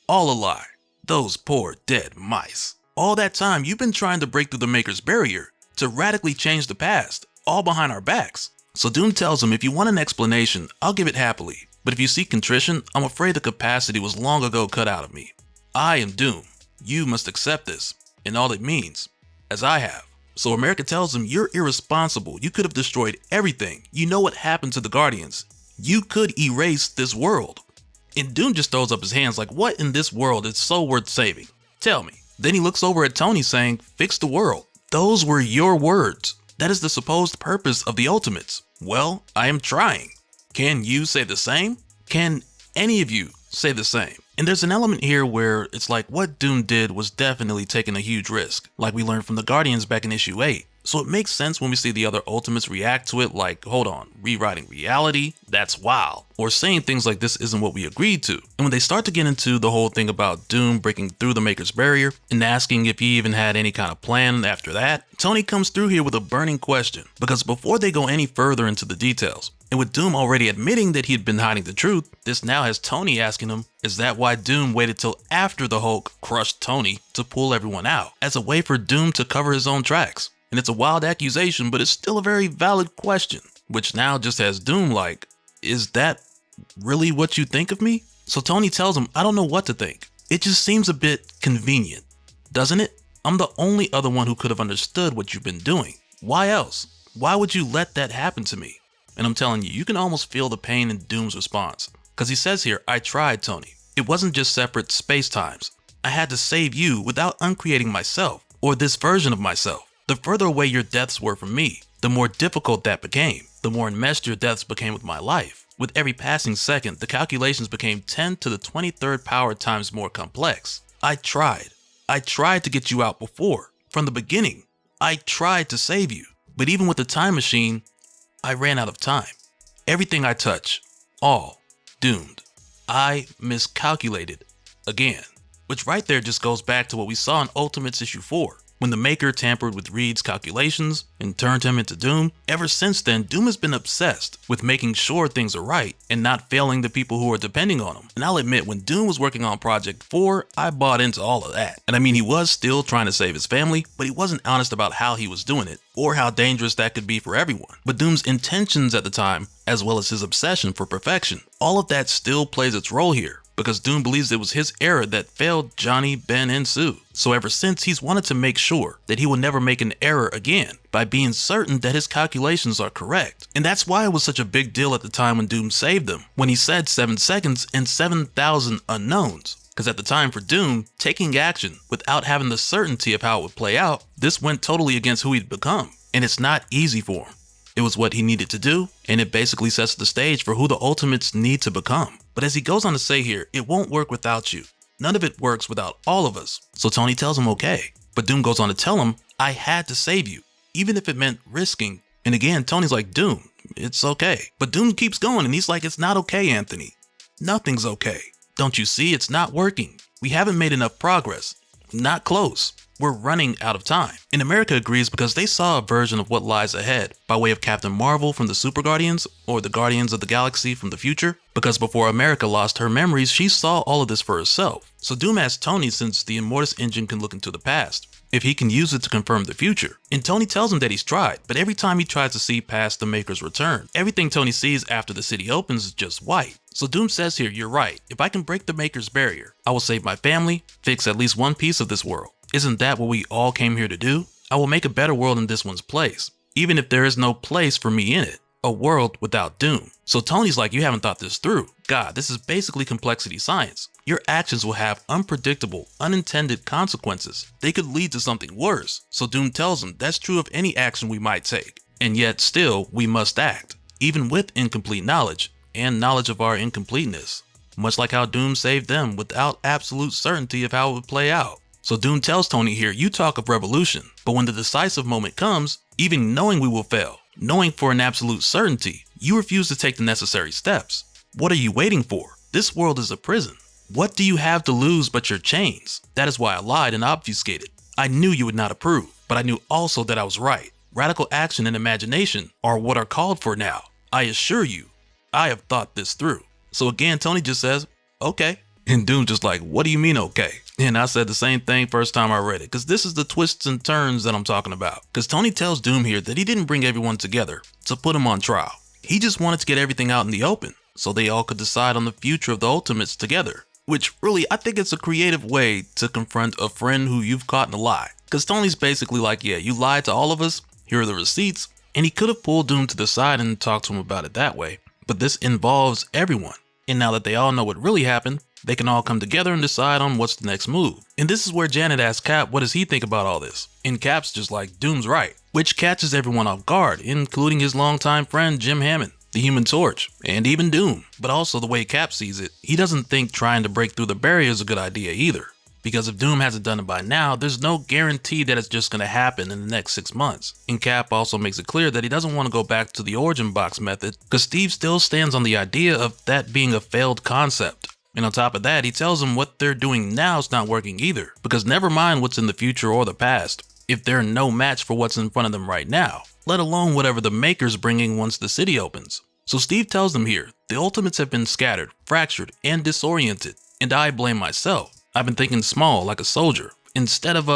All a lie. Those poor dead mice. All that time, you've been trying to break through the Maker's barrier to radically change the past, all behind our backs. So Doom tells him, if you want an explanation, I'll give it happily. But if you seek contrition, I'm afraid the capacity was long ago cut out of me. I am Doom. You must accept this, and all it means, as I have. So America tells him, you're irresponsible. You could have destroyed everything. You know what happened to the Guardians. You could erase this world. And Doom just throws up his hands like, what in this world is so worth saving? Tell me. Then he looks over at Tony saying, fix the world. Those were your words. That is the supposed purpose of the Ultimates. Well, I am trying. Can you say the same? Can any of you say the same? And there's an element here where it's like what Doom did was definitely taking a huge risk, like we learned from the Guardians back in issue 8. So it makes sense when we see the other Ultimates react to it like, hold on, rewriting reality? That's wild. Or saying things like this isn't what we agreed to. And when they start to get into the whole thing about Doom breaking through the Maker's barrier and asking if he even had any kind of plan after that, Tony comes through here with a burning question. Because before they go any further into the details, and with Doom already admitting that he'd been hiding the truth, this now has Tony asking him, is that why Doom waited till after the Hulk crushed Tony to pull everyone out, as a way for Doom to cover his own tracks? And it's a wild accusation, but it's still a very valid question, which now just has Doom like, is that really what you think of me? So Tony tells him, I don't know what to think. It just seems a bit convenient, doesn't it? I'm the only other one who could have understood what you've been doing. Why else? Why would you let that happen to me? And I'm telling you, you can almost feel the pain in Doom's response. Because he says here, I tried, Tony. It wasn't just separate space-times. I had to save you without uncreating myself, or this version of myself. The further away your deaths were from me, the more difficult that became. The more enmeshed your deaths became with my life. With every passing second, the calculations became 10 to the 23rd power times more complex. I tried. I tried to get you out before. From the beginning, I tried to save you. But even with the time machine, I ran out of time. Everything I touch, all doomed. I miscalculated again. Which right there just goes back to what we saw in Ultimates issue 4. When the Maker tampered with Reed's calculations and turned him into Doom. Ever since then, Doom has been obsessed with making sure things are right and not failing the people who are depending on him. And I'll admit, when Doom was working on Project 4, I bought into all of that. And I mean, he was still trying to save his family, but he wasn't honest about how he was doing it or how dangerous that could be for everyone. But Doom's intentions at the time, as well as his obsession for perfection, all of that still plays its role here. Because Doom believes it was his error that failed Johnny, Ben, and Sue. So ever since, he's wanted to make sure that he will never make an error again by being certain that his calculations are correct. And that's why it was such a big deal at the time when Doom saved them, when he said 7 seconds and 7,000 unknowns. Because at the time for Doom, taking action without having the certainty of how it would play out, this went totally against who he'd become. And it's not easy for him. It was what he needed to do, and it basically sets the stage for who the Ultimates need to become. But as he goes on to say here, it won't work without you. None of it works without all of us. So Tony tells him okay. But Doom goes on to tell him, I had to save you, even if it meant risking. And again, Tony's like, Doom, it's okay. But Doom keeps going and he's like, it's not okay, Anthony. Nothing's okay. Don't you see? It's not working. We haven't made enough progress. Not close. We're running out of time. And America agrees because they saw a version of what lies ahead by way of Captain Marvel from the Super Guardians or the Guardians of the Galaxy from the future. Because before America lost her memories, she saw all of this for herself. So Doom asks Tony, since the Immortus engine can look into the past, if he can use it to confirm the future. And Tony tells him that he's tried, but every time he tries to see past the Maker's return, everything Tony sees after the city opens is just white. So Doom says here, you're right. If I can break the Maker's barrier, I will save my family, fix at least one piece of this world. Isn't that what we all came here to do? I will make a better world in this one's place, even if there is no place for me in it. A world without Doom. So Tony's like, you haven't thought this through. God, this is basically complexity science. Your actions will have unpredictable, unintended consequences. They could lead to something worse. So Doom tells him that's true of any action we might take. And yet still, we must act, even with incomplete knowledge and knowledge of our incompleteness. Much like how Doom saved them without absolute certainty of how it would play out. So Doom tells Tony here, you talk of revolution, but when the decisive moment comes, even knowing we will fail, knowing for an absolute certainty, you refuse to take the necessary steps. What are you waiting for? This world is a prison. What do you have to lose but your chains? That is why I lied and obfuscated. I knew you would not approve, but I knew also that I was right. Radical action and imagination are what are called for now. I assure you, I have thought this through. So again, Tony just says, okay. And Doom just like, what do you mean okay? And I said the same thing first time I read it, because this is the twists and turns that I'm talking about. Because Tony tells Doom here that he didn't bring everyone together to put him on trial. He just wanted to get everything out in the open, so they all could decide on the future of the Ultimates together. Which really, I think it's a creative way to confront a friend who you've caught in a lie. Because Tony's basically like, yeah, you lied to all of us, here are the receipts. And he could have pulled Doom to the side and talked to him about it that way. But this involves everyone. And now that they all know what really happened, they can all come together and decide on what's the next move. And this is where Janet asks Cap what does he think about all this. And Cap's just like, Doom's right. Which catches everyone off guard, including his longtime friend Jim Hammond, the Human Torch, and even Doom. But also the way Cap sees it, he doesn't think trying to break through the barrier is a good idea either. Because if Doom hasn't done it by now, there's no guarantee that it's just going to happen in the next 6 months. And Cap also makes it clear that he doesn't want to go back to the origin box method, because Steve still stands on the idea of that being a failed concept. And on top of that, he tells him what they're doing now is not working either, because never mind what's in the future or the past, if they're no match for what's in front of them right now, let alone whatever the Maker's bringing once the city opens. So Steve tells them here, the Ultimates have been scattered, fractured, and disoriented, and I blame myself. I've been thinking small like a soldier, instead of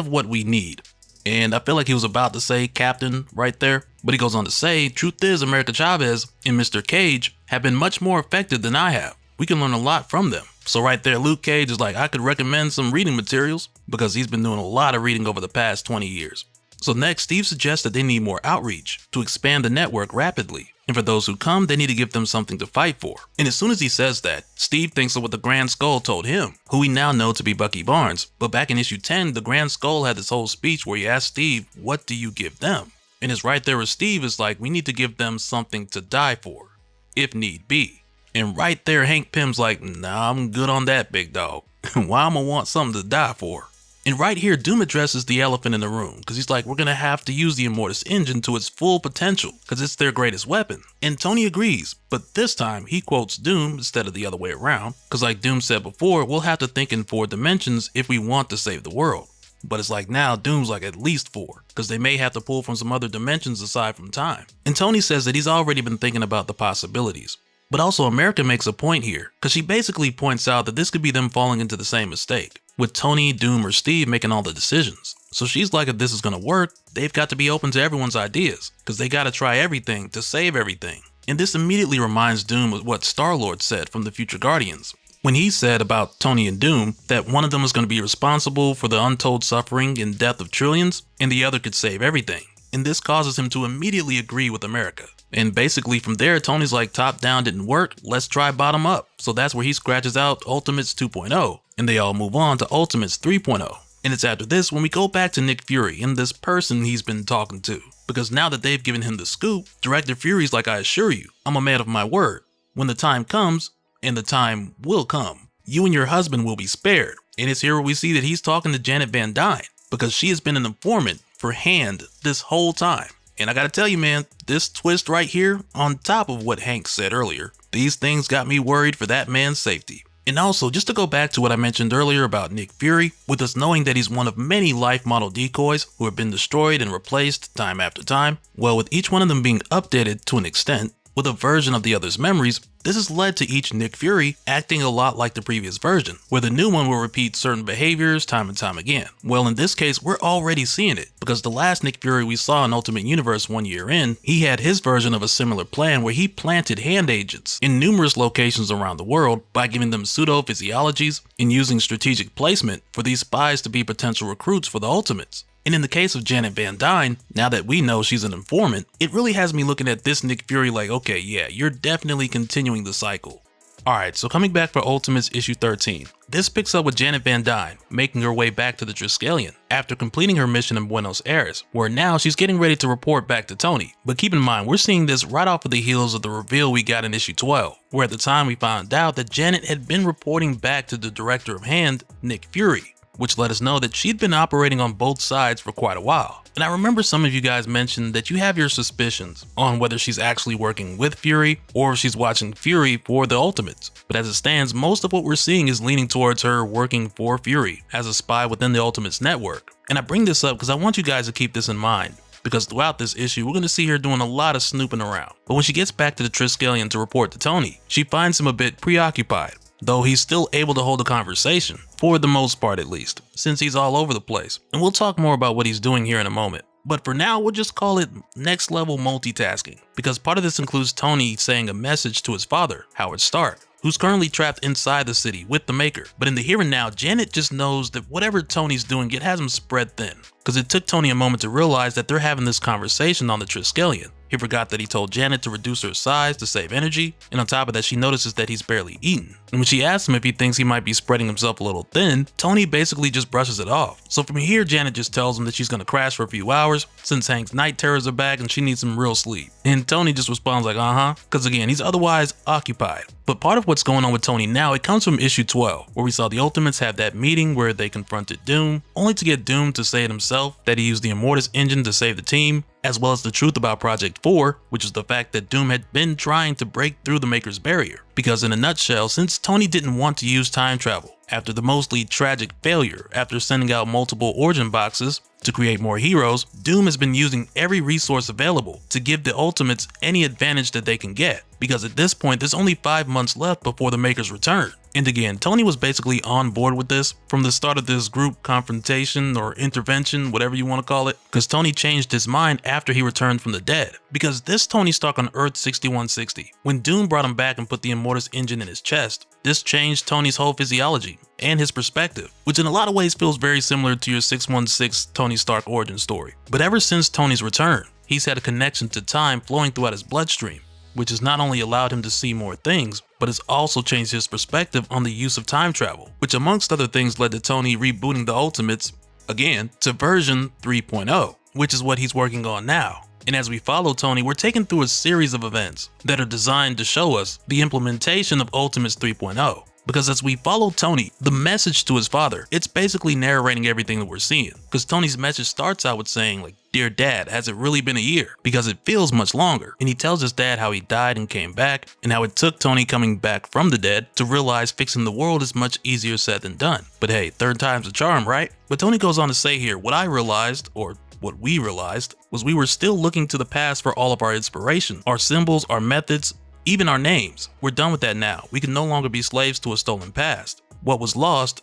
what we need. And I feel like he was about to say Captain right there, but he goes on to say, truth is America Chavez and Mr. Cage have been much more effective than I have. We can learn a lot from them. So right there, Luke Cage is like, I could recommend some reading materials because he's been doing a lot of reading over the past 20 years. So next, Steve suggests that they need more outreach to expand the network rapidly. And for those who come, they need to give them something to fight for. And as soon as he says that, Steve thinks of what the Grand Skull told him, who we now know to be Bucky Barnes. But back in issue 10, the Grand Skull had this whole speech where he asked Steve, what do you give them? And it's right there where Steve is like, we need to give them something to die for, if need be. And right there, Hank Pym's like, nah, I'm good on that, big dog. Why am I want something to die for? And right here, Doom addresses the elephant in the room, because he's like, we're going to have to use the Immortus engine to its full potential, because it's their greatest weapon. And Tony agrees, but this time he quotes Doom instead of the other way around, because like Doom said before, we'll have to think in 4 dimensions if we want to save the world. But it's like now Doom's like at least 4, because they may have to pull from some other dimensions aside from time. And Tony says that he's already been thinking about the possibilities. But also America makes a point here, because she basically points out that this could be them falling into the same mistake, with Tony, Doom, or Steve making all the decisions. So she's like, if this is going to work, they've got to be open to everyone's ideas, because they got to try everything to save everything. And this immediately reminds Doom of what Star-Lord said from the Future Guardians, when he said about Tony and Doom that one of them was going to be responsible for the untold suffering and death of trillions, and the other could save everything. And this causes him to immediately agree with America. And basically from there, Tony's like, top down didn't work, let's try bottom up. So that's where he scratches out Ultimates 2.0, and they all move on to Ultimates 3.0. And it's after this when we go back to Nick Fury and this person he's been talking to. Because now that they've given him the scoop, Director Fury's like, I assure you, I'm a man of my word. When the time comes, and the time will come, you and your husband will be spared. And it's here where we see that he's talking to Janet Van Dyne, because she has been an informant for Hand this whole time. And I gotta tell you, man, this twist right here, on top of what Hank said earlier, these things got me worried for that man's safety. And also, just to go back to what I mentioned earlier about Nick Fury, with us knowing that he's one of many life model decoys who have been destroyed and replaced time after time, well, with each one of them being updated to an extent, with a version of the other's memories, this has led to each Nick Fury acting a lot like the previous version, where the new one will repeat certain behaviors time and time again. Well, in this case, we're already seeing it, because the last Nick Fury we saw in Ultimate Universe 1 year in, he had his version of a similar plan where he planted Hand agents in numerous locations around the world by giving them pseudo-physiologies and using strategic placement for these spies to be potential recruits for the Ultimates. And in the case of Janet Van Dyne, now that we know she's an informant, it really has me looking at this Nick Fury like, okay, yeah, you're definitely continuing the cycle. Alright, so coming back for Ultimates issue 13. This picks up with Janet Van Dyne making her way back to the Triskelion after completing her mission in Buenos Aires, where now she's getting ready to report back to Tony. But keep in mind, we're seeing this right off of the heels of the reveal we got in issue 12, where at the time we found out that Janet had been reporting back to the director of Hand, Nick Fury, which let us know that she'd been operating on both sides for quite a while. And I remember some of you guys mentioned that you have your suspicions on whether she's actually working with Fury or if she's watching Fury for the Ultimates. But as it stands, most of what we're seeing is leaning towards her working for Fury as a spy within the Ultimates network. And I bring this up because I want you guys to keep this in mind, because throughout this issue, we're going to see her doing a lot of snooping around. But when she gets back to the Triskelion to report to Tony, she finds him a bit preoccupied, though he's still able to hold a conversation, for the most part at least, since he's all over the place. And we'll talk more about what he's doing here in a moment. But for now, we'll just call it next level multitasking, because part of this includes Tony saying a message to his father, Howard Stark, who's currently trapped inside the city with the Maker. But in the here and now, Janet just knows that whatever Tony's doing, it has him spread thin, because it took Tony a moment to realize that they're having this conversation on the Triskelion. He forgot that he told Janet to reduce her size to save energy, and on top of that she notices that he's barely eaten. And when she asks him if he thinks he might be spreading himself a little thin, Tony basically just brushes it off. So from here, Janet just tells him that she's gonna crash for a few hours since Hank's night terrors are back and she needs some real sleep. And Tony just responds like, because again, he's otherwise occupied. But part of what's going on with Tony now, it comes from issue 12, where we saw the Ultimates have that meeting where they confronted Doom, only to get Doom to say it himself that he used the Immortus engine to save the team, as well as the truth about Project 4, which is the fact that Doom had been trying to break through the Maker's barrier. Because in a nutshell, since Tony didn't want to use time travel, after the mostly tragic failure after sending out multiple origin boxes to create more heroes, Doom has been using every resource available to give the Ultimates any advantage that they can get, because at this point there's only 5 months left before the Maker's return. And again, Tony was basically on board with this from the start of this group confrontation or intervention, whatever you want to call it, because Tony changed his mind after he returned from the dead. Because this Tony Stark on Earth 6160, when Doom brought him back and put the Immortus engine in his chest, this changed Tony's whole physiology and his perspective, which in a lot of ways feels very similar to your 616 Tony Stark origin story. But ever since Tony's return, he's had a connection to time flowing throughout his bloodstream, which has not only allowed him to see more things, but has also changed his perspective on the use of time travel, which amongst other things led to Tony rebooting the Ultimates, again, to version 3.0, which is what he's working on now. And as we follow Tony, we're taken through a series of events that are designed to show us the implementation of Ultimates 3.0. Because as we follow Tony, the message to his father, it's basically narrating everything that we're seeing. Because Tony's message starts out with saying like, "Dear Dad, has it really been a year?" Because it feels much longer. And he tells his dad how he died and came back, and how it took Tony coming back from the dead to realize fixing the world is much easier said than done. But hey, third time's a charm, right? But Tony goes on to say here, what I realized, or what we realized, was we were still looking to the past for all of our inspiration, our symbols, our methods, even our names. We're done with that now. We can no longer be slaves to a stolen past. What was lost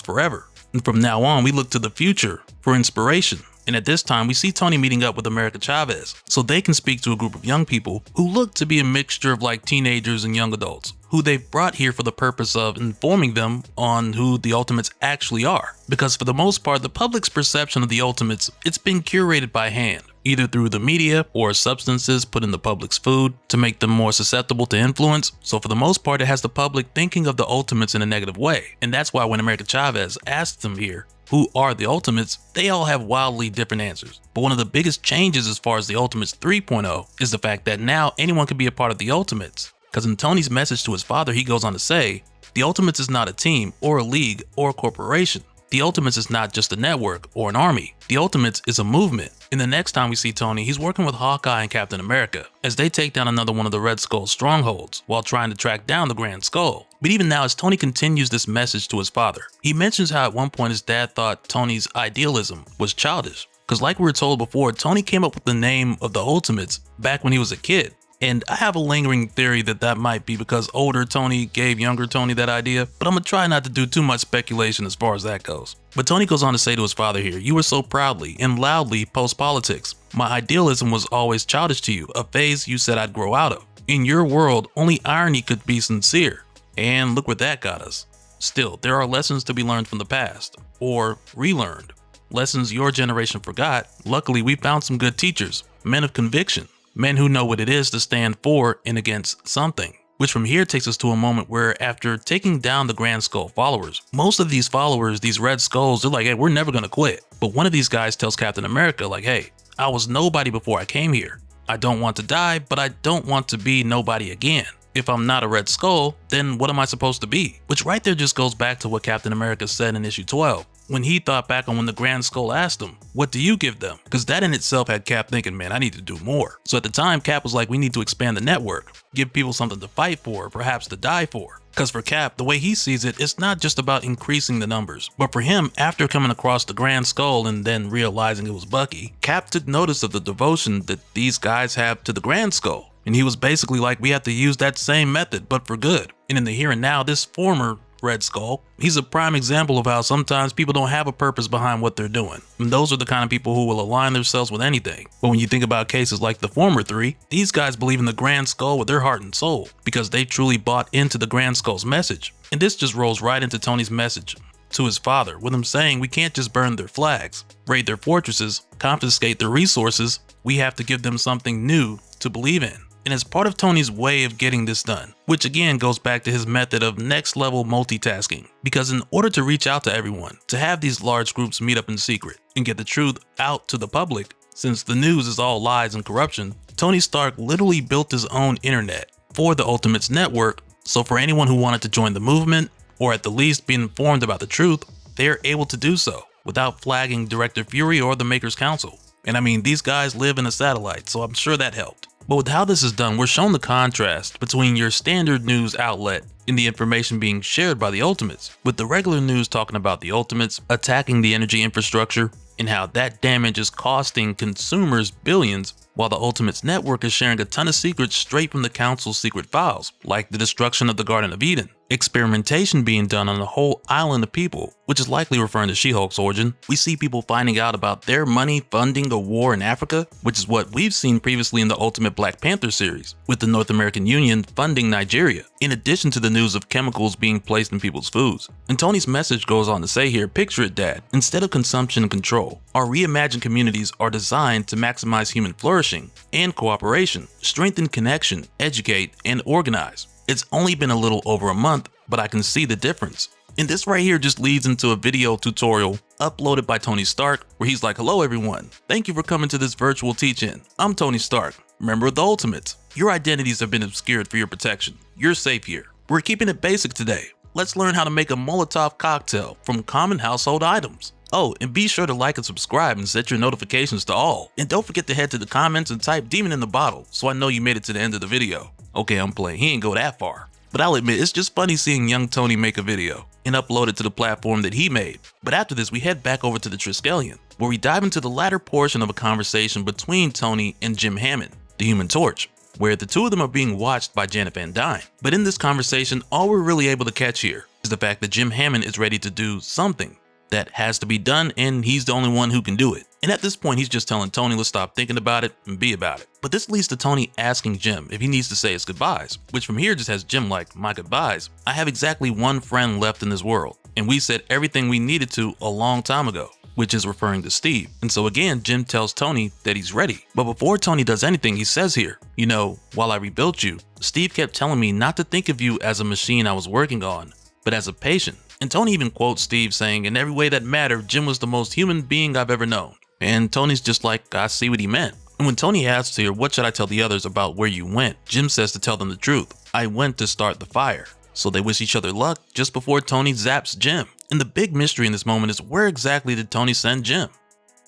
forever. And from now on, we look to the future for inspiration. And at this time, we see Tony meeting up with America Chavez, so they can speak to a group of young people who look to be a mixture of like teenagers and young adults, who they've brought here for the purpose of informing them on who the Ultimates actually are. Because for the most part, the public's perception of the Ultimates, it's been curated by Hand, either through the media or substances put in the public's food to make them more susceptible to influence. So for the most part, it has the public thinking of the Ultimates in a negative way. And that's why when America Chavez asked them here, who are the Ultimates, they all have wildly different answers. But one of the biggest changes as far as the Ultimates 3.0 is the fact that now anyone can be a part of the Ultimates. Because in Tony's message to his father, he goes on to say, the Ultimates is not a team or a league or a corporation. The Ultimates is not just a network or an army. The Ultimates is a movement. And the next time we see Tony, he's working with Hawkeye and Captain America as they take down another one of the Red Skull's strongholds while trying to track down the Grand Skull. But even now, as Tony continues this message to his father, he mentions how at one point his dad thought Tony's idealism was childish. Because like we were told before, Tony came up with the name of the Ultimates back when he was a kid. And I have a lingering theory that that might be because older Tony gave younger Tony that idea, but I'm gonna try not to do too much speculation as far as that goes. But Tony goes on to say to his father here, you were so proudly and loudly post-politics. My idealism was always childish to you, a phase you said I'd grow out of. In your world, only irony could be sincere. And look where that got us. Still, there are lessons to be learned from the past, or relearned. Lessons your generation forgot. Luckily, we found some good teachers, men of conviction. Men who know what it is to stand for and against something. Which from here takes us to a moment where after taking down the Grand Skull followers, most of these followers, these Red Skulls, they're like, hey, we're never gonna quit. But one of these guys tells Captain America like, hey, I was nobody before I came here. I don't want to die, but I don't want to be nobody again. If I'm not a Red Skull, then what am I supposed to be? Which right there just goes back to what Captain America said in issue 12. When he thought back on when the Grand Skull asked him, what do you give them? Because that in itself had Cap thinking, man, I need to do more. So at the time, Cap was like, we need to expand the network, give people something to fight for, or perhaps to die for. Because for Cap, the way he sees it, it's not just about increasing the numbers. But for him, after coming across the Grand Skull and then realizing it was Bucky, Cap took notice of the devotion that these guys have to the Grand Skull. And he was basically like, we have to use that same method, but for good. And in the here and now, this former Red Skull, he's a prime example of how sometimes people don't have a purpose behind what they're doing. And those are the kind of people who will align themselves with anything. But when you think about cases like the former three, these guys believe in the Grand Skull with their heart and soul because they truly bought into the Grand Skull's message. And this just rolls right into Tony's message to his father, with him saying we can't just burn their flags, raid their fortresses, confiscate their resources. We have to give them something new to believe in. And as part of Tony's way of getting this done, which again goes back to his method of next level multitasking, because in order to reach out to everyone, to have these large groups meet up in secret and get the truth out to the public, since the news is all lies and corruption, Tony Stark literally built his own internet for the Ultimates network. So for anyone who wanted to join the movement, or at the least be informed about the truth, they are able to do so without flagging Director Fury or the Maker's Council. And I mean, these guys live in a satellite, so I'm sure that helped. But with how this is done, we're shown the contrast between your standard news outlet and the information being shared by the Ultimates, with the regular news talking about the Ultimates attacking the energy infrastructure and how that damage is costing consumers billions, while the Ultimates network is sharing a ton of secrets straight from the Council's secret files, like the destruction of the Garden of Eden, experimentation being done on a whole island of people, which is likely referring to She-Hulk's origin. We see people finding out about their money funding a war in Africa, which is what we've seen previously in the Ultimate Black Panther series, with the North American Union funding Nigeria, in addition to the news of chemicals being placed in people's foods. And Tony's message goes on to say here, picture it, Dad, instead of consumption and control, our reimagined communities are designed to maximize human flourishing and cooperation, strengthen connection, educate, and organize. It's only been a little over a month, but I can see the difference. And this right here just leads into a video tutorial uploaded by Tony Stark, where he's like, hello everyone, thank you for coming to this virtual teach-in. I'm Tony Stark, member of the Ultimates. Your identities have been obscured for your protection. You're safe here. We're keeping it basic today. Let's learn how to make a Molotov cocktail from common household items. Oh, and be sure to like and subscribe and set your notifications to all. And don't forget to head to the comments and type demon in the bottle so I know you made it to the end of the video. Okay, I'm playing, he ain't go that far. But I'll admit, it's just funny seeing young Tony make a video and upload it to the platform that he made. But after this, we head back over to the Triskelion, where we dive into the latter portion of a conversation between Tony and Jim Hammond, the Human Torch, where the two of them are being watched by Janet Van Dyne. But in this conversation, all we're really able to catch here is the fact that Jim Hammond is ready to do something that has to be done, and he's the only one who can do it. And at this point, he's just telling Tony to stop thinking about it and be about it. But this leads to Tony asking Jim if he needs to say his goodbyes, which from here just has Jim like, my goodbyes? I have exactly one friend left in this world, and we said everything we needed to a long time ago. which is referring to Steve. And so again, Jim tells Tony that he's ready. But before Tony does anything, he says here, you know, while I rebuilt you, Steve kept telling me not to think of you as a machine I was working on, but as a patient. And Tony even quotes Steve saying, in every way that mattered, Jim was the most human being I've ever known. And Tony's just like, I see what he meant. And when Tony asks here, what should I tell the others about where you went? Jim says to tell them the truth. I went to start the fire. So they wish each other luck just before Tony zaps Jim. And the big mystery in this moment is, where exactly did Tony send Jim?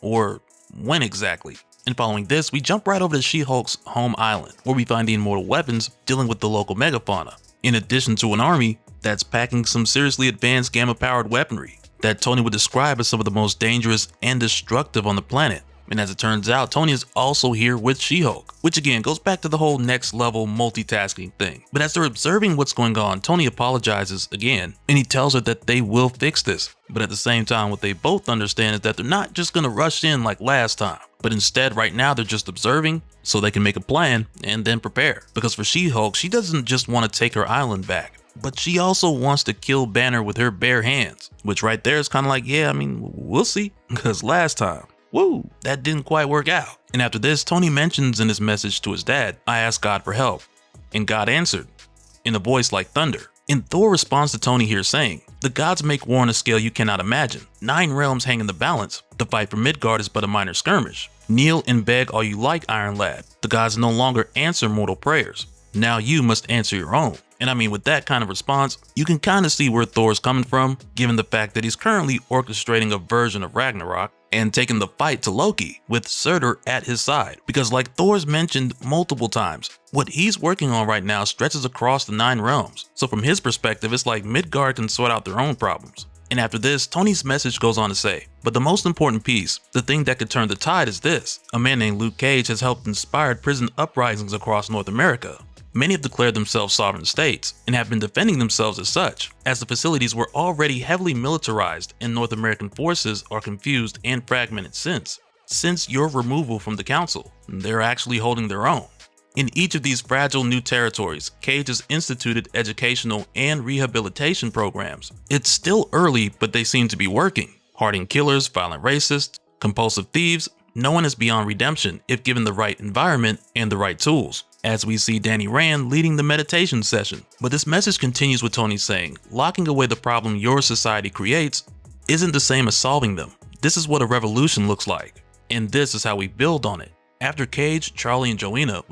Or when exactly? And following this, we jump right over to She-Hulk's home island, where we find the immortal weapons dealing with the local megafauna, in addition to an army that's packing some seriously advanced gamma-powered weaponry that Tony would describe as some of the most dangerous and destructive on the planet. And as it turns out, Tony is also here with She-Hulk, which again goes back to the whole next level multitasking thing. But as they're observing what's going on, Tony apologizes again, and he tells her that they will fix this. But at the same time, what they both understand is that they're not just gonna rush in like last time, but instead right now they're just observing so they can make a plan and then prepare. Because for She-Hulk, she doesn't just want to take her island back, but she also wants to kill Banner with her bare hands, which right there is kind of like, yeah, I mean, we'll see, because last time, woo, that didn't quite work out. And after this, Tony mentions in his message to his dad, I asked God for help, and God answered, in a voice like thunder. And Thor responds to Tony here saying, the gods make war on a scale you cannot imagine. 9 realms hang in the balance. The fight for Midgard is but a minor skirmish. Kneel and beg all you like, Iron Lad. The gods no longer answer mortal prayers. Now you must answer your own. And I mean, with that kind of response, you can kind of see where Thor's coming from, given the fact that he's currently orchestrating a version of Ragnarok and taking the fight to Loki with Surtur at his side. Because like Thor's mentioned multiple times, what he's working on right now stretches across the 9 realms. So from his perspective, it's like Midgard can sort out their own problems. And after this, Tony's message goes on to say, but the most important piece, the thing that could turn the tide is this. A man named Luke Cage has helped inspire prison uprisings across North America. Many have declared themselves sovereign states and have been defending themselves as such, as the facilities were already heavily militarized and North American forces are confused and fragmented since your removal from the council. They're actually holding their own. In each of these fragile new territories, Cage has instituted educational and rehabilitation programs. It's still early, but they seem to be working. Hardened killers, violent racists, compulsive thieves, no one is beyond redemption if given the right environment and the right tools. As we see Danny Rand leading the meditation session. But this message continues with Tony saying, locking away the problem your society creates isn't the same as solving them. This is what a revolution looks like, and this is how we build on it. After Cage, Charlie, and Joanna,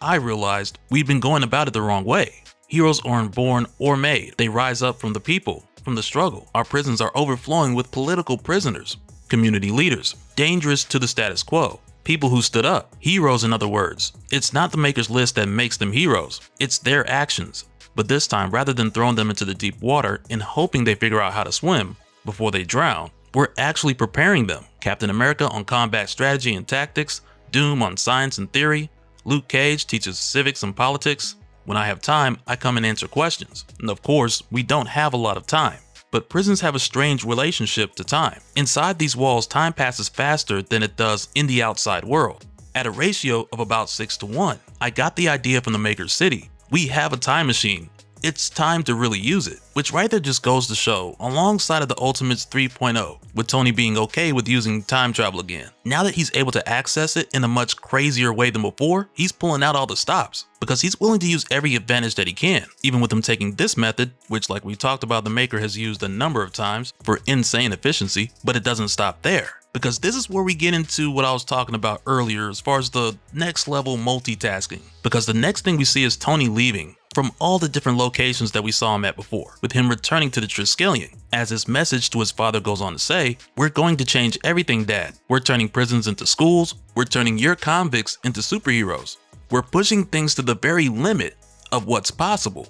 I realized we'd been going about it the wrong way. Heroes aren't born or made. They rise up from the people, from the struggle. Our prisons are overflowing with political prisoners, community leaders, dangerous to the status quo. People who stood up. Heroes, in other words. It's not the maker's list that makes them heroes. It's their actions. But this time, rather than throwing them into the deep water and hoping they figure out how to swim before they drown, we're actually preparing them. Captain America on combat strategy and tactics, Doom on science and theory, Luke Cage teaches civics and politics. When I have time, I come and answer questions. And of course, we don't have a lot of time. But prisons have a strange relationship to time. Inside these walls, time passes faster than it does in the outside world, at a ratio of about 6:1. I got the idea from the Maker's City. We have a time machine. It's time to really use it. Which right there just goes to show, alongside of the Ultimates 3.0, with Tony being okay with using time travel again. Now that he's able to access it in a much crazier way than before, he's pulling out all the stops, because he's willing to use every advantage that he can, even with him taking this method, which like we talked about, the Maker has used a number of times for insane efficiency, but it doesn't stop there. Because this is where we get into what I was talking about earlier as far as the next level multitasking. Because the next thing we see is Tony leaving from all the different locations that we saw him at before, with him returning to the Triskelion. As his message to his father goes on to say, we're going to change everything, Dad. We're turning prisons into schools. We're turning your convicts into superheroes. We're pushing things to the very limit of what's possible.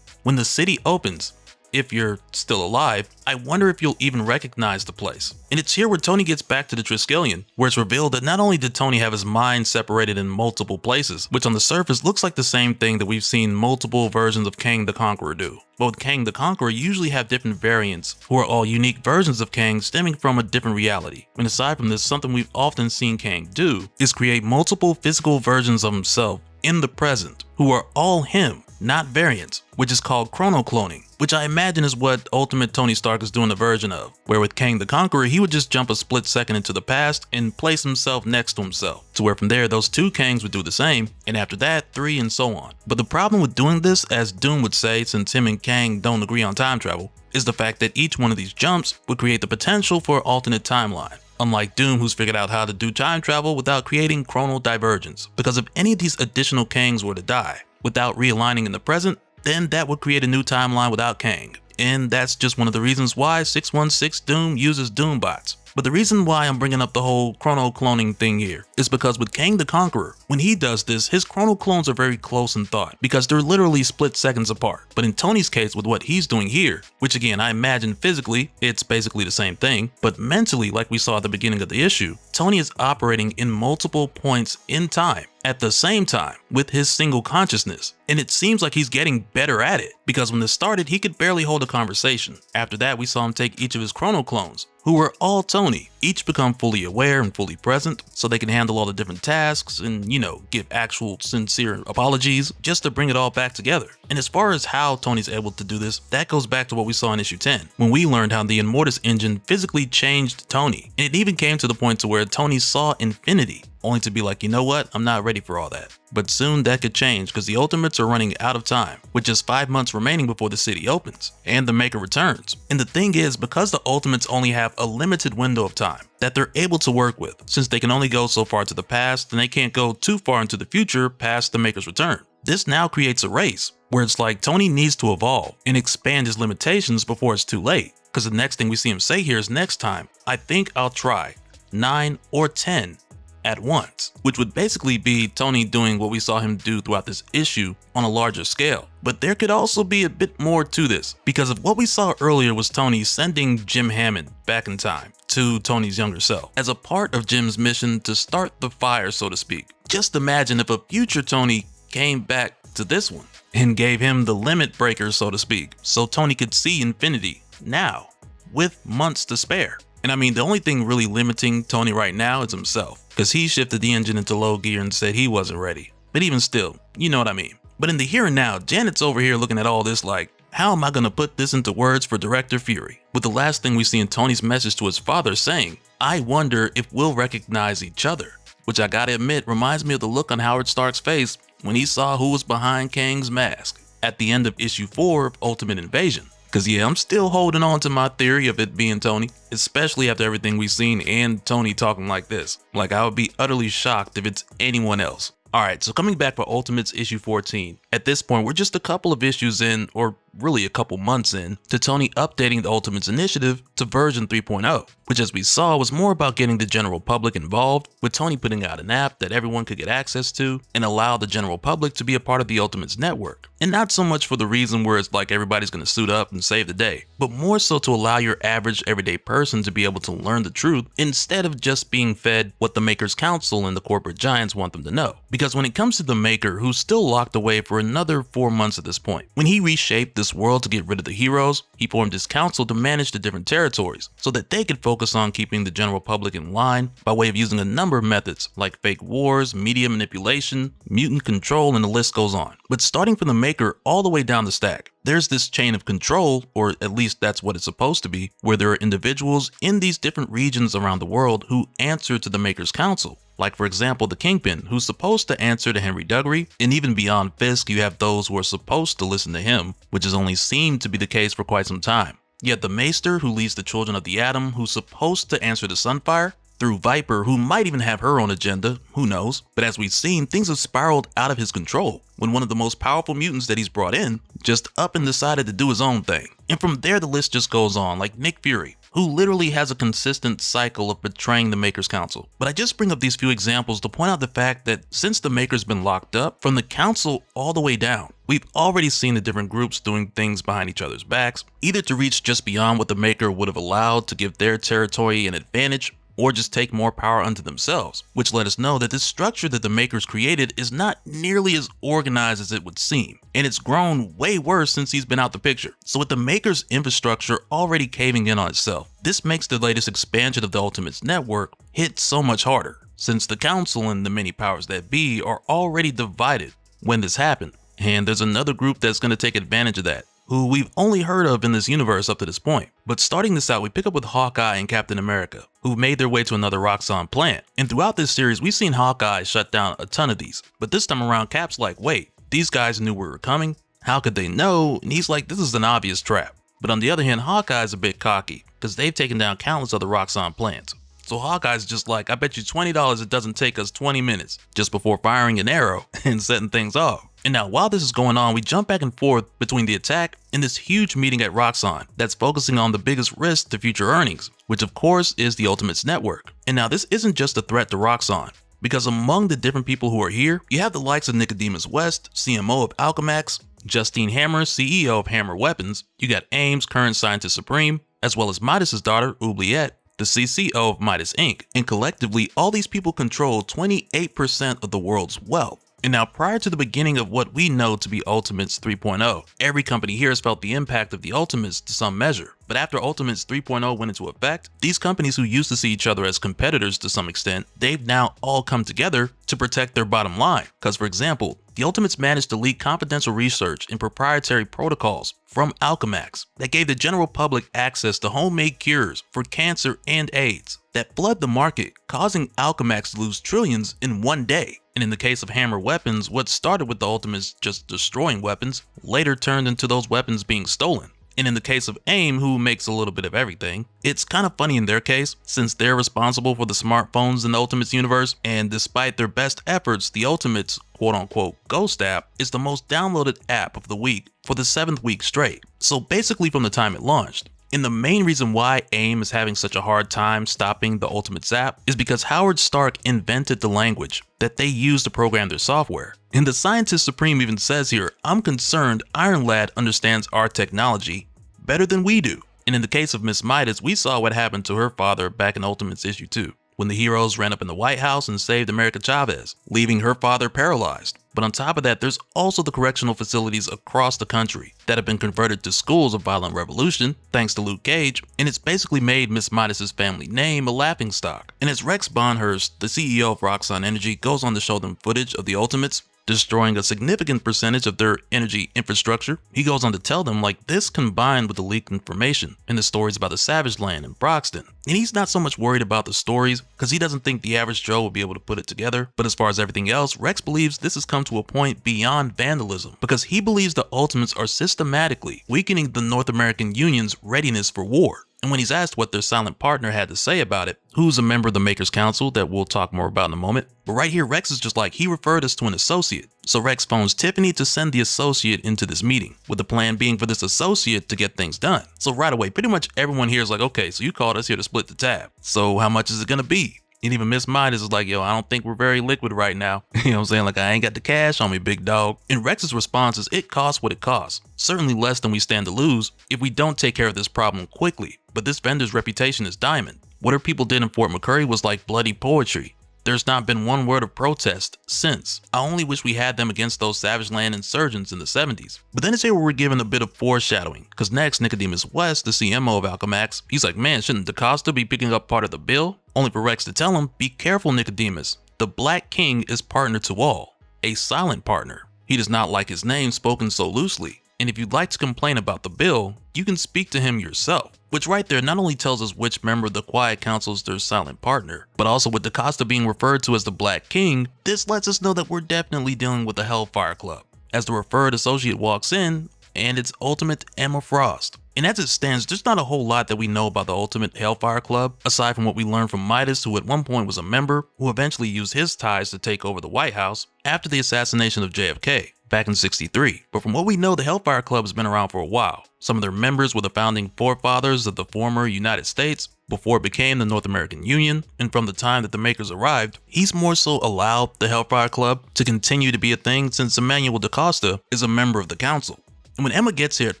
When the city opens, if you're still alive, I wonder if you'll even recognize the place. And it's here where Tony gets back to the Triskelion, where it's revealed that not only did Tony have his mind separated in multiple places, which on the surface looks like the same thing that we've seen multiple versions of Kang the Conqueror do. But with Kang the Conqueror, you usually have different variants who are all unique versions of Kang stemming from a different reality. And aside from this, something we've often seen Kang do is create multiple physical versions of himself in the present, who are all him, not variants, which is called chronocloning. which I imagine is what Ultimate Tony Stark is doing a version of, where with Kang the Conqueror, he would just jump a split second into the past and place himself next to himself, to where from there those 2 Kangs would do the same, and after that 3 and so on. But the problem with doing this, as Doom would say, since him and Kang don't agree on time travel, is the fact that each one of these jumps would create the potential for an alternate timeline. Unlike Doom, who's figured out how to do time travel without creating chronal divergence. Because if any of these additional Kangs were to die without realigning in the present, then that would create a new timeline without Kang. And that's just one of the reasons why 616 Doom uses Doombots. But the reason why I'm bringing up the whole chrono cloning thing here is because with Kang the Conqueror, when he does this, his chrono clones are very close in thought because they're literally split seconds apart. But in Tony's case, with what he's doing here, which again, I imagine physically, it's basically the same thing, but mentally, like we saw at the beginning of the issue, Tony is operating in multiple points in time at the same time with his single consciousness. And it seems like he's getting better at it because when this started, he could barely hold a conversation. After that, we saw him take each of his chrono clones, who were all Tony, each become fully aware and fully present so they can handle all the different tasks and, you know, give actual sincere apologies just to bring it all back together. And as far as how Tony's able to do this, that goes back to what we saw in issue 10, when we learned how the Immortus engine physically changed Tony. And it even came to the point to where Tony saw infinity, only to be like, you know what, I'm not ready for all that. But soon that could change because the Ultimates are running out of time, with just 5 months remaining before the city opens and the Maker returns. And the thing is, because the Ultimates only have a limited window of time that they're able to work with, since they can only go so far to the past and they can't go too far into the future past the Maker's return. This now creates a race where it's like Tony needs to evolve and expand his limitations before it's too late. Because the next thing we see him say here is, next time, I think I'll try 9 or 10 at once, which would basically be Tony doing what we saw him do throughout this issue on a larger scale. But there could also be a bit more to this, because of what we saw earlier was Tony sending Jim Hammond back in time to Tony's younger self as a part of Jim's mission to start the fire, so to speak. Just imagine if a future Tony came back to this one and gave him the limit breaker, so to speak, so Tony could see infinity now with months to spare. And I mean, the only thing really limiting Tony right now is himself, because he shifted the engine into low gear and said he wasn't ready. But even still, you know what I mean. But in the here and now, Janet's over here looking at all this like, how am I gonna put this into words for Director Fury? With the last thing we see in Tony's message to his father saying, I wonder if we'll recognize each other. Which I gotta admit reminds me of the look on Howard Stark's face when he saw who was behind Kang's mask at the end of issue 4 of Ultimate Invasion. Cause yeah, I'm still holding on to my theory of it being Tony, especially after everything we've seen and Tony talking like this. Like, I would be utterly shocked if it's anyone else. Alright, so coming back for Ultimates issue 14. At this point, we're just a couple of issues in, or really a couple months in, to Tony updating the Ultimates initiative to version 3.0, which as we saw was more about getting the general public involved, with Tony putting out an app that everyone could get access to and allow the general public to be a part of the Ultimates network. And not so much for the reason where it's like everybody's gonna suit up and save the day, but more so to allow your average everyday person to be able to learn the truth instead of just being fed what the Maker's Council and the corporate giants want them to know. Because when it comes to the Maker, who's still locked away for another 4 months at this point, when he reshaped this world to get rid of the heroes, he formed his council to manage the different territories so that they could focus on keeping the general public in line by way of using a number of methods like fake wars, media manipulation, mutant control, and the list goes on. But starting from the Maker all the way down the stack, there's this chain of control, or at least that's what it's supposed to be, where there are individuals in these different regions around the world who answer to the Maker's Council. Like for example, the Kingpin, who's supposed to answer to Henry Duggery, and even beyond Fisk, you have those who are supposed to listen to him, which has only seemed to be the case for quite some time. Yet the Maester, who leads the Children of the Atom, who's supposed to answer to Sunfire, through Viper, who might even have her own agenda, who knows, but as we've seen, things have spiraled out of his control when one of the most powerful mutants that he's brought in just up and decided to do his own thing. And from there the list just goes on, like Nick Fury, who literally has a consistent cycle of betraying the Maker's Council. But I just bring up these few examples to point out the fact that since the Maker's been locked up, from the Council all the way down, we've already seen the different groups doing things behind each other's backs, either to reach just beyond what the Maker would have allowed to give their territory an advantage, or just take more power unto themselves, which let us know that this structure that the Maker's created is not nearly as organized as it would seem, and it's grown way worse since he's been out the picture. So with the Maker's infrastructure already caving in on itself, this makes the latest expansion of the Ultimates network hit so much harder, since the Council and the many powers that be are already divided when this happened, and there's another group that's going to take advantage of that, who we've only heard of in this universe up to this point. But starting this out, we pick up with Hawkeye and Captain America, who've made their way to another Roxxon plant. And throughout this series, we've seen Hawkeye shut down a ton of these. But this time around, Cap's like, wait, these guys knew we were coming? How could they know? And he's like, this is an obvious trap. But on the other hand, Hawkeye's a bit cocky, because they've taken down countless other Roxxon plants. So Hawkeye's just like, I bet you $20 it doesn't take us 20 minutes, just before firing an arrow and setting things off. And now while this is going on, we jump back and forth between the attack and this huge meeting at Roxxon that's focusing on the biggest risk to future earnings, which of course is the Ultimates network. And now this isn't just a threat to Roxxon, because among the different people who are here, you have the likes of Nicodemus West, CMO of Alchemax, Justine Hammer, CEO of Hammer Weapons, you got Ames, current scientist supreme, as well as Midas's daughter, Oubliette, the CCO of Midas Inc. And collectively, all these people control 28% of the world's wealth. And now prior to the beginning of what we know to be Ultimates 3.0, every company here has felt the impact of the Ultimates to some measure. But after Ultimates 3.0 went into effect, these companies who used to see each other as competitors to some extent, they've now all come together to protect their bottom line. Because for example, the Ultimates managed to leak confidential research and proprietary protocols from Alchemax that gave the general public access to homemade cures for cancer and AIDS that flood the market, causing Alchemax to lose trillions in one day. And in the case of Hammer Weapons, what started with the Ultimates just destroying weapons later turned into those weapons being stolen. And in the case of AIM, who makes a little bit of everything, it's kind of funny in their case, since they're responsible for the smartphones in the Ultimates universe, and despite their best efforts, the Ultimates quote-unquote Ghost app is the most downloaded app of the week for the 7th week straight. So basically from the time it launched. And the main reason why AIM is having such a hard time stopping the Ultimates app is because Howard Stark invented the language that they use to program their software. And the Scientist Supreme even says here, I'm concerned Iron Lad understands our technology better than we do. And in the case of Miss Midas, we saw what happened to her father back in Ultimates issue 2, when the heroes ran up in the White House and saved America Chavez, leaving her father paralyzed. But on top of that, there's also the correctional facilities across the country that have been converted to schools of violent revolution, thanks to Luke Cage, and it's basically made Miss Midas's family name a laughingstock. And as Rex Bonhurst, the CEO of Roxxon Energy, goes on to show them footage of the Ultimates destroying a significant percentage of their energy infrastructure, he goes on to tell them like this combined with the leaked information and the stories about the Savage Land and Broxton. And he's not so much worried about the stories because he doesn't think the average Joe will be able to put it together. But as far as everything else, Rex believes this has come to a point beyond vandalism because he believes the Ultimates are systematically weakening the North American Union's readiness for war. And when he's asked what their silent partner had to say about it, who's a member of the Makers Council that we'll talk more about in a moment, but right here Rex is just like, he referred us to an associate. So Rex phones Tiffany to send the associate into this meeting, with the plan being for this associate to get things done. So right away, pretty much everyone here is like, okay, so you called us here to split the tab. So how much is it gonna be? And even Miss Midas is like, yo, I don't think we're very liquid right now. You know what I'm saying? Like, I ain't got the cash on me, big dog. And Rex's response is, it costs what it costs. Certainly less than we stand to lose if we don't take care of this problem quickly. But this vendor's reputation is diamond. What her people did in Fort McCurry was like bloody poetry. There's not been one word of protest since. I only wish we had them against those Savage Land insurgents in the 70s. But then it's here where we're given a bit of foreshadowing, because next Nicodemus West, the CMO of Alchemax, he's like, man, shouldn't DaCosta be picking up part of the bill? Only for Rex to tell him, be careful Nicodemus, the Black King is partner to all, a silent partner. He does not like his name spoken so loosely. And if you'd like to complain about the bill, you can speak to him yourself. Which right there not only tells us which member of the Quiet Council is their silent partner, but also with DaCosta being referred to as the Black King, this lets us know that we're definitely dealing with the Hellfire Club, as the referred associate walks in, and it's Ultimate Emma Frost. And as it stands, there's not a whole lot that we know about the Ultimate Hellfire Club, aside from what we learned from Midas, who at one point was a member, who eventually used his ties to take over the White House after the assassination of JFK. Back in '63, but from what we know, the Hellfire Club has been around for a while. Some of their members were the founding forefathers of the former United States before it became the North American Union, and from the time that the Makers arrived, he's more so allowed the Hellfire Club to continue to be a thing since Emmanuel DaCosta is a member of the council. And when Emma gets here at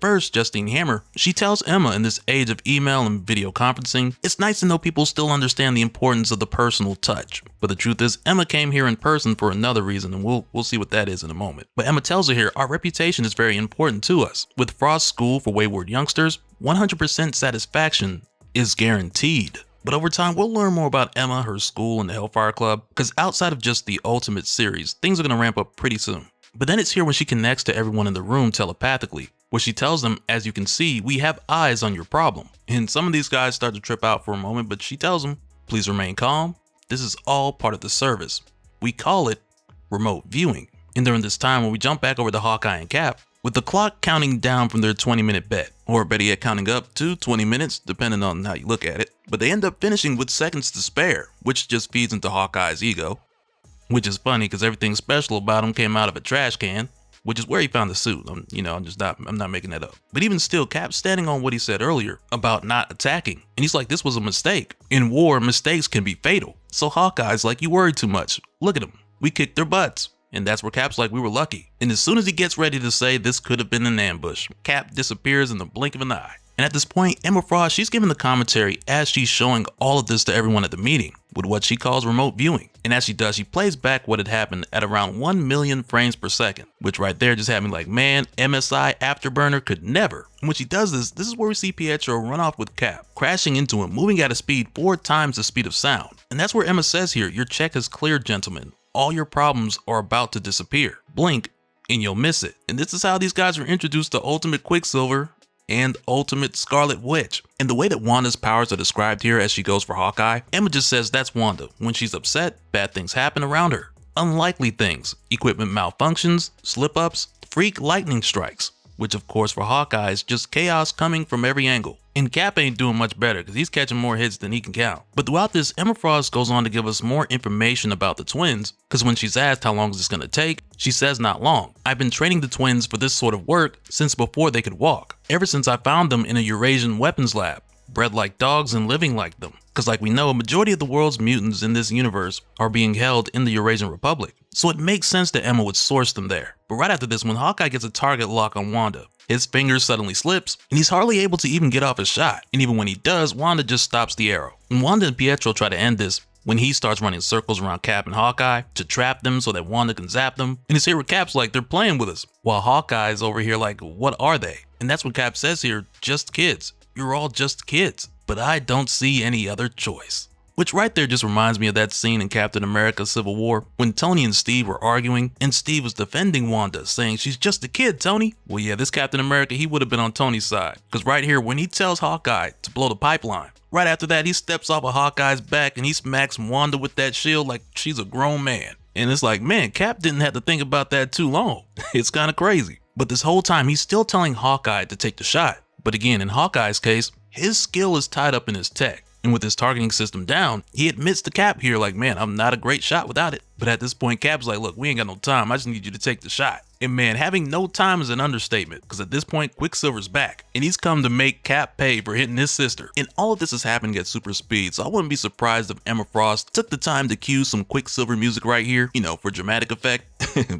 first, Justine Hammer, she tells Emma in this age of email and video conferencing, it's nice to know people still understand the importance of the personal touch. But the truth is, Emma came here in person for another reason, and we'll see what that is in a moment. But Emma tells her here, our reputation is very important to us. With Frost's School for Wayward Youngsters, 100% satisfaction is guaranteed. But over time, we'll learn more about Emma, her school, and the Hellfire Club, because outside of just the Ultimate series, things are going to ramp up pretty soon. But then it's here when she connects to everyone in the room telepathically, where she tells them, as you can see, we have eyes on your problem. And some of these guys start to trip out for a moment, but she tells them, please remain calm. This is all part of the service. We call it remote viewing. And during this time, when we jump back over to Hawkeye and Cap, with the clock counting down from their 20-minute bet, or better yet counting up to 20 minutes, depending on how you look at it, but they end up finishing with seconds to spare, which just feeds into Hawkeye's ego, which is funny because everything special about him came out of a trash can, which is where he found the suit. I'm not making that up. But even still, Cap's standing on what he said earlier about not attacking, and he's like, this was a mistake. In war, mistakes can be fatal. So Hawkeye's like, you worried too much. Look at him. We kicked their butts. And that's where Cap's like, we were lucky. And as soon as he gets ready to say this could have been an ambush, Cap disappears in the blink of an eye. And at this point, Emma Frost, she's giving the commentary as she's showing all of this to everyone at the meeting with what she calls remote viewing. And as she does, she plays back what had happened at around 1 million frames per second, which right there just had me like, man, MSI Afterburner could never. And when she does this, this is where we see Pietro run off with Cap, crashing into him, moving at a speed 4 times the speed of sound. And that's where Emma says here, your check is cleared, gentlemen. All your problems are about to disappear. Blink and you'll miss it. And this is how these guys were introduced to Ultimate Quicksilver and Ultimate Scarlet Witch. And the way that Wanda's powers are described here as she goes for Hawkeye, Emma just says that's Wanda. When she's upset, bad things happen around her. Unlikely things, equipment malfunctions, slip-ups, freak lightning strikes, which of course for Hawkeye is just chaos coming from every angle. And Cap ain't doing much better because he's catching more hits than he can count. But throughout this, Emma Frost goes on to give us more information about the twins, because when she's asked how long is this going to take, she says not long. I've been training the twins for this sort of work since before they could walk, ever since I found them in a Eurasian weapons lab, bred like dogs and living like them. Because like we know, a majority of the world's mutants in this universe are being held in the Eurasian Republic. So it makes sense that Emma would source them there. But right after this, when Hawkeye gets a target lock on Wanda, his finger suddenly slips, and he's hardly able to even get off a shot. And even when he does, Wanda just stops the arrow. And Wanda and Pietro try to end this when he starts running circles around Cap and Hawkeye to trap them so that Wanda can zap them. And it's here where Cap's like, they're playing with us, while Hawkeye's over here like, what are they? And that's what Cap says here, just kids. You're all just kids, but I don't see any other choice. Which right there just reminds me of that scene in Captain America Civil War when Tony and Steve were arguing and Steve was defending Wanda, saying she's just a kid, Tony. Well, yeah, this Captain America, he would have been on Tony's side. Because right here, when he tells Hawkeye to blow the pipeline, right after that, he steps off of Hawkeye's back and he smacks Wanda with that shield like she's a grown man. And it's like, man, Cap didn't have to think about that too long. It's kind of crazy. But this whole time, he's still telling Hawkeye to take the shot. But again, in Hawkeye's case, his skill is tied up in his tech. And with his targeting system down, he admits to Cap here like, man, I'm not a great shot without it. But at this point, Cap's like, look, we ain't got no time. I just need you to take the shot. And man, having no time is an understatement, because at this point, Quicksilver's back, and he's come to make Cap pay for hitting his sister. And all of this is happening at super speed, so I wouldn't be surprised if Emma Frost took the time to cue some Quicksilver music right here, you know, for dramatic effect.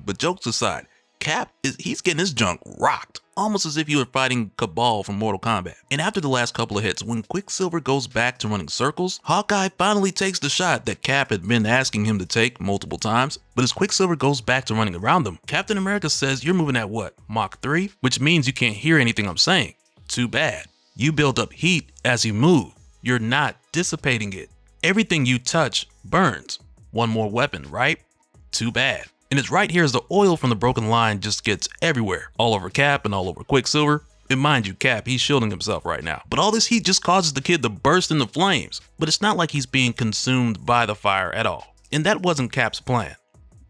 But jokes aside, Cap, he's getting his junk rocked, almost as if he were fighting Cabal from Mortal Kombat. And after the last couple of hits, when Quicksilver goes back to running circles, Hawkeye finally takes the shot that Cap had been asking him to take multiple times. But as Quicksilver goes back to running around them, Captain America says, you're moving at what, Mach 3? Which means you can't hear anything I'm saying. Too bad. You build up heat as you move. You're not dissipating it. Everything you touch burns. One more weapon, right? Too bad. And it's right here as the oil from the broken line just gets everywhere, all over Cap and all over Quicksilver. And mind you, Cap, he's shielding himself right now. But all this heat just causes the kid to burst into flames. But it's not like he's being consumed by the fire at all. And that wasn't Cap's plan,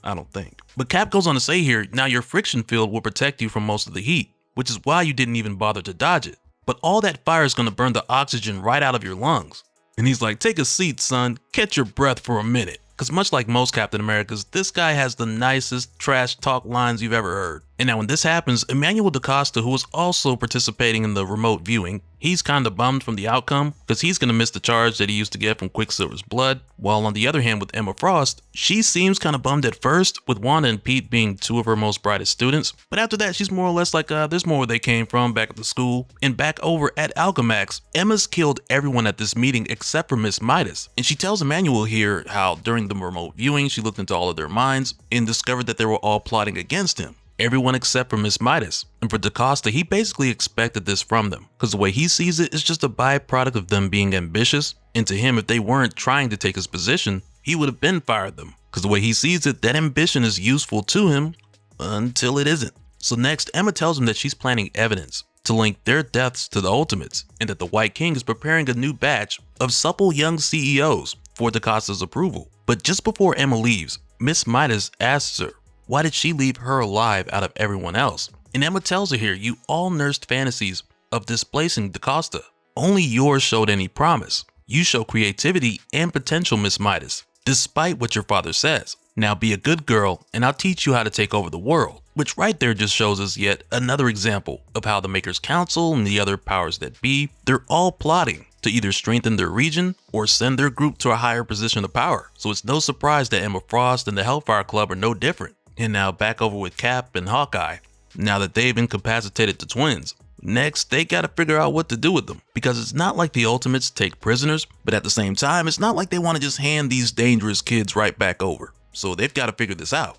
I don't think. But Cap goes on to say here, now your friction field will protect you from most of the heat, which is why you didn't even bother to dodge it. But all that fire is going to burn the oxygen right out of your lungs. And he's like, take a seat, son, catch your breath for a minute. Because much like most Captain Americas, this guy has the nicest trash talk lines you've ever heard. And now when this happens, Emmanuel DaCosta, who was also participating in the remote viewing, he's kind of bummed from the outcome because he's going to miss the charge that he used to get from Quicksilver's blood. While on the other hand with Emma Frost, she seems kind of bummed at first with Wanda and Pete being two of her most brightest students. But after that, she's more or less like, there's more where they came from back at the school. And back over at Alchemax, Emma's killed everyone at this meeting except for Miss Midas. And she tells Emmanuel here how during the remote viewing, she looked into all of their minds and discovered that they were all plotting against him. Everyone except for Miss Midas. And for DaCosta, he basically expected this from them, because the way he sees it is just a byproduct of them being ambitious. And to him, if they weren't trying to take his position, he would have been fired them. Because the way he sees it, that ambition is useful to him until it isn't. So next, Emma tells him that she's planning evidence to link their deaths to the Ultimates, and that the White King is preparing a new batch of supple young CEOs for DaCosta's approval. But just before Emma leaves, Miss Midas asks her, why did she leave her alive out of everyone else? And Emma tells her here, you all nursed fantasies of displacing DaCosta. Only yours showed any promise. You show creativity and potential, Miss Midas, despite what your father says. Now be a good girl and I'll teach you how to take over the world. Which right there just shows us yet another example of how the Maker's Council and the other powers that be, they're all plotting to either strengthen their region or send their group to a higher position of power. So it's no surprise that Emma Frost and the Hellfire Club are no different. And now back over with Cap and Hawkeye, now that they've incapacitated the twins. Next, they gotta figure out what to do with them, because it's not like the Ultimates take prisoners, but at the same time, it's not like they want to just hand these dangerous kids right back over. So they've got to figure this out.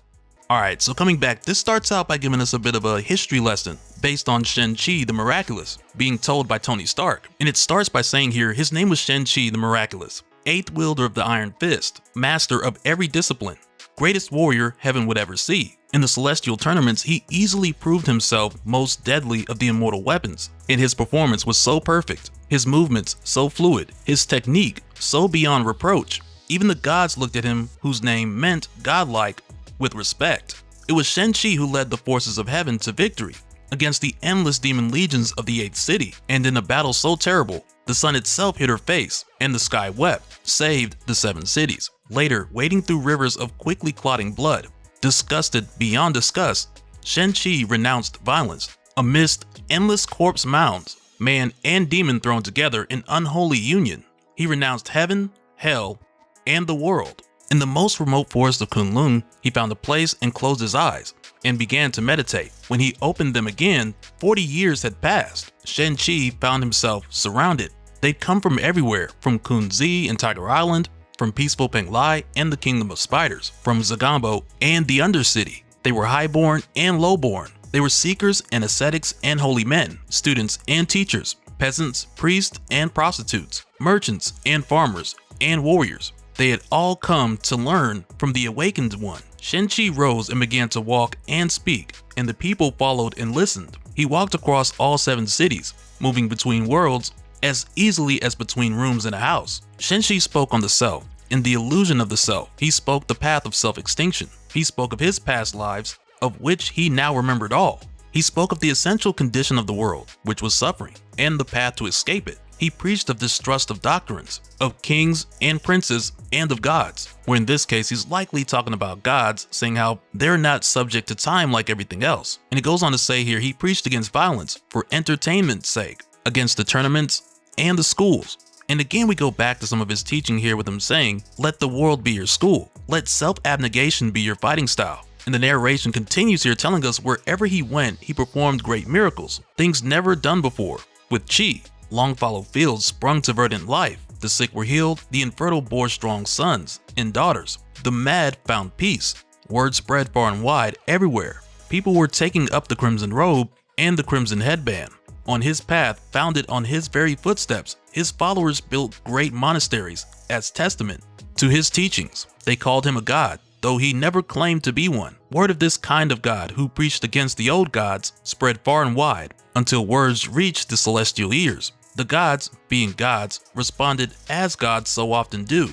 Alright, so coming back, this starts out by giving us a bit of a history lesson based on Shang-Chi the Miraculous being told by Tony Stark. And it starts by saying here his name was Shang-Chi the Miraculous, 8th wielder of the Iron Fist, master of every discipline, greatest warrior heaven would ever see. In the celestial tournaments, he easily proved himself most deadly of the immortal weapons, and his performance was so perfect, his movements so fluid, his technique so beyond reproach. Even the gods looked at him, whose name meant godlike, with respect. It was Shang-Chi who led the forces of heaven to victory against the endless demon legions of the 8th city, and in a battle so terrible, the sun itself hit her face and the sky wept, saved the 7 cities. Later, wading through rivers of quickly clotting blood, disgusted beyond disgust, Shang-Chi renounced violence. Amidst endless corpse mounds, man and demon thrown together in unholy union, he renounced heaven, hell, and the world. In the most remote forest of Kunlun, he found a place and closed his eyes and began to meditate. When he opened them again, 40 years had passed. Shang-Chi found himself surrounded. They'd come from everywhere, from Kunzi and Tiger Island, from peaceful Penglai and the Kingdom of Spiders, from Zagambo and the Undercity. They were highborn and lowborn. They were seekers and ascetics and holy men, students and teachers, peasants, priests and prostitutes, merchants and farmers and warriors. They had all come to learn from the Awakened One. Shang-Chi rose and began to walk and speak, and the people followed and listened. He walked across all 7 cities, moving between worlds as easily as between rooms in a house. Shang-Chi spoke on the self, in the illusion of the self. He spoke the path of self-extinction. He spoke of his past lives, of which he now remembered all. He spoke of the essential condition of the world, which was suffering, and the path to escape it. He preached of distrust of doctrines, of kings and princes, and of gods, where in this case he's likely talking about gods, saying how they're not subject to time like everything else. And it goes on to say here he preached against violence for entertainment's sake, against the tournaments and the schools. And again we go back to some of his teaching here with him saying, let the world be your school, let self-abnegation be your fighting style. And the narration continues here telling us wherever he went, he performed great miracles, things never done before, with chi. Long fallow fields sprung to verdant life, the sick were healed, the infertile bore strong sons and daughters, the mad found peace, word spread far and wide everywhere, people were taking up the crimson robe and the crimson headband. On his path, founded on his very footsteps, his followers built great monasteries as testament to his teachings. They called him a god, though he never claimed to be one. Word of this kind of god who preached against the old gods spread far and wide until words reached the celestial ears. The gods, being gods, responded as gods so often do,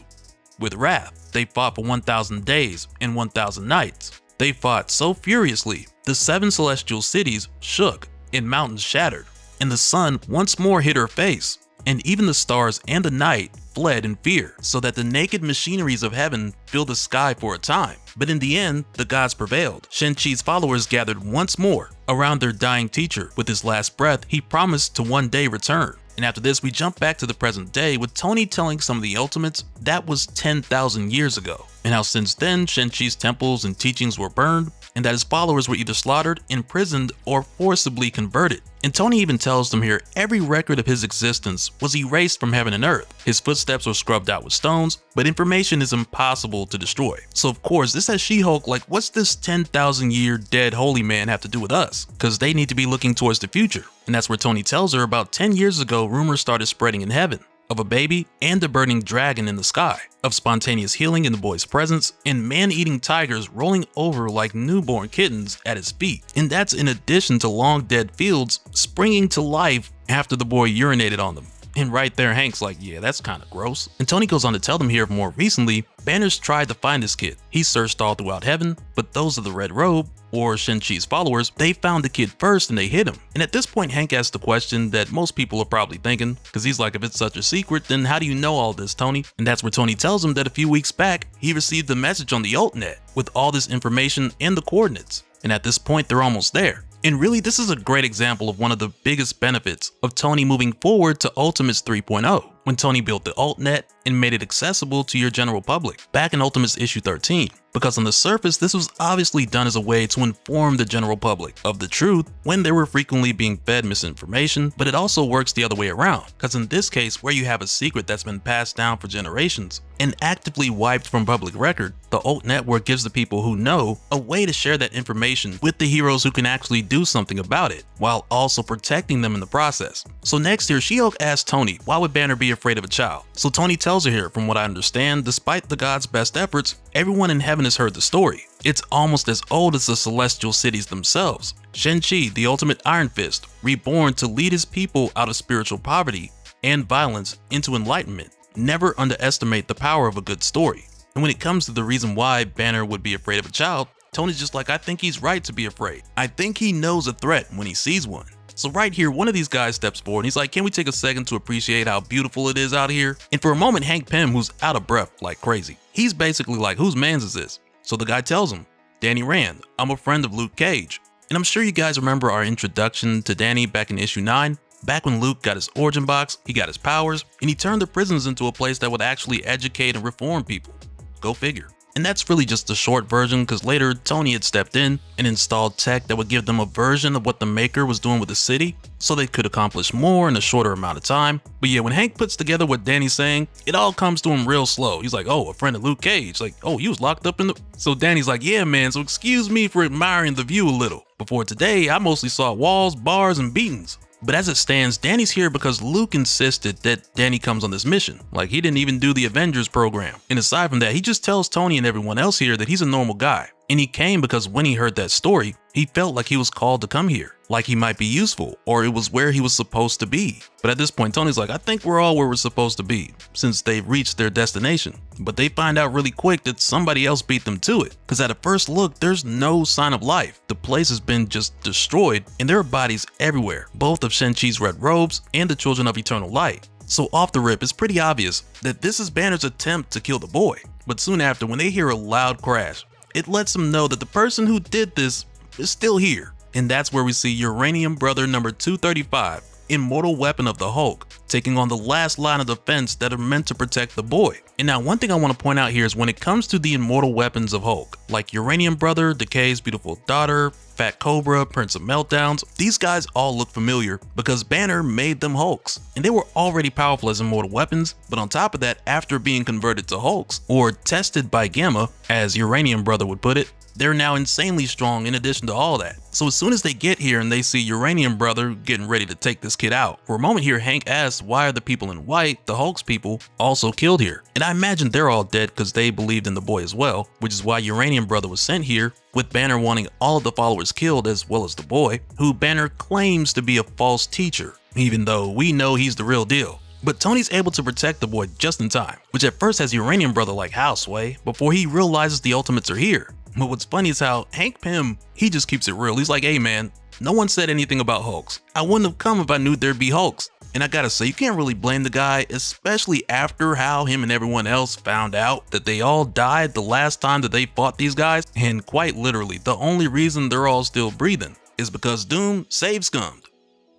with wrath. They fought for 1,000 days and 1,000 nights. They fought so furiously, the 7 celestial cities shook and mountains shattered, and the sun once more hit her face, and even the stars and the night fled in fear, so that the naked machineries of heaven filled the sky for a time. But in the end, the gods prevailed. Shang-Chi's followers gathered once more around their dying teacher. With his last breath, he promised to one day return. And after this, we jump back to the present day with Tony telling some of the Ultimates that was 10,000 years ago, and how since then Shang-Chi's temples and teachings were burned, and that his followers were either slaughtered, imprisoned, or forcibly converted. And Tony even tells them here every record of his existence was erased from heaven and earth. His footsteps were scrubbed out with stones, but information is impossible to destroy. So of course, this has She-Hulk like, what's this 10,000 year dead holy man have to do with us? Because they need to be looking towards the future. And that's where Tony tells her about 10 years ago, rumors started spreading in heaven. of a baby and a burning dragon in the sky, of spontaneous healing in the boy's presence, and man-eating tigers rolling over like newborn kittens at his feet. And that's in addition to long dead fields springing to life after the boy urinated on them. And right there, Hank's like, yeah, that's kind of gross. And Tony goes on to tell them here more recently, Banner's tried to find this kid. He searched all throughout heaven, but those of the Red Robe, or Shang-Chi's followers, they found the kid first and they hid him. And at this point, Hank asks the question that most people are probably thinking, because he's like, if it's such a secret, then how do you know all this, Tony? And that's where Tony tells him that a few weeks back, he received a message on the AltNet with all this information and the coordinates. And at this point, they're almost there. And really, this is a great example of one of the biggest benefits of Tony moving forward to Ultimates 3.0, when Tony built the AltNet and made it accessible to your general public back in Ultimates issue 13. Because on the surface, this was obviously done as a way to inform the general public of the truth when they were frequently being fed misinformation, but it also works the other way around, because in this case, where you have a secret that's been passed down for generations and actively wiped from public record, the Alt Network gives the people who know a way to share that information with the heroes who can actually do something about it, while also protecting them in the process. So next here, She-Hulk asks Tony, why would Banner be afraid of a child? So Tony tells her here, from what I understand, despite the gods' best efforts, everyone in heaven has heard the story. It's almost as old as the celestial cities themselves. Shang-Chi, the ultimate Iron Fist, reborn to lead his people out of spiritual poverty and violence into enlightenment. Never underestimate the power of a good story. And when it comes to the reason why Banner would be afraid of a child, Tony's just like, I think he's right to be afraid. I think he knows a threat when he sees one. So right here, one of these guys steps forward and he's like, can we take a second to appreciate how beautiful it is out here? And for a moment, Hank Pym, who's out of breath like crazy, he's basically like, whose man's is this? So the guy tells him, Danny Rand, I'm a friend of Luke Cage. And I'm sure you guys remember our introduction to Danny back in issue 9. Back when Luke got his origin box, he got his powers, and he turned the prisons into a place that would actually educate and reform people. Go figure. And that's really just the short version, because later Tony had stepped in and installed tech that would give them a version of what the Maker was doing with the city, so they could accomplish more in a shorter amount of time. But yeah, when Hank puts together what Danny's saying, it all comes to him real slow. He's like, oh, a friend of Luke Cage. Like, oh, he was locked up in the... So Danny's like, yeah, man, so excuse me for admiring the view a little. Before today, I mostly saw walls, bars, and beatings. But as it stands, Danny's here because Luke insisted that Danny comes on this mission. Like, he didn't even do the Avengers program. And aside from that, he just tells Tony and everyone else here that he's a normal guy. And he came because when he heard that story, he felt like he was called to come here. Like he might be useful, or it was where he was supposed to be. But at this point, Tony's like, I think we're all where we're supposed to be, since they've reached their destination. But they find out really quick that somebody else beat them to it. Because at a first look, there's no sign of life. The place has been just destroyed, and there are bodies everywhere, both of Shang-Chi's Red Robes and the Children of Eternal Light. So off the rip, it's pretty obvious that this is Banner's attempt to kill the boy. But soon after, when they hear a loud crash, it lets them know that the person who did this is still here. And that's where we see Uranium Brother number 235, immortal weapon of the Hulk, taking on the last line of defense that are meant to protect the boy. And now one thing I want to point out here is when it comes to the immortal weapons of Hulk, like Uranium Brother, Decay's beautiful daughter, Fat Cobra, Prince of Meltdowns, these guys all look familiar because Banner made them Hulks. And they were already powerful as immortal weapons, but on top of that, after being converted to Hulks, or tested by Gamma, as Uranium Brother would put it, they're now insanely strong in addition to all that. So as soon as they get here and they see Uranium Brother getting ready to take this kid out, for a moment here Hank asks why are the people in white, the Hulk's people, also killed here? And I imagine they're all dead because they believed in the boy as well, which is why Uranium Brother was sent here, with Banner wanting all of the followers killed as well as the boy, who Banner claims to be a false teacher, even though we know he's the real deal. But Tony's able to protect the boy just in time, which at first has Uranium Brother like how sway, before he realizes the Ultimates are here. But what's funny is how Hank Pym, he just keeps it real. He's like, hey man, no one said anything about Hulks. I wouldn't have come if I knew there'd be Hulks. And I gotta say, you can't really blame the guy, especially after how him and everyone else found out that they all died the last time that they fought these guys. And quite literally, the only reason they're all still breathing is because Doom saved scummed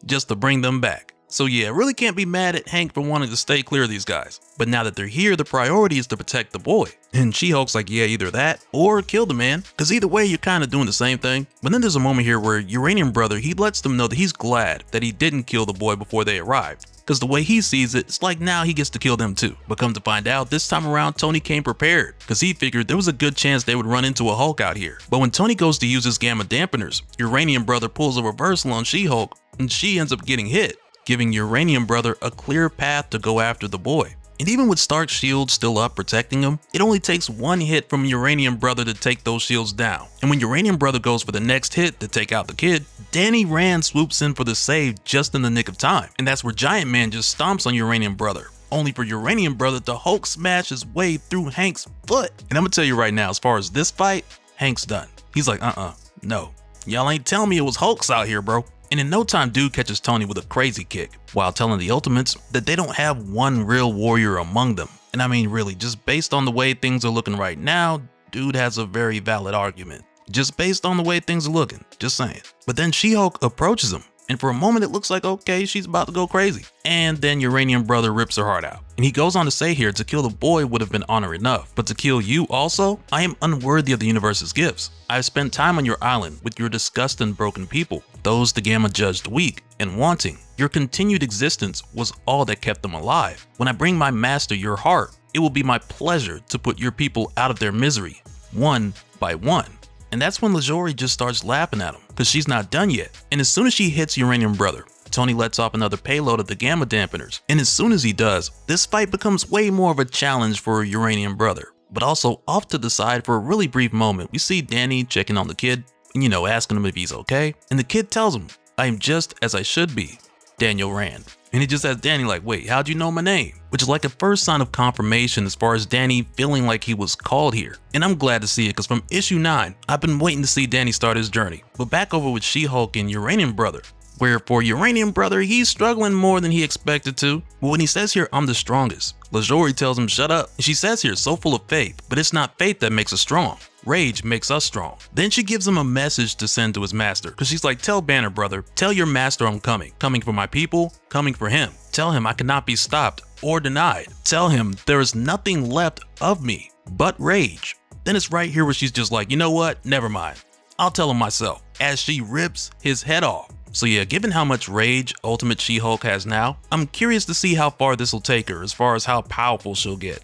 just to bring them back. So yeah, really can't be mad at Hank for wanting to stay clear of these guys. But now that they're here, the priority is to protect the boy. And She-Hulk's like, yeah, either that or kill the man, because either way, you're kind of doing the same thing. But then there's a moment here where Uranium Brother, he lets them know that he's glad that he didn't kill the boy before they arrived. Because the way he sees it, it's like now he gets to kill them too. But come to find out, this time around, Tony came prepared, because he figured there was a good chance they would run into a Hulk out here. But when Tony goes to use his gamma dampeners, Uranium Brother pulls a reversal on She-Hulk, and she ends up getting hit, giving Uranium Brother a clear path to go after the boy. And even with Stark's shield still up protecting him, it only takes one hit from Uranium Brother to take those shields down. And when Uranium Brother goes for the next hit to take out the kid, Danny Rand swoops in for the save just in the nick of time. And that's where Giant Man just stomps on Uranium Brother, only for Uranium Brother to Hulk smash his way through Hank's foot. And I'm gonna tell you right now, as far as this fight, Hank's done. He's like, no. Y'all ain't telling me it was Hulks out here, bro. And in no time, dude catches Tony with a crazy kick, while telling the Ultimates that they don't have one real warrior among them. And I mean, really, just based on the way things are looking right now, dude has a very valid argument. Just based on the way things are looking, just saying. But then She-Hulk approaches him, and for a moment it looks like, okay, she's about to go crazy. And then Uranium Brother rips her heart out. And he goes on to say here, to kill the boy would have been honor enough, but to kill you also, I am unworthy of the universe's gifts. I have spent time on your island with your disgusting broken people, those the Gamma judged weak and wanting. Your continued existence was all that kept them alive. When I bring my master your heart, it will be my pleasure to put your people out of their misery, one by one. And that's when LaJory just starts laughing at him, because she's not done yet. And as soon as she hits Uranium Brother, Tony lets off another payload of the Gamma dampeners. And as soon as he does, this fight becomes way more of a challenge for Uranium Brother. But also, off to the side for a really brief moment, we see Danny checking on the kid, and asking him if he's okay. And the kid tells him, I am just as I should be, Daniel Rand. And he just asks Danny like, wait, how'd you know my name? Which is like a first sign of confirmation as far as Danny feeling like he was called here. And I'm glad to see it, because from issue 9, I've been waiting to see Danny start his journey. But back over with She-Hulk and Uranium Brother, where for Uranium Brother, he's struggling more than he expected to. But when he says here, I'm the strongest, LaJory tells him, shut up. And she says here, so full of faith, but it's not faith that makes us strong. Rage makes us strong. Then she gives him a message to send to his master, because she's like, tell Banner Brother, tell your master I'm coming for my people, coming for him. Tell him I cannot be stopped or denied. Tell him there is nothing left of me but rage. Then it's right here where she's just like, you know what, never mind, I'll tell him myself, as she rips his head off. So yeah, given how much rage Ultimate She-Hulk has now, I'm curious to see how far this will take her as far as how powerful she'll get.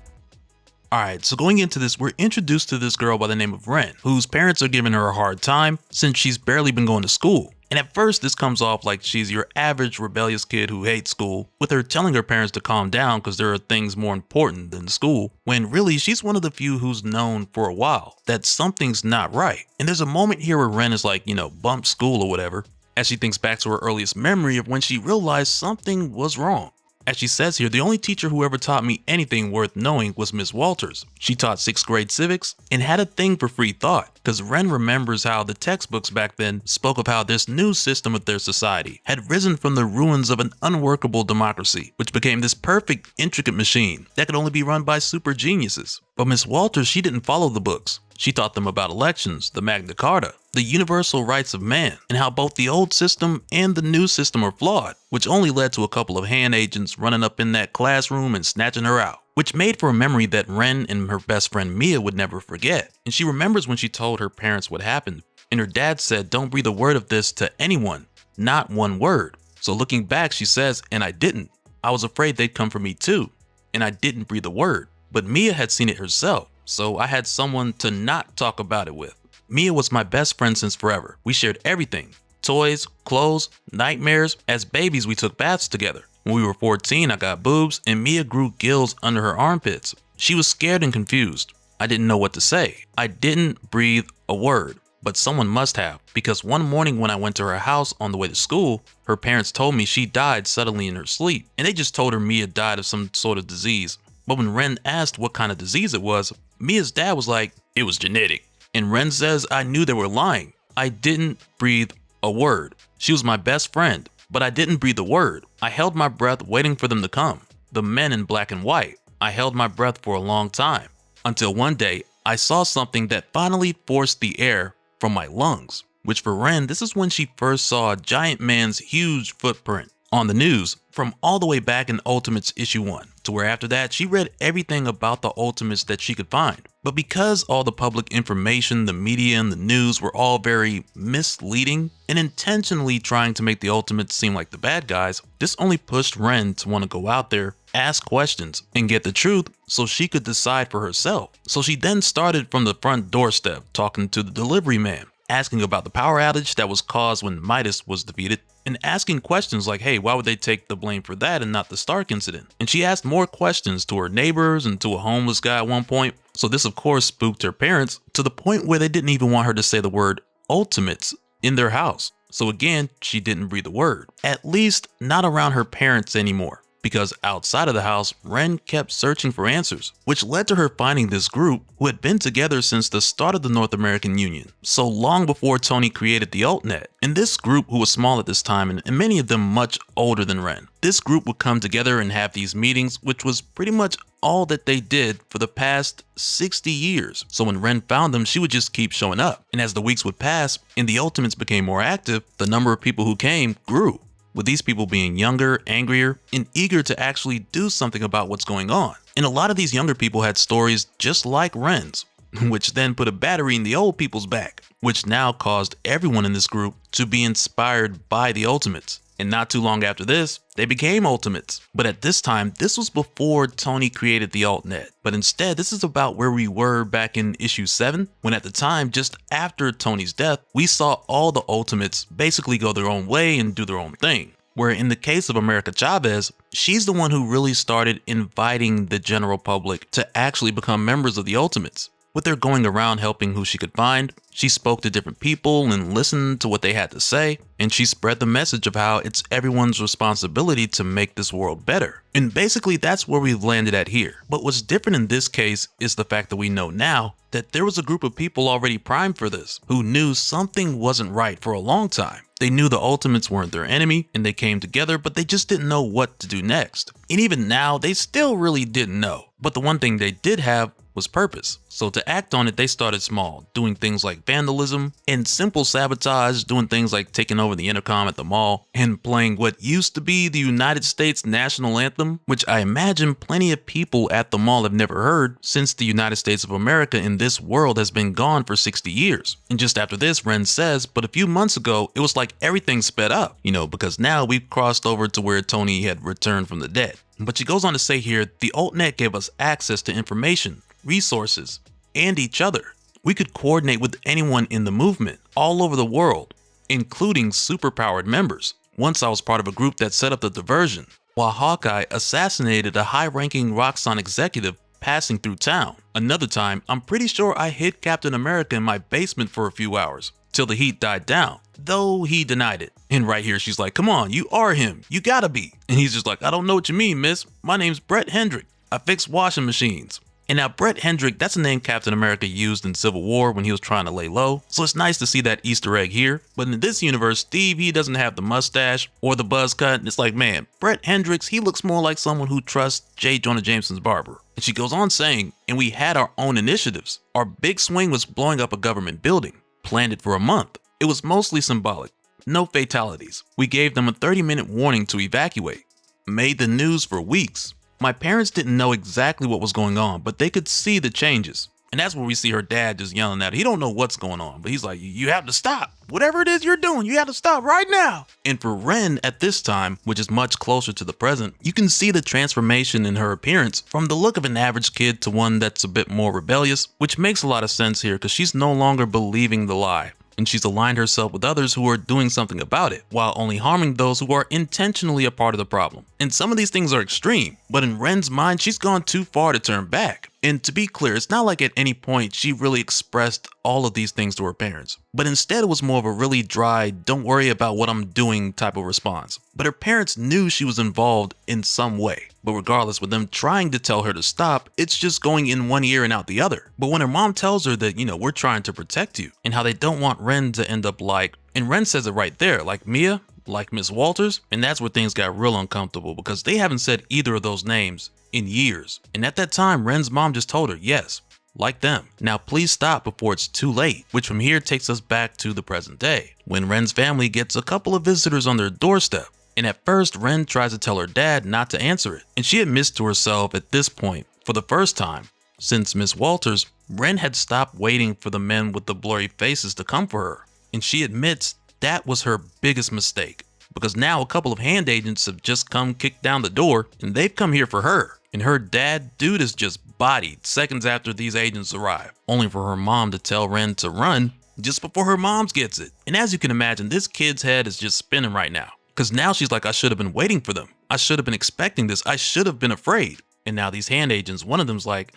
Alright, so going into this, we're introduced to this girl by the name of Ren, whose parents are giving her a hard time since she's barely been going to school. And at first this comes off like she's your average rebellious kid who hates school, with her telling her parents to calm down because there are things more important than school, when really she's one of the few who's known for a while that something's not right. And there's a moment here where Ren is like, bump school or whatever, as she thinks back to her earliest memory of when she realized something was wrong. As she says here, the only teacher who ever taught me anything worth knowing was Miss Walters. She taught 6th grade civics and had a thing for free thought, because Ren remembers how the textbooks back then spoke of how this new system of their society had risen from the ruins of an unworkable democracy, which became this perfect, intricate machine that could only be run by super geniuses. But Miss Walters, she didn't follow the books. She taught them about elections, the Magna Carta, the universal rights of man, and how both the old system and the new system are flawed, which only led to a couple of hand agents running up in that classroom and snatching her out, which made for a memory that Ren and her best friend Mia would never forget. And she remembers when she told her parents what happened, and her dad said, don't breathe a word of this to anyone, not one word. So looking back, she says, and I didn't. I was afraid they'd come for me too, and I didn't breathe a word. But Mia had seen it herself, so I had someone to not talk about it with. Mia was my best friend since forever. We shared everything. Toys, clothes, nightmares. As babies, we took baths together. When we were 14, I got boobs, and Mia grew gills under her armpits. She was scared and confused. I didn't know what to say. I didn't breathe a word, but someone must have, because one morning when I went to her house on the way to school, her parents told me she died suddenly in her sleep, and they just told her Mia died of some sort of disease. But when Ren asked what kind of disease it was, Mia's dad was like, it was genetic. And Ren says, I knew they were lying. I didn't breathe a word. She was my best friend, but I didn't breathe a word. I held my breath waiting for them to come. The men in black and white. I held my breath for a long time, until one day I saw something that finally forced the air from my lungs. Which for Ren, this is when she first saw Giant Man's huge footprint on the news from all the way back in Ultimates issue 1, to where after that she read everything about the Ultimates that she could find. But because all the public information, the media, and the news were all very misleading and intentionally trying to make the Ultimates seem like the bad guys, this only pushed Ren to want to go out there, ask questions, and get the truth so she could decide for herself. So she then started from the front doorstep talking to the delivery man. asking about the power outage that was caused when Midas was defeated, and asking questions like, hey, why would they take the blame for that and not the Stark incident? And she asked more questions to her neighbors and to a homeless guy at one point. So this of course spooked her parents to the point where they didn't even want her to say the word Ultimates in their house. So again, she didn't breathe a word, at least not around her parents anymore. Because outside of the house, Ren kept searching for answers, which led to her finding this group who had been together since the start of the North American Union, so long before Tony created the AltNet. And this group, who was small at this time and many of them much older than Ren, this group would come together and have these meetings, which was pretty much all that they did for the past 60 years. So when Ren found them, she would just keep showing up. And as the weeks would pass and the Ultimates became more active, the number of people who came grew, with these people being younger, angrier, and eager to actually do something about what's going on. And a lot of these younger people had stories just like Ren's, which then put a battery in the old people's back, which now caused everyone in this group to be inspired by the Ultimates. And not too long after this, they became Ultimates. But at this time, this was before Tony created the AltNet. But instead, this is about where we were back in issue 7, when at the time, just after Tony's death, we saw all the Ultimates basically go their own way and do their own thing. Where in the case of America Chavez, she's the one who really started inviting the general public to actually become members of the Ultimates. With her going around helping who she could find, she spoke to different people and listened to what they had to say, and she spread the message of how it's everyone's responsibility to make this world better. And basically that's where we've landed at here. But what's different in this case is the fact that we know now that there was a group of people already primed for this, who knew something wasn't right for a long time. They knew the Ultimates weren't their enemy, and they came together, but they just didn't know what to do next. And even now, they still really didn't know. But the one thing they did have was purpose. So to act on it, they started small, doing things like vandalism and simple sabotage, doing things like taking over the intercom at the mall and playing what used to be the United States national anthem, which I imagine plenty of people at the mall have never heard since the United States of America in this world has been gone for 60 years. And just after this, Ren says, but a few months ago, it was like everything sped up, because now we've crossed over to where Tony had returned from the dead. But she goes on to say here, the AltNet gave us access to information, resources, and each other. We could coordinate with anyone in the movement all over the world, including superpowered members. Once I was part of a group that set up the diversion, while Hawkeye assassinated a high-ranking Roxxon executive passing through town. Another time, I'm pretty sure I hid Captain America in my basement for a few hours, till the heat died down, though he denied it. And right here, she's like, come on, you are him, you gotta be. And he's just like, I don't know what you mean, miss. My name's Brett Hendrick. I fix washing machines. And now Brett Hendrick, that's a name Captain America used in Civil War when he was trying to lay low. So it's nice to see that Easter egg here. But in this universe, Steve, he doesn't have the mustache or the buzz cut. And it's like, man, Brett Hendricks, he looks more like someone who trusts J. Jonah Jameson's barber. And she goes on saying, and we had our own initiatives. Our big swing was blowing up a government building, planned it for a month. It was mostly symbolic, no fatalities. We gave them a 30-minute warning to evacuate. Made the news for weeks. My parents didn't know exactly what was going on, but they could see the changes. And that's where we see her dad just yelling at her. He don't know what's going on, but he's like, you have to stop. Whatever it is you're doing, you have to stop right now. And for Ren at this time, which is much closer to the present, you can see the transformation in her appearance from the look of an average kid to one that's a bit more rebellious, which makes a lot of sense here because she's no longer believing the lie. And she's aligned herself with others who are doing something about it, while only harming those who are intentionally a part of the problem. And some of these things are extreme, but in Ren's mind, she's gone too far to turn back. And to be clear, it's not like at any point she really expressed all of these things to her parents, but instead it was more of a really dry, don't worry about what I'm doing type of response. But her parents knew she was involved in some way. But regardless, with them trying to tell her to stop, it's just going in one ear and out the other. But when her mom tells her that, we're trying to protect you, and how they don't want Ren to end up like, and Ren says it right there, like Mia, like Miss Walters, and that's where things got real uncomfortable because they haven't said either of those names in years. And at that time, Ren's mom just told her, yes, like them. Now please stop before it's too late, which from here takes us back to the present day, when Ren's family gets a couple of visitors on their doorstep. And at first, Ren tries to tell her dad not to answer it. And she admits to herself at this point, for the first time, since Miss Walters, Ren had stopped waiting for the men with the blurry faces to come for her. And she admits that was her biggest mistake, because now a couple of hand agents have just come kick down the door and they've come here for her. And her dad, dude, is just bodied seconds after these agents arrive, only for her mom to tell Ren to run just before her mom's gets it. And as you can imagine, this kid's head is just spinning right now. Cause now she's like, I should have been waiting for them. I should have been expecting this. I should have been afraid. And now these hand agents, one of them's like,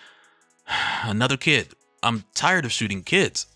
another kid. I'm tired of shooting kids.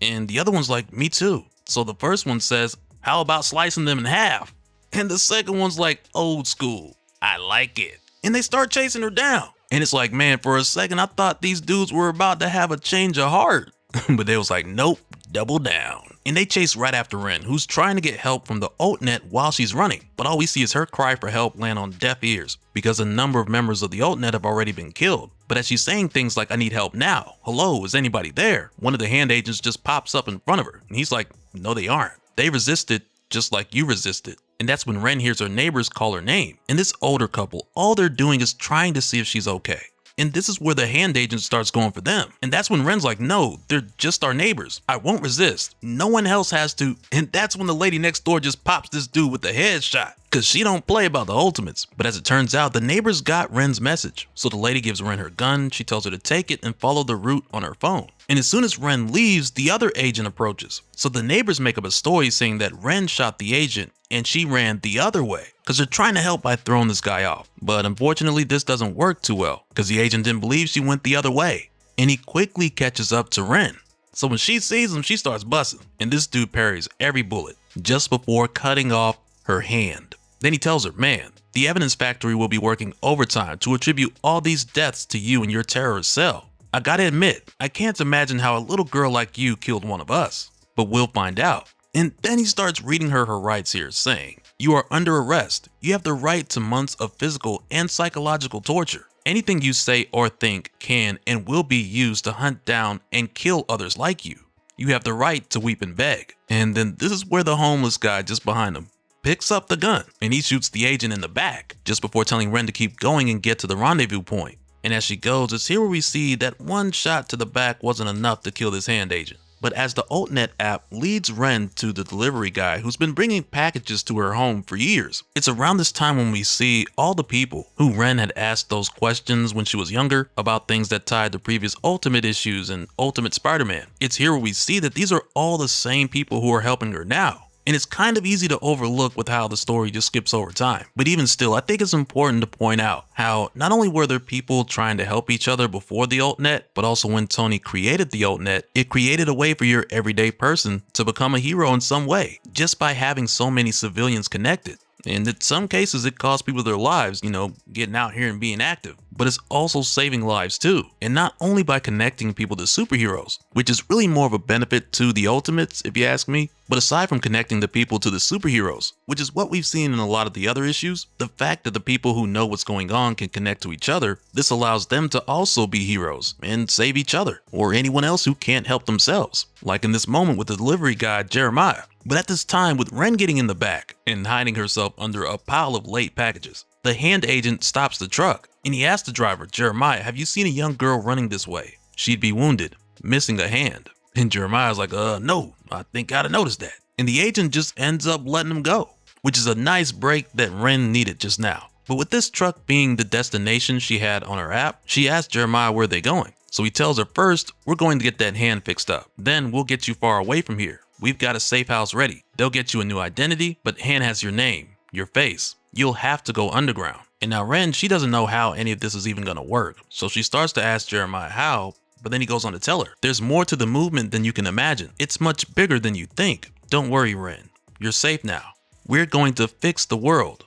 And the other one's like, me too. So the first one says, how about slicing them in half? And the second one's like, old school. I like it. And they start chasing her down. And it's like, man, for a second, I thought these dudes were about to have a change of heart. But they was like, nope, double down. And they chase right after Ren, who's trying to get help from the Altnet while she's running. But all we see is her cry for help land on deaf ears, because a number of members of the Altnet have already been killed. But as she's saying things like, I need help now, hello, is anybody there? One of the hand agents just pops up in front of her. And he's like, no, they aren't. They resisted just like you resisted. And that's when Ren hears her neighbors call her name. And this older couple, all they're doing is trying to see if she's okay. And this is where the hand agent starts going for them. And that's when Ren's like, no, they're just our neighbors. I won't resist. No one else has to. And that's when the lady next door just pops this dude with the headshot. Cause she don't play about the ultimates. But as it turns out, the neighbors got Ren's message. So the lady gives Ren her gun. She tells her to take it and follow the route on her phone. And as soon as Ren leaves, the other agent approaches. So the neighbors make up a story saying that Ren shot the agent and she ran the other way, because they're trying to help by throwing this guy off. But unfortunately, this doesn't work too well, because the agent didn't believe she went the other way. And he quickly catches up to Ren. So when she sees him, she starts busting. And this dude parries every bullet, just before cutting off her hand. Then he tells her, man, the evidence factory will be working overtime to attribute all these deaths to you and your terrorist cell. I gotta admit, I can't imagine how a little girl like you killed one of us. But we'll find out. And then he starts reading her rights here, saying, you are under arrest. You have the right to months of physical and psychological torture. Anything you say or think can and will be used to hunt down and kill others like you. You have the right to weep and beg. And then this is where the homeless guy just behind him picks up the gun and he shoots the agent in the back just before telling Ren to keep going and get to the rendezvous point. And as she goes, it's here where we see that one shot to the back wasn't enough to kill this hand agent. But as the Altnet app leads Ren to the delivery guy who's been bringing packages to her home for years, it's around this time when we see all the people who Ren had asked those questions when she was younger about things that tied to previous Ultimate issues and Ultimate Spider-Man. It's here where we see that these are all the same people who are helping her now. And it's kind of easy to overlook with how the story just skips over time. But even still, I think it's important to point out how not only were there people trying to help each other before the Altnet, but also when Tony created the Altnet, it created a way for your everyday person to become a hero in some way, just by having so many civilians connected. And in some cases, it cost people their lives, getting out here and being active. But it's also saving lives too. And not only by connecting people to superheroes, which is really more of a benefit to the Ultimates, if you ask me. But aside from connecting the people to the superheroes, which is what we've seen in a lot of the other issues, the fact that the people who know what's going on can connect to each other, this allows them to also be heroes and save each other, or anyone else who can't help themselves. Like in this moment with the delivery guy, Jeremiah. But at this time, with Ren getting in the back and hiding herself under a pile of late packages, the hand agent stops the truck and he asks the driver, Jeremiah, have you seen a young girl running this way? She'd be wounded, missing a hand. And Jeremiah's like, no, I think I'd have noticed that. And the agent just ends up letting him go, which is a nice break that Ren needed just now. But with this truck being the destination she had on her app, she asked Jeremiah where they're going. So he tells her, first, we're going to get that hand fixed up. Then we'll get you far away from here. We've got a safe house ready. They'll get you a new identity, but hand has your name, your face. You'll have to go underground. And now Ren, she doesn't know how any of this is even gonna work. So she starts to ask Jeremiah how, but then he goes on to tell her, there's more to the movement than you can imagine. It's much bigger than you think. Don't worry, Ren. You're safe now. We're going to fix the world.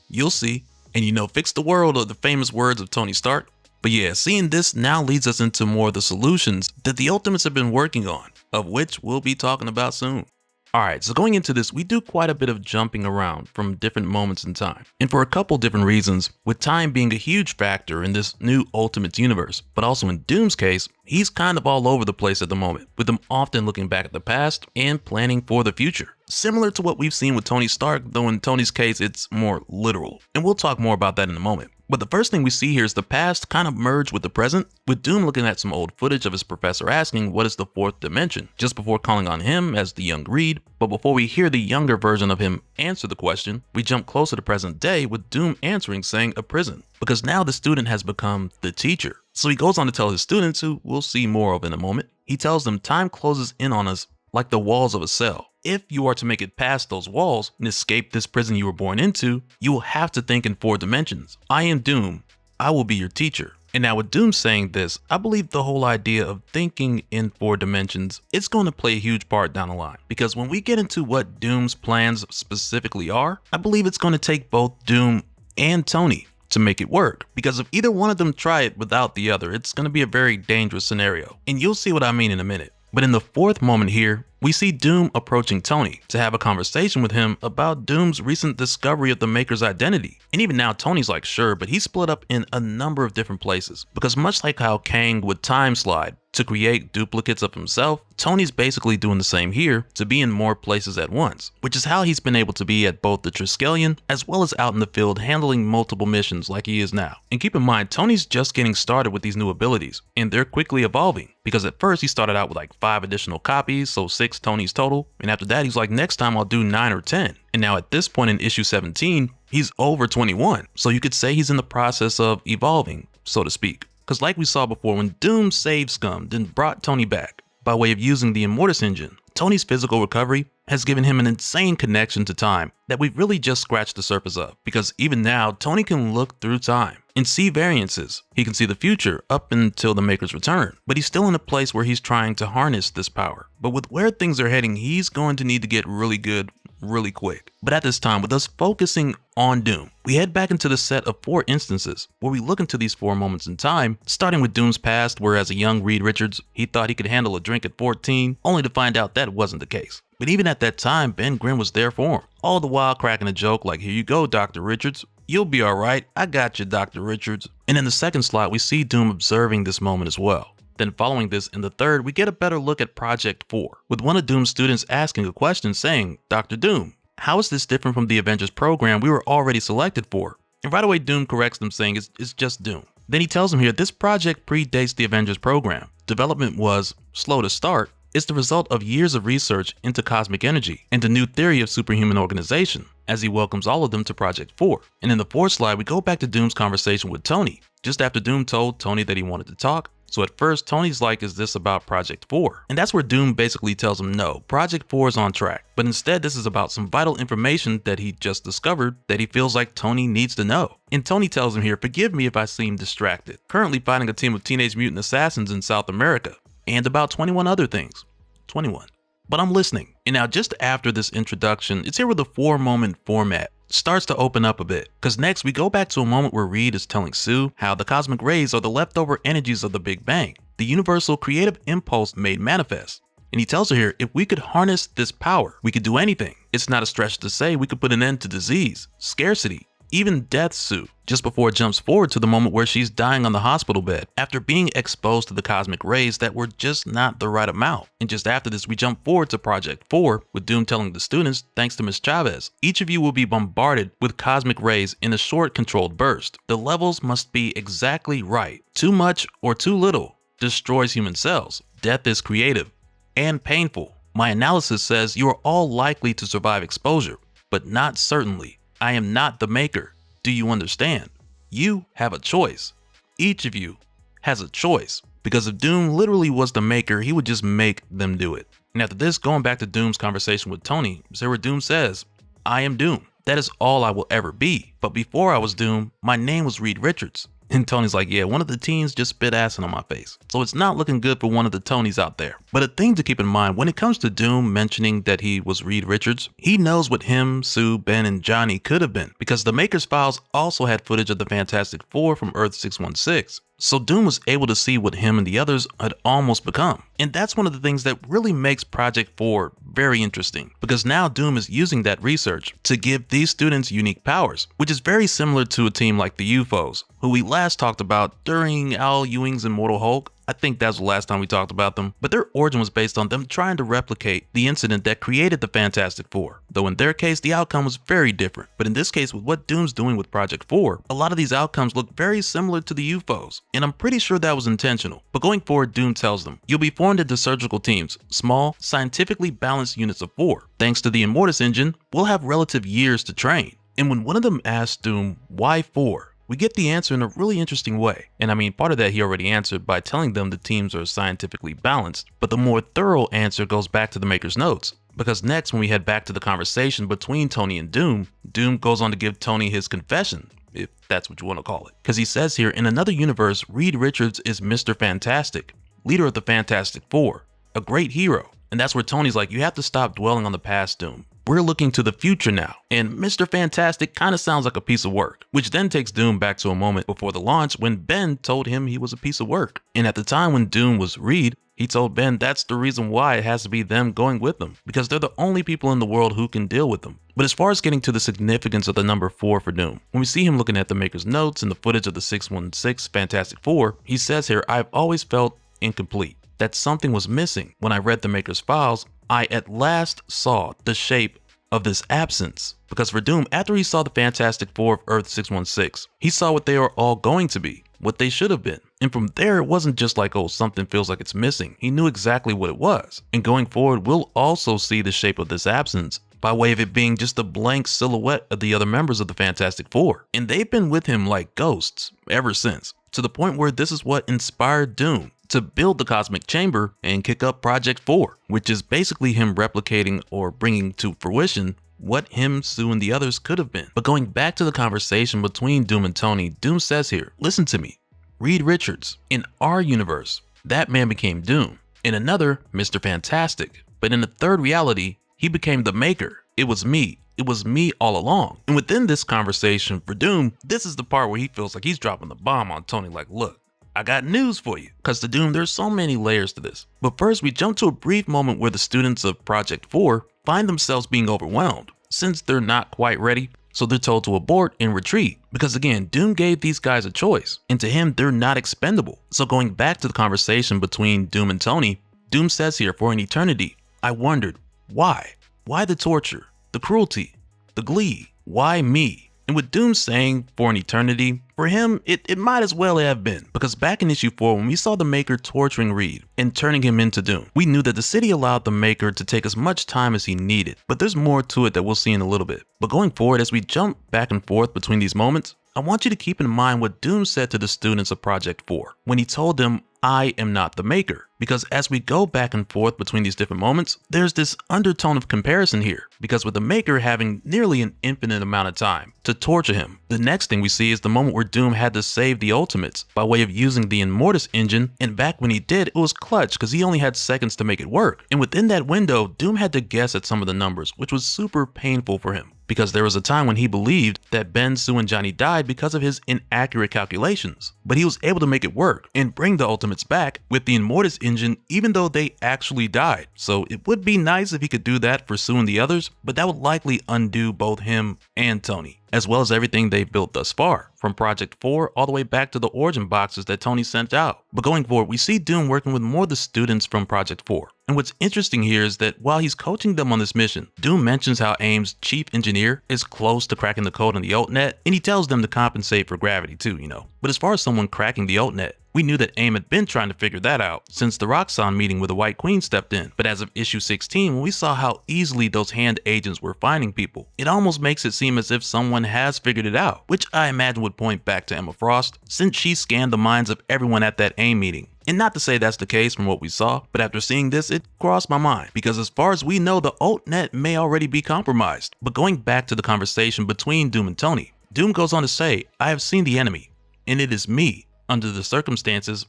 You'll see. And fix the world are the famous words of Tony Stark. But yeah, seeing this now leads us into more of the solutions that the Ultimates have been working on, of which we'll be talking about soon. Alright, so going into this, we do quite a bit of jumping around from different moments in time. And for a couple different reasons, with time being a huge factor in this new Ultimates universe, but also in Doom's case, he's kind of all over the place at the moment, with him often looking back at the past and planning for the future. Similar to what we've seen with Tony Stark, though in Tony's case, it's more literal. And we'll talk more about that in a moment. But the first thing we see here is the past kind of merge with the present, with Doom looking at some old footage of his professor asking what is the fourth dimension, just before calling on him as the young Reed. But before we hear the younger version of him answer the question, we jump closer to present day with Doom answering saying a prison, because now the student has become the teacher. So he goes on to tell his students, who we'll see more of in a moment, he tells them time closes in on us like the walls of a cell. If you are to make it past those walls and escape this prison you were born into, you will have to think in 4 dimensions. I am Doom. I will be your teacher. And now with Doom saying this, I believe the whole idea of thinking in 4 dimensions is going to play a huge part down the line. Because when we get into what Doom's plans specifically are, I believe it's going to take both Doom and Tony to make it work. Because if either one of them try it without the other, it's going to be a very dangerous scenario. And you'll see what I mean in a minute. But in the 4th moment here, we see Doom approaching Tony to have a conversation with him about Doom's recent discovery of the Maker's identity. And even now Tony's like, sure, but he's split up in a number of different places. Because much like how Kang would time slide to create duplicates of himself, Tony's basically doing the same here to be in more places at once, which is how he's been able to be at both the Triskelion as well as out in the field handling multiple missions like he is now. And keep in mind, Tony's just getting started with these new abilities, and they're quickly evolving, because at first he started out with like 5 additional copies, so 6 Tonys total, and after that he's like, next time I'll do 9 or 10. And now at this point in issue 17, he's over 21, so you could say he's in the process of evolving, so to speak. Because like we saw before, when Doom saved Scum, then brought Tony back by way of using the Immortus engine, Tony's physical recovery has given him an insane connection to time that we've really just scratched the surface of. Because even now, Tony can look through time and see variances. He can see the future up until the Maker's return, but he's still in a place where he's trying to harness this power. But with where things are heading, he's going to need to get really good really quick. But at this time, with us focusing on Doom, we head back into the set of 4 instances where we look into these 4 moments in time, starting with Doom's past, where as a young Reed Richards, he thought he could handle a drink at 14, only to find out that wasn't the case. But even at that time, Ben Grimm was there for him, all the while cracking a joke like, here you go, Dr. Richards. You'll be alright. I got you, Dr. Richards. And in the second slot, we see Doom observing this moment as well. Then following this, in the third, we get a better look at Project 4, with one of Doom's students asking a question saying, Dr. Doom, how is this different from the Avengers program we were already selected for? And right away Doom corrects them saying it's just Doom. Then he tells him here this project predates the Avengers program. Development was slow to start. It's the result of years of research into cosmic energy and a new theory of superhuman organization, as he welcomes all of them to Project 4. And in the 4th slide, we go back to Doom's conversation with Tony, just after Doom told Tony that he wanted to talk. So at first, Tony's like, is this about Project 4? And that's where Doom basically tells him no, Project 4 is on track. But instead, this is about some vital information that he just discovered that he feels like Tony needs to know. And Tony tells him here, forgive me if I seem distracted. Currently fighting a team of Teenage Mutant Assassins in South America. And about 21 other things. 21. But I'm listening. And now just after this introduction, it's here where the 4-moment format starts to open up a bit. Because next we go back to a moment where Reed is telling Sue how the cosmic rays are the leftover energies of the Big Bang, the universal creative impulse made manifest. And he tells her here, if we could harness this power, we could do anything. It's not a stretch to say we could put an end to disease, scarcity, even death, Sue. Just before it jumps forward to the moment where she's dying on the hospital bed after being exposed to the cosmic rays that were just not the right amount. And just after this, we jump forward to Project 4 with Doom telling the students, thanks to Ms. Chavez, each of you will be bombarded with cosmic rays in a short controlled burst. The levels must be exactly right. Too much or too little destroys human cells. Death is creative and painful. My analysis says you are all likely to survive exposure, but not certainly. I am not the Maker. Do you understand? You have a choice. Each of you has a choice. Because if Doom literally was the Maker, he would just make them do it. And after this, going back to Doom's conversation with Tony, is where Doom says, I am Doom. That is all I will ever be. But before I was Doom, my name was Reed Richards. And Tony's like, yeah, one of the teens just spit acid on my face. So it's not looking good for one of the Tonys out there. But a thing to keep in mind, when it comes to Doom mentioning that he was Reed Richards, he knows what him, Sue, Ben, and Johnny could have been. Because the Maker's files also had footage of the Fantastic Four from Earth 616. So Doom was able to see what him and the others had almost become. And that's one of the things that really makes Project 4 very interesting. Because now Doom is using that research to give these students unique powers, which is very similar to a team like the UFOs, who we last talked about during Al Ewing's Immortal Hulk. I think that's the last time we talked about them, but their origin was based on them trying to replicate the incident that created the Fantastic Four, though in their case the outcome was very different. But in this case, with what Doom's doing with Project 4, a lot of these outcomes look very similar to the UFOs, and I'm pretty sure that was intentional. But going forward, Doom tells them, you'll be formed into surgical teams, small, scientifically balanced units of 4. Thanks to the Immortus engine, we'll have relative years to train. And when one of them asks Doom, why 4? We get the answer in a really interesting way. And I mean, part of that he already answered by telling them the teams are scientifically balanced, but the more thorough answer goes back to the Maker's notes. Because next, when we head back to the conversation between Tony and Doom, Doom goes on to give Tony his confession, if that's what you want to call it. Because he says here, in another universe, Reed Richards is Mr. Fantastic, leader of the Fantastic Four, a great hero. And that's where Tony's like, you have to stop dwelling on the past, Doom. We're looking to the future now, and Mr. Fantastic kind of sounds like a piece of work, which then takes Doom back to a moment before the launch when Ben told him he was a piece of work. And at the time when Doom was Reed, he told Ben that's the reason why it has to be them going with them, because they're the only people in the world who can deal with them. But as far as getting to the significance of the number 4 for Doom, when we see him looking at the Maker's notes and the footage of the 616 Fantastic Four, he says here, I've always felt incomplete, that something was missing. When I read the Maker's files, I at last saw the shape of this absence. Because for Doom, after he saw the Fantastic Four of Earth 616, he saw what they were all going to be, what they should have been. And from there, it wasn't just like, oh, something feels like it's missing. He knew exactly what it was. And going forward, we'll also see the shape of this absence by way of it being just a blank silhouette of the other members of the Fantastic Four. And they've been with him like ghosts ever since, to the point where this is what inspired Doom to build the Cosmic Chamber and kick up Project 4, which is basically him replicating or bringing to fruition what him, Sue, and the others could have been. But going back to the conversation between Doom and Tony, Doom says here, listen to me, Reed Richards, in our universe, that man became Doom. In another, Mr. Fantastic. But in the third reality, he became the Maker. It was me. It was me all along. And within this conversation for Doom, this is the part where he feels like he's dropping the bomb on Tony, like, look, I got news for you. Because to Doom, there's so many layers to this. But first, we jump to a brief moment where the students of Project 4 find themselves being overwhelmed, since they're not quite ready. So they're told to abort and retreat. Because again, Doom gave these guys a choice, and to him, they're not expendable. So going back to the conversation between Doom and Tony, Doom says here, for an eternity, I wondered, why? Why the torture, the cruelty, the glee? Why me? And with Doom saying for an eternity, for him, it might as well have been. Because back in issue 4, when we saw the Maker torturing Reed and turning him into Doom, we knew that the city allowed the Maker to take as much time as he needed. But there's more to it that we'll see in a little bit. But going forward, as we jump back and forth between these moments, I want you to keep in mind what Doom said to the students of Project 4 when he told them, I am not the Maker. Because as we go back and forth between these different moments, there's this undertone of comparison here. Because with the Maker having nearly an infinite amount of time to torture him, the next thing we see is the moment where Doom had to save the Ultimates by way of using the Immortus engine, and back when he did, it was clutch because he only had seconds to make it work. And within that window, Doom had to guess at some of the numbers, which was super painful for him. Because there was a time when he believed that Ben, Sue, and Johnny died because of his inaccurate calculations. But he was able to make it work and bring the Ultimates back with the Immortus engine even though they actually died. So it would be nice if he could do that for Sue and the others, but that would likely undo both him and Tony, as well as everything they've built thus far, from Project 4 all the way back to the origin boxes that Tony sent out. But going forward, we see Doom working with more of the students from Project 4. And what's interesting here is that while he's coaching them on this mission, Doom mentions how AIM's chief engineer is close to cracking the code on the Ultnet, and he tells them to compensate for gravity too, you know. But as far as someone cracking the Ultnet, we knew that AIM had been trying to figure that out since the Roxxon meeting where the White Queen stepped in. But as of issue 16, when we saw how easily those hand agents were finding people, it almost makes it seem as if someone has figured it out, which I imagine would point back to Emma Frost, since she scanned the minds of everyone at that AIM meeting. And not to say that's the case from what we saw, but after seeing this, it crossed my mind, because as far as we know, the Ultnet may already be compromised. But going back to the conversation between Doom and Tony, Doom goes on to say, I have seen the enemy, and it is me. Under the circumstances,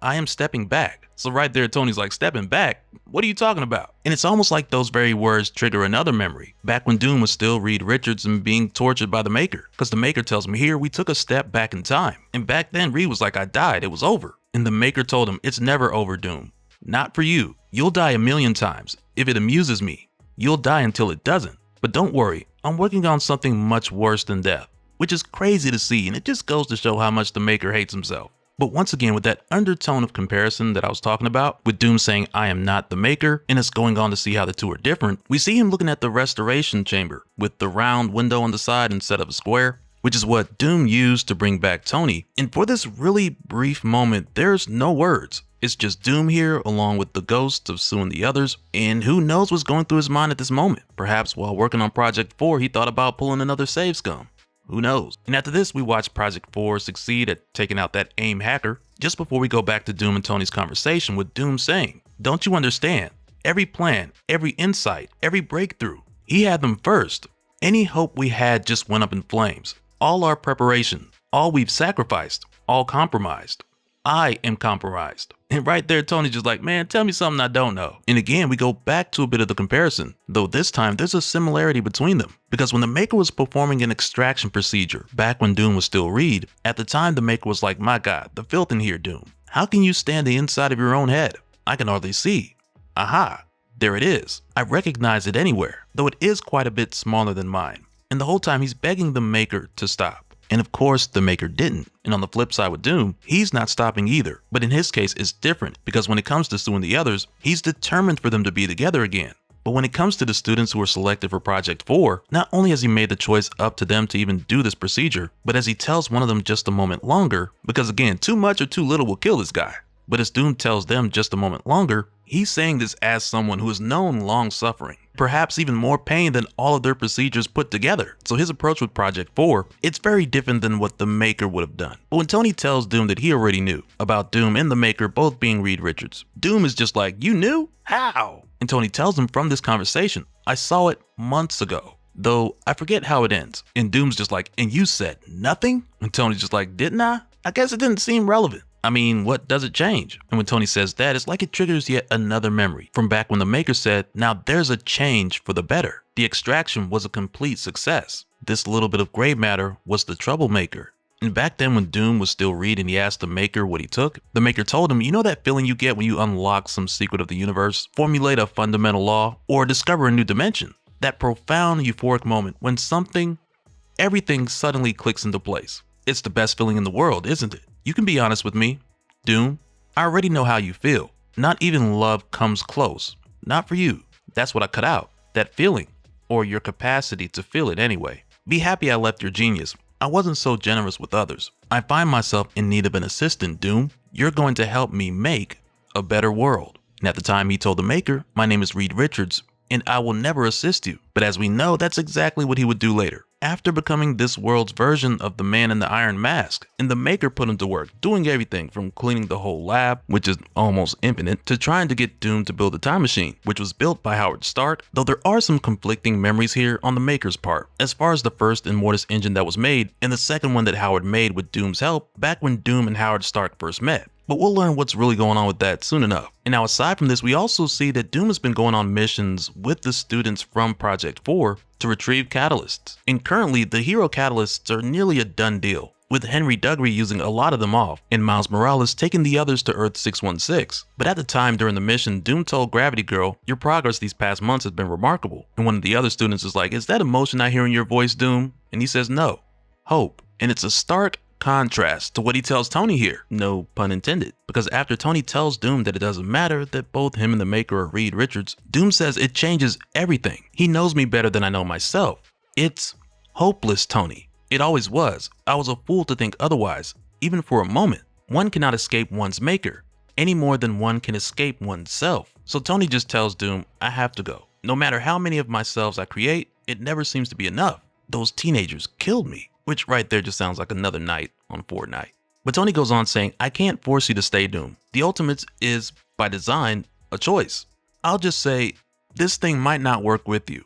I am stepping back. So right there, Tony's like, stepping back? What are you talking about? And it's almost like those very words trigger another memory, back when Doom was still Reed Richards and being tortured by the Maker. Because the Maker tells him here, we took a step back in time. And back then, Reed was like, I died, it was over. And the Maker told him, it's never over, Doom. Not for you. You'll die 1,000,000 times. If it amuses me, you'll die until it doesn't. But don't worry, I'm working on something much worse than death. Which is crazy to see, and it just goes to show how much the Maker hates himself. But once again, with that undertone of comparison that I was talking about, with Doom saying, I am not the Maker, and us going on to see how the two are different, we see him looking at the restoration chamber with the round window on the side instead of a square, which is what Doom used to bring back Tony. And for this really brief moment, there's no words. It's just Doom here, along with the ghosts of Sue and the others, and who knows what's going through his mind at this moment. Perhaps while working on Project 4, he thought about pulling another save scum. Who knows? And after this, we watch Project 4 succeed at taking out that AIM hacker, just before we go back to Doom and Tony's conversation with Doom saying, "Don't you understand? Every plan, every insight, every breakthrough, he had them first. Any hope we had just went up in flames. All our preparation, all we've sacrificed, all compromised. I am compromised." And right there, Tony's just like, man, tell me something I don't know. And again, we go back to a bit of the comparison, though this time there's a similarity between them. Because when the Maker was performing an extraction procedure, back when Doom was still Reed, at the time the Maker was like, my God, the filth in here, Doom. How can you stand the inside of your own head? I can hardly see. Aha, there it is. I recognize it anywhere, though it is quite a bit smaller than mine. And the whole time he's begging the Maker to stop. And of course, the Maker didn't. And on the flip side with Doom, he's not stopping either. But in his case, it's different because when it comes to suing the others, he's determined for them to be together again. But when it comes to the students who were selected for Project 4, not only has he made the choice up to them to even do this procedure, but as he tells one of them just a moment longer, because again, too much or too little will kill this guy. But as Doom tells them just a moment longer, he's saying this as someone who has known long suffering, perhaps even more pain than all of their procedures put together. So his approach with Project 4, it's very different than what the Maker would have done. But when Tony tells Doom that he already knew about Doom and the Maker both being Reed Richards, Doom is just like, you knew? How? And Tony tells him from this conversation, I saw it months ago. Though I forget how it ends. And Doom's just like, and you said nothing? And Tony's just like, didn't I? I guess it didn't seem relevant. I mean, what does it change? And when Tony says that, it's like it triggers yet another memory from back when the Maker said, now there's a change for the better. The extraction was a complete success. This little bit of gray matter was the troublemaker. And back then when Doom was still Reed and he asked the Maker what he took, the Maker told him, you know that feeling you get when you unlock some secret of the universe, formulate a fundamental law, or discover a new dimension? That profound euphoric moment when everything suddenly clicks into place. It's the best feeling in the world, isn't it? You can be honest with me, Doom. I already know how you feel. Not even love comes close. Not for you. That's what I cut out. That feeling, or your capacity to feel it anyway. Be happy I left your genius. I wasn't so generous with others. I find myself in need of an assistant, Doom. You're going to help me make a better world. And at the time he told the Maker, my name is Reed Richards, and I will never assist you. But as we know, that's exactly what he would do later. After becoming this world's version of the Man in the Iron Mask, and the Maker put him to work, doing everything from cleaning the whole lab, which is almost infinite, to trying to get Doom to build a time machine, which was built by Howard Stark, though there are some conflicting memories here on the Maker's part, as far as the first Immortus engine that was made, and the second one that Howard made with Doom's help back when Doom and Howard Stark first met. But we'll learn what's really going on with that soon enough. And now aside from this, we also see that Doom has been going on missions with the students from Project 4 to retrieve catalysts. And currently, the hero catalysts are nearly a done deal, with Henry Dugry using a lot of them off, and Miles Morales taking the others to Earth 616. But at the time during the mission, Doom told Gravity Girl, your progress these past months has been remarkable. And one of the other students is like, is that emotion I hear in your voice, Doom? And he says, no, hope. And it's a stark contrast to what he tells Tony here, no pun intended, because after Tony tells Doom that it doesn't matter that both him and the Maker are Reed Richards, Doom says it changes everything. He knows me better than I know myself. It's hopeless, Tony. It always was. I was a fool to think otherwise, even for a moment. One cannot escape one's Maker, any more than one can escape oneself. So Tony just tells Doom, I have to go. No matter how many of myselves I create, it never seems to be enough. Those teenagers killed me. Which right there just sounds like another night on Fortnite. But Tony goes on saying, I can't force you to stay, Doom. The Ultimates is, by design, a choice. I'll just say, this thing might not work with you,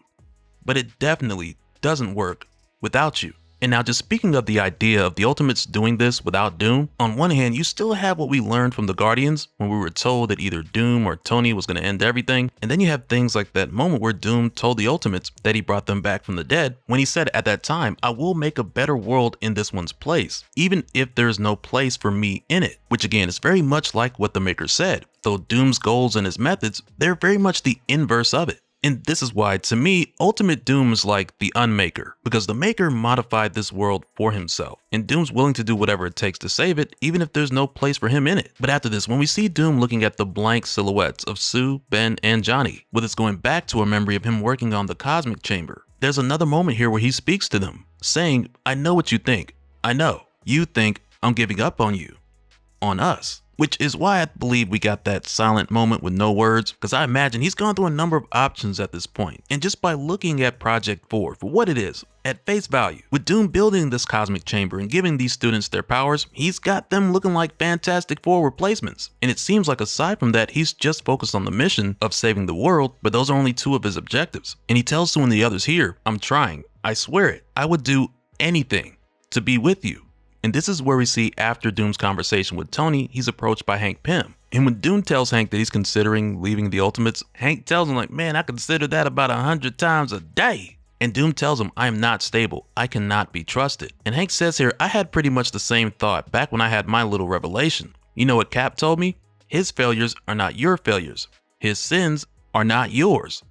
but it definitely doesn't work without you. And now just speaking of the idea of the Ultimates doing this without Doom, on one hand, you still have what we learned from the Guardians when we were told that either Doom or Tony was going to end everything. And then you have things like that moment where Doom told the Ultimates that he brought them back from the dead when he said at that time, I will make a better world in this one's place, even if there's no place for me in it, which again is very much like what the Maker said. Though Doom's goals and his methods, they're very much the inverse of it. And this is why, to me, Ultimate Doom is like the Unmaker, because the Maker modified this world for himself, and Doom's willing to do whatever it takes to save it, even if there's no place for him in it. But after this, when we see Doom looking at the blank silhouettes of Sue, Ben, and Johnny, with us going back to a memory of him working on the Cosmic Chamber, there's another moment here where he speaks to them, saying, I know what you think. I know. You think I'm giving up on you. On us. Which is why I believe we got that silent moment with no words, because I imagine he's gone through a number of options at this point. And just by looking at Project 4 for what it is, at face value, with Doom building this cosmic chamber and giving these students their powers, he's got them looking like Fantastic Four replacements. And it seems like aside from that, he's just focused on the mission of saving the world, but those are only two of his objectives. And he tells Sue and the others here, I'm trying, I swear it, I would do anything to be with you. And this is where we see after Doom's conversation with Tony, he's approached by Hank Pym. And when Doom tells Hank that he's considering leaving the Ultimates, Hank tells him like, man, I consider that about 100 times a day. And Doom tells him, I am not stable. I cannot be trusted. And Hank says here, I had pretty much the same thought back when I had my little revelation. You know what Cap told me? His failures are not your failures. His sins are not yours.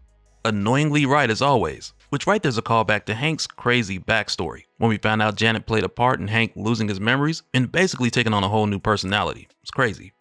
Annoyingly right as always. Which right there's a callback to Hank's crazy backstory, when we found out Janet played a part in Hank losing his memories and basically taking on a whole new personality. It's crazy.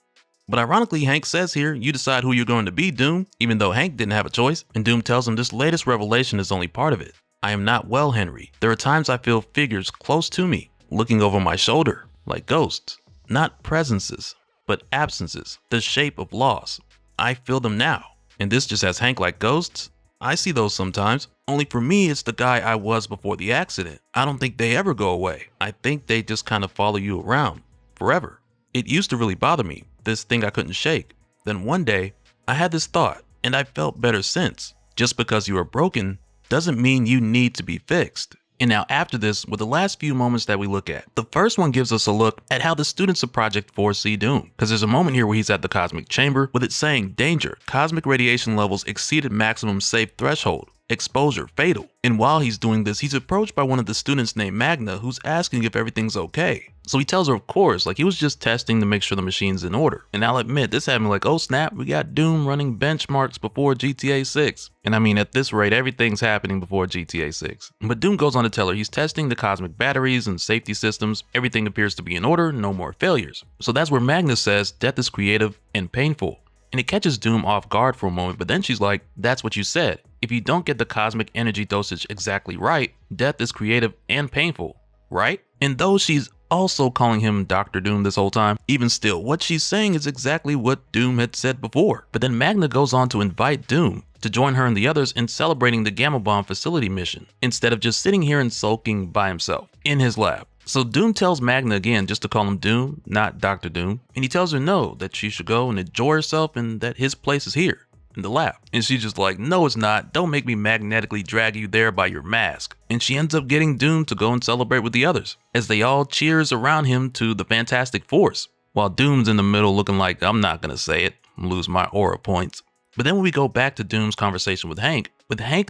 But ironically, Hank says here, you decide who you're going to be, Doom, even though Hank didn't have a choice, and Doom tells him this latest revelation is only part of it. I am not well, Henry. There are times I feel figures close to me, looking over my shoulder, like ghosts. Not presences, but absences, the shape of loss. I feel them now. And this just has Hank like ghosts? I see those sometimes, only for me it's the guy I was before the accident. I don't think they ever go away. I think they just kind of follow you around, forever. It used to really bother me, this thing I couldn't shake. Then one day, I had this thought, and I felt better since. Just because you are broken doesn't mean you need to be fixed. And now after this, with the last few moments that we look at, the first one gives us a look at how the students of Project 4 see Doom. Because there's a moment here where he's at the cosmic chamber with it saying, danger, cosmic radiation levels exceeded maximum safe threshold, exposure fatal. And while he's doing this, he's approached by one of the students named Magna, who's asking if everything's okay. So he tells her, of course, like he was just testing to make sure the machine's in order. And I'll admit, this had me like, oh snap, we got Doom running benchmarks before GTA 6. And I mean, at this rate, everything's happening before GTA 6. But Doom goes on to tell her he's testing the cosmic batteries and safety systems. Everything appears to be in order, no more failures. So that's where Magna says death is creative and painful. And it catches Doom off guard for a moment, but then she's like, that's what you said. If you don't get the cosmic energy dosage exactly right, death is creative and painful, right? And though she's also calling him Dr. Doom this whole time, even still, what she's saying is exactly what Doom had said before. But then Magna goes on to invite Doom to join her and the others in celebrating the Gamma Bomb facility mission, instead of just sitting here and sulking by himself in his lab. So Doom tells Magna again just to call him Doom, not Dr. Doom, and he tells her no, that she should go and enjoy herself and that his place is here, in the lab. And she's just like, no it's not, don't make me magnetically drag you there by your mask. And she ends up getting Doom to go and celebrate with the others, as they all cheers around him to the Fantastic Force, while Doom's in the middle looking like, I'm not gonna say it, lose my aura points. But then when we go back to Doom's conversation with Hank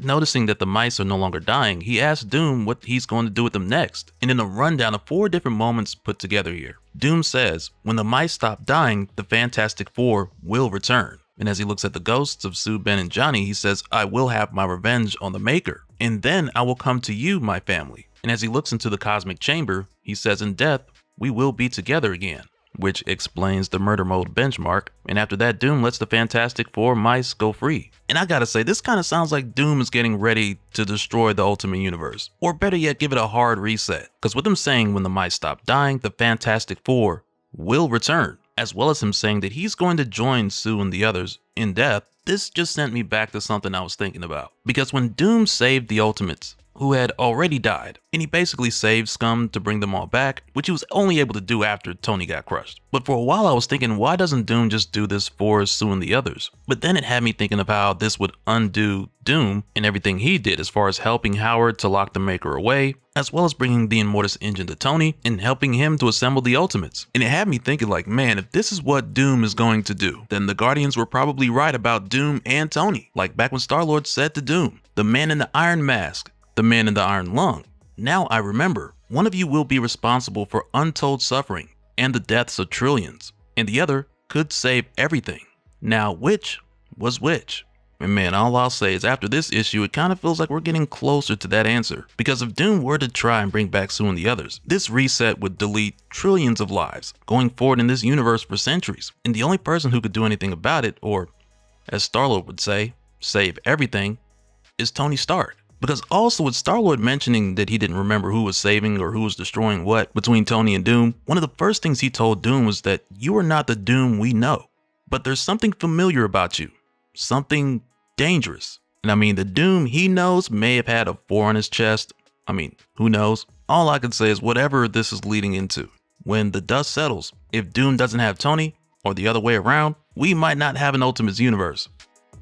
noticing that the mice are no longer dying, he asks Doom what he's going to do with them next. And in a rundown of 4 different moments put together here, Doom says, when the mice stop dying, the Fantastic Four will return. And as he looks at the ghosts of Sue, Ben, and Johnny, he says, I will have my revenge on the Maker. And then I will come to you, my family. And as he looks into the cosmic chamber, he says, in death, we will be together again. Which explains the murder mode benchmark. And after that, Doom lets the Fantastic Four mice go free. And I gotta say, this kind of sounds like Doom is getting ready to destroy the Ultimate Universe. Or better yet, give it a hard reset. Because with him saying when the mice stop dying, the Fantastic Four will return, as well as him saying that he's going to join Sue and the others in death, this just sent me back to something I was thinking about. Because when Doom saved the Ultimates, who had already died, and he basically saved Scum to bring them all back, which he was only able to do after Tony got crushed. But for a while I was thinking, why doesn't Doom just do this for Sue and the others? But then it had me thinking of how this would undo Doom and everything he did as far as helping Howard to lock the Maker away, as well as bringing the Immortus engine to Tony and helping him to assemble the Ultimates. And it had me thinking like, man, if this is what Doom is going to do, then the Guardians were probably right about Doom and Tony. Like back when Star-Lord said to Doom, the man in the iron mask, the man in the iron lung. Now I remember, one of you will be responsible for untold suffering and the deaths of trillions, and the other could save everything. Now which was which? And man, all I'll say is after this issue, it kind of feels like we're getting closer to that answer. Because if Doom were to try and bring back Sue and the others, this reset would delete trillions of lives going forward in this universe for centuries. And the only person who could do anything about it, or as Star-Lord would say, save everything, is Tony Stark. Because also with Star-Lord mentioning that he didn't remember who was saving or who was destroying what between Tony and Doom, one of the first things he told Doom was that you are not the Doom we know, but there's something familiar about you, something dangerous. And I mean, the Doom he knows may have had a 4 on his chest. I mean, who knows? All I can say is whatever this is leading into, when the dust settles, if Doom doesn't have Tony, or the other way around, we might not have an Ultimates universe.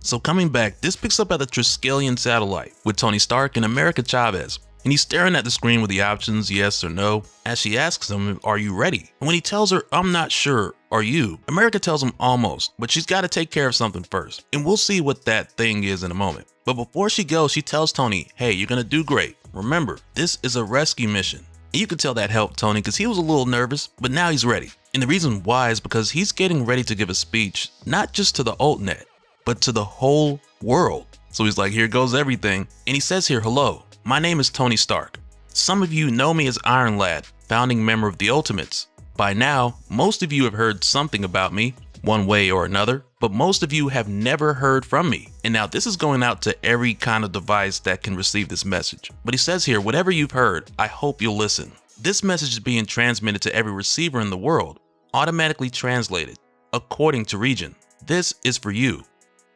So coming back, this picks up at the Triskelion satellite with Tony Stark and America Chavez, and he's staring at the screen with the options yes or no as she asks him, are you ready? And when he tells her, I'm not sure, are you? America tells him almost, but she's got to take care of something first, and we'll see what that thing is in a moment. But before she goes, she tells Tony, hey, you're gonna do great. Remember, this is a rescue mission. And you could tell that helped Tony because he was a little nervous, but now he's ready. And the reason why is because he's getting ready to give a speech, not just to the Altnet, but to the whole world. So he's like, here goes everything. And he says here, hello, my name is Tony Stark. Some of you know me as Iron Lad, founding member of the Ultimates. By now, most of you have heard something about me, one way or another, but most of you have never heard from me. And now this is going out to every kind of device that can receive this message. But he says here, whatever you've heard, I hope you'll listen. This message is being transmitted to every receiver in the world, automatically translated, according to region. This is for you.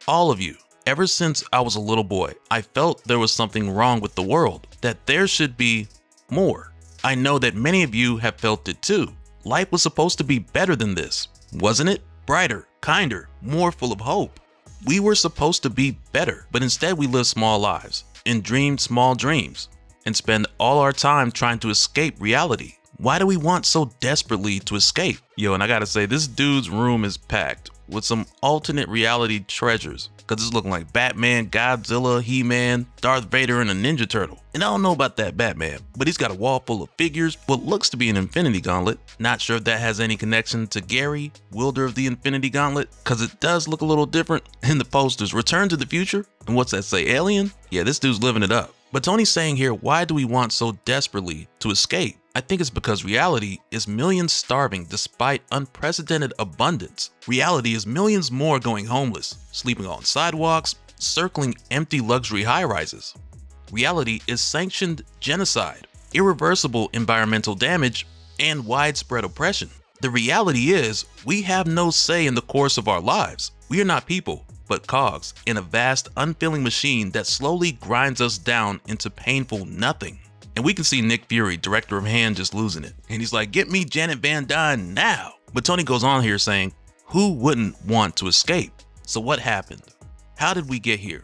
All of you. Ever since I was a little boy, I felt there was something wrong with the world, that there should be more. I know that many of you have felt it too. Life was supposed to be better than this, wasn't it? Brighter, kinder, more full of hope. We were supposed to be better, but instead we lived small lives and dreamed small dreams and spend all our time trying to escape reality. Why do we want so desperately to escape? Yo, and I gotta say, this dude's room is packed with some alternate reality treasures, because it's looking like Batman, Godzilla, He-Man, Darth Vader, and a Ninja Turtle. And I don't know about that Batman, but he's got a wall full of figures, what looks to be an Infinity Gauntlet. Not sure if that has any connection to Gary, wielder of the Infinity Gauntlet, because it does look a little different in the posters. Return to the future? And what's that say, Alien? Yeah, this dude's living it up. But Tony's saying here, why do we want so desperately to escape? I think it's because reality is millions starving despite unprecedented abundance. Reality is millions more going homeless, sleeping on sidewalks, circling empty luxury high-rises. Reality is sanctioned genocide, irreversible environmental damage, and widespread oppression. The reality is we have no say in the course of our lives. We are not people, but cogs in a vast, unfeeling machine that slowly grinds us down into painful nothing. And we can see Nick Fury, director of Han, just losing it. And he's like, get me Janet Van Dyne now. But Tony goes on here saying, who wouldn't want to escape? So what happened? How did we get here?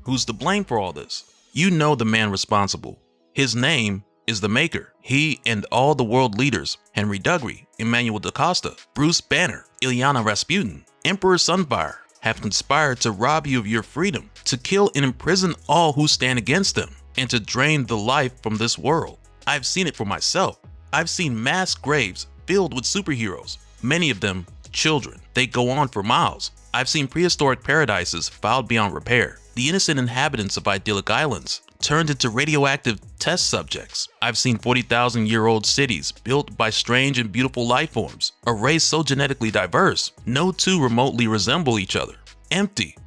Who's to blame for all this? You know the man responsible. His name is the Maker. He and all the world leaders, Henry Dugry, Emmanuel DaCosta, Bruce Banner, Ilyana Rasputin, Emperor Sunfire, have conspired to rob you of your freedom, to kill and imprison all who stand against them, and to drain the life from this world. I've seen it for myself. I've seen mass graves filled with superheroes, many of them children. They go on for miles. I've seen prehistoric paradises fouled beyond repair, the innocent inhabitants of idyllic islands turned into radioactive test subjects. I've seen 40,000-year-old cities built by strange and beautiful life forms, a race so genetically diverse, no two remotely resemble each other, empty,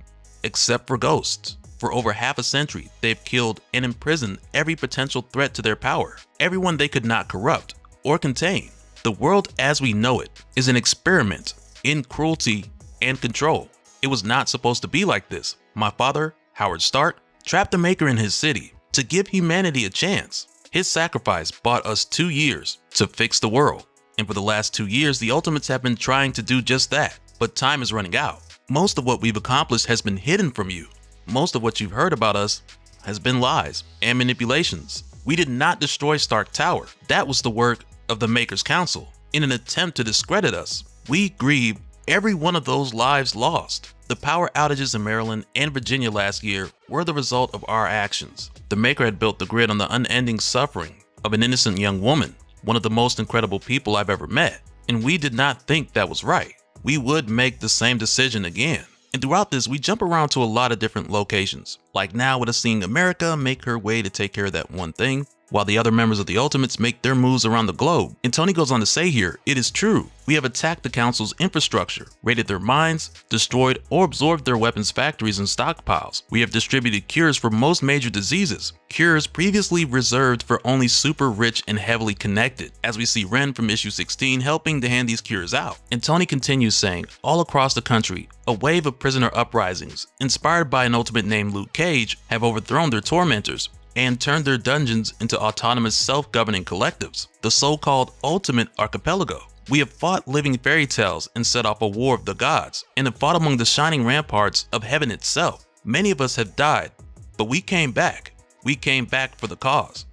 except for ghosts. For over half a century, they've killed and imprisoned every potential threat to their power, everyone they could not corrupt or contain. The world as we know it is an experiment in cruelty and control. It was not supposed to be like this. My father, Howard Stark, trapped the Maker in his city to give humanity a chance. His sacrifice bought us 2 years to fix the world. And for the last 2 years, the Ultimates have been trying to do just that. But time is running out. Most of what we've accomplished has been hidden from you. Most of what you've heard about us has been lies and manipulations. We did not destroy Stark Tower. That was the work of the Maker's Council. In an attempt to discredit us, we grieve every one of those lives lost. The power outages in Maryland and Virginia last year were the result of our actions. The Maker had built the grid on the unending suffering of an innocent young woman, one of the most incredible people I've ever met. And we did not think that was right. We would make the same decision again. And throughout this, we jump around to a lot of different locations. Like now with us seeing America make her way to take care of that one thing. while the other members of the Ultimates make their moves around the globe. And Tony goes on to say here, it is true. We have attacked the Council's infrastructure, raided their mines, destroyed or absorbed their weapons factories and stockpiles. We have distributed cures for most major diseases, cures previously reserved for only super rich and heavily connected, as we see Ren from issue 16 helping to hand these cures out. And Tony continues saying, all across the country, a wave of prisoner uprisings, inspired by an Ultimate named Luke Cage, have overthrown their tormentors and turned their dungeons into autonomous self-governing collectives, the so-called Ultimate Archipelago. We have fought living fairy tales and set off a war of the gods, and have fought among the shining ramparts of heaven itself. Many of us have died, but we came back. We came back for the cause.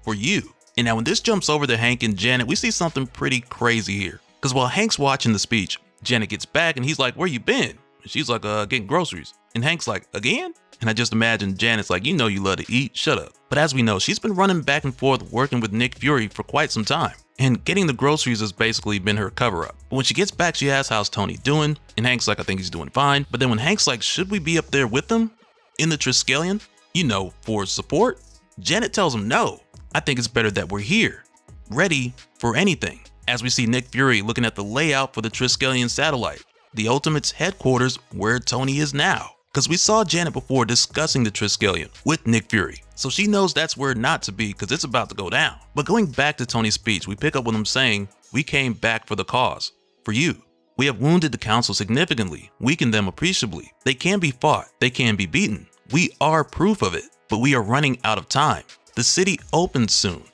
For you. And now when this jumps over to Hank and Janet, we see something pretty crazy here. Because while Hank's watching the speech, Janet gets back and he's like, where you been? And she's like, getting groceries. And Hank's like, again? And I just imagine Janet's like, you know you love to eat, shut up. But as we know, she's been running back and forth working with Nick Fury for quite some time. And getting the groceries has basically been her cover-up. But when she gets back, she asks, how's Tony doing? And Hank's like, I think he's doing fine. But then when Hank's like, should we be up there with them? In the Triskelion? You know, for support? Janet tells him no. I think it's better that we're here, ready for anything. As we see Nick Fury looking at the layout for the Triskelion satellite, the Ultimates headquarters where Tony is now. Because we saw Janet before discussing the Triskelion with Nick Fury, so she knows that's where not to be because it's about to go down. But going back to Tony's speech, we pick up with him saying, we came back for the cause, for you. We have wounded the Council significantly, weakened them appreciably. They can be fought, they can be beaten. We are proof of it, but we are running out of time. The city opens soon,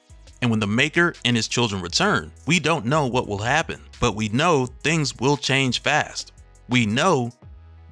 and when the Maker and his children return, we don't know what will happen, but we know things will change fast. We know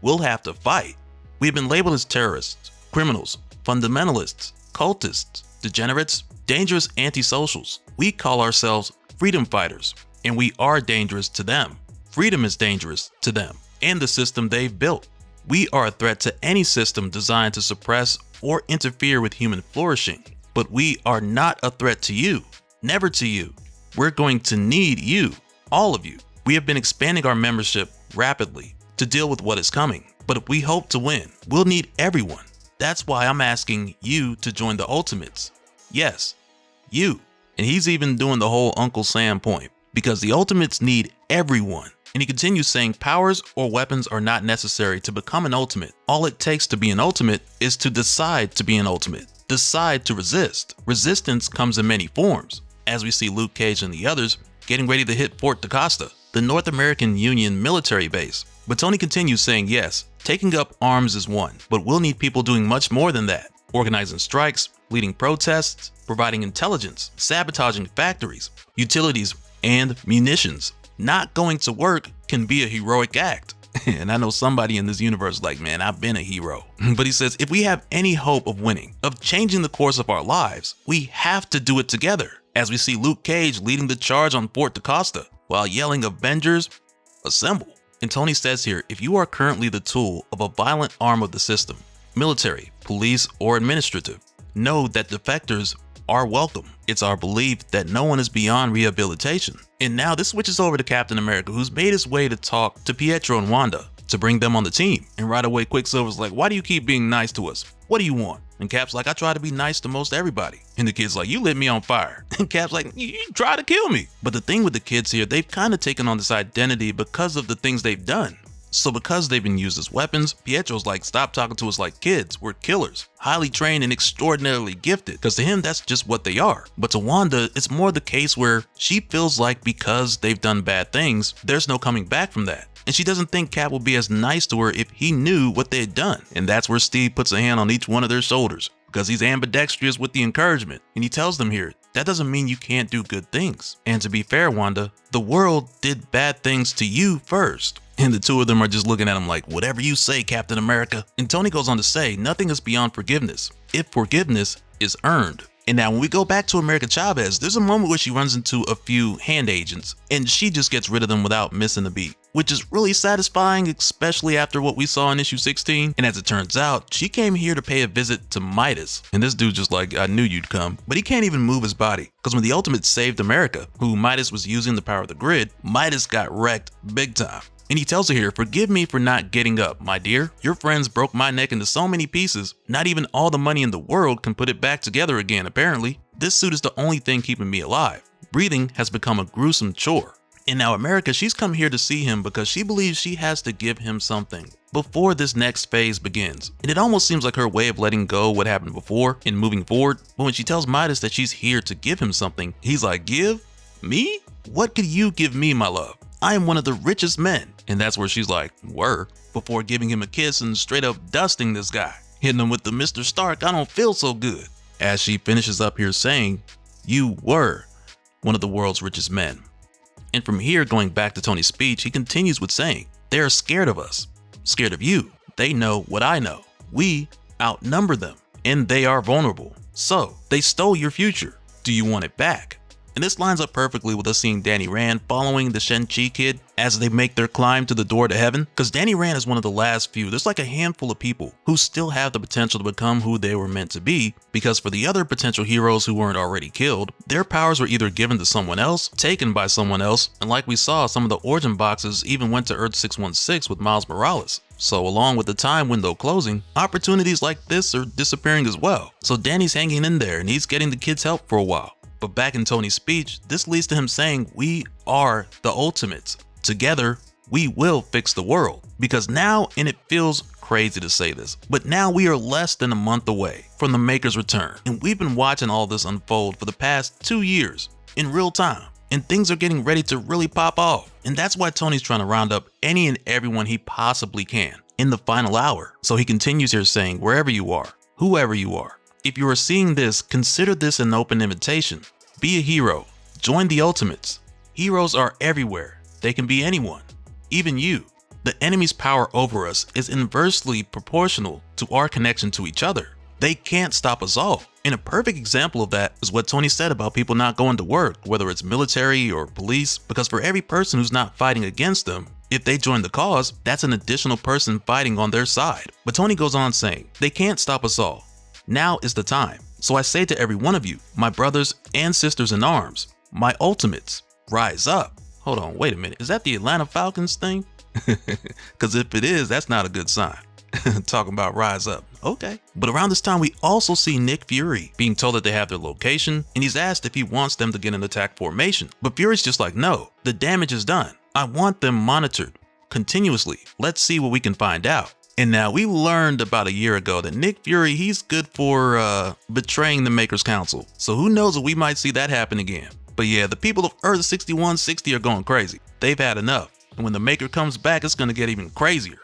we'll have to fight. We have been labeled as terrorists, criminals, fundamentalists, cultists, degenerates, dangerous antisocials. We call ourselves freedom fighters, and we are dangerous to them. Freedom is dangerous to them and the system they've built. We are a threat to any system designed to suppress or interfere with human flourishing, but we are not a threat to you, never to you. We're going to need you, all of you. We have been expanding our membership rapidly to deal with what is coming. But if we hope to win, we'll need everyone. That's why I'm asking you to join the Ultimates. Yes, you. And he's even doing the whole Uncle Sam point, because the Ultimates need everyone. And he continues saying powers or weapons are not necessary to become an Ultimate. All it takes to be an Ultimate is to decide to be an Ultimate. Decide to resist. Resistance comes in many forms, as we see Luke Cage and the others getting ready to hit Fort DaCosta, the North American Union military base. But Tony continues saying, yes, taking up arms is one, but we'll need people doing much more than that. Organizing strikes, leading protests, providing intelligence, sabotaging factories, utilities, and munitions. Not going to work can be a heroic act. And I know somebody in this universe is like, man, I've been a hero. But he says, if we have any hope of winning, of changing the course of our lives, we have to do it together. As we see Luke Cage leading the charge on Fort DaCosta, while yelling, Avengers, assemble. And Tony says here, if you are currently the tool of a violent arm of the system, military, police, or administrative, know that defectors are welcome. It's our belief that no one is beyond rehabilitation. And now this switches over to Captain America, who's made his way to talk to Pietro and Wanda to bring them on the team. And right away, Quicksilver's like, why do you keep being nice to us? What do you want? And Cap's like, I try to be nice to most everybody. And the kid's like, you lit me on fire. And Cap's like, you try to kill me. But the thing with the kids here, they've kind of taken on this identity because of the things they've done. So because they've been used as weapons, Pietro's like, stop talking to us like kids. We're killers, highly trained and extraordinarily gifted. Because to him, that's just what they are. But to Wanda, it's more the case where she feels like because they've done bad things, there's no coming back from that. And she doesn't think Cap would be as nice to her if he knew what they had done. And that's where Steve puts a hand on each one of their shoulders, because he's ambidextrous with the encouragement. And he tells them here, that doesn't mean you can't do good things. And to be fair, Wanda, the world did bad things to you first. And the two of them are just looking at him like, whatever you say, Captain America. And Tony goes on to say, nothing is beyond forgiveness, if forgiveness is earned. And now when we go back to America Chavez, there's a moment where she runs into a few hand agents and she just gets rid of them without missing a beat, which is really satisfying, especially after what we saw in issue 16. And as it turns out, she came here to pay a visit to Midas. And this dude's just like, I knew you'd come. But he can't even move his body, because when the Ultimates saved America, who Midas was using the power of the grid, Midas got wrecked big time. And he tells her here, "Forgive me for not getting up, my dear. Your friends broke my neck into so many pieces, not even all the money in the world can put it back together again apparently. This suit is the only thing keeping me alive. Breathing has become a gruesome chore." And now America, she's come here to see him because she believes she has to give him something before this next phase begins. And it almost seems like her way of letting go what happened before and moving forward. But when she tells Midas that she's here to give him something, he's like, "Give? Me? What could you give me, my love? I am one of the richest men." And that's where she's like, "Were," before giving him a kiss and straight up dusting this guy, hitting him with the "Mr. Stark, I don't feel so good," as she finishes up here saying, "You were one of the world's richest men." And from here, going back to Tony's speech, he continues with saying, "They are scared of us, scared of you. They know what I know. We outnumber them, and they are vulnerable. So they stole your future. Do you want it back?" And this lines up perfectly with us seeing Danny Rand following the Shang-Chi kid as they make their climb to the door to heaven. Because Danny Rand is one of the last few. There's like a handful of people who still have the potential to become who they were meant to be. Because for the other potential heroes who weren't already killed, their powers were either given to someone else, taken by someone else, and like we saw, some of the origin boxes even went to Earth 616 with Miles Morales. So along with the time window closing, opportunities like this are disappearing as well. So Danny's hanging in there and he's getting the kids help for a while. But back in Tony's speech, this leads to him saying, "We are the Ultimates. Together, we will fix the world." Because now, and it feels crazy to say this, but now we are less than a month away from the Maker's return. And we've been watching all this unfold for the past 2 years in real time. And things are getting ready to really pop off. And that's why Tony's trying to round up any and everyone he possibly can in the final hour. So he continues here saying, "Wherever you are, whoever you are, if you are seeing this, consider this an open invitation. Be a hero. Join the Ultimates. Heroes are everywhere. They can be anyone, even you. The enemy's power over us is inversely proportional to our connection to each other. They can't stop us all." And a perfect example of that is what Tony said about people not going to work, whether it's military or police, because for every person who's not fighting against them, if they join the cause, that's an additional person fighting on their side. But Tony goes on saying, "They can't stop us all. Now is the time. So I say to every one of you, my brothers and sisters in arms, my Ultimates, rise up." Hold on, wait a minute. Is that the Atlanta Falcons thing? Because if it is, that's not a good sign. Talking about rise up. Okay. But around this time, we also see Nick Fury being told that they have their location, and he's asked if he wants them to get an attack formation. But Fury's just like, "No, the damage is done. I want them monitored continuously. Let's see what we can find out." And now we learned about a year ago that Nick Fury, he's good for betraying the Maker's Council. So who knows if we might see that happen again. But yeah, the people of Earth 6160 are going crazy. They've had enough. And when the Maker comes back, it's going to get even crazier.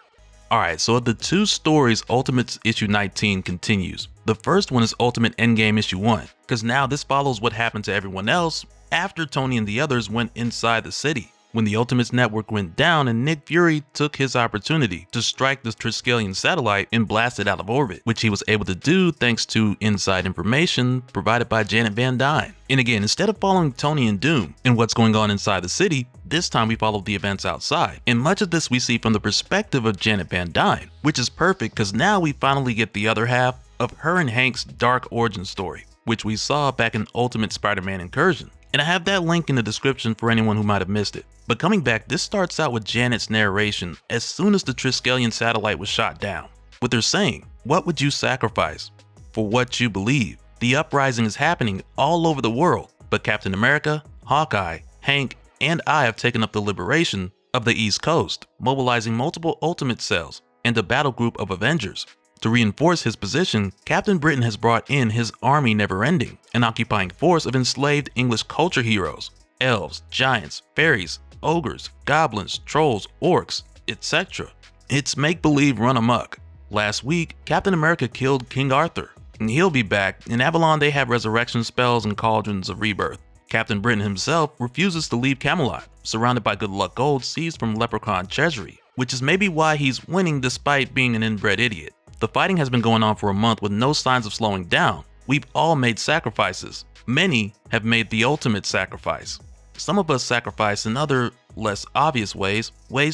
Alright, so the two stories Ultimates issue 19 continues. The first one is Ultimate Endgame issue 1, because now this follows what happened to everyone else after Tony and the others went inside the city, when the Ultimates network went down and Nick Fury took his opportunity to strike the Triskelion satellite and blast it out of orbit, which he was able to do thanks to inside information provided by Janet Van Dyne. And again, instead of following Tony and Doom and what's going on inside the city, this time we follow the events outside. And much of this we see from the perspective of Janet Van Dyne, which is perfect because now we finally get the other half of her and Hank's dark origin story, which we saw back in Ultimate Spider-Man Incursion. And I have that link in the description for anyone who might have missed it. But coming back, this starts out with Janet's narration as soon as the Triskelion satellite was shot down, with her saying, "What would you sacrifice for what you believe? The uprising is happening all over the world, but Captain America, Hawkeye, Hank, and I have taken up the liberation of the East Coast, mobilizing multiple Ultimate cells and a battle group of Avengers. To reinforce his position, Captain Britain has brought in his army Neverending, an occupying force of enslaved English culture heroes, elves, giants, fairies, ogres, goblins, trolls, orcs, etc. It's make-believe run amok. Last week, Captain America killed King Arthur, and he'll be back. In Avalon, they have resurrection spells and cauldrons of rebirth. Captain Britain himself refuses to leave Camelot, surrounded by good luck gold seized from Leprechaun treasury, which is maybe why he's winning despite being an inbred idiot. The fighting has been going on for a month with no signs of slowing down. We've all made sacrifices. Many have made the ultimate sacrifice. Some of us sacrifice in other, less obvious ways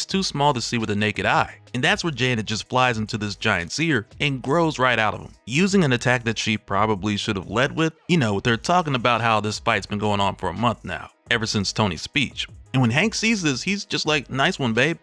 too small to see with the naked eye. And that's where Janet just flies into this giant's ear and grows right out of him, using an attack that she probably should have led with. You know, they're talking about how this fight's been going on for a month now, ever since Tony's speech. And when Hank sees this, he's just like, "Nice one, babe."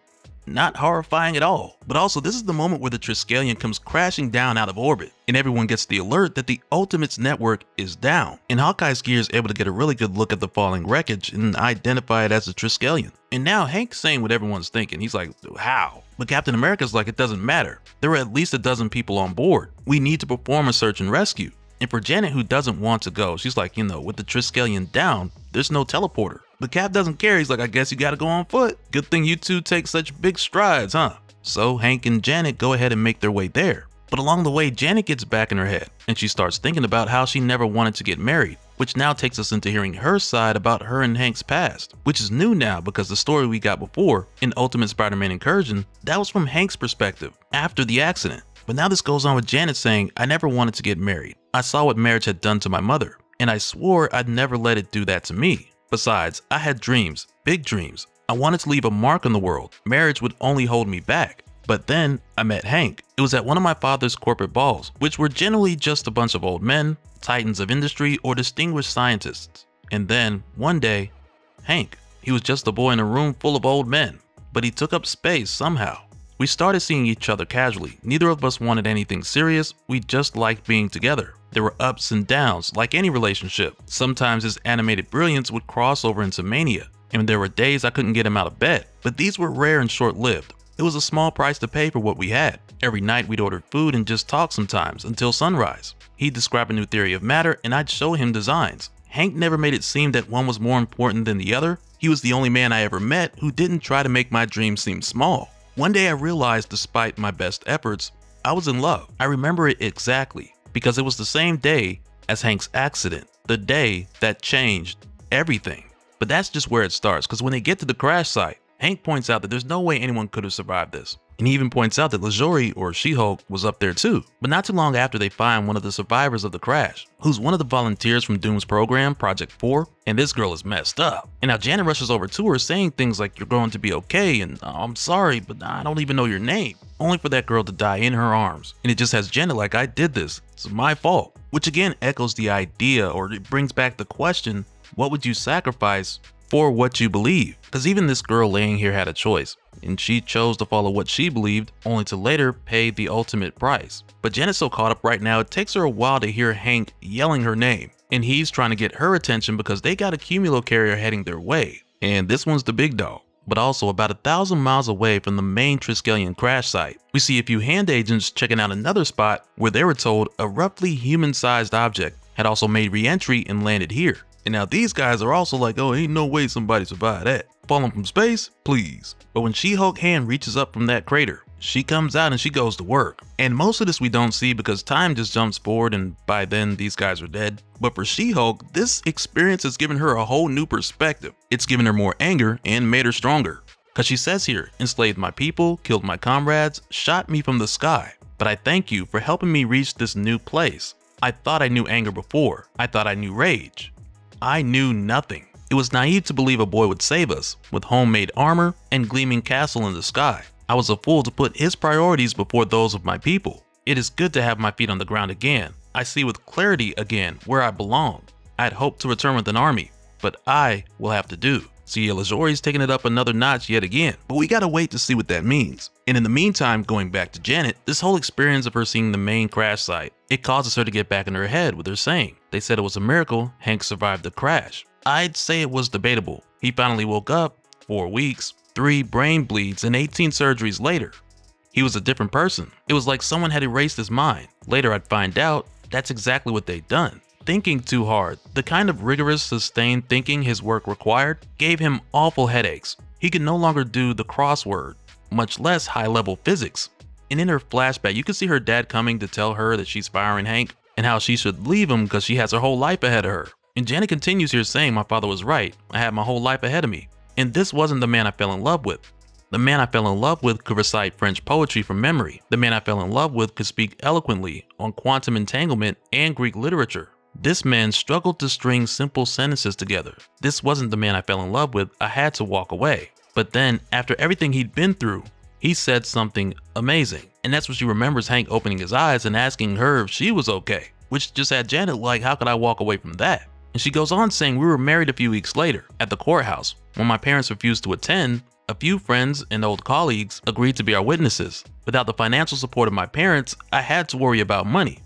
not horrifying at all. But also, this is the moment where the Triskelion comes crashing down out of orbit, and everyone gets the alert that the Ultimates network is down. And Hawkeye's gear is able to get a really good look at the falling wreckage and identify it as a Triskelion. And now Hank's saying what everyone's thinking. He's like, how? But Captain America's like, it doesn't matter. There were at least a dozen people on board. We need to perform a search and rescue. And for Janet, who doesn't want to go, she's like, with the Triskelion down, there's no teleporter. But Cap doesn't care. He's like, I guess you gotta go on foot. Good thing you two take such big strides, huh? So Hank and Janet go ahead and make their way there. But along the way, Janet gets back in her head, and she starts thinking about how she never wanted to get married, which now takes us into hearing her side about her and Hank's past, which is new now because the story we got before in Ultimate Spider-Man Incursion, that was from Hank's perspective after the accident. But now this goes on with Janet saying, I never wanted to get married. I saw what marriage had done to my mother, and I swore I'd never let it do that to me. Besides, I had dreams, big dreams. I wanted to leave a mark on the world. Marriage would only hold me back. But then I met Hank. It was at one of my father's corporate balls, which were generally just a bunch of old men, titans of industry, or distinguished scientists. And then, one day, Hank. He was just a boy in a room full of old men, but he took up space somehow. We started seeing each other casually. Neither of us wanted anything serious. We just liked being together. There were ups and downs, like any relationship. Sometimes his animated brilliance would cross over into mania, and there were days I couldn't get him out of bed. But these were rare and short-lived. It was a small price to pay for what we had. Every night we'd order food and just talk sometimes until sunrise. He'd describe a new theory of matter and I'd show him designs. Hank never made it seem that one was more important than the other. He was the only man I ever met who didn't try to make my dreams seem small. One day I realized, despite my best efforts, I was in love. I remember it exactly because it was the same day as Hank's accident, the day that changed everything. But that's just where it starts, because when they get to the crash site, Hank points out that there's no way anyone could have survived this. And he even points out that LaJorie, or She-Hulk, was up there too. But not too long after, they find one of the survivors of the crash, who's one of the volunteers from Doom's program, Project 4, and this girl is messed up. And now Janet rushes over to her saying things like, you're going to be okay, and I'm sorry, but I don't even know your name. Only for that girl to die in her arms. And it just has Janet like, I did this, it's my fault. Which again echoes the idea, or it brings back the question, what would you sacrifice for what you believe? Because even this girl laying here had a choice, and she chose to follow what she believed, only to later pay the ultimate price. But Janet's so caught up right now, it takes her a while to hear Hank yelling her name, and he's trying to get her attention because they got a cumulo carrier heading their way, and this one's the big dog. But also about 1,000 miles away from the main Triskelion crash site, we see a few hand agents checking out another spot where they were told a roughly human-sized object had also made re-entry and landed here. And now these guys are also like, oh, ain't no way somebody survived that. Falling from space? Please. But when She-Hulk hand reaches up from that crater, she comes out and she goes to work. And most of this we don't see because time just jumps forward and by then these guys are dead. But for She-Hulk, this experience has given her a whole new perspective. It's given her more anger and made her stronger. Cause she says here, enslaved my people, killed my comrades, shot me from the sky. But I thank you for helping me reach this new place. I thought I knew anger before. I thought I knew rage. I knew nothing. It was naive to believe a boy would save us, with homemade armor and gleaming castle in the sky. I was a fool to put his priorities before those of my people. It is good to have my feet on the ground again. I see with clarity again where I belong. I had hoped to return with an army, but I will have to do. See, LaJorie's taking it up another notch yet again, but we gotta wait to see what that means. And in the meantime, going back to Janet, this whole experience of her seeing the main crash site, it causes her to get back in her head with her saying. They said it was a miracle Hank survived the crash. I'd say it was debatable. He finally woke up, 4 weeks, 3 brain bleeds, and 18 surgeries later. He was a different person. It was like someone had erased his mind. Later I'd find out that's exactly what they'd done. Thinking too hard, the kind of rigorous, sustained thinking his work required, gave him awful headaches. He could no longer do the crossword, much less high-level physics. And in her flashback, you can see her dad coming to tell her that she's firing Hank, and how she should leave him because she has her whole life ahead of her. And Janet continues here saying, my father was right, I had my whole life ahead of me. And this wasn't the man I fell in love with. The man I fell in love with could recite French poetry from memory. The man I fell in love with could speak eloquently on quantum entanglement and Greek literature. This man struggled to string simple sentences together. This wasn't the man I fell in love with. I had to walk away. But then, after everything he'd been through, he said something amazing. And that's when she remembers Hank opening his eyes and asking her if she was okay, which just had Janet like, how could I walk away from that? And she goes on saying, we were married a few weeks later at the courthouse. When my parents refused to attend, A few friends and old colleagues agreed to be our witnesses. Without the financial support of my parents, I had to worry about money.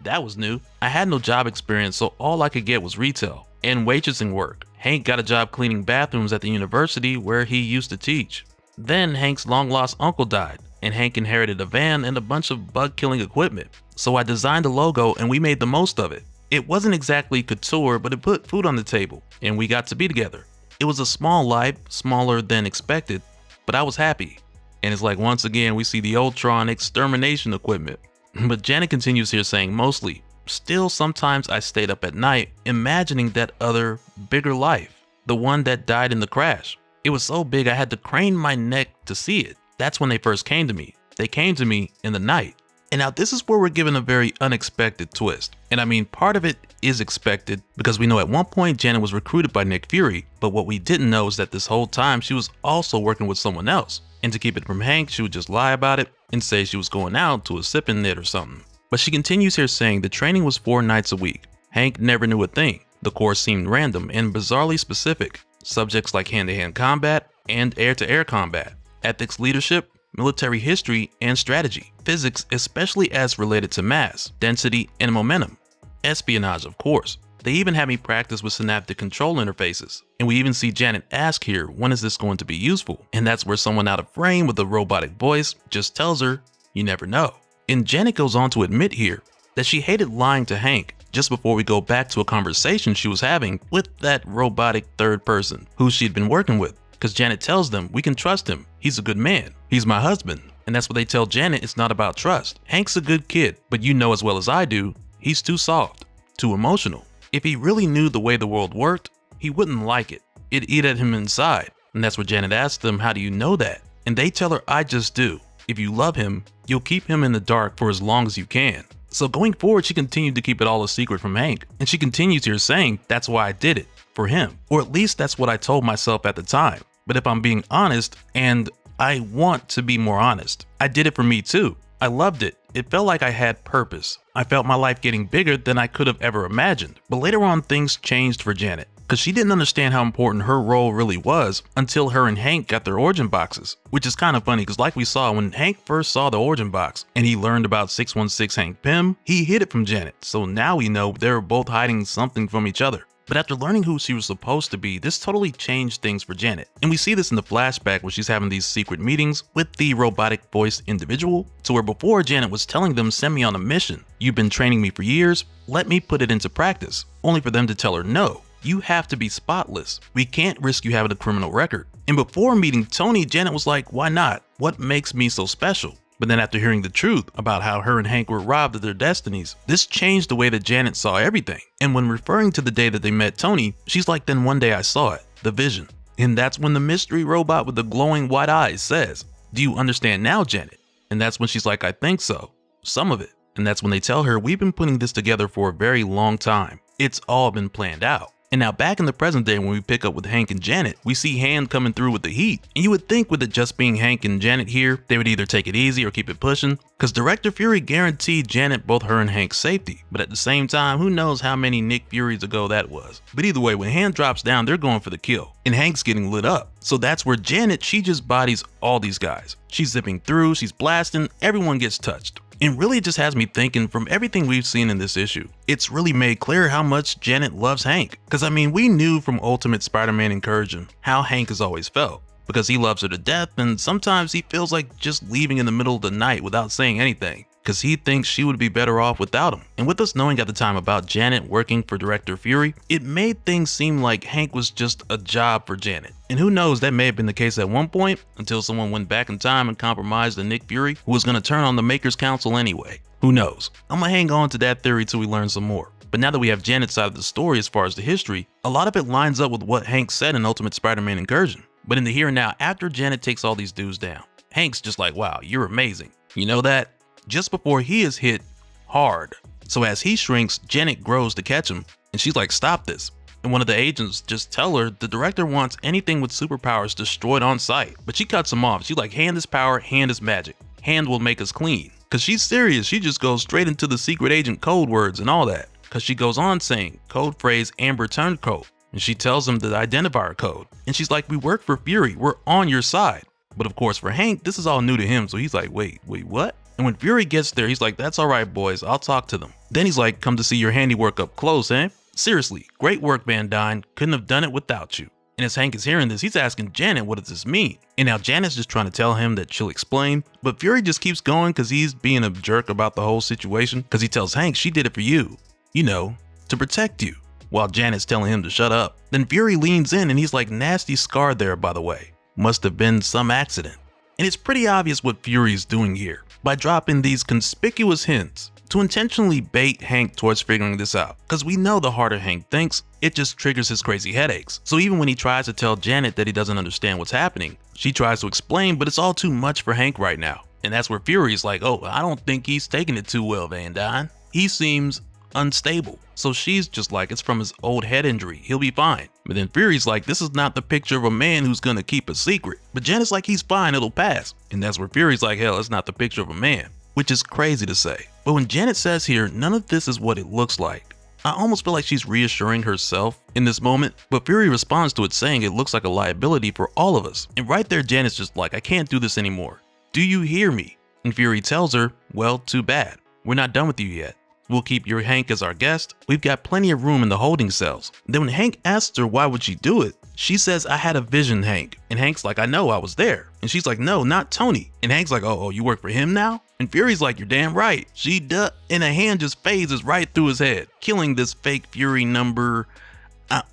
That was new. I had no job experience, so all I could get was retail and waitressing work. Hank got a job cleaning bathrooms at the university where he used to teach. Then Hank's long-lost uncle died, and Hank inherited a van and a bunch of bug-killing equipment. So I designed a logo and we made the most of it. It wasn't exactly couture, but it put food on the table, and we got to be together. It was a small life, smaller than expected, but I was happy. And it's like once again we see the Ultron extermination equipment. But Janet continues here saying mostly, still sometimes I stayed up at night imagining that other, bigger life, the one that died in the crash. It was so big I had to crane my neck to see it. That's when they first came to me. They came to me in the night. And now this is where we're given a very unexpected twist. And I mean, part of it is expected because we know at one point Janet was recruited by Nick Fury, but what we didn't know is that this whole time she was also working with someone else. And to keep it from Hank, she would just lie about it and say she was going out to a sipping knit or something. But she continues here saying the training was 4 nights a week. Hank never knew a thing. The course seemed random and bizarrely specific. Subjects like hand-to-hand combat and air-to-air combat, ethics, leadership, military history, and strategy, physics, especially as related to mass, density, and momentum, espionage, of course. They even had me practice with synaptic control interfaces. And we even see Janet ask here, when is this going to be useful? And that's where someone out of frame with a robotic voice just tells her, you never know. And Janet goes on to admit here that she hated lying to Hank just before we go back to a conversation she was having with that robotic third person who she'd been working with. Because Janet tells them, we can trust him. He's a good man. He's my husband. And that's what they tell Janet, it's not about trust. Hank's a good kid, but you know as well as I do, he's too soft, too emotional. If he really knew the way the world worked, he wouldn't like it. It'd eat at him inside. And that's where Janet asks them, how do you know that? And they tell her, I just do. If you love him, you'll keep him in the dark for as long as you can. So going forward, she continued to keep it all a secret from Hank. And she continues here saying, that's why I did it, for him. Or at least that's what I told myself at the time. But if I'm being honest, and I want to be more honest, I did it for me too. I loved it. It felt like I had purpose. I felt my life getting bigger than I could have ever imagined. But later on, things changed for Janet, because she didn't understand how important her role really was until her and Hank got their origin boxes. Which is kind of funny, because like we saw, when Hank first saw the origin box and he learned about 616 Hank Pym, he hid it from Janet. So now we know they were both hiding something from each other. But after learning who she was supposed to be, this totally changed things for Janet. And we see this in the flashback where she's having these secret meetings with the robotic voiced individual, to where before Janet was telling them, send me on a mission. You've been training me for years, let me put it into practice. Only for them to tell her, no, you have to be spotless. We can't risk you having a criminal record. And before meeting Tony, Janet was like, why not? What makes me so special? But then after hearing the truth about how her and Hank were robbed of their destinies, this changed the way that Janet saw everything. And when referring to the day that they met Tony, she's like, then one day I saw it, the vision. And that's when the mystery robot with the glowing white eyes says, do you understand now, Janet? And that's when she's like, I think so, some of it. And that's when they tell her, we've been putting this together for a very long time. It's all been planned out. And now back in the present day when we pick up with Hank and Janet, we see Hand coming through with the heat. And you would think with it just being Hank and Janet here, they would either take it easy or keep it pushing, because Director Fury guaranteed Janet both her and Hank's safety. But at the same time, who knows how many Nick Furies ago that was. But either way, when Hand drops down, they're going for the kill. And Hank's getting lit up. So that's where Janet, she just bodies all these guys. She's zipping through, she's blasting, everyone gets touched. And really it just has me thinking, from everything we've seen in this issue, it's really made clear how much Janet loves Hank. Because I mean, we knew from Ultimate Spider-Man Incursion how Hank has always felt. Because he loves her to death, and sometimes he feels like just leaving in the middle of the night without saying anything. Because he thinks she would be better off without him. And with us knowing at the time about Janet working for Director Fury, it made things seem like Hank was just a job for Janet. And who knows, that may have been the case at one point, until someone went back in time and compromised the Nick Fury, who was going to turn on the Makers Council anyway. Who knows? I'm going to hang on to that theory till we learn some more. But now that we have Janet's side of the story as far as the history, a lot of it lines up with what Hank said in Ultimate Spider-Man Incursion. But in the here and now, after Janet takes all these dudes down, Hank's just like, wow, you're amazing. You know that? Just before he is hit hard. So as he shrinks, Janet grows to catch him, and she's like, stop this. And one of the agents just tell her the director wants anything with superpowers destroyed on sight. But she cuts him off. She's like, hand is power, hand is magic. Hand will make us clean. Cause she's serious. She just goes straight into the secret agent code words and all that. Cause she goes on saying, code phrase Amber Turncoat. and she tells him the identifier code. And she's like, we work for Fury, we're on your side. But of course for Hank, this is all new to him, so he's like, wait, what? And when Fury gets there, he's like, that's all right, boys, I'll talk to them. Then he's like, come to see your handiwork up close, eh? Seriously, great work, Van Dyne. Couldn't have done it without you. And as Hank is hearing this, he's asking Janet, what does this mean? And now Janet's just trying to tell him that she'll explain, but Fury just keeps going because he's being a jerk about the whole situation, because he tells Hank she did it for you, you know, to protect you, while Janet's telling him to shut up. Then Fury leans in and he's like, nasty scar there, by the way. Must have been some accident. And it's pretty obvious what Fury's doing here by dropping these conspicuous hints to intentionally bait Hank towards figuring this out, because we know the harder Hank thinks, it just triggers his crazy headaches. So even when he tries to tell Janet that he doesn't understand what's happening, she tries to explain, but it's all too much for Hank right now. And that's where Fury's like, oh, I don't think he's taking it too well, Van Dyne. He seems unstable. So she's just like, it's from his old head injury, he'll be fine. But then Fury's like, this is not the picture of a man who's gonna keep a secret. But Janet's like, he's fine, it'll pass. And that's where Fury's like, hell, it's not the picture of a man, which is crazy to say. But when Janet says here, none of this is what it looks like, I almost feel like she's reassuring herself in this moment, but Fury responds to it saying it looks like a liability for all of us. And right there, Janet's just like, I can't do this anymore. Do you hear me? And Fury tells her, well, too bad. We're not done with you yet. We'll keep your Hank as our guest. We've got plenty of room in the holding cells. Then when Hank asks her why would she do it, she says, I had a vision, Hank. And Hank's like, I know, I was there. And she's like, no, not Tony. And Hank's like, oh, you work for him now? And Fury's like, you're damn right. She does. And a hand just phases right through his head, killing this fake Fury number.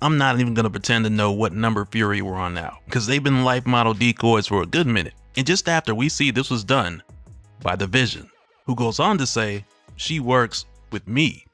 I'm not even going to pretend to know what number Fury we're on now, because they've been life model decoys for a good minute. And just after we see this was done by the Vision, who goes on to say, she works with me.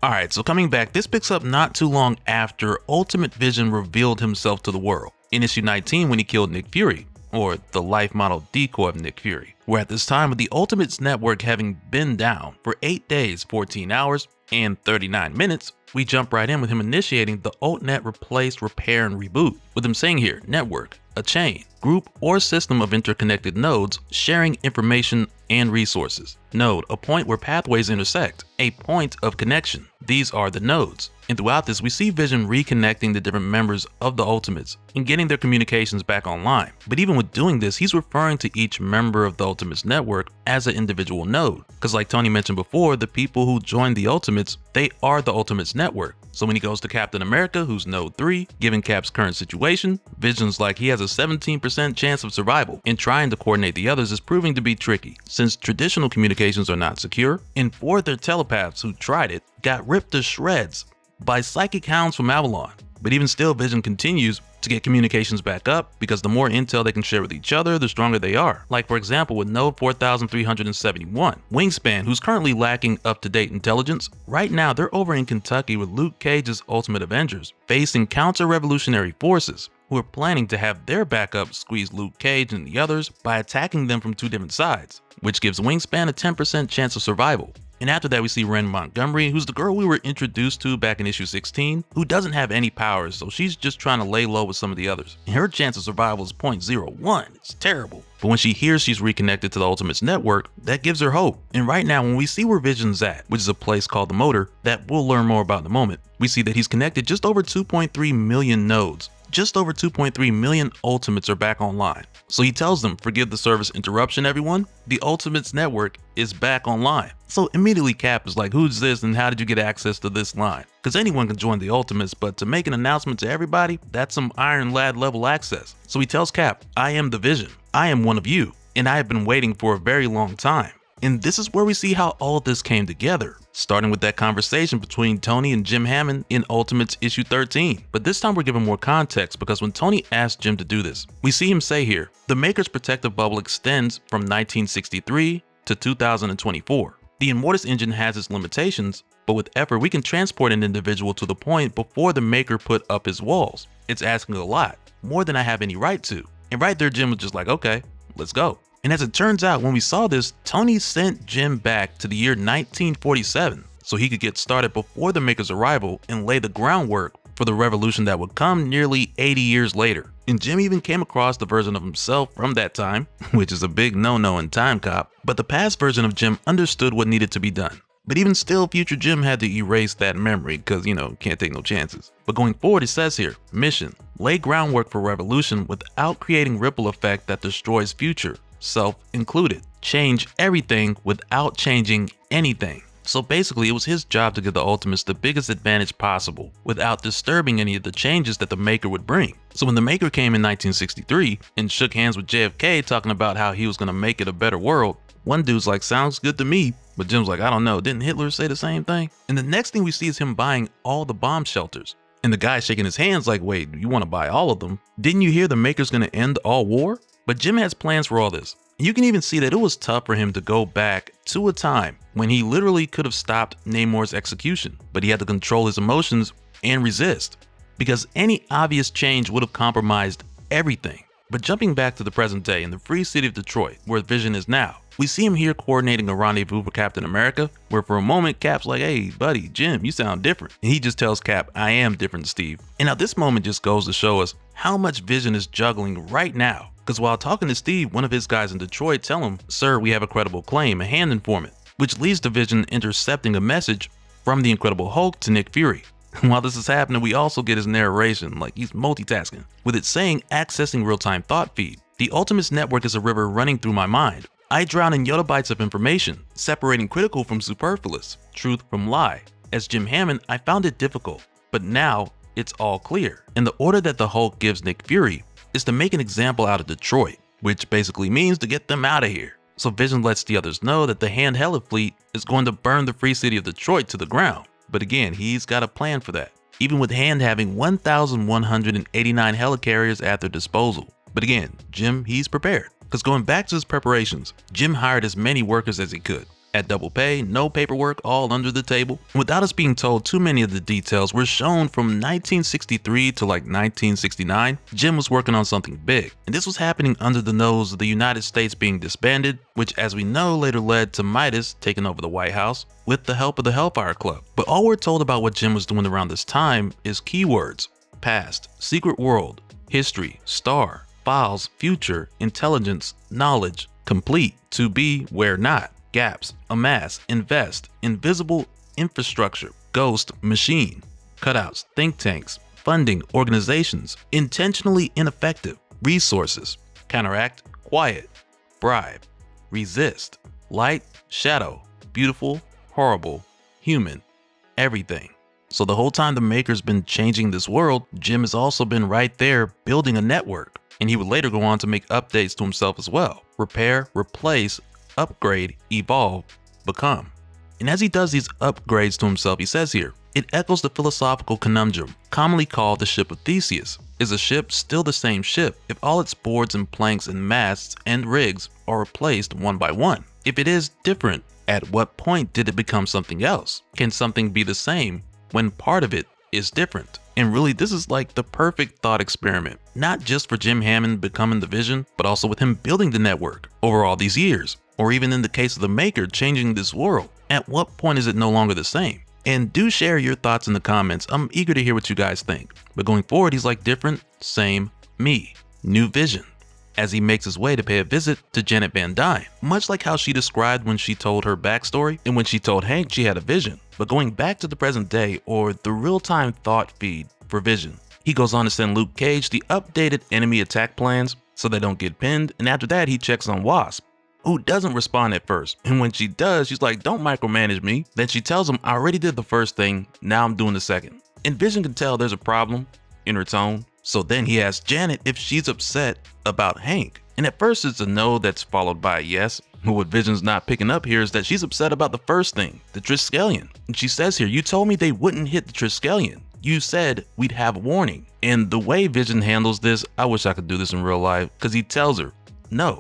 Alright, so coming back, this picks up not too long after Ultimate Vision revealed himself to the world in issue 19 when he killed Nick Fury, or the life model decoy of Nick Fury, where at this time with the Ultimates network having been down for 8 days, 14 hours, and 39 minutes, we jump right in with him initiating the UltNet replace, repair, and reboot, with him saying here, network, a chain, group, or system of interconnected nodes sharing information and resources. Node, a point where pathways intersect, a point of connection. These are the nodes. And throughout this, we see Vision reconnecting the different members of the Ultimates and getting their communications back online. But even with doing this, he's referring to each member of the Ultimates network as an individual node. Because like Tony mentioned before, the people who joined the Ultimates, they are the Ultimates network. So when he goes to Captain America, who's node 3, given Cap's current situation, Vision's like he has a 17% chance of survival, and trying to coordinate the others is proving to be tricky, since traditional communications are not secure, and 4 of their telepaths who tried it got ripped to shreds by psychic hounds from Avalon. But even still, Vision continues to get communications back up, because the more intel they can share with each other, the stronger they are. Like for example with Node 4371, Wingspan, who's currently lacking up-to-date intelligence, right now they're over in Kentucky with Luke Cage's Ultimate Avengers, facing counter-revolutionary forces, who are planning to have their backup squeeze Luke Cage and the others by attacking them from 2 different sides, which gives Wingspan a 10% chance of survival. And after that we see Ren Montgomery, who's the girl we were introduced to back in issue 16, who doesn't have any powers, so she's just trying to lay low with some of the others. And her chance of survival is 0.01, it's terrible. But when she hears she's reconnected to the Ultimates network, that gives her hope. And right now when we see where Vision's at, which is a place called the Motor, that we'll learn more about in a moment, we see that he's connected just over 2.3 million nodes. Just over 2.3 million Ultimates are back online. So he tells them, forgive the service interruption everyone, the Ultimates network is back online. So immediately Cap is like, who's this and how did you get access to this line? Because anyone can join the Ultimates, but to make an announcement to everybody, that's some Iron Lad level access. So he tells Cap, I am the Vision, I am one of you, and I have been waiting for a very long time. And this is where we see how all this came together, starting with that conversation between Tony and Jim Hammond in Ultimates issue 13. But this time we're given more context, because when Tony asked Jim to do this, we see him say here, the Maker's protective bubble extends from 1963 to 2024. The Immortus engine has its limitations, but with effort we can transport an individual to the point before the Maker put up his walls. It's asking a lot, more than I have any right to. And right there Jim was just like, okay, let's go. And as it turns out, when we saw this, Tony sent Jim back to the year 1947 so he could get started before the Maker's arrival and lay the groundwork for the revolution that would come nearly 80 years later. And Jim even came across the version of himself from that time, which is a big no-no in Time Cop, but the past version of Jim understood what needed to be done. But even still, future Jim had to erase that memory because, can't take no chances. But going forward, it says here, mission, lay groundwork for revolution without creating ripple effect that destroys future, self included. Change everything without changing anything. So basically, it was his job to give the Ultimates the biggest advantage possible without disturbing any of the changes that the Maker would bring. So when the Maker came in 1963 and shook hands with JFK talking about how he was going to make it a better world, one dude's like, sounds good to me, but Jim's like, I don't know, didn't Hitler say the same thing? And the next thing we see is him buying all the bomb shelters. And the guy shaking his hands like, wait, you want to buy all of them? Didn't you hear the Maker's going to end all war? But Jim has plans for all this. You can even see that it was tough for him to go back to a time when he literally could have stopped Namor's execution, but he had to control his emotions and resist, because any obvious change would have compromised everything. But jumping back to the present day in the free city of Detroit, where Vision is now, we see him here coordinating a rendezvous for Captain America, where for a moment Cap's like, hey buddy, Jim, you sound different. And he just tells Cap, I am different, Steve. And now this moment just goes to show us how much Vision is juggling right now. Because while talking to Steve, one of his guys in Detroit tell him, sir, we have a credible claim, a hand informant, which leads to Vision intercepting a message from the Incredible Hulk to Nick Fury. While this is happening, we also get his narration, like he's multitasking, with it saying accessing real-time thought feed. The Ultimates network is a river running through my mind. I drown in yottabytes of information, separating critical from superfluous, truth from lie. As Jim Hammond, I found it difficult, but now it's all clear. And the order that the Hulk gives Nick Fury is to make an example out of Detroit, which basically means to get them out of here. So Vision lets the others know that the Hand-Hella fleet is going to burn the free city of Detroit to the ground. But again, he's got a plan for that, even with Hand having 1,189 helicarriers at their disposal. But again, Jim, he's prepared. Because going back to his preparations, Jim hired as many workers as he could. At double pay, no paperwork, all under the table. Without us being told too many of the details, we're shown from 1963 to like 1969, Jim was working on something big. And this was happening under the nose of the United States being disbanded, which as we know later led to Midas taking over the White House with the help of the Hellfire Club. But all we're told about what Jim was doing around this time is keywords: past, secret world, history, star, files, future, intelligence, knowledge, complete, to be, where not, gaps, amass, invest, invisible, infrastructure, ghost, machine, cutouts, think tanks, funding, organizations, intentionally ineffective, resources, counteract, quiet, bribe, resist, light, shadow, beautiful, horrible, human, everything. So the whole time the Maker's been changing this world, Jim has also been right there building a network. And he would later go on to make updates to himself as well. Repair, replace, upgrade, evolve, become. And as he does these upgrades to himself, he says here, it echoes the philosophical conundrum, commonly called the ship of Theseus. Is a ship still the same ship if all its boards and planks and masts and rigs are replaced one by one? If it is different, at what point did it become something else? Can something be the same when part of it is different? And really, this is like the perfect thought experiment, not just for Jim Hammond becoming the Vision, but also with him building the network over all these years, or even in the case of the Maker changing this world. At what point is it no longer the same? And do share your thoughts in the comments. I'm eager to hear what you guys think. But going forward, he's like different, same, me, new Vision, as he makes his way to pay a visit to Janet Van Dyne, much like how she described when she told her backstory and when she told Hank she had a vision. But going back to the present day, or the real-time thought feed for Vision, he goes on to send Luke Cage the updated enemy attack plans so they don't get pinned, and after that he checks on Wasp, who doesn't respond at first, and when she does, she's like, don't micromanage me. Then she tells him, I already did the first thing, now I'm doing the second. And Vision can tell there's a problem in her tone, so then he asks Janet if she's upset about Hank. And at first it's a no that's followed by a yes. But what Vision's not picking up here is that she's upset about the first thing, the Triskelion. And she says here, you told me they wouldn't hit the Triskelion. You said we'd have warning. And the way Vision handles this, I wish I could do this in real life, because he tells her, no,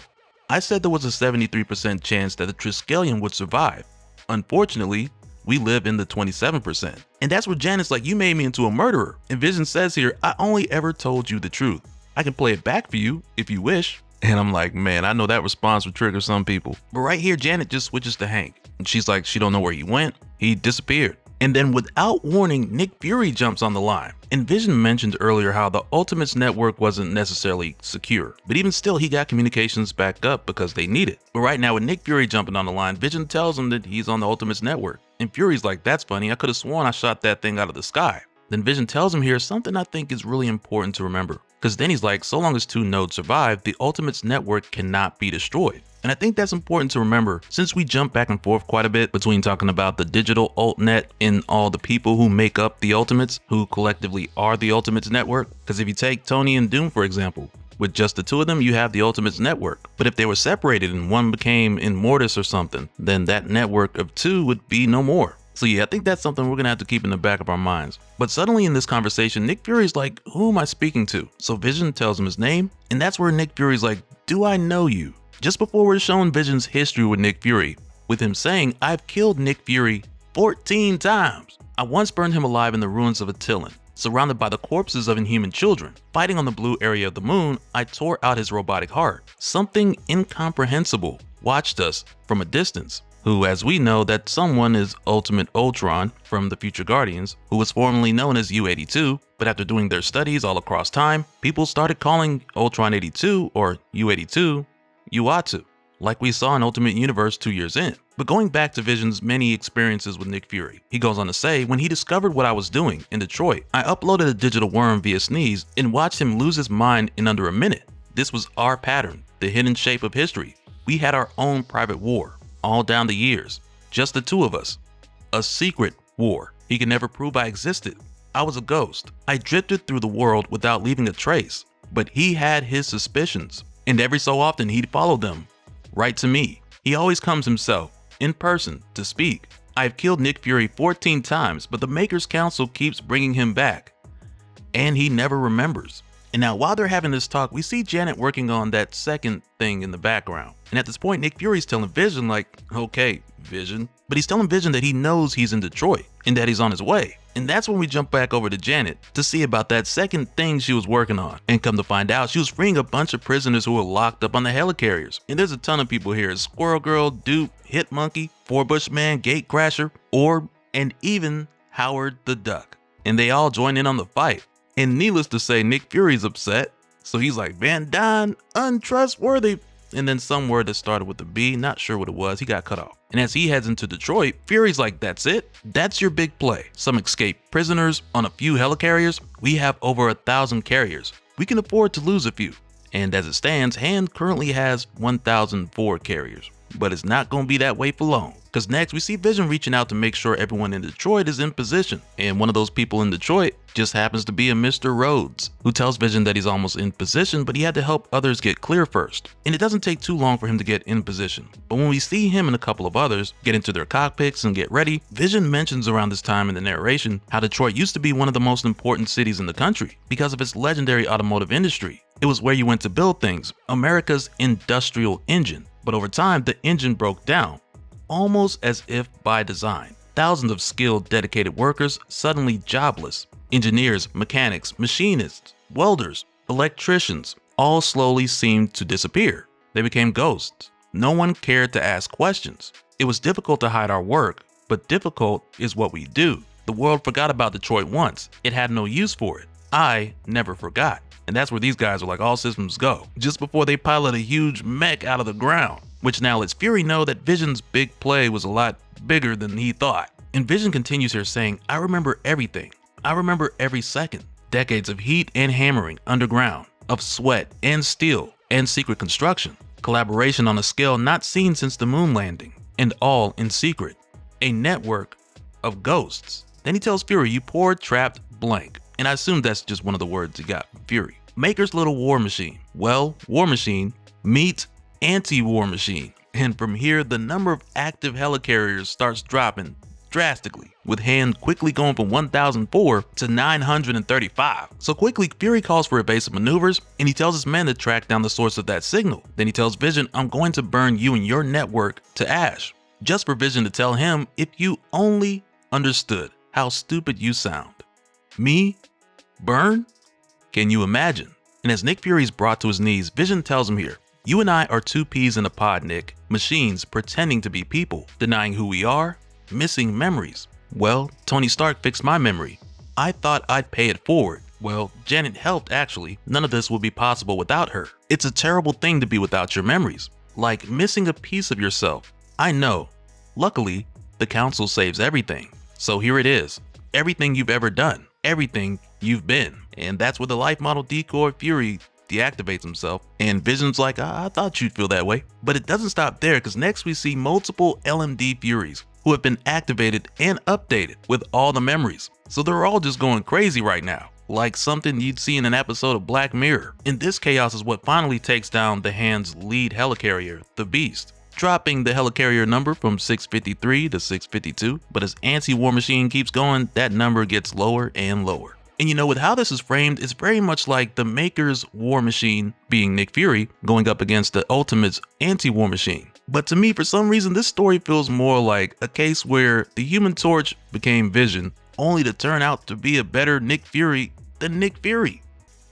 I said there was a 73% chance that the Triskelion would survive. Unfortunately, we live in the 27%. And that's where Janet's like, you made me into a murderer. And Vision says here, I only ever told you the truth. I can play it back for you if you wish. And I'm like, man, I know that response would trigger some people. But right here, Janet just switches to Hank. And she's like, she don't know where he went. He disappeared. And then without warning, Nick Fury jumps on the line. And Vision mentioned earlier how the Ultimates network wasn't necessarily secure, but even still he got communications back up because they need it. But right now with Nick Fury jumping on the line, Vision tells him that he's on the Ultimates network. And Fury's like, that's funny, I could have sworn I shot that thing out of the sky. Then Vision tells him here something I think is really important to remember. Because then he's like, so long as 2 nodes survive, the Ultimates network cannot be destroyed. And I think that's important to remember since we jump back and forth quite a bit between talking about the digital Altnet and all the people who make up the Ultimates, who collectively are the Ultimates network. Because if you take Tony and Doom, for example, with just the 2 of them, you have the Ultimates network. But if they were separated and one became Immortus or something, then that network of 2 would be no more. So yeah, I think that's something we're gonna have to keep in the back of our minds. But suddenly in this conversation, Nick Fury's like, who am I speaking to? So Vision tells him his name, and that's where Nick Fury's like, do I know you? Just before we're shown Vision's history with Nick Fury, with him saying, I've killed Nick Fury 14 times. I once burned him alive in the ruins of Attilan, surrounded by the corpses of inhuman children. Fighting on the blue area of the moon, I tore out his robotic heart. Something incomprehensible watched us from a distance. Who, as we know, that someone is Ultimate Ultron from the Future Guardians, who was formerly known as U-82, but after doing their studies all across time, people started calling Ultron 82 or U-82 Uatu, like we saw in Ultimate Universe 2 years in. But going back to Vision's many experiences with Nick Fury, he goes on to say, when he discovered what I was doing in Detroit, I uploaded a digital worm via Sneeze and watched him lose his mind in under a minute. This was our pattern, the hidden shape of history. We had our own private war. All down the years, just the 2 of us. A secret war. He could never prove I existed. I was a ghost. I drifted through the world without leaving a trace, but he had his suspicions, and every so often he'd follow them, right to me. He always comes himself, in person, to speak. I've killed Nick Fury 14 times, but the Makers Council keeps bringing him back, and he never remembers. And now while they're having this talk, we see Janet working on that second thing in the background. And at this point, Nick Fury's telling Vision like, okay, Vision. But he's telling Vision that he knows he's in Detroit and that he's on his way. And that's when we jump back over to Janet to see about that second thing she was working on. And come to find out, she was freeing a bunch of prisoners who were locked up on the helicarriers. And there's a ton of people here. Squirrel Girl, Dupe, Hit Monkey, Four Bush Man, Gatecrasher, Orb, and even Howard the Duck. And they all join in on the fight. And needless to say, Nick Fury's upset. So he's like, Van Dyne, untrustworthy. And then some word that started with a B, not sure what it was, he got cut off. And as he heads into Detroit, Fury's like, that's it? That's your big play. Some escaped prisoners on a few helicarriers. We have over 1,000 carriers. We can afford to lose a few. And as it stands, Hand currently has 1,004 carriers. But it's not going to be that way for long. Because next we see Vision reaching out to make sure everyone in Detroit is in position. And one of those people in Detroit just happens to be a Mr. Rhodes, who tells Vision that he's almost in position, but he had to help others get clear first. And it doesn't take too long for him to get in position. But when we see him and a couple of others get into their cockpits and get ready, Vision mentions around this time in the narration how Detroit used to be one of the most important cities in the country because of its legendary automotive industry. It was where you went to build things, America's industrial engine. But over time, the engine broke down, almost as if by design. Thousands of skilled, dedicated workers suddenly jobless. Engineers, mechanics, machinists, welders, electricians, all slowly seemed to disappear. They became ghosts. No one cared to ask questions. It was difficult to hide our work, but difficult is what we do. The world forgot about Detroit once. It had no use for it. I never forgot. And that's where these guys are like, all systems go, just before they pilot a huge mech out of the ground, which now lets Fury know that Vision's big play was a lot bigger than he thought. And Vision continues here saying, I remember everything. I remember every second. Decades of heat and hammering underground, of sweat and steel and secret construction, collaboration on a scale not seen since the moon landing, and all in secret. A network of ghosts. Then he tells Fury, you poor trapped blank. And I assume that's just one of the words he got from Fury. Maker's little war machine. Well, war machine meets anti-war machine. And from here, the number of active helicarriers starts dropping drastically, with Hand quickly going from 1,004 to 935. So quickly, Fury calls for evasive maneuvers, and he tells his men to track down the source of that signal. Then he tells Vision, I'm going to burn you and your network to ash. Just for Vision to tell him, if you only understood how stupid you sound. Me? Burn? Can you imagine? And as Nick Fury's brought to his knees, Vision tells him here, you and I are 2 peas in a pod, Nick. Machines pretending to be people, denying who we are, missing memories. Well, Tony Stark fixed my memory. I thought I'd pay it forward. Well, Janet helped actually. None of this would be possible without her. It's a terrible thing to be without your memories. Like missing a piece of yourself. I know. Luckily, the council saves everything. So here it is. Everything you've ever done. Everything you've been. And that's where the life model decoy Fury deactivates himself. And Vision's like, I thought you'd feel that way. But it doesn't stop there, because next we see multiple LMD Furies who have been activated and updated with all the memories. So they're all just going crazy right now, like something you'd see in an episode of Black Mirror. And this chaos is what finally takes down the Hand's lead helicarrier, the Beast, dropping the helicarrier number from 653 to 652. But as Anti-War Machine keeps going, that number gets lower and lower. And you know, with how this is framed, it's very much like the Maker's War Machine, being Nick Fury, going up against the Ultimate's Anti-War Machine. But to me, for some reason, this story feels more like a case where the Human Torch became Vision, only to turn out to be a better Nick Fury than Nick Fury.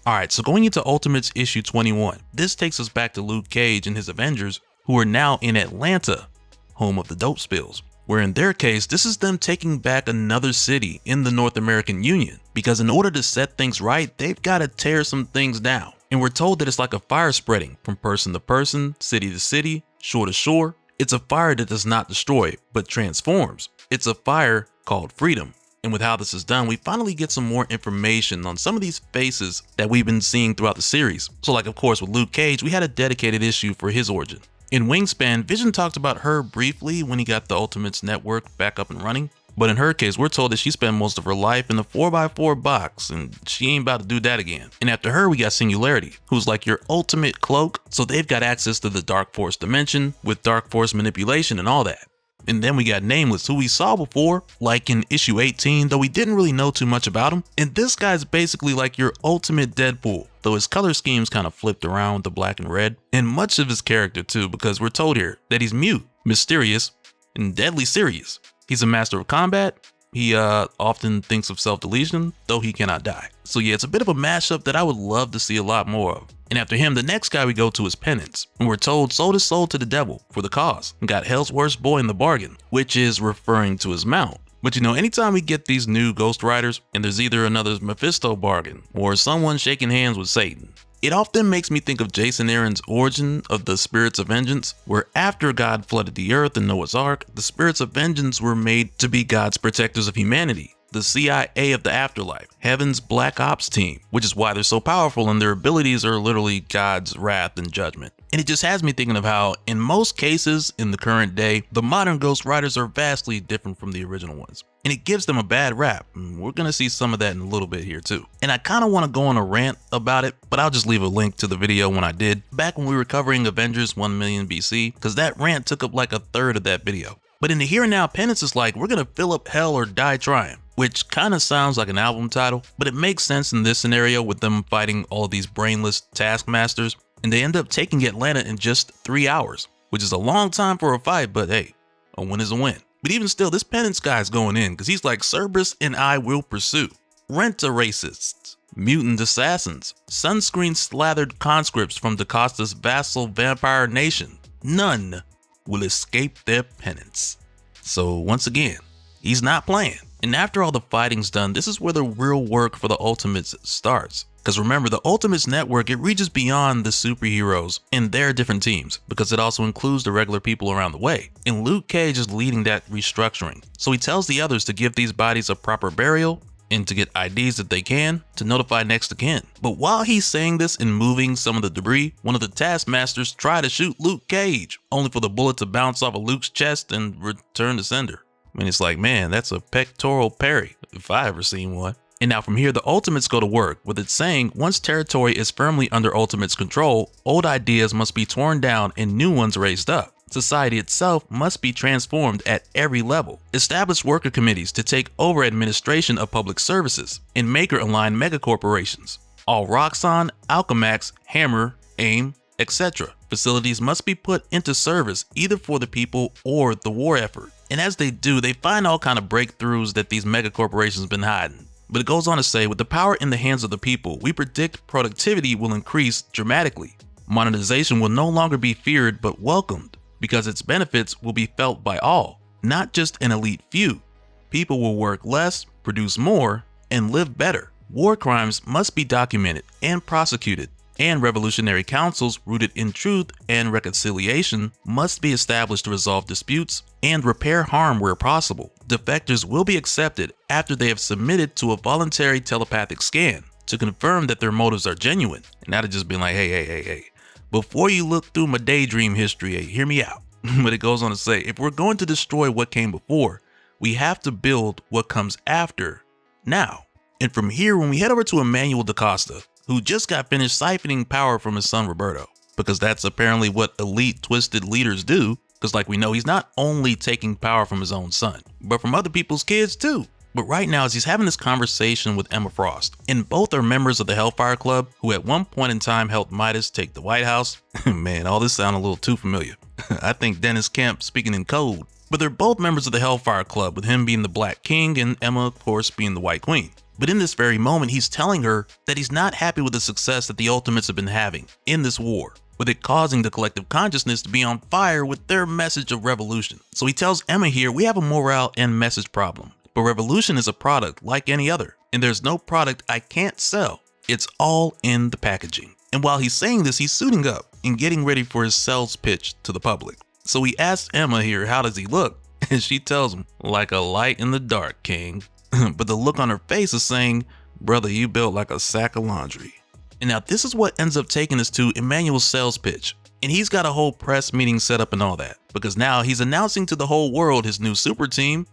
Alright, so going into Ultimates issue 21, this takes us back to Luke Cage and his Avengers, who are now in Atlanta, home of the DopeSpills, where in their case, this is them taking back another city in the North American Union, because in order to set things right, they've got to tear some things down. And we're told that it's like a fire spreading from person to person, city to city, shore to shore. It's a fire that does not destroy, but transforms. It's a fire called freedom. And with how this is done, we finally get some more information on some of these faces that we've been seeing throughout the series. So like, of course, with Luke Cage, we had a dedicated issue for his origin. In Wingspan, Vision talked about her briefly when he got the Ultimates network back up and running. But in her case, we're told that she spent most of her life in the 4x4 box, and she ain't about to do that again. And after her, we got Singularity, who's like your ultimate cloak, so they've got access to the Dark Force dimension with Dark Force manipulation and all that. And then we got Nameless, who we saw before, like in issue 18, though we didn't really know too much about him. And this guy's basically like your ultimate Deadpool, though his color scheme's kind of flipped around with the black and red, and much of his character too, because we're told here that he's mute, mysterious, and deadly serious. He's a master of combat. He often thinks of self-deletion, though he cannot die. So yeah, it's a bit of a mashup that I would love to see a lot more of. And after him, the next guy we go to is Penance, and we're told sold his soul to the devil for the cause, and got Hell's worst boy in the bargain, which is referring to his mount. But you know, anytime we get these new Ghost Riders, and there's either another Mephisto bargain, or someone shaking hands with Satan, it often makes me think of Jason Aaron's origin of the Spirits of Vengeance, where after God flooded the earth in Noah's Ark, the Spirits of Vengeance were made to be God's protectors of humanity, the CIA of the afterlife, Heaven's Black Ops team, which is why they're so powerful and their abilities are literally God's wrath and judgment. And it just has me thinking of how, in most cases in the current day, the modern Ghost Riders are vastly different from the original ones. And it gives them a bad rap. And we're gonna see some of that in a little bit here too. And I kinda wanna go on a rant about it, but I'll just leave a link to the video when I did, back when we were covering Avengers 1 million BC, because that rant took up like a third of that video. But in the here and now, Penance is like, we're gonna fill up hell or die trying, which kinda sounds like an album title, but it makes sense in this scenario with them fighting all of these brainless taskmasters. And they end up taking Atlanta in just 3 hours, which is a long time for a fight, but hey, a win is a win. But even still, this Penance guy's going in, because he's like, Cerberus and I will pursue. Rent-a-racists, mutant assassins, sunscreen-slathered conscripts from DaCosta's vassal vampire nation. None will escape their penance. So once again, he's not playing. And after all the fighting's done, this is where the real work for the Ultimates starts. Because remember, the Ultimates network, it reaches beyond the superheroes and their different teams, because it also includes the regular people around the way. And Luke Cage is leading that restructuring. So he tells the others to give these bodies a proper burial and to get IDs if they can, to notify next of kin. But while he's saying this and moving some of the debris, one of the taskmasters try to shoot Luke Cage, only for the bullet to bounce off of Luke's chest and return to sender. I mean, it's like, man, that's a pectoral parry, if I ever seen one. And now from here, the Ultimates go to work, with it saying once territory is firmly under Ultimates control, old ideas must be torn down and new ones raised up. Society itself must be transformed at every level. Establish worker committees to take over administration of public services, and maker-aligned megacorporations. All Roxxon, Alchemax, Hammer, AIM, etc. facilities must be put into service either for the people or the war effort. And as they do, they find all kind of breakthroughs that these megacorporations been hiding. But it goes on to say, with the power in the hands of the people, we predict productivity will increase dramatically. Monetization will no longer be feared but welcomed, because its benefits will be felt by all, not just an elite few. people will work less, produce more, and live better. War crimes must be documented and prosecuted, and revolutionary councils rooted in truth and reconciliation must be established to resolve disputes and repair harm where possible. Defectors will be accepted after they have submitted to a voluntary telepathic scan to confirm that their motives are genuine. And that'd just be like, hey, before you look through my daydream history, hey, hear me out. But it goes on to say, if we're going to destroy what came before, we have to build what comes after now. And from here, when we head over to Emmanuel DaCosta, who just got finished siphoning power from his son Roberto, because that's apparently what elite twisted leaders do, because like we know, he's not only taking power from his own son, but from other people's kids too. But right now, as he's having this conversation with Emma Frost, and both are members of the Hellfire Club, who at one point in time helped Midas take the White House. Man, all this sounds a little too familiar. I think Dennis Kemp speaking in code. But they're both members of the Hellfire Club, with him being the Black King and Emma, of course, being the White Queen. But in this very moment, he's telling her that he's not happy with the success that the Ultimates have been having in this war, with it causing the collective consciousness to be on fire with their message of revolution. So he tells Emma here, we have a morale and message problem, but revolution is a product like any other, and there's no product I can't sell. It's all in the packaging. And while he's saying this, he's suiting up and getting ready for his sales pitch to the public. So he asks Emma here, how does he look? And she tells him, like a light in the dark, King. But the look on her face is saying, brother, you built like a sack of laundry. And now this is what ends up taking us to Emmanuel's sales pitch. And he's got a whole press meeting set up and all that, because now he's announcing to the whole world his new super team,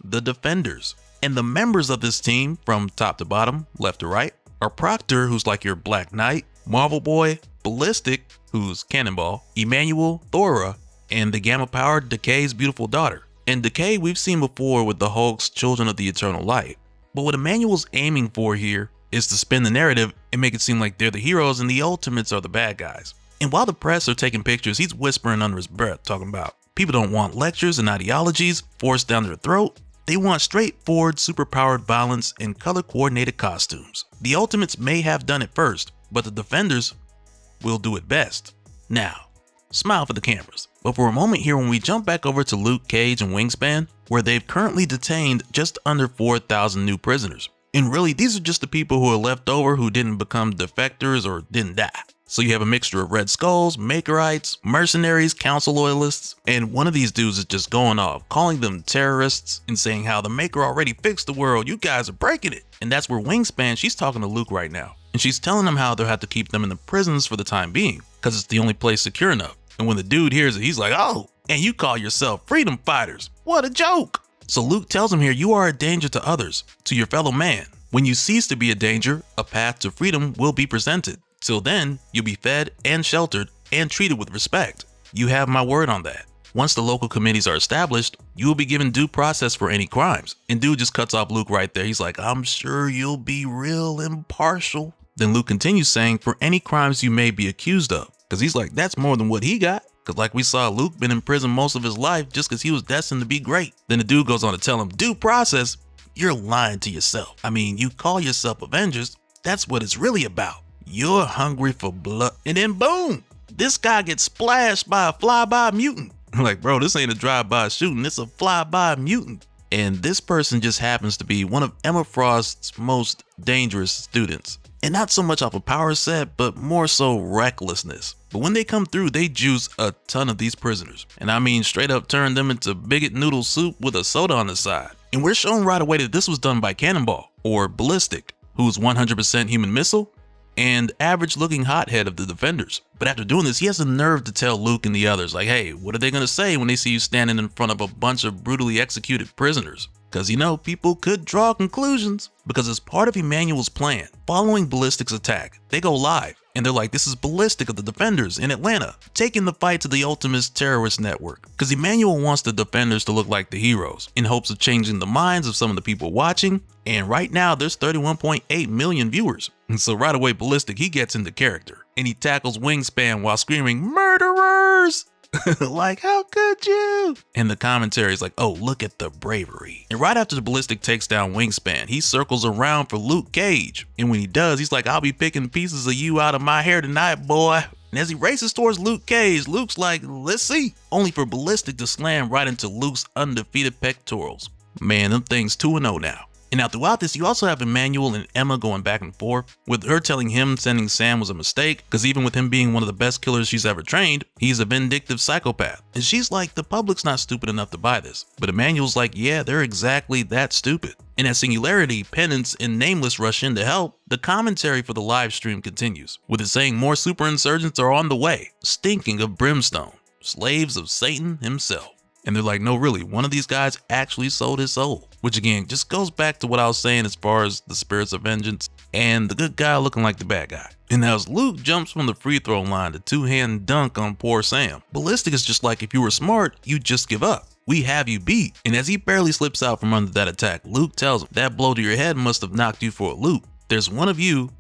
the Defenders. And the members of this team, from top to bottom, left to right, are Proctor, who's like your Black Knight, Marvel Boy, Ballistic, who's Cannonball, Emmanuel, Thora, and the gamma-powered Decay's beautiful daughter. And Decay we've seen before with the Hulk's Children of the Eternal Light. But what Emmanuel's aiming for here is to spin the narrative and make it seem like they're the heroes and the Ultimates are the bad guys. And while the press are taking pictures, he's whispering under his breath, talking about people don't want lectures and ideologies forced down their throat. They want straightforward, superpowered violence and color-coordinated costumes. The Ultimates may have done it first, but the Defenders will do it best. Now, smile for the cameras. But for a moment here, when we jump back over to Luke Cage and Wingspan, where they've currently detained just under 4,000 new prisoners. And really, these are just the people who are left over who didn't become defectors or didn't die. So you have a mixture of Red Skulls, Makerites, mercenaries, council loyalists, and one of these dudes is just going off, calling them terrorists and saying how the Maker already fixed the world, you guys are breaking it. And that's where Wingspan, she's talking to Luke right now. And she's telling him how they'll have to keep them in the prisons for the time being, because it's the only place secure enough. And when the dude hears it, he's like, oh, and you call yourself freedom fighters. What a joke. So Luke tells him here, you are a danger to others, to your fellow man. When you cease to be a danger, a path to freedom will be presented. Till then, you'll be fed and sheltered and treated with respect. You have my word on that. Once the local committees are established, you will be given due process for any crimes. And dude just cuts off Luke right there. He's like, I'm sure you'll be real impartial. Then Luke continues saying, for any crimes you may be accused of. Because he's like, that's more than what he got. Because like we saw, Luke been in prison most of his life just because he was destined to be great. Then the dude goes on to tell him, due process? You're lying to yourself. I mean, you call yourself Avengers. That's what it's really about. You're hungry for blood. And then boom, this guy gets splashed by a flyby mutant. Like, bro, this ain't a drive-by shooting. It's a flyby mutant. And this person just happens to be one of Emma Frost's most dangerous students. And not so much off a power set, but more so recklessness. But when they come through, they juice a ton of these prisoners. And I mean, straight up turn them into bigot noodle soup with a soda on the side. And we're shown right away that this was done by Cannonball, or Ballistic, who's 100% human missile, and average looking hothead of the Defenders. But after doing this, he has the nerve to tell Luke and the others, like, hey, what are they gonna say when they see you standing in front of a bunch of brutally executed prisoners? Because you know, people could draw conclusions. Because as part of Emmanuel's plan, following Ballistic's attack, they go live. And they're like, this is Ballistic of the Defenders in Atlanta, taking the fight to the Ultimates terrorist network. Because Emmanuel wants the Defenders to look like the heroes, in hopes of changing the minds of some of the people watching. And right now, there's 31.8 million viewers. And so right away, Ballistic, he gets into character. And he tackles Wingspan while screaming, murderers! Like, how could you? And the commentary is like, oh, look at the bravery. And right after the Ballistic takes down Wingspan, he circles around for Luke Cage. And when he does, he's like, I'll be picking pieces of you out of my hair tonight, boy. And as he races towards Luke Cage, Luke's like, let's see. Only for Ballistic to slam right into Luke's undefeated pectorals. Man, them things 2-0 now. And now throughout this, you also have Emmanuel and Emma going back and forth, with her telling him sending Sam was a mistake, because even with him being one of the best killers she's ever trained, he's a vindictive psychopath. And she's like, the public's not stupid enough to buy this. But Emmanuel's like, yeah, they're exactly that stupid. And as Singularity, Penance, and Nameless rush in to help, the commentary for the live stream continues, with it saying more super insurgents are on the way, stinking of brimstone, slaves of Satan himself. And they're like, no, really, one of these guys actually sold his soul. Which again, just goes back to what I was saying as far as the spirits of vengeance and the good guy looking like the bad guy. And now as Luke jumps from the free throw line to two-hand dunk on poor Sam, Ballistic is just like, if you were smart, you'd just give up. We have you beat. And as he barely slips out from under that attack, Luke tells him that blow to your head must have knocked you for a loop. There's one of you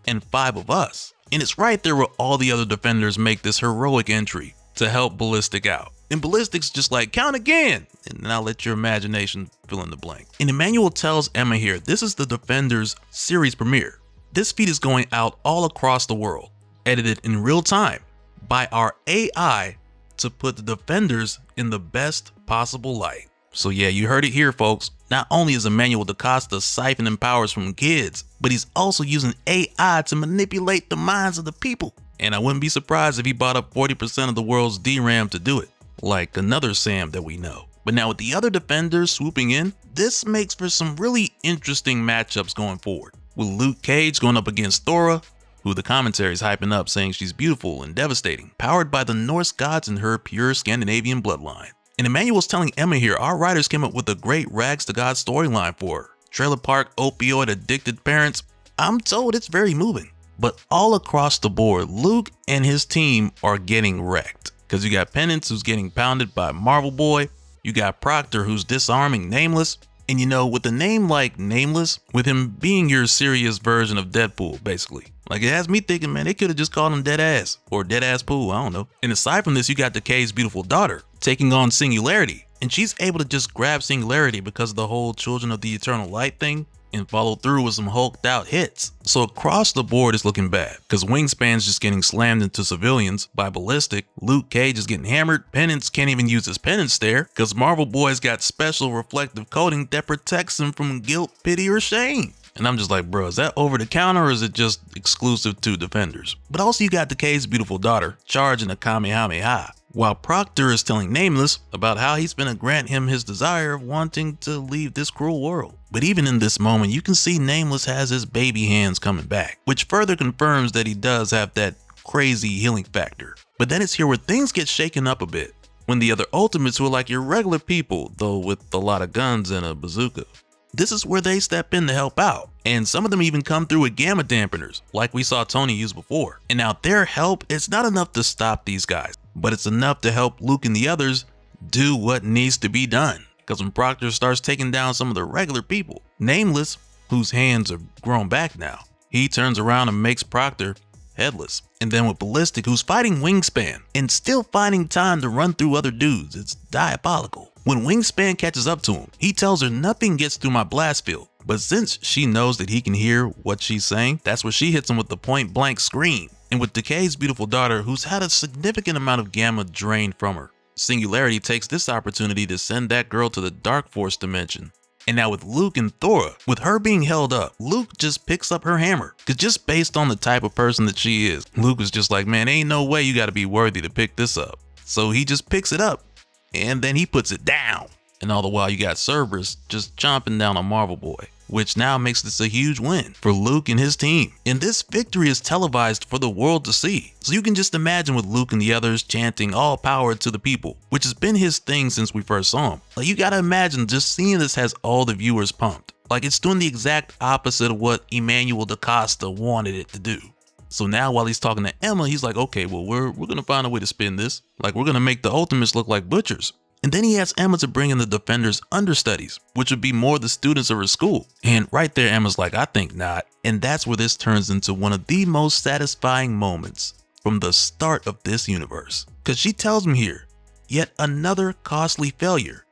and 5 of us. And it's right there where all the other defenders make this heroic entry to help Ballistic out. And Ballistic's just like, count again, and now let your imagination fill in the blank. And Emmanuel tells Emma here, this is the Defenders series premiere. This feed is going out all across the world, edited in real time by our AI to put the Defenders in the best possible light. So yeah, you heard it here, folks. Not only is Emmanuel DaCosta siphoning powers from kids, but he's also using AI to manipulate the minds of the people. And I wouldn't be surprised if he bought up 40% of the world's DRAM to do it. Like another Sam that we know. But now with the other defenders swooping in, this makes for some really interesting matchups going forward. With Luke Cage going up against Thora, who the commentary is hyping up saying she's beautiful and devastating, powered by the Norse gods and her pure Scandinavian bloodline. And Emmanuel's telling Emma here, our writers came up with a great rags to God storyline for her. Trailer park opioid addicted parents. I'm told it's very moving. But all across the board, Luke and his team are getting wrecked. Because you got Penance, who's getting pounded by Marvel Boy. You got Proctor, who's disarming Nameless. And you know, with a name like Nameless, with him being your serious version of Deadpool, basically. Like, it has me thinking, man, they could have just called him Deadass or Deadass Pool, I don't know. And aside from this, you got Decay's beautiful daughter taking on Singularity. And she's able to just grab Singularity because of the whole Children of the Eternal Light thing, and follow through with some hulked out hits. So across the board it's looking bad, because Wingspan's just getting slammed into civilians by Ballistic, Luke Cage is getting hammered, Penance can't even use his penance stare, because Marvel Boy's got special reflective coating that protects him from guilt, pity, or shame. And I'm just like, bro, is that over the counter or is it just exclusive to Defenders? But also you got Decay's beautiful daughter charging a Kamehameha, while Proctor is telling Nameless about how he's gonna grant him his desire of wanting to leave this cruel world. But even in this moment, you can see Nameless has his baby hands coming back, which further confirms that he does have that crazy healing factor. But then it's here where things get shaken up a bit, when the other Ultimates, who are like your regular people, though with a lot of guns and a bazooka, this is where they step in to help out. And some of them even come through with gamma dampeners, like we saw Tony use before. And now their help is not enough to stop these guys, but it's enough to help Luke and the others do what needs to be done. Because when Proctor starts taking down some of the regular people, Nameless, whose hands are grown back now, he turns around and makes Proctor headless. And then with Ballistic, who's fighting Wingspan and still finding time to run through other dudes, it's diabolical. When Wingspan catches up to him, he tells her nothing gets through my blast field. But since she knows that he can hear what she's saying, that's where she hits him with the point blank scream. And with Decay's beautiful daughter, who's had a significant amount of gamma drained from her, Singularity takes this opportunity to send that girl to the Dark Force dimension. And now with Luke and Thora, with her being held up, Luke just picks up her hammer. Cause just based on the type of person that she is, Luke is just like, man, ain't no way you gotta be worthy to pick this up. So he just picks it up and then he puts it down. And all the while you got Cerberus just chomping down on Marvel Boy, which now makes this a huge win for Luke and his team. And this victory is televised for the world to see. So you can just imagine with Luke and the others chanting all power to the people, which has been his thing since we first saw him. Like, you gotta imagine just seeing this has all the viewers pumped. Like, it's doing the exact opposite of what Emmanuel DaCosta wanted it to do. So now while he's talking to Emma, he's like, okay, well, we're gonna find a way to spin this. Like, we're gonna make the Ultimates look like butchers. And then he asks Emma to bring in the Defenders understudies, which would be more the students of her school. And right there, Emma's like, I think not. And that's where this turns into one of the most satisfying moments from the start of this universe. Because she tells him here, yet another costly failure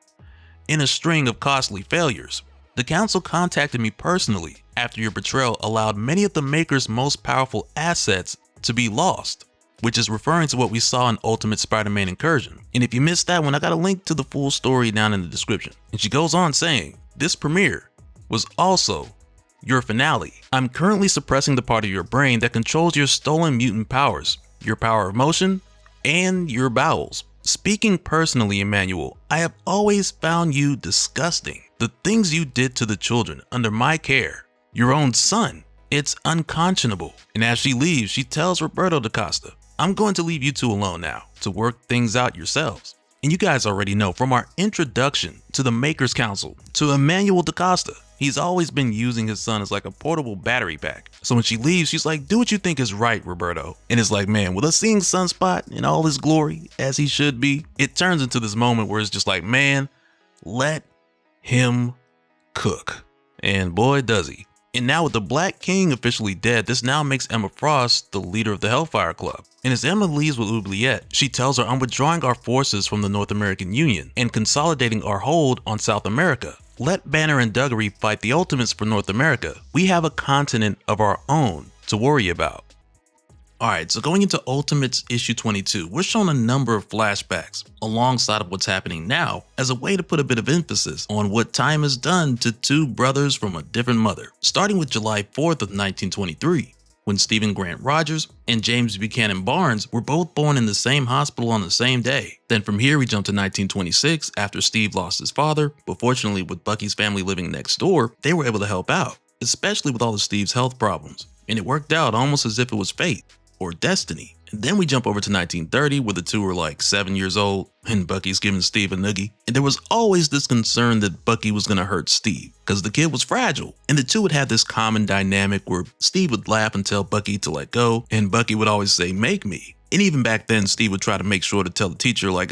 in a string of costly failures. The council contacted me personally after your betrayal allowed many of the Maker's most powerful assets to be lost. which is referring to what we saw in Ultimate Spider-Man Incursion. And if you missed that one, I got a link to the full story down in the description. And she goes on saying, this premiere was also your finale. I'm currently suppressing the part of your brain that controls your stolen mutant powers, your power of motion, and your bowels. Speaking personally, Emmanuel, I have always found you disgusting. The things you did to the children under my care, your own son, it's unconscionable. And as she leaves, she tells Roberto da Costa, I'm going to leave you two alone now to work things out yourselves. And you guys already know from our introduction to the Makers Council to Emmanuel da Costa, he's always been using his son as like a portable battery pack. So when she leaves, she's like, do what you think is right, Roberto. And it's like, man, with us seeing Sunspot in all his glory, as he should be, it turns into this moment where it's just like, man, let him cook. And boy, does he. And now with the Black King officially dead, this now makes Emma Frost the leader of the Hellfire Club. And as Emma leaves with Oubliette, she tells her, I'm withdrawing our forces from the North American Union and consolidating our hold on South America. Let Banner and Duggery fight the Ultimates for North America. We have a continent of our own to worry about. Alright, so going into Ultimates issue 22, we're shown a number of flashbacks alongside of what's happening now as a way to put a bit of emphasis on what time has done to two brothers from a different mother. Starting with July 4th of 1923, when Stephen Grant Rogers and James Buchanan Barnes were both born in the same hospital on the same day. Then from here we jump to 1926 after Steve lost his father, but fortunately with Bucky's family living next door, they were able to help out, especially with all of Steve's health problems. And it worked out almost as if it was fate or destiny. And then we jump over to 1930 where the two were like 7 years old and Bucky's giving Steve a noogie. And there was always this concern that Bucky was gonna hurt Steve because the kid was fragile. And the two would have this common dynamic where Steve would laugh and tell Bucky to let go and Bucky would always say, make me. And even back then, Steve would try to make sure to tell the teacher like,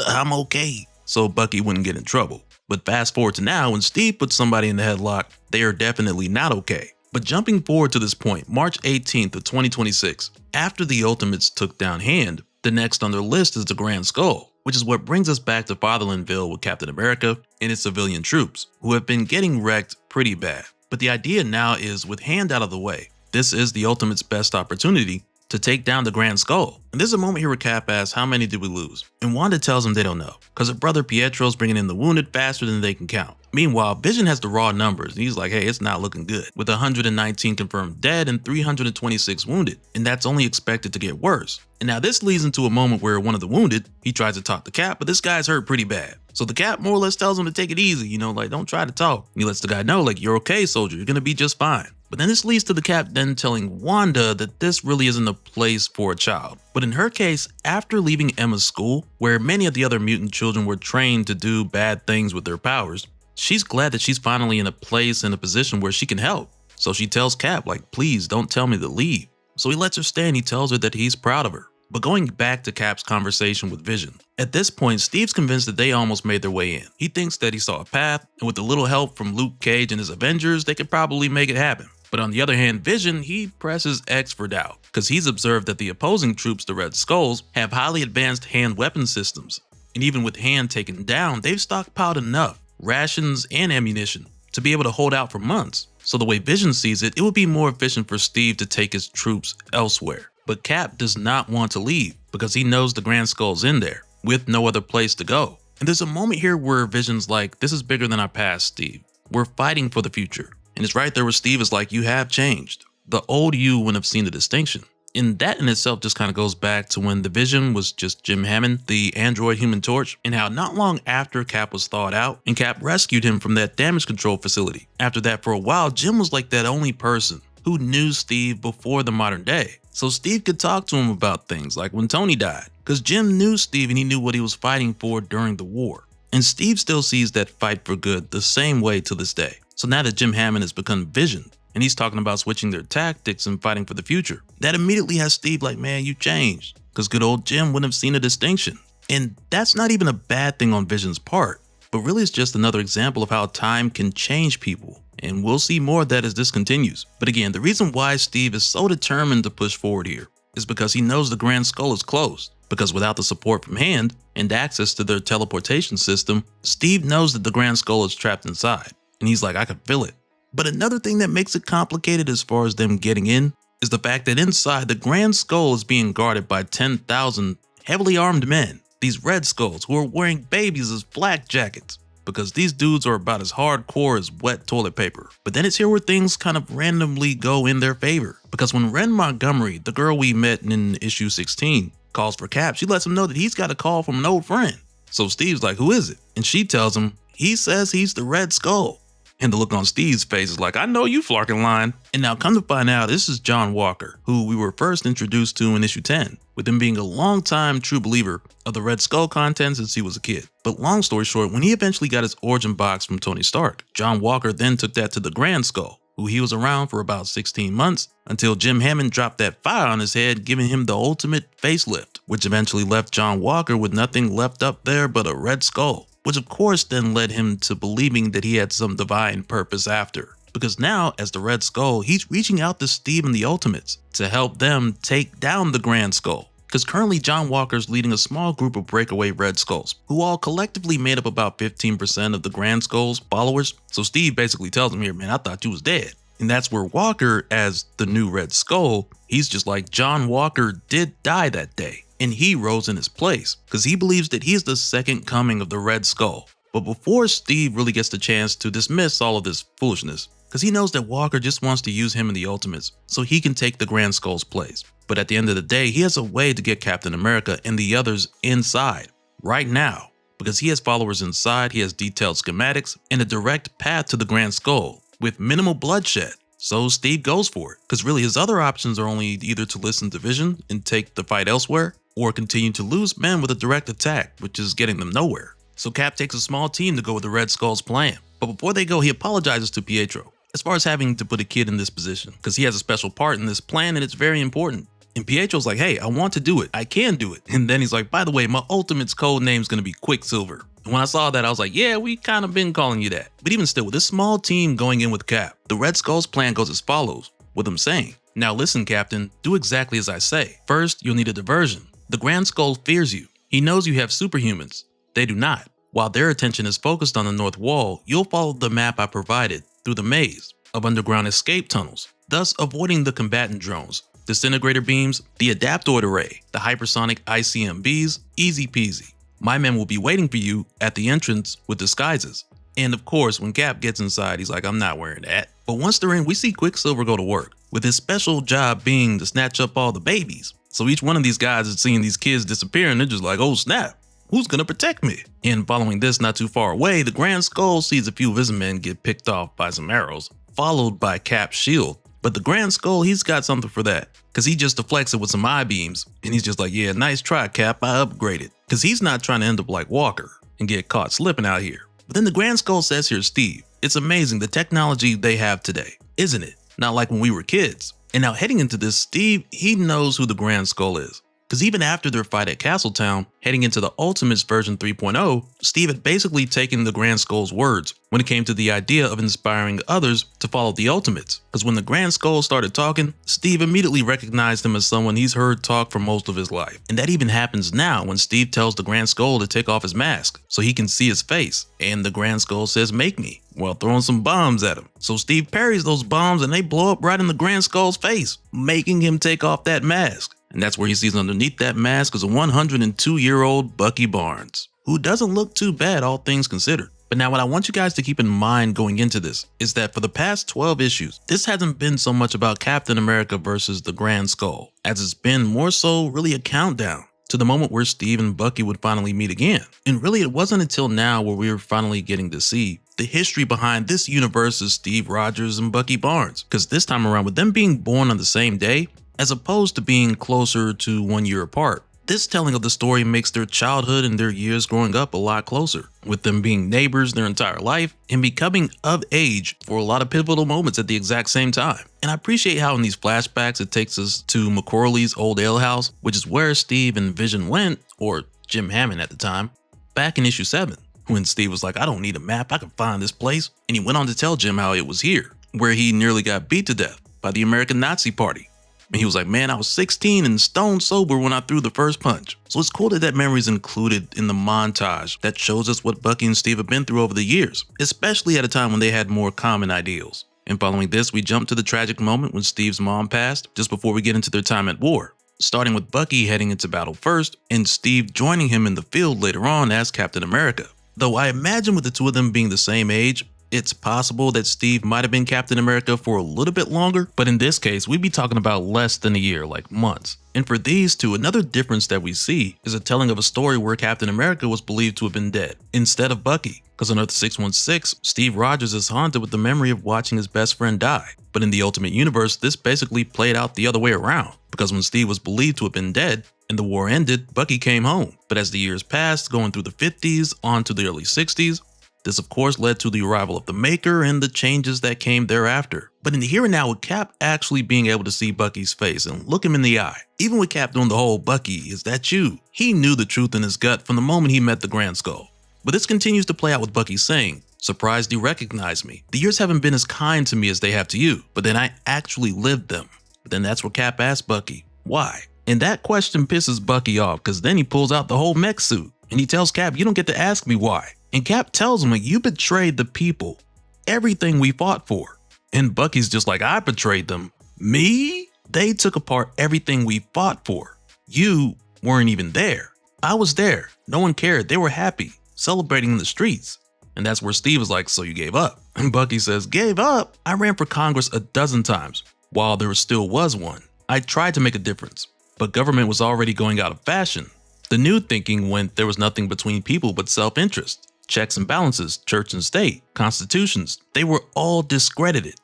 I'm okay, so Bucky wouldn't get in trouble. But fast forward to now, when Steve puts somebody in the headlock, they are definitely not okay. But jumping forward to this point, March 18th of 2026, after the Ultimates took down Hand, the next on their list is the Grand Skull, which is what brings us back to Fatherlandville with Captain America and its civilian troops, who have been getting wrecked pretty bad. But the idea now is, with Hand out of the way, this is the Ultimates' best opportunity to take down the Grand Skull. And there's a moment here where Cap asks, how many did we lose? And Wanda tells him they don't know, because her brother Pietro's bringing in the wounded faster than they can count. Meanwhile, Vision has the raw numbers, and he's like, hey, it's not looking good, with 119 confirmed dead and 326 wounded, and that's only expected to get worse. And now this leads into a moment where one of the wounded, he tries to talk to Cap, but this guy's hurt pretty bad. So the Cap more or less tells him to take it easy, you know, like, don't try to talk. And he lets the guy know, like, you're okay, soldier, you're gonna be just fine. But then this leads to the Cap then telling Wanda that this really isn't a place for a child. But in her case, after leaving Emma's school, where many of the other mutant children were trained to do bad things with their powers, she's glad that she's finally in a place and a position where she can help. So she tells Cap, like, please don't tell me to leave. So he lets her stay and he tells her that he's proud of her. But going back to Cap's conversation with Vision, at this point, Steve's convinced that they almost made their way in. He thinks that he saw a path, and with a little help from Luke Cage and his Avengers, they could probably make it happen. But on the other hand, Vision, he presses X for doubt, because he's observed that the opposing troops, the Red Skulls, have highly advanced hand weapon systems. And even with Hand taken down, they've stockpiled enough rations and ammunition to be able to hold out for months. So the way Vision sees it, it would be more efficient for Steve to take his troops elsewhere. But Cap does not want to leave because he knows the Grand Skull's in there with no other place to go. And there's a moment here where Vision's like, this is bigger than our past, Steve. We're fighting for the future. And it's right there where Steve is like, you have changed. The old you wouldn't have seen the distinction. And that in itself just kind of goes back to when the Vision was just Jim Hammond, the android Human Torch, and how not long after Cap was thawed out and Cap rescued him from that damage control facility. After that, for a while, Jim was like that only person who knew Steve before the modern day. So Steve could talk to him about things like when Tony died, because Jim knew Steve and he knew what he was fighting for during the war. And Steve still sees that fight for good the same way to this day. So now that Jim Hammond has become Vision, and he's talking about switching their tactics and fighting for the future, that immediately has Steve like, man, you changed, because good old Jim wouldn't have seen a distinction. And that's not even a bad thing on Vision's part, but really it's just another example of how time can change people. And we'll see more of that as this continues. But again, the reason why Steve is so determined to push forward here is because he knows the Grand Skull is closed. Because without the support from Hand and access to their teleportation system, Steve knows that the Grand Skull is trapped inside. And he's like, I can feel it. But another thing that makes it complicated as far as them getting in is the fact that inside the Grand Skull is being guarded by 10,000 heavily armed men, these Red Skulls who are wearing babies as flak jackets, because these dudes are about as hardcore as wet toilet paper. But then it's here where things kind of randomly go in their favor, because when Ren Montgomery, the girl we met in issue 16, calls for Cap, she lets him know that he's got a call from an old friend. So Steve's like, who is it? And she tells him, he says he's the Red Skull. And the look on Steve's face is like, I know you flarking line. And now come to find out, this is John Walker, who we were first introduced to in issue 10, with him being a longtime true believer of the Red Skull content since he was a kid. But long story short, when he eventually got his origin box from Tony Stark, John Walker then took that to the Grand Skull, who he was around for about 16 months until Jim Hammond dropped that fire on his head, giving him the ultimate facelift, which eventually left John Walker with nothing left up there but a Red Skull, which of course then led him to believing that he had some divine purpose after. Because now, as the Red Skull, he's reaching out to Steve and the Ultimates to help them take down the Grand Skull. Because currently John Walker's leading a small group of breakaway Red Skulls, who all collectively made up about 15% of the Grand Skull's followers. So Steve basically tells him here, man, I thought you was dead. And that's where Walker, as the new Red Skull, he's just like, John Walker did die that day, and he rose in his place, because he believes that he's the second coming of the Red Skull. But before Steve really gets the chance to dismiss all of this foolishness, because he knows that Walker just wants to use him and the Ultimates so he can take the Grand Skull's place. But at the end of the day, he has a way to get Captain America and the others inside, right now. Because he has followers inside, he has detailed schematics, and a direct path to the Grand Skull, with minimal bloodshed. So Steve goes for it, because really his other options are only either to listen to Vision and take the fight elsewhere, or continue to lose men with a direct attack, which is getting them nowhere. So Cap takes a small team to go with the Red Skull's plan. But before they go, he apologizes to Pietro, as far as having to put a kid in this position, because he has a special part in this plan and it's very important. And Pietro's like, hey, I want to do it. I can do it. And then he's like, by the way, my Ultimate's code name's gonna be Quicksilver. And when I saw that, I was like, yeah, we kind of been calling you that. But even still, with this small team going in with Cap, the Red Skull's plan goes as follows, with him saying, now listen, Captain, do exactly as I say. First, you'll need a diversion. The Grand Skull fears you. He knows you have superhumans. They do not. While their attention is focused on the North Wall, you'll follow the map I provided through the maze of underground escape tunnels, thus avoiding the combatant drones, disintegrator beams, the adaptoid array, the hypersonic ICMBs, easy peasy. My men will be waiting for you at the entrance with disguises. And of course, when Cap gets inside, he's like, I'm not wearing that. But once they're in, we see Quicksilver go to work, with his special job being to snatch up all the babies. So each one of these guys is seeing these kids disappear and they're just like, oh snap, who's gonna protect me? And following this, not too far away, the Grand Skull sees a few of his men get picked off by some arrows, followed by Cap's shield. But the Grand Skull, he's got something for that, because he just deflects it with some I-beams, and he's just like, yeah, nice try, Cap, I upgraded. Because he's not trying to end up like Walker and get caught slipping out here. But then the Grand Skull says here, Steve, it's amazing the technology they have today, isn't it? Not like when we were kids. And now heading into this, Steve, he knows who the Grand Skull is. Because even after their fight at Castletown, heading into the Ultimates version 3.0, Steve had basically taken the Grand Skull's words when it came to the idea of inspiring others to follow the Ultimates. Because when the Grand Skull started talking, Steve immediately recognized him as someone he's heard talk for most of his life. And that even happens now when Steve tells the Grand Skull to take off his mask so he can see his face. And the Grand Skull says, make me, while throwing some bombs at him. So Steve parries those bombs and they blow up right in the Grand Skull's face, making him take off that mask. And that's where he sees underneath that mask is a 102-year-old Bucky Barnes, who doesn't look too bad, all things considered. But now what I want you guys to keep in mind going into this is that for the past 12 issues, this hasn't been so much about Captain America versus the Grand Skull, as it's been more so really a countdown to the moment where Steve and Bucky would finally meet again. And really it wasn't until now where we were finally getting to see the history behind this universe's Steve Rogers and Bucky Barnes, because this time around with them being born on the same day, as opposed to being closer to 1 year apart. This telling of the story makes their childhood and their years growing up a lot closer, with them being neighbors their entire life and becoming of age for a lot of pivotal moments at the exact same time. And I appreciate how in these flashbacks it takes us to McCorley's old alehouse, which is where Steve and Vision went, or Jim Hammond at the time, back in issue 7, when Steve was like, I don't need a map, I can find this place. And he went on to tell Jim how it was here, where he nearly got beat to death by the American Nazi Party. And he was like, man, I was 16 and stone sober when I threw the first punch. So it's cool that that memory is included in the montage that shows us what Bucky and Steve have been through over the years, especially at a time when they had more common ideals. And following this, we jump to the tragic moment when Steve's mom passed, just before we get into their time at war. Starting with Bucky heading into battle first, and Steve joining him in the field later on as Captain America. Though I imagine with the two of them being the same age, it's possible that Steve might have been Captain America for a little bit longer, but in this case, we'd be talking about less than a year, like months. And for these two, another difference that we see is a telling of a story where Captain America was believed to have been dead, instead of Bucky. Because on Earth 616, Steve Rogers is haunted with the memory of watching his best friend die. But in the Ultimate Universe, this basically played out the other way around, because when Steve was believed to have been dead, and the war ended, Bucky came home. But as the years passed, going through the 50s on to the early 60s, this of course led to the arrival of the Maker and the changes that came thereafter. But in the here and now, with Cap actually being able to see Bucky's face and look him in the eye, even with Cap doing the whole "Bucky, is that you?" he knew the truth in his gut from the moment he met the Grand Skull. But this continues to play out with Bucky saying, "Surprised you recognize me. The years haven't been as kind to me as they have to you, but then I actually lived them." But then that's where Cap asks Bucky, "Why?" And that question pisses Bucky off, because then he pulls out the whole mech suit and he tells Cap, "You don't get to ask me why." And Cap tells him, like, "You betrayed the people, everything we fought for." And Bucky's just like, "I betrayed them? Me? They took apart everything we fought for. You weren't even there. I was there. No one cared. They were happy, celebrating in the streets." And that's where Steve is like, "So you gave up?" And Bucky says, "Gave up? I ran for Congress a dozen times, while there still was one. I tried to make a difference, but government was already going out of fashion. The new thinking went there was nothing between people but self-interest. Checks and balances, church and state, constitutions, they were all discredited.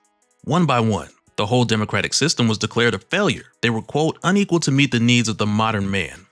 One by one, the whole democratic system was declared a failure. They were, quote, unequal to meet the needs of the modern man,"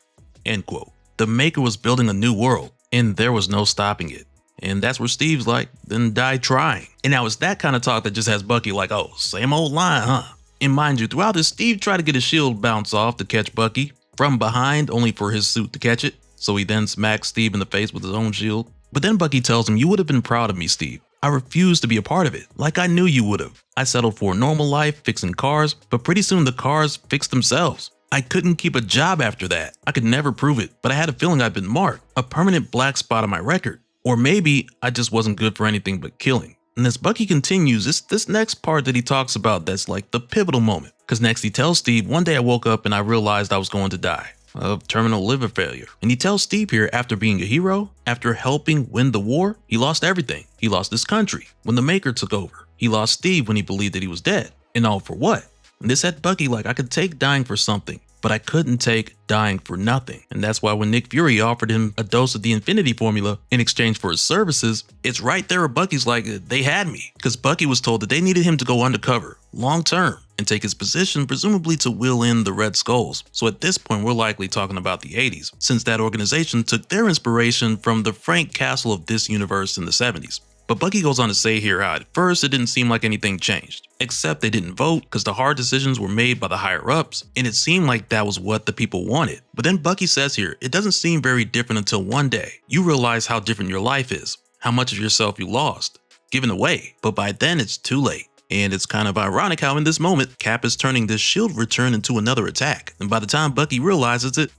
end quote. The Maker was building a new world, and there was no stopping it. And that's where Steve's like, "Then die trying." And now it's that kind of talk that just has Bucky like, "Oh, same old line, huh?" And mind you, throughout this, Steve tried to get his shield bounce off to catch Bucky from behind, only for his suit to catch it. So he then smacks Steve in the face with his own shield. But then Bucky tells him, "You would have been proud of me, Steve. I refused to be a part of it, like I knew you would have. I settled for a normal life, fixing cars, but pretty soon the cars fixed themselves. I couldn't keep a job after that. I could never prove it, but I had a feeling I'd been marked, a permanent black spot on my record. Or maybe I just wasn't good for anything but killing." And as Bucky continues, it's this next part that he talks about that's like the pivotal moment. Because next he tells Steve, "One day I woke up and I realized I was going to die of terminal liver failure." And he tells Steve here, after being a hero, after helping win the war, he lost everything. He lost his country when the Maker took over. He lost Steve when he believed that he was dead. And all for what? And this had Bucky like, "I could take dying for something, but I couldn't take dying for nothing." And that's why when Nick Fury offered him a dose of the Infinity Formula in exchange for his services, it's right there where Bucky's like, "They had me." Because Bucky was told that they needed him to go undercover, long term, and take his position, presumably to wheel in the Red Skulls. So at this point, we're likely talking about the 80s, since that organization took their inspiration from the Frank Castle of this universe in the 70s. But Bucky goes on to say here how at first it didn't seem like anything changed, except they didn't vote because the hard decisions were made by the higher ups, and it seemed like that was what the people wanted. But then Bucky says here, it doesn't seem very different until one day you realize how different your life is, how much of yourself you lost, given away, but by then it's too late. And it's kind of ironic how in this moment, Cap is turning this shield return into another attack, and by the time Bucky realizes it,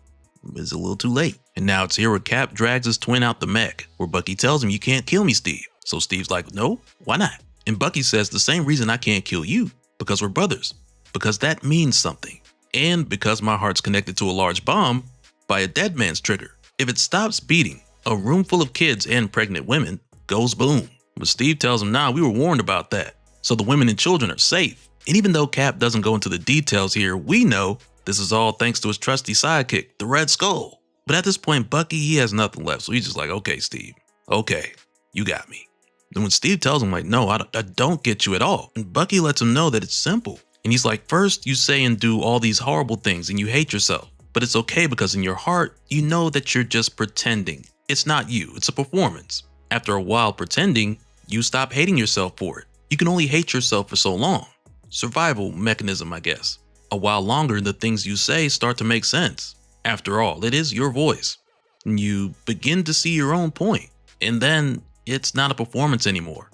it's a little too late. And now it's here where Cap drags his twin out the mech, where Bucky tells him, "You can't kill me, Steve." So Steve's like, "No, why not?" And Bucky says, "The same reason I can't kill you, because we're brothers, because that means something, and because my heart's connected to a large bomb by a dead man's trigger. If it stops beating, a room full of kids and pregnant women goes boom." But Steve tells him, "Nah, we were warned about that, so the women and children are safe." And even though Cap doesn't go into the details here, we know this is all thanks to his trusty sidekick, the Red Skull. But at this point, Bucky, he has nothing left, so he's just like, "Okay, Steve, okay, you got me." Then when Steve tells him like, "No, I don't get you at all," and Bucky lets him know that it's simple. And he's like, "First you say and do all these horrible things and you hate yourself, but it's okay because in your heart, you know that you're just pretending. It's not you, it's a performance. After a while pretending, you stop hating yourself for it. You can only hate yourself for so long. Survival mechanism, I guess. A while longer and the things you say start to make sense. After all, it is your voice. And you begin to see your own point. And then it's not a performance anymore.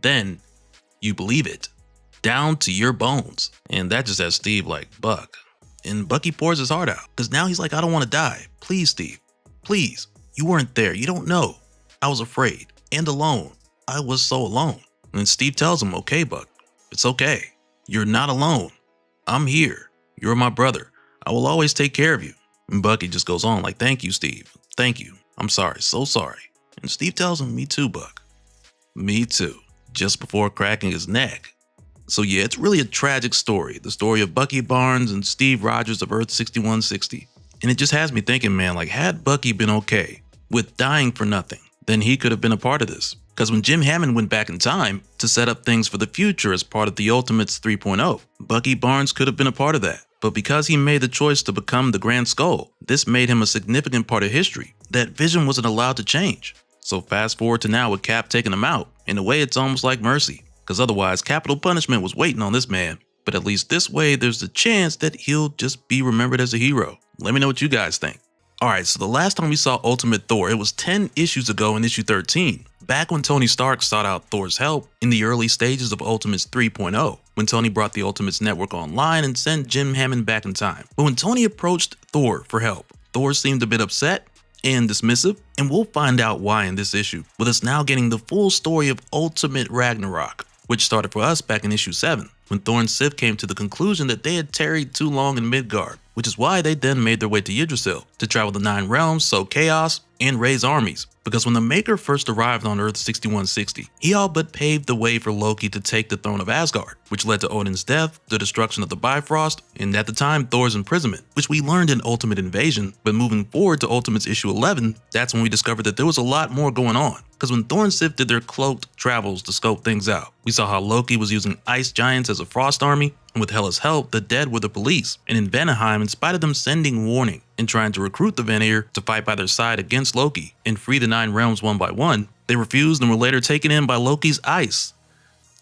Then you believe it. Down to your bones." And that just has Steve like, "Buck." And Bucky pours his heart out. Because now he's like, "I don't want to die. Please, Steve. Please. You weren't there. You don't know. I was afraid. And alone. I was so alone." And Steve tells him, okay, Buck, it's okay. You're not alone. I'm here. You're my brother. I will always take care of you. And Bucky just goes on like, thank you, Steve. Thank you. I'm sorry. So sorry. And Steve tells him, me too, Buck. Me too. Just before cracking his neck. So yeah, it's really a tragic story. The story of Bucky Barnes and Steve Rogers of Earth 6160. And it just has me thinking, man, like had Bucky been okay with dying for nothing, then he could have been a part of this. Because when Jim Hammond went back in time to set up things for the future as part of the Ultimates 3.0, Bucky Barnes could have been a part of that. But because he made the choice to become the Grand Skull, this made him a significant part of history that Vision wasn't allowed to change. So fast forward to now with Cap taking him out, in a way it's almost like mercy, because otherwise capital punishment was waiting on this man. But at least this way there's a chance that he'll just be remembered as a hero. Let me know what you guys think. Alright, so the last time we saw Ultimate Thor, it was 10 issues ago in issue 13, back when Tony Stark sought out Thor's help in the early stages of Ultimates 3.0, when Tony brought the Ultimates Network online and sent Jim Hammond back in time. But when Tony approached Thor for help, Thor seemed a bit upset and dismissive, and we'll find out why in this issue, with us now getting the full story of Ultimate Ragnarok, which started for us back in issue 7, when Thor and Sif came to the conclusion that they had tarried too long in Midgard, which is why they then made their way to Yggdrasil to travel the 9 realms, sow chaos, and raise armies. Because when the Maker first arrived on Earth 6160, he all but paved the way for Loki to take the throne of Asgard, which led to Odin's death, the destruction of the Bifrost, and at the time Thor's imprisonment, which we learned in Ultimate Invasion. But moving forward to Ultimates issue 11, that's when we discovered that there was a lot more going on. Because when Thor and Sif did their cloaked travels to scope things out, we saw how Loki was using ice giants as a frost army, and with Hela's help, the dead were the police. And in Vanaheim, in spite of them sending warning and trying to recruit the Vanir to fight by their side against Loki and free the 9 realms one by one, they refused and were later taken in by Loki's ice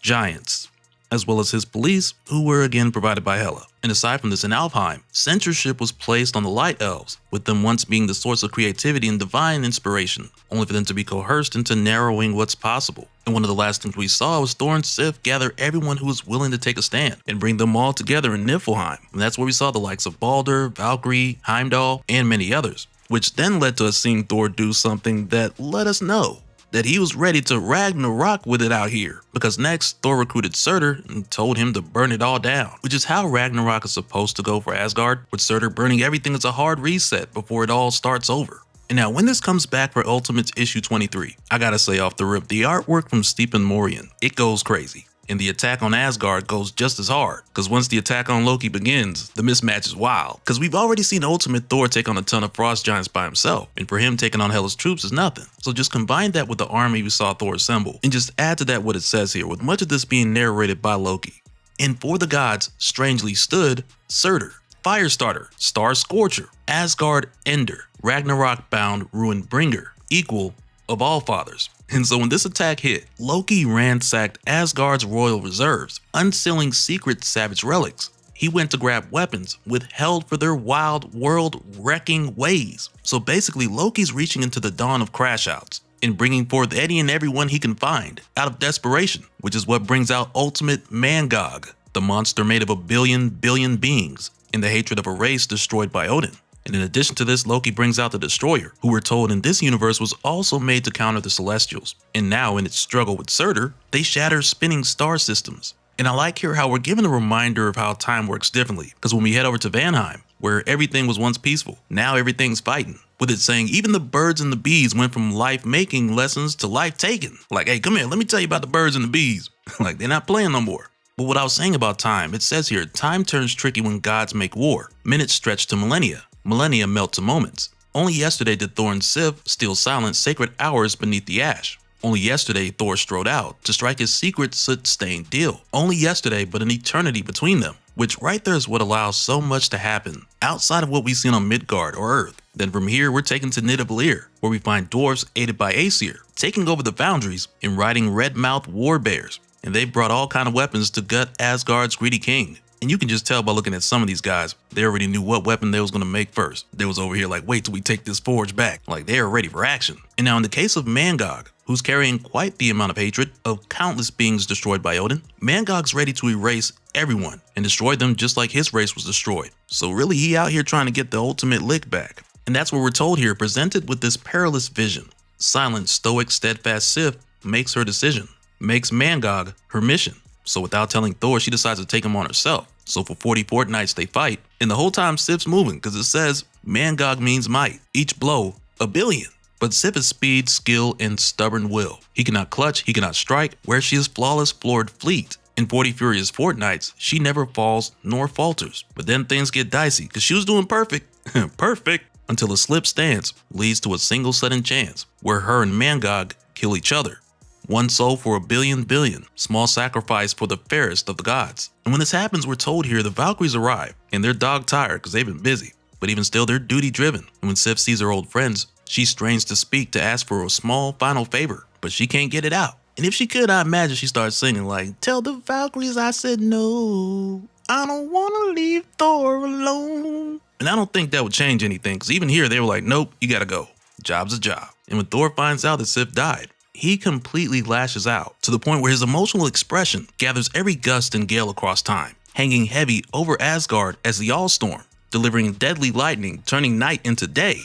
giants, as well as his police, who were again provided by Hela. And aside from this, in Alfheim, censorship was placed on the Light Elves, with them once being the source of creativity and divine inspiration, only for them to be coerced into narrowing what's possible. And one of the last things we saw was Thor and Sif gather everyone who was willing to take a stand and bring them all together in Niflheim. And that's where we saw the likes of Balder, Valkyrie, Heimdall, and many others, which then led to us seeing Thor do something that let us know that he was ready to Ragnarok with it out here, because next Thor recruited Surtur and told him to burn it all down, which is how Ragnarok is supposed to go for Asgard, with Surtur burning everything as a hard reset before it all starts over. And now when this comes back for Ultimates issue 23, I gotta say off the rip, the artwork from Stephen Morian, it goes crazy. And the attack on Asgard goes just as hard, because once the attack on Loki begins, the mismatch is wild. Because we've already seen Ultimate Thor take on a ton of frost giants by himself, and for him taking on Hela's troops is nothing. So just combine that with the army we saw Thor assemble, and just add to that what it says here, with much of this being narrated by Loki. And for the gods strangely stood Surtur, Firestarter, Star Scorcher, Asgard Ender, Ragnarok Bound Ruin Bringer, equal of all fathers. And so when this attack hit, Loki ransacked Asgard's royal reserves, unsealing secret savage relics. He went to grab weapons withheld for their wild, world-wrecking ways. So basically, Loki's reaching into the dawn of crash-outs and bringing forth any and everyone he can find out of desperation, which is what brings out Ultimate Mangog, the monster made of a billion beings, in the hatred of a race destroyed by Odin. And in addition to this, Loki brings out the Destroyer, who we're told in this universe was also made to counter the Celestials. And now in its struggle with Surtur, they shatter spinning star systems. And I like here how we're given a reminder of how time works differently, because when we head over to Vanaheim, where everything was once peaceful, now everything's fighting. With it saying even the birds and the bees went from life-making lessons to life-taking. Like, hey, come here, let me tell you about the birds and the bees. Like, they're not playing no more. But what I was saying about time, it says here, time turns tricky when gods make war. Minutes stretch to millennia. Millennia melt to moments. Only yesterday did Thor and Sif steal silent sacred hours beneath the ash. Only yesterday Thor strode out to strike his secret soot-stained deal. Only yesterday, but an eternity between them. Which right there is what allows so much to happen outside of what we've seen on Midgard or Earth. Then from here, we're taken to Nidavellir, where we find dwarves aided by Aesir, taking over the Foundries and riding red-mouthed war bears. And they've brought all kind of weapons to gut Asgard's greedy king. And you can just tell by looking at some of these guys, they already knew what weapon they was going to make first. They was over here like, wait till we take this forge back. Like, they are ready for action. And now in the case of Mangog, who's carrying quite the amount of hatred of countless beings destroyed by Odin, Mangog's ready to erase everyone and destroy them just like his race was destroyed. So really, he out here trying to get the ultimate lick back. And that's what we're told here, presented with this perilous vision. Silent, stoic, steadfast Sif makes her decision. makes Mangog her mission. So without telling Thor, she decides to take him on herself. So for 40 fortnights they fight, and the whole time Sif's moving because it says Mangog means might, each blow a billion. But Sif is speed, skill, and stubborn will. He cannot clutch, he cannot strike, where she is flawless floored fleet. In 40 furious fortnights, she never falls nor falters. But then things get dicey because she was doing perfect, perfect, until a slip stance leads to a single sudden chance where her and Mangog kill each other. One soul for a billion, small sacrifice for the fairest of the gods. And when this happens, we're told here the Valkyries arrive, and they're dog tired because they've been busy. But even still, they're duty driven. And when Sif sees her old friends, she strains to speak to ask for a small final favor, but she can't get it out. And if she could, I imagine she starts singing like, "Tell the Valkyries I said no, I don't want to leave Thor alone." And I don't think that would change anything, because even here they were like, "Nope, you gotta go. Job's a job." And when Thor finds out that Sif died, he completely lashes out to the point where his emotional expression gathers every gust and gale across time, hanging heavy over Asgard as the Allstorm, delivering deadly lightning, turning night into day,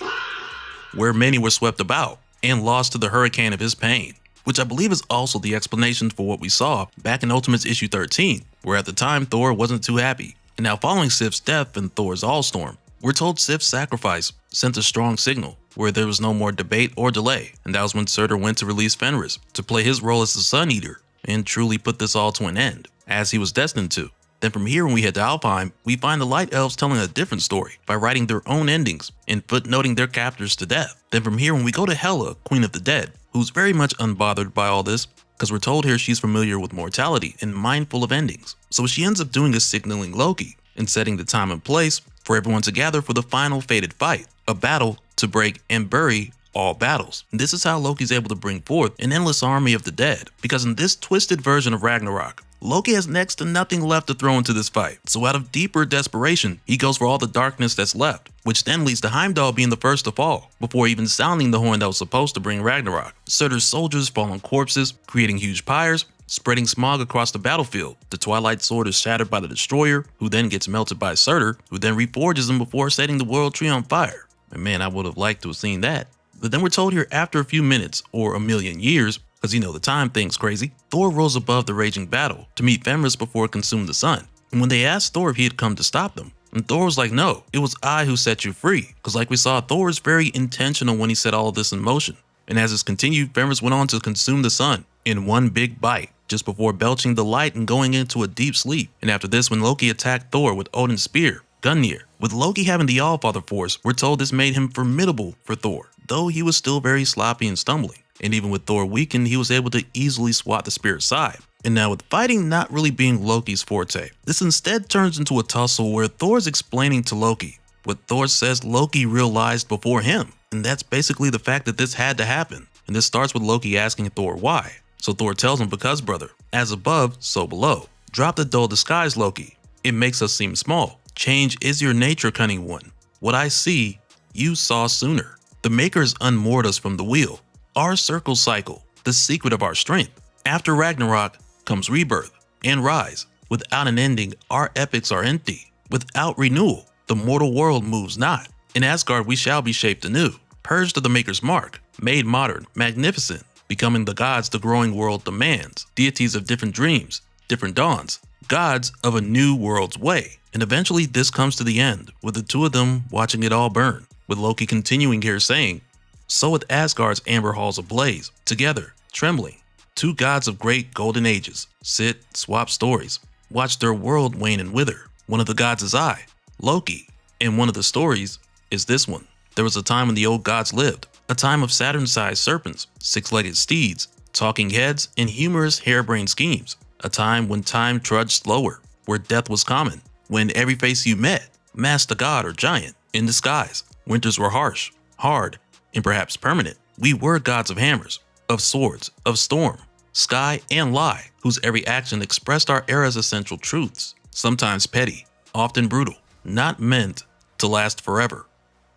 where many were swept about and lost to the hurricane of his pain, which I believe is also the explanation for what we saw back in Ultimates issue 13, where at the time Thor wasn't too happy. And now following Sif's death and Thor's Allstorm, we're told Sif's sacrifice sent a strong signal where there was no more debate or delay, and that was when Surtur went to release Fenris to play his role as the Sun Eater and truly put this all to an end, as he was destined to. Then from here, when we head to Alfheim, we find the Light Elves telling a different story by writing their own endings and footnoting their captors to death. Then from here, when we go to Hela, Queen of the Dead, who's very much unbothered by all this, because we're told here she's familiar with mortality and mindful of endings. So what she ends up doing is signaling Loki and setting the time and place for everyone to gather for the final fated fight, a battle to break and bury all battles. And this is how Loki's able to bring forth an endless army of the dead, because in this twisted version of Ragnarok, Loki has next to nothing left to throw into this fight. So out of deeper desperation, he goes for all the darkness that's left, which then leads to Heimdall being the first to fall, before even sounding the horn that was supposed to bring Ragnarok. Surtur's soldiers fall on corpses, creating huge pyres, spreading smog across the battlefield. The Twilight Sword is shattered by the Destroyer, who then gets melted by Surtur, who then reforges him before setting the World Tree on fire. And man, I would have liked to have seen that. But then we're told here after a few minutes, or a million years, because you know the time thing's crazy, Thor rose above the raging battle to meet Fenris before it consumed the sun. And when they asked Thor if he had come to stop them, and Thor was like, "No, it was I who set you free." Because like we saw, Thor is very intentional when he set all of this in motion. And as this continued, Fenris went on to consume the sun in one big bite, just before belching the light and going into a deep sleep. And after this, when Loki attacked Thor with Odin's spear, Gungnir, with Loki having the Allfather force, we're told this made him formidable for Thor, though he was still very sloppy and stumbling. And even with Thor weakened, he was able to easily swat the spear aside. And now with fighting not really being Loki's forte, this instead turns into a tussle where Thor's explaining to Loki what Thor says Loki realized before him. And that's basically the fact that this had to happen. And this starts with Loki asking Thor why. So Thor tells him, "Because brother, as above, so below. Drop the dull disguise, Loki. It makes us seem small. Change is your nature, cunning one. What I see, you saw sooner. The makers unmoored us from the wheel. Our circle cycle, the secret of our strength. After Ragnarok comes rebirth and rise. Without an ending, our epics are empty. Without renewal, the mortal world moves not. In Asgard we shall be shaped anew, purged of the maker's mark, made modern, magnificent, becoming the gods the growing world demands, deities of different dreams, different dawns, gods of a new world's way." And eventually this comes to the end, with the two of them watching it all burn, with Loki continuing here saying, "So with Asgard's amber halls ablaze, together, trembling, two gods of great golden ages, sit, swap stories, watch their world wane and wither. One of the gods is I, Loki, and one of the stories is this one. There was a time when the old gods lived, a time of Saturn-sized serpents, six-legged steeds, talking heads, and humorous harebrained schemes, a time when time trudged slower, where death was common, when every face you met masked a god or giant in disguise. Winters were harsh, hard, and perhaps permanent. We were gods of hammers, of swords, of storm, sky, and lie, whose every action expressed our era's essential truths, sometimes petty, often brutal, not meant to last forever.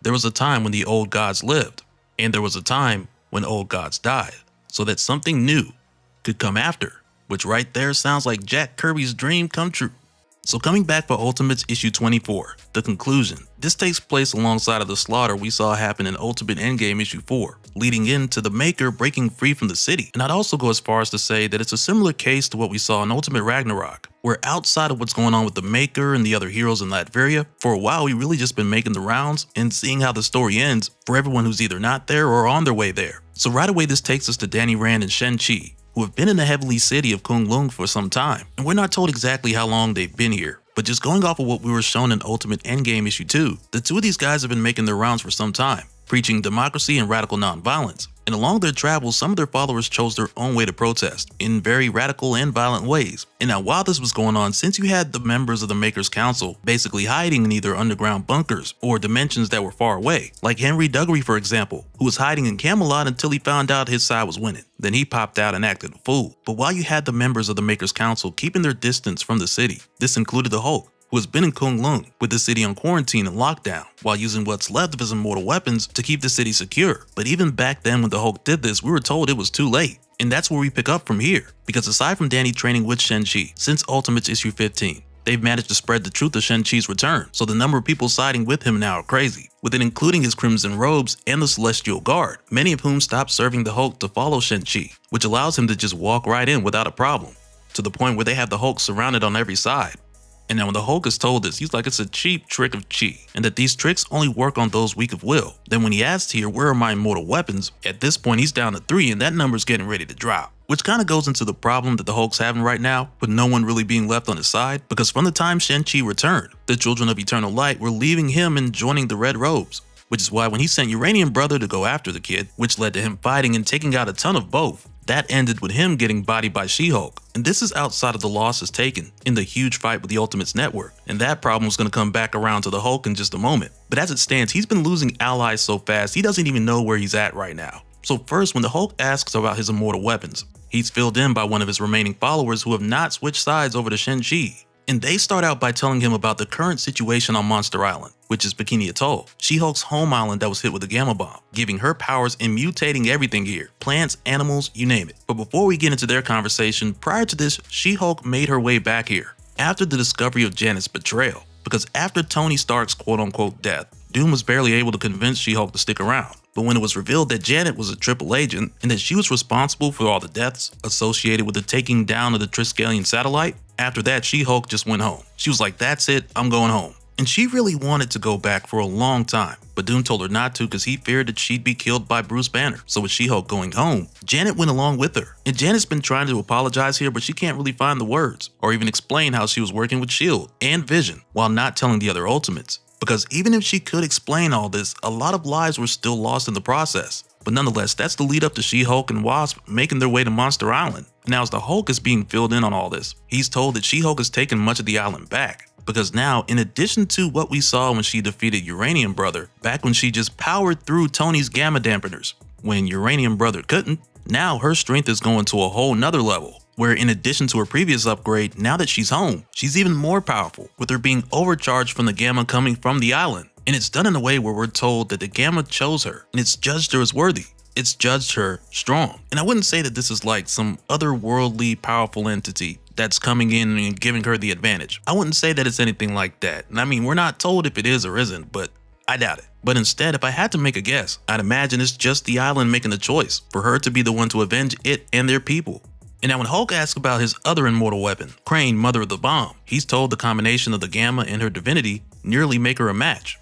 There was a time when the old gods lived, and there was a time when old gods died, so that something new could come after," which right there sounds like Jack Kirby's dream come true. So coming back for Ultimates issue 24, the conclusion. This takes place alongside of the slaughter we saw happen in Ultimate Endgame issue 4, leading into the Maker breaking free from the city. And I'd also go as far as to say that it's a similar case to what we saw in Ultimate Ragnarok, where outside of what's going on with the Maker and the other heroes in Latveria, for a while we really just been making the rounds and seeing how the story ends for everyone who's either not there or on their way there. So right away this takes us to Danny Rand and Shang-Chi, who have been in the heavenly city of Kunlun for some time, and we're not told exactly how long they've been here. But just going off of what we were shown in Ultimate Endgame issue 2, the two of these guys have been making their rounds for some time, preaching democracy and radical nonviolence. And along their travels, some of their followers chose their own way to protest, in very radical and violent ways. And now while this was going on, since you had the members of the Maker's Council basically hiding in either underground bunkers or dimensions that were far away, like Henry Duggery for example, who was hiding in Camelot until he found out his side was winning. Then he popped out and acted a fool. But while you had the members of the Maker's Council keeping their distance from the city, this included the Hulk, who has been in Kunlun with the city on quarantine and lockdown, while using what's left of his immortal weapons to keep the city secure. But even back then when the Hulk did this, we were told it was too late. And that's where we pick up from here, because aside from Danny training with Shang-Chi since Ultimates issue 15, they've managed to spread the truth of Shang-Chi's return, so the number of people siding with him now are crazy, with it including his Crimson Robes and the Celestial Guard, many of whom stopped serving the Hulk to follow Shang-Chi, which allows him to just walk right in without a problem, to the point where they have the Hulk surrounded on every side. And now when the Hulk is told this, he's like it's a cheap trick of chi, and that these tricks only work on those weak of will. Then when he asks here, where are my immortal weapons? At this point he's down to 3 and that number's getting ready to drop. Which kind of goes into the problem that the Hulk's having right now, with no one really being left on his side, because from the time Shang-Chi returned, the Children of Eternal Light were leaving him and joining the Red Robes. Which is why when he sent Uranium Brother to go after the kid, which led to him fighting and taking out a ton of both, that ended with him getting bodied by She-Hulk. And this is outside of the losses taken in the huge fight with the Ultimates Network. And that problem is going to come back around to the Hulk in just a moment. But as it stands, he's been losing allies so fast, he doesn't even know where he's at right now. So first, when the Hulk asks about his immortal weapons, he's filled in by one of his remaining followers who have not switched sides over to Shang-Chi. And they start out by telling him about the current situation on Monster Island, which is Bikini Atoll, She-Hulk's home island that was hit with a gamma bomb, giving her powers and mutating everything here, plants, animals, you name it. But before we get into their conversation, prior to this, She-Hulk made her way back here, after the discovery of Janet's betrayal, because after Tony Stark's quote-unquote death, Doom was barely able to convince She-Hulk to stick around. But when it was revealed that Janet was a triple agent and that she was responsible for all the deaths associated with the taking down of the Triskelion satellite, after that She-Hulk just went home. She was like, that's it, I'm going home. And she really wanted to go back for a long time, but Doom told her not to because he feared that she'd be killed by Bruce Banner. So with She-Hulk going home, Janet went along with her. And Janet's been trying to apologize here, but she can't really find the words, or even explain how she was working with S.H.I.E.L.D. and Vision, while not telling the other Ultimates. Because even if she could explain all this, a lot of lives were still lost in the process. But nonetheless, that's the lead up to She-Hulk and Wasp making their way to Monster Island. Now as the Hulk is being filled in on all this, he's told that She-Hulk has taken much of the island back. Because now, in addition to what we saw when she defeated Uranium Brother, back when she just powered through Tony's gamma dampeners, when Uranium Brother couldn't, now her strength is going to a whole nother level. Where in addition to her previous upgrade, now that she's home, she's even more powerful, with her being overcharged from the gamma coming from the island. And it's done in a way where we're told that the gamma chose her, and it's judged her as worthy. It's judged her strong. And I wouldn't say that this is like some otherworldly powerful entity that's coming in and giving her the advantage. I wouldn't say that it's anything like that. And I mean, we're not told if it is or isn't, but I doubt it. But instead, if I had to make a guess, I'd imagine it's just the island making the choice for her to be the one to avenge it and their people. And now when Hulk asks about his other immortal weapon, Crane, Mother of the Bomb, he's told the combination of the gamma and her divinity nearly make her a match.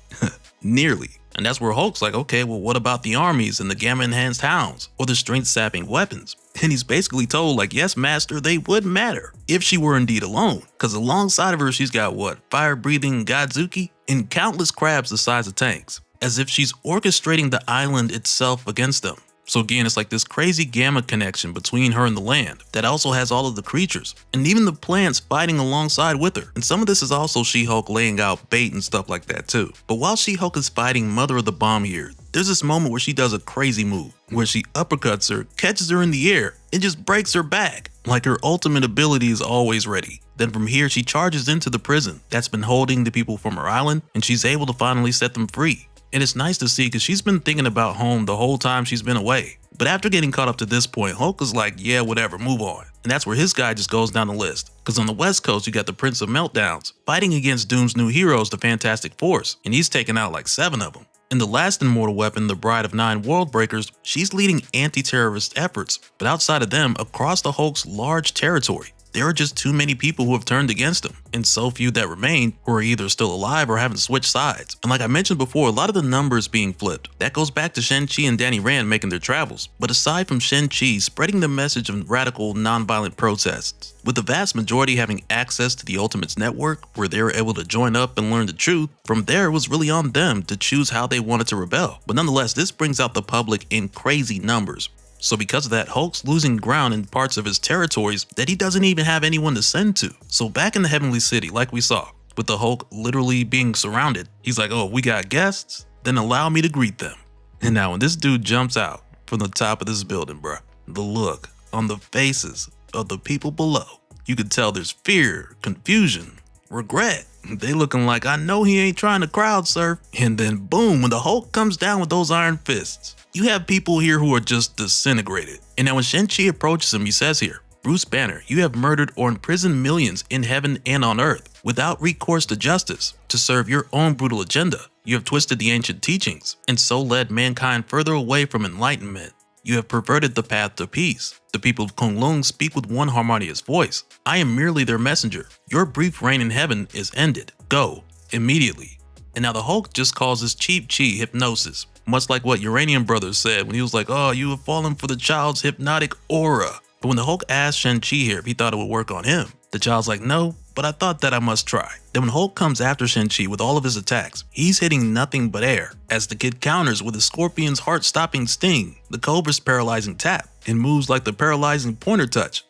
Nearly. And that's where Hulk's like, okay, well what about the armies and the gamma enhanced hounds or the strength sapping weapons? And he's basically told like, yes master, they would matter if she were indeed alone. Cause alongside of her she's got what? Fire breathing Godzuki and countless crabs the size of tanks. As if she's orchestrating the island itself against them. So again, it's like this crazy gamma connection between her and the land that also has all of the creatures and even the plants fighting alongside with her. And some of this is also She-Hulk laying out bait and stuff like that too. But while She-Hulk is fighting Mother of the Bomb here, there's this moment where she does a crazy move where she uppercuts her, catches her in the air, and just breaks her back. Like her ultimate ability is always ready. Then from here, she charges into the prison that's been holding the people from her island, and she's able to finally set them free. And it's nice to see because she's been thinking about home the whole time she's been away. But after getting caught up to this point, Hulk is like, yeah, whatever, move on. And that's where his guy just goes down the list. Cause on the West Coast, you got the Prince of Meltdowns, fighting against Doom's new heroes, the Fantastic Force, and he's taken out like 7 of them. And the last immortal weapon, the Bride of Nine Worldbreakers, she's leading anti-terrorist efforts, but outside of them, across the Hulk's large territory, there are just too many people who have turned against him, and so few that remain who are either still alive or haven't switched sides. And like I mentioned before, a lot of the numbers being flipped. That goes back to Shang-Chi and Danny Rand making their travels. But aside from Shang-Chi spreading the message of radical, non-violent protests, with the vast majority having access to the Ultimates network, where they were able to join up and learn the truth, from there it was really on them to choose how they wanted to rebel. But nonetheless, this brings out the public in crazy numbers. So because of that, Hulk's losing ground in parts of his territories that he doesn't even have anyone to send to. So back in the Heavenly City, like we saw, with the Hulk literally being surrounded, he's like, oh, we got guests? Then allow me to greet them. And now when this dude jumps out from the top of this building, bruh, the look on the faces of the people below, you could tell there's fear, confusion, regret. They looking like, I know he ain't trying to crowd surf. And then boom, when the Hulk comes down with those iron fists, you have people here who are just disintegrated. And now when Shang-Chi approaches him, he says here, Bruce Banner, you have murdered or imprisoned millions in heaven and on earth without recourse to justice to serve your own brutal agenda. You have twisted the ancient teachings and so led mankind further away from enlightenment. You have perverted the path to peace. The people of Kunlun speak with one harmonious voice. I am merely their messenger. Your brief reign in heaven is ended. Go, immediately. And now the Hulk just calls this cheap chi hypnosis, much like what Uranium Brothers said when he was like, oh, you have fallen for the child's hypnotic aura. But when the Hulk asked Shang-Chi here if he thought it would work on him, the child's like, no, but I thought that I must try. Then when Hulk comes after Shang-Chi with all of his attacks, he's hitting nothing but air, as the kid counters with the Scorpion's heart-stopping sting, the Cobra's paralyzing tap, and moves like the paralyzing pointer touch.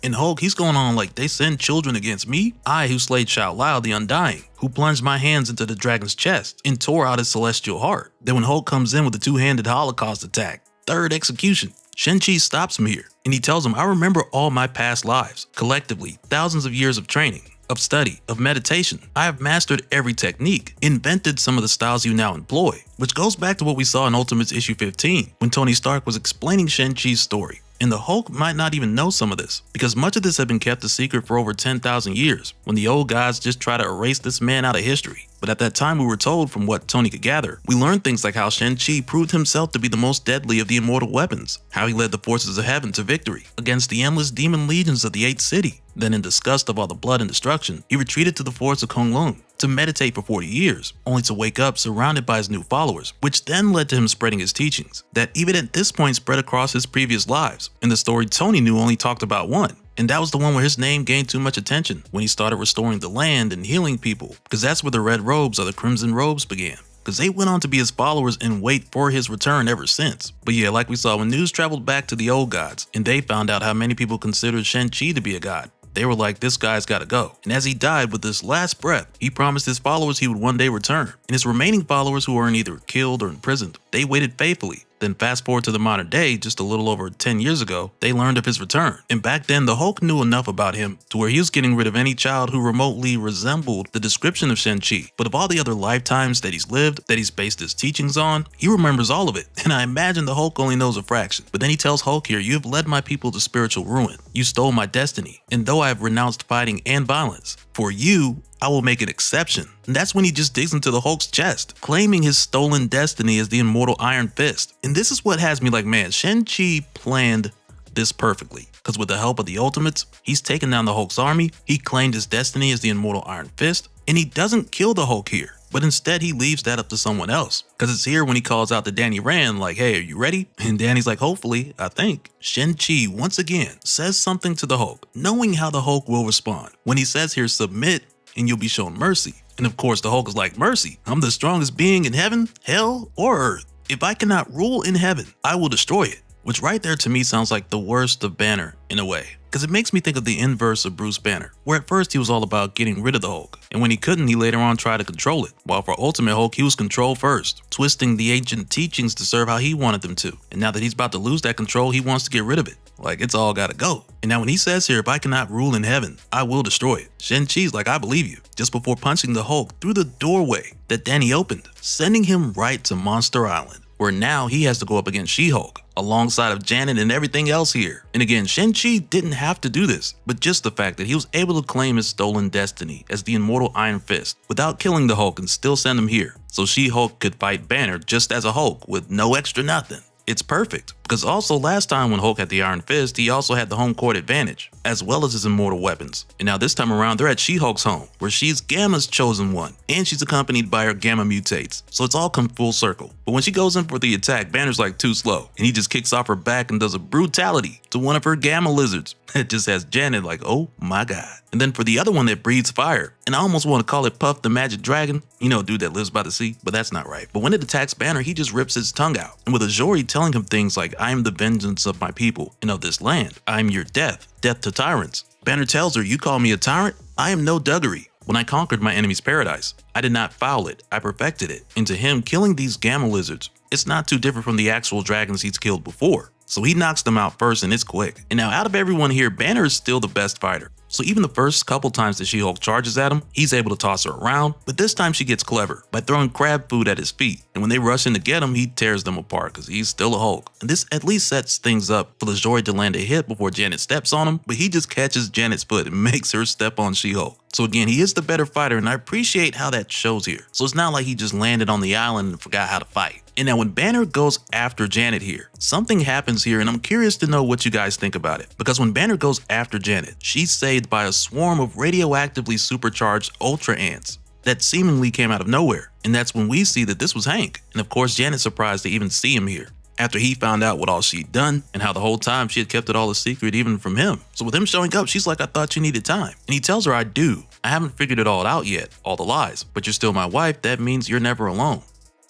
In Hulk, he's going on like, they send children against me? I who slayed Shao Lao the Undying, who plunged my hands into the dragon's chest and tore out his celestial heart. Then when Hulk comes in with the two-handed Holocaust attack, third execution, Shang-Chi stops him here, and he tells him, I remember all my past lives, collectively, thousands of years of training, of study, of meditation. I have mastered every technique, invented some of the styles you now employ, which goes back to what we saw in Ultimates issue 15, when Tony Stark was explaining Shang-Chi's story. And the Hulk might not even know some of this, because much of this had been kept a secret for over 10,000 years, when the old gods just try to erase this man out of history. But at that time we were told, from what Tony could gather, we learned things like how Shang-Chi proved himself to be the most deadly of the immortal weapons, how he led the forces of heaven to victory against the endless demon legions of the 8th city. Then in disgust of all the blood and destruction, he retreated to the forest of Kunlun to meditate for 40 years, only to wake up surrounded by his new followers, which then led to him spreading his teachings, that even at this point spread across his previous lives. In the story, Tony knew only talked about one, and that was the one where his name gained too much attention, when he started restoring the land and healing people, because that's where the red robes or the crimson robes began. Because they went on to be his followers and wait for his return ever since. But yeah, like we saw, when news traveled back to the old gods, and they found out how many people considered Shang-Chi to be a god, they were like, this guy's gotta go. And as he died with his last breath, he promised his followers he would one day return. And his remaining followers, who weren't either killed or imprisoned, they waited faithfully. Then fast forward to the modern day, just a little over 10 years ago, they learned of his return. And back then, the Hulk knew enough about him to where he was getting rid of any child who remotely resembled the description of Shang-Chi. But of all the other lifetimes that he's lived, that he's based his teachings on, he remembers all of it. And I imagine the Hulk only knows a fraction. But then he tells Hulk here, you have led my people to spiritual ruin. You stole my destiny. And though I have renounced fighting and violence, for you, I will make an exception. And that's when he just digs into the Hulk's chest, claiming his stolen destiny as the immortal Iron Fist. And this is what has me like, man, Shang-Chi planned this perfectly. Because with the help of the Ultimates, he's taken down the Hulk's army, he claimed his destiny as the immortal Iron Fist, and he doesn't kill the Hulk here. But instead, he leaves that up to someone else. Because it's here when he calls out to Danny Rand like, hey, are you ready? And Danny's like, hopefully, I think. Shang-Chi, once again, says something to the Hulk, knowing how the Hulk will respond. When he says here, submit, and you'll be shown mercy. And of course, the Hulk is like, mercy? I'm the strongest being in heaven, hell, or earth. If I cannot rule in heaven, I will destroy it. Which right there to me sounds like the worst of Banner in a way. Because it makes me think of the inverse of Bruce Banner, where at first he was all about getting rid of the Hulk, and when he couldn't, he later on tried to control it. While for Ultimate Hulk, he was control first, twisting the ancient teachings to serve how he wanted them to. And now that he's about to lose that control, he wants to get rid of it. Like, it's all gotta go. And now when he says here, if I cannot rule in heaven, I will destroy it, Shang-Chi's like, I believe you, just before punching the Hulk through the doorway that Danny opened, sending him right to Monster Island, where now he has to go up against She-Hulk. alongside of Janet and everything else here. And again, Shang-Chi didn't have to do this, but just the fact that he was able to claim his stolen destiny as the immortal Iron Fist without killing the Hulk and still send him here, so She-Hulk could fight Banner just as a Hulk with no extra nothing. It's perfect, because also last time when Hulk had the Iron Fist, he also had the home court advantage, as well as his immortal weapons. And now this time around, they're at She-Hulk's home, where she's Gamma's chosen one, and she's accompanied by her Gamma mutates, so it's all come full circle. But when she goes in for the attack, Banner's like too slow, and he just kicks off her back and does a brutality to one of her Gamma lizards. It just has Janet like, oh my god. And then for the other one that breathes fire, and I almost want to call it Puff the Magic Dragon, you know, dude that lives by the sea, but that's not right. But when it attacks Banner, he just rips his tongue out, and with Azori telling him things like, I am the vengeance of my people and of this land. I am your death to tyrants. Banner tells her, you call me a tyrant? I am no Duggery. When I conquered my enemy's paradise, I did not foul it, I perfected it. And to him, killing these Gamma lizards, it's not too different from the actual dragons he's killed before. So he knocks them out first and it's quick. And now out of everyone here, Banner is still the best fighter. So even the first couple times that She-Hulk charges at him, he's able to toss her around, but this time she gets clever by throwing crab food at his feet. And when they rush in to get him, he tears them apart because he's still a Hulk. And this at least sets things up for Azori to land a hit before Janet steps on him, but he just catches Janet's foot and makes her step on She-Hulk. So again, he is the better fighter, and I appreciate how that shows here. So it's not like he just landed on the island and forgot how to fight. And now when Banner goes after Janet here, something happens here, and I'm curious to know what you guys think about it. Because when Banner goes after Janet, she's saved by a swarm of radioactively supercharged Ultra Ants that seemingly came out of nowhere. And that's when we see that this was Hank. And of course, Janet's surprised to even see him here, after he found out what all she'd done and how the whole time she had kept it all a secret even from him. So with him showing up, she's like, I thought you needed time. And he tells her, I do. I haven't figured it all out yet, all the lies, but you're still my wife. That means you're never alone.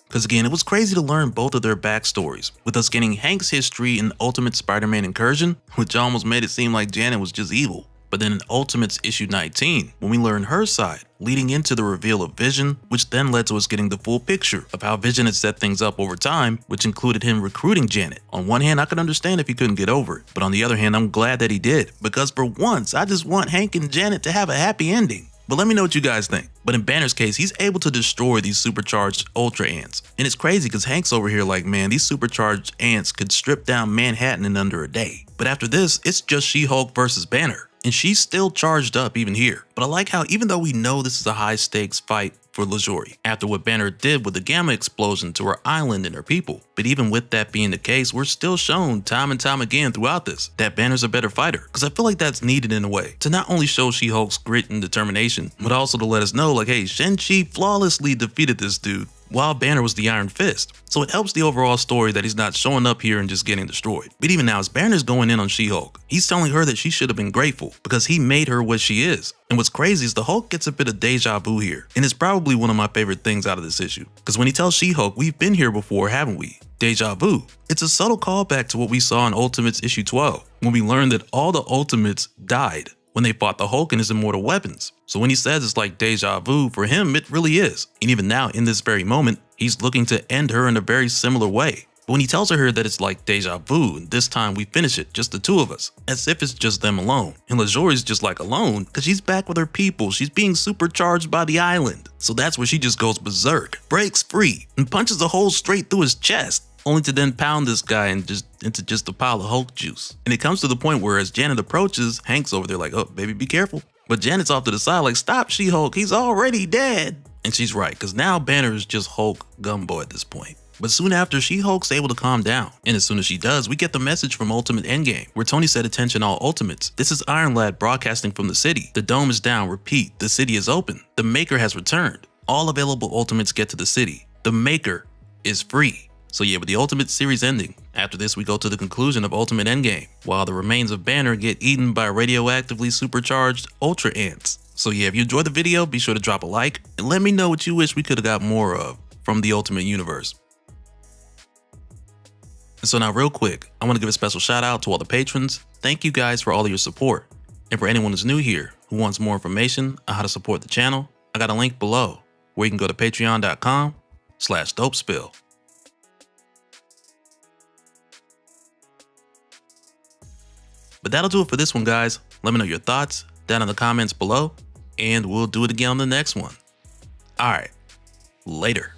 Because again, it was crazy to learn both of their backstories, with us getting Hank's history in Ultimate Spider-Man Incursion, which almost made it seem like Janet was just evil. But then in Ultimates issue 19, when we learn her side, leading into the reveal of Vision, which then led to us getting the full picture of how Vision had set things up over time, which included him recruiting Janet. On one hand, I could understand if he couldn't get over it, but on the other hand, I'm glad that he did, because for once, I just want Hank and Janet to have a happy ending. But let me know what you guys think. But in Banner's case, he's able to destroy these supercharged Ultra Ants. And it's crazy because Hank's over here like, man, these supercharged ants could strip down Manhattan in under a day. But after this, it's just She-Hulk versus Banner. And she's still charged up even here. But I like how even though we know this is a high stakes fight for Azori, after what Banner did with the Gamma explosion to her island and her people, but even with that being the case, we're still shown time and time again throughout this that Banner's a better fighter, because I feel like that's needed in a way to not only show She-Hulk's grit and determination, but also to let us know like, hey, Shang-Chi flawlessly defeated this dude while Banner was the Iron Fist. So it helps the overall story that he's not showing up here and just getting destroyed. But even now, as Banner's going in on She-Hulk, he's telling her that she should have been grateful because he made her what she is. And what's crazy is the Hulk gets a bit of deja vu here, and it's probably one of my favorite things out of this issue. Because when he tells She-Hulk, we've been here before, haven't we? Deja vu. It's a subtle callback to what we saw in Ultimates issue 12, when we learned that all the Ultimates died when they fought the Hulk and his immortal weapons. So when he says it's like deja vu, for him, it really is. And even now, in this very moment, he's looking to end her in a very similar way. But when he tells her that it's like deja vu, and this time we finish it, just the two of us, as if it's just them alone. And Azori's just like alone, because she's back with her people. She's being supercharged by the island. So that's where she just goes berserk, breaks free, and punches a hole straight through his chest, only to then pound this guy into just a pile of Hulk juice. And it comes to the point where as Janet approaches, Hank's over there like, oh, baby, be careful. But Janet's off to the side like, stop, She-Hulk, he's already dead. And she's right, because now Banner is just Hulk Gumbo at this point. But soon after, She-Hulk's able to calm down. And as soon as she does, we get the message from Ultimate Endgame, where Tony said, attention all Ultimates. This is Iron Lad broadcasting from the city. The dome is down, repeat, the city is open. The Maker has returned. All available Ultimates get to the city. The Maker is free. So yeah, with the Ultimate series ending, after this we go to the conclusion of Ultimate Endgame, while the remains of Banner get eaten by radioactively supercharged Ultra Ants. So yeah, if you enjoyed the video, be sure to drop a like, and let me know what you wish we could have got more of from the Ultimate Universe. And so now real quick, I want to give a special shout out to all the patrons. Thank you guys for all of your support. And for anyone who's new here, who wants more information on how to support the channel, I got a link below where you can go to patreon.com/DopeSpill. But that'll do it for this one, guys. Let me know your thoughts down in the comments below, and we'll do it again on the next one. All right, later.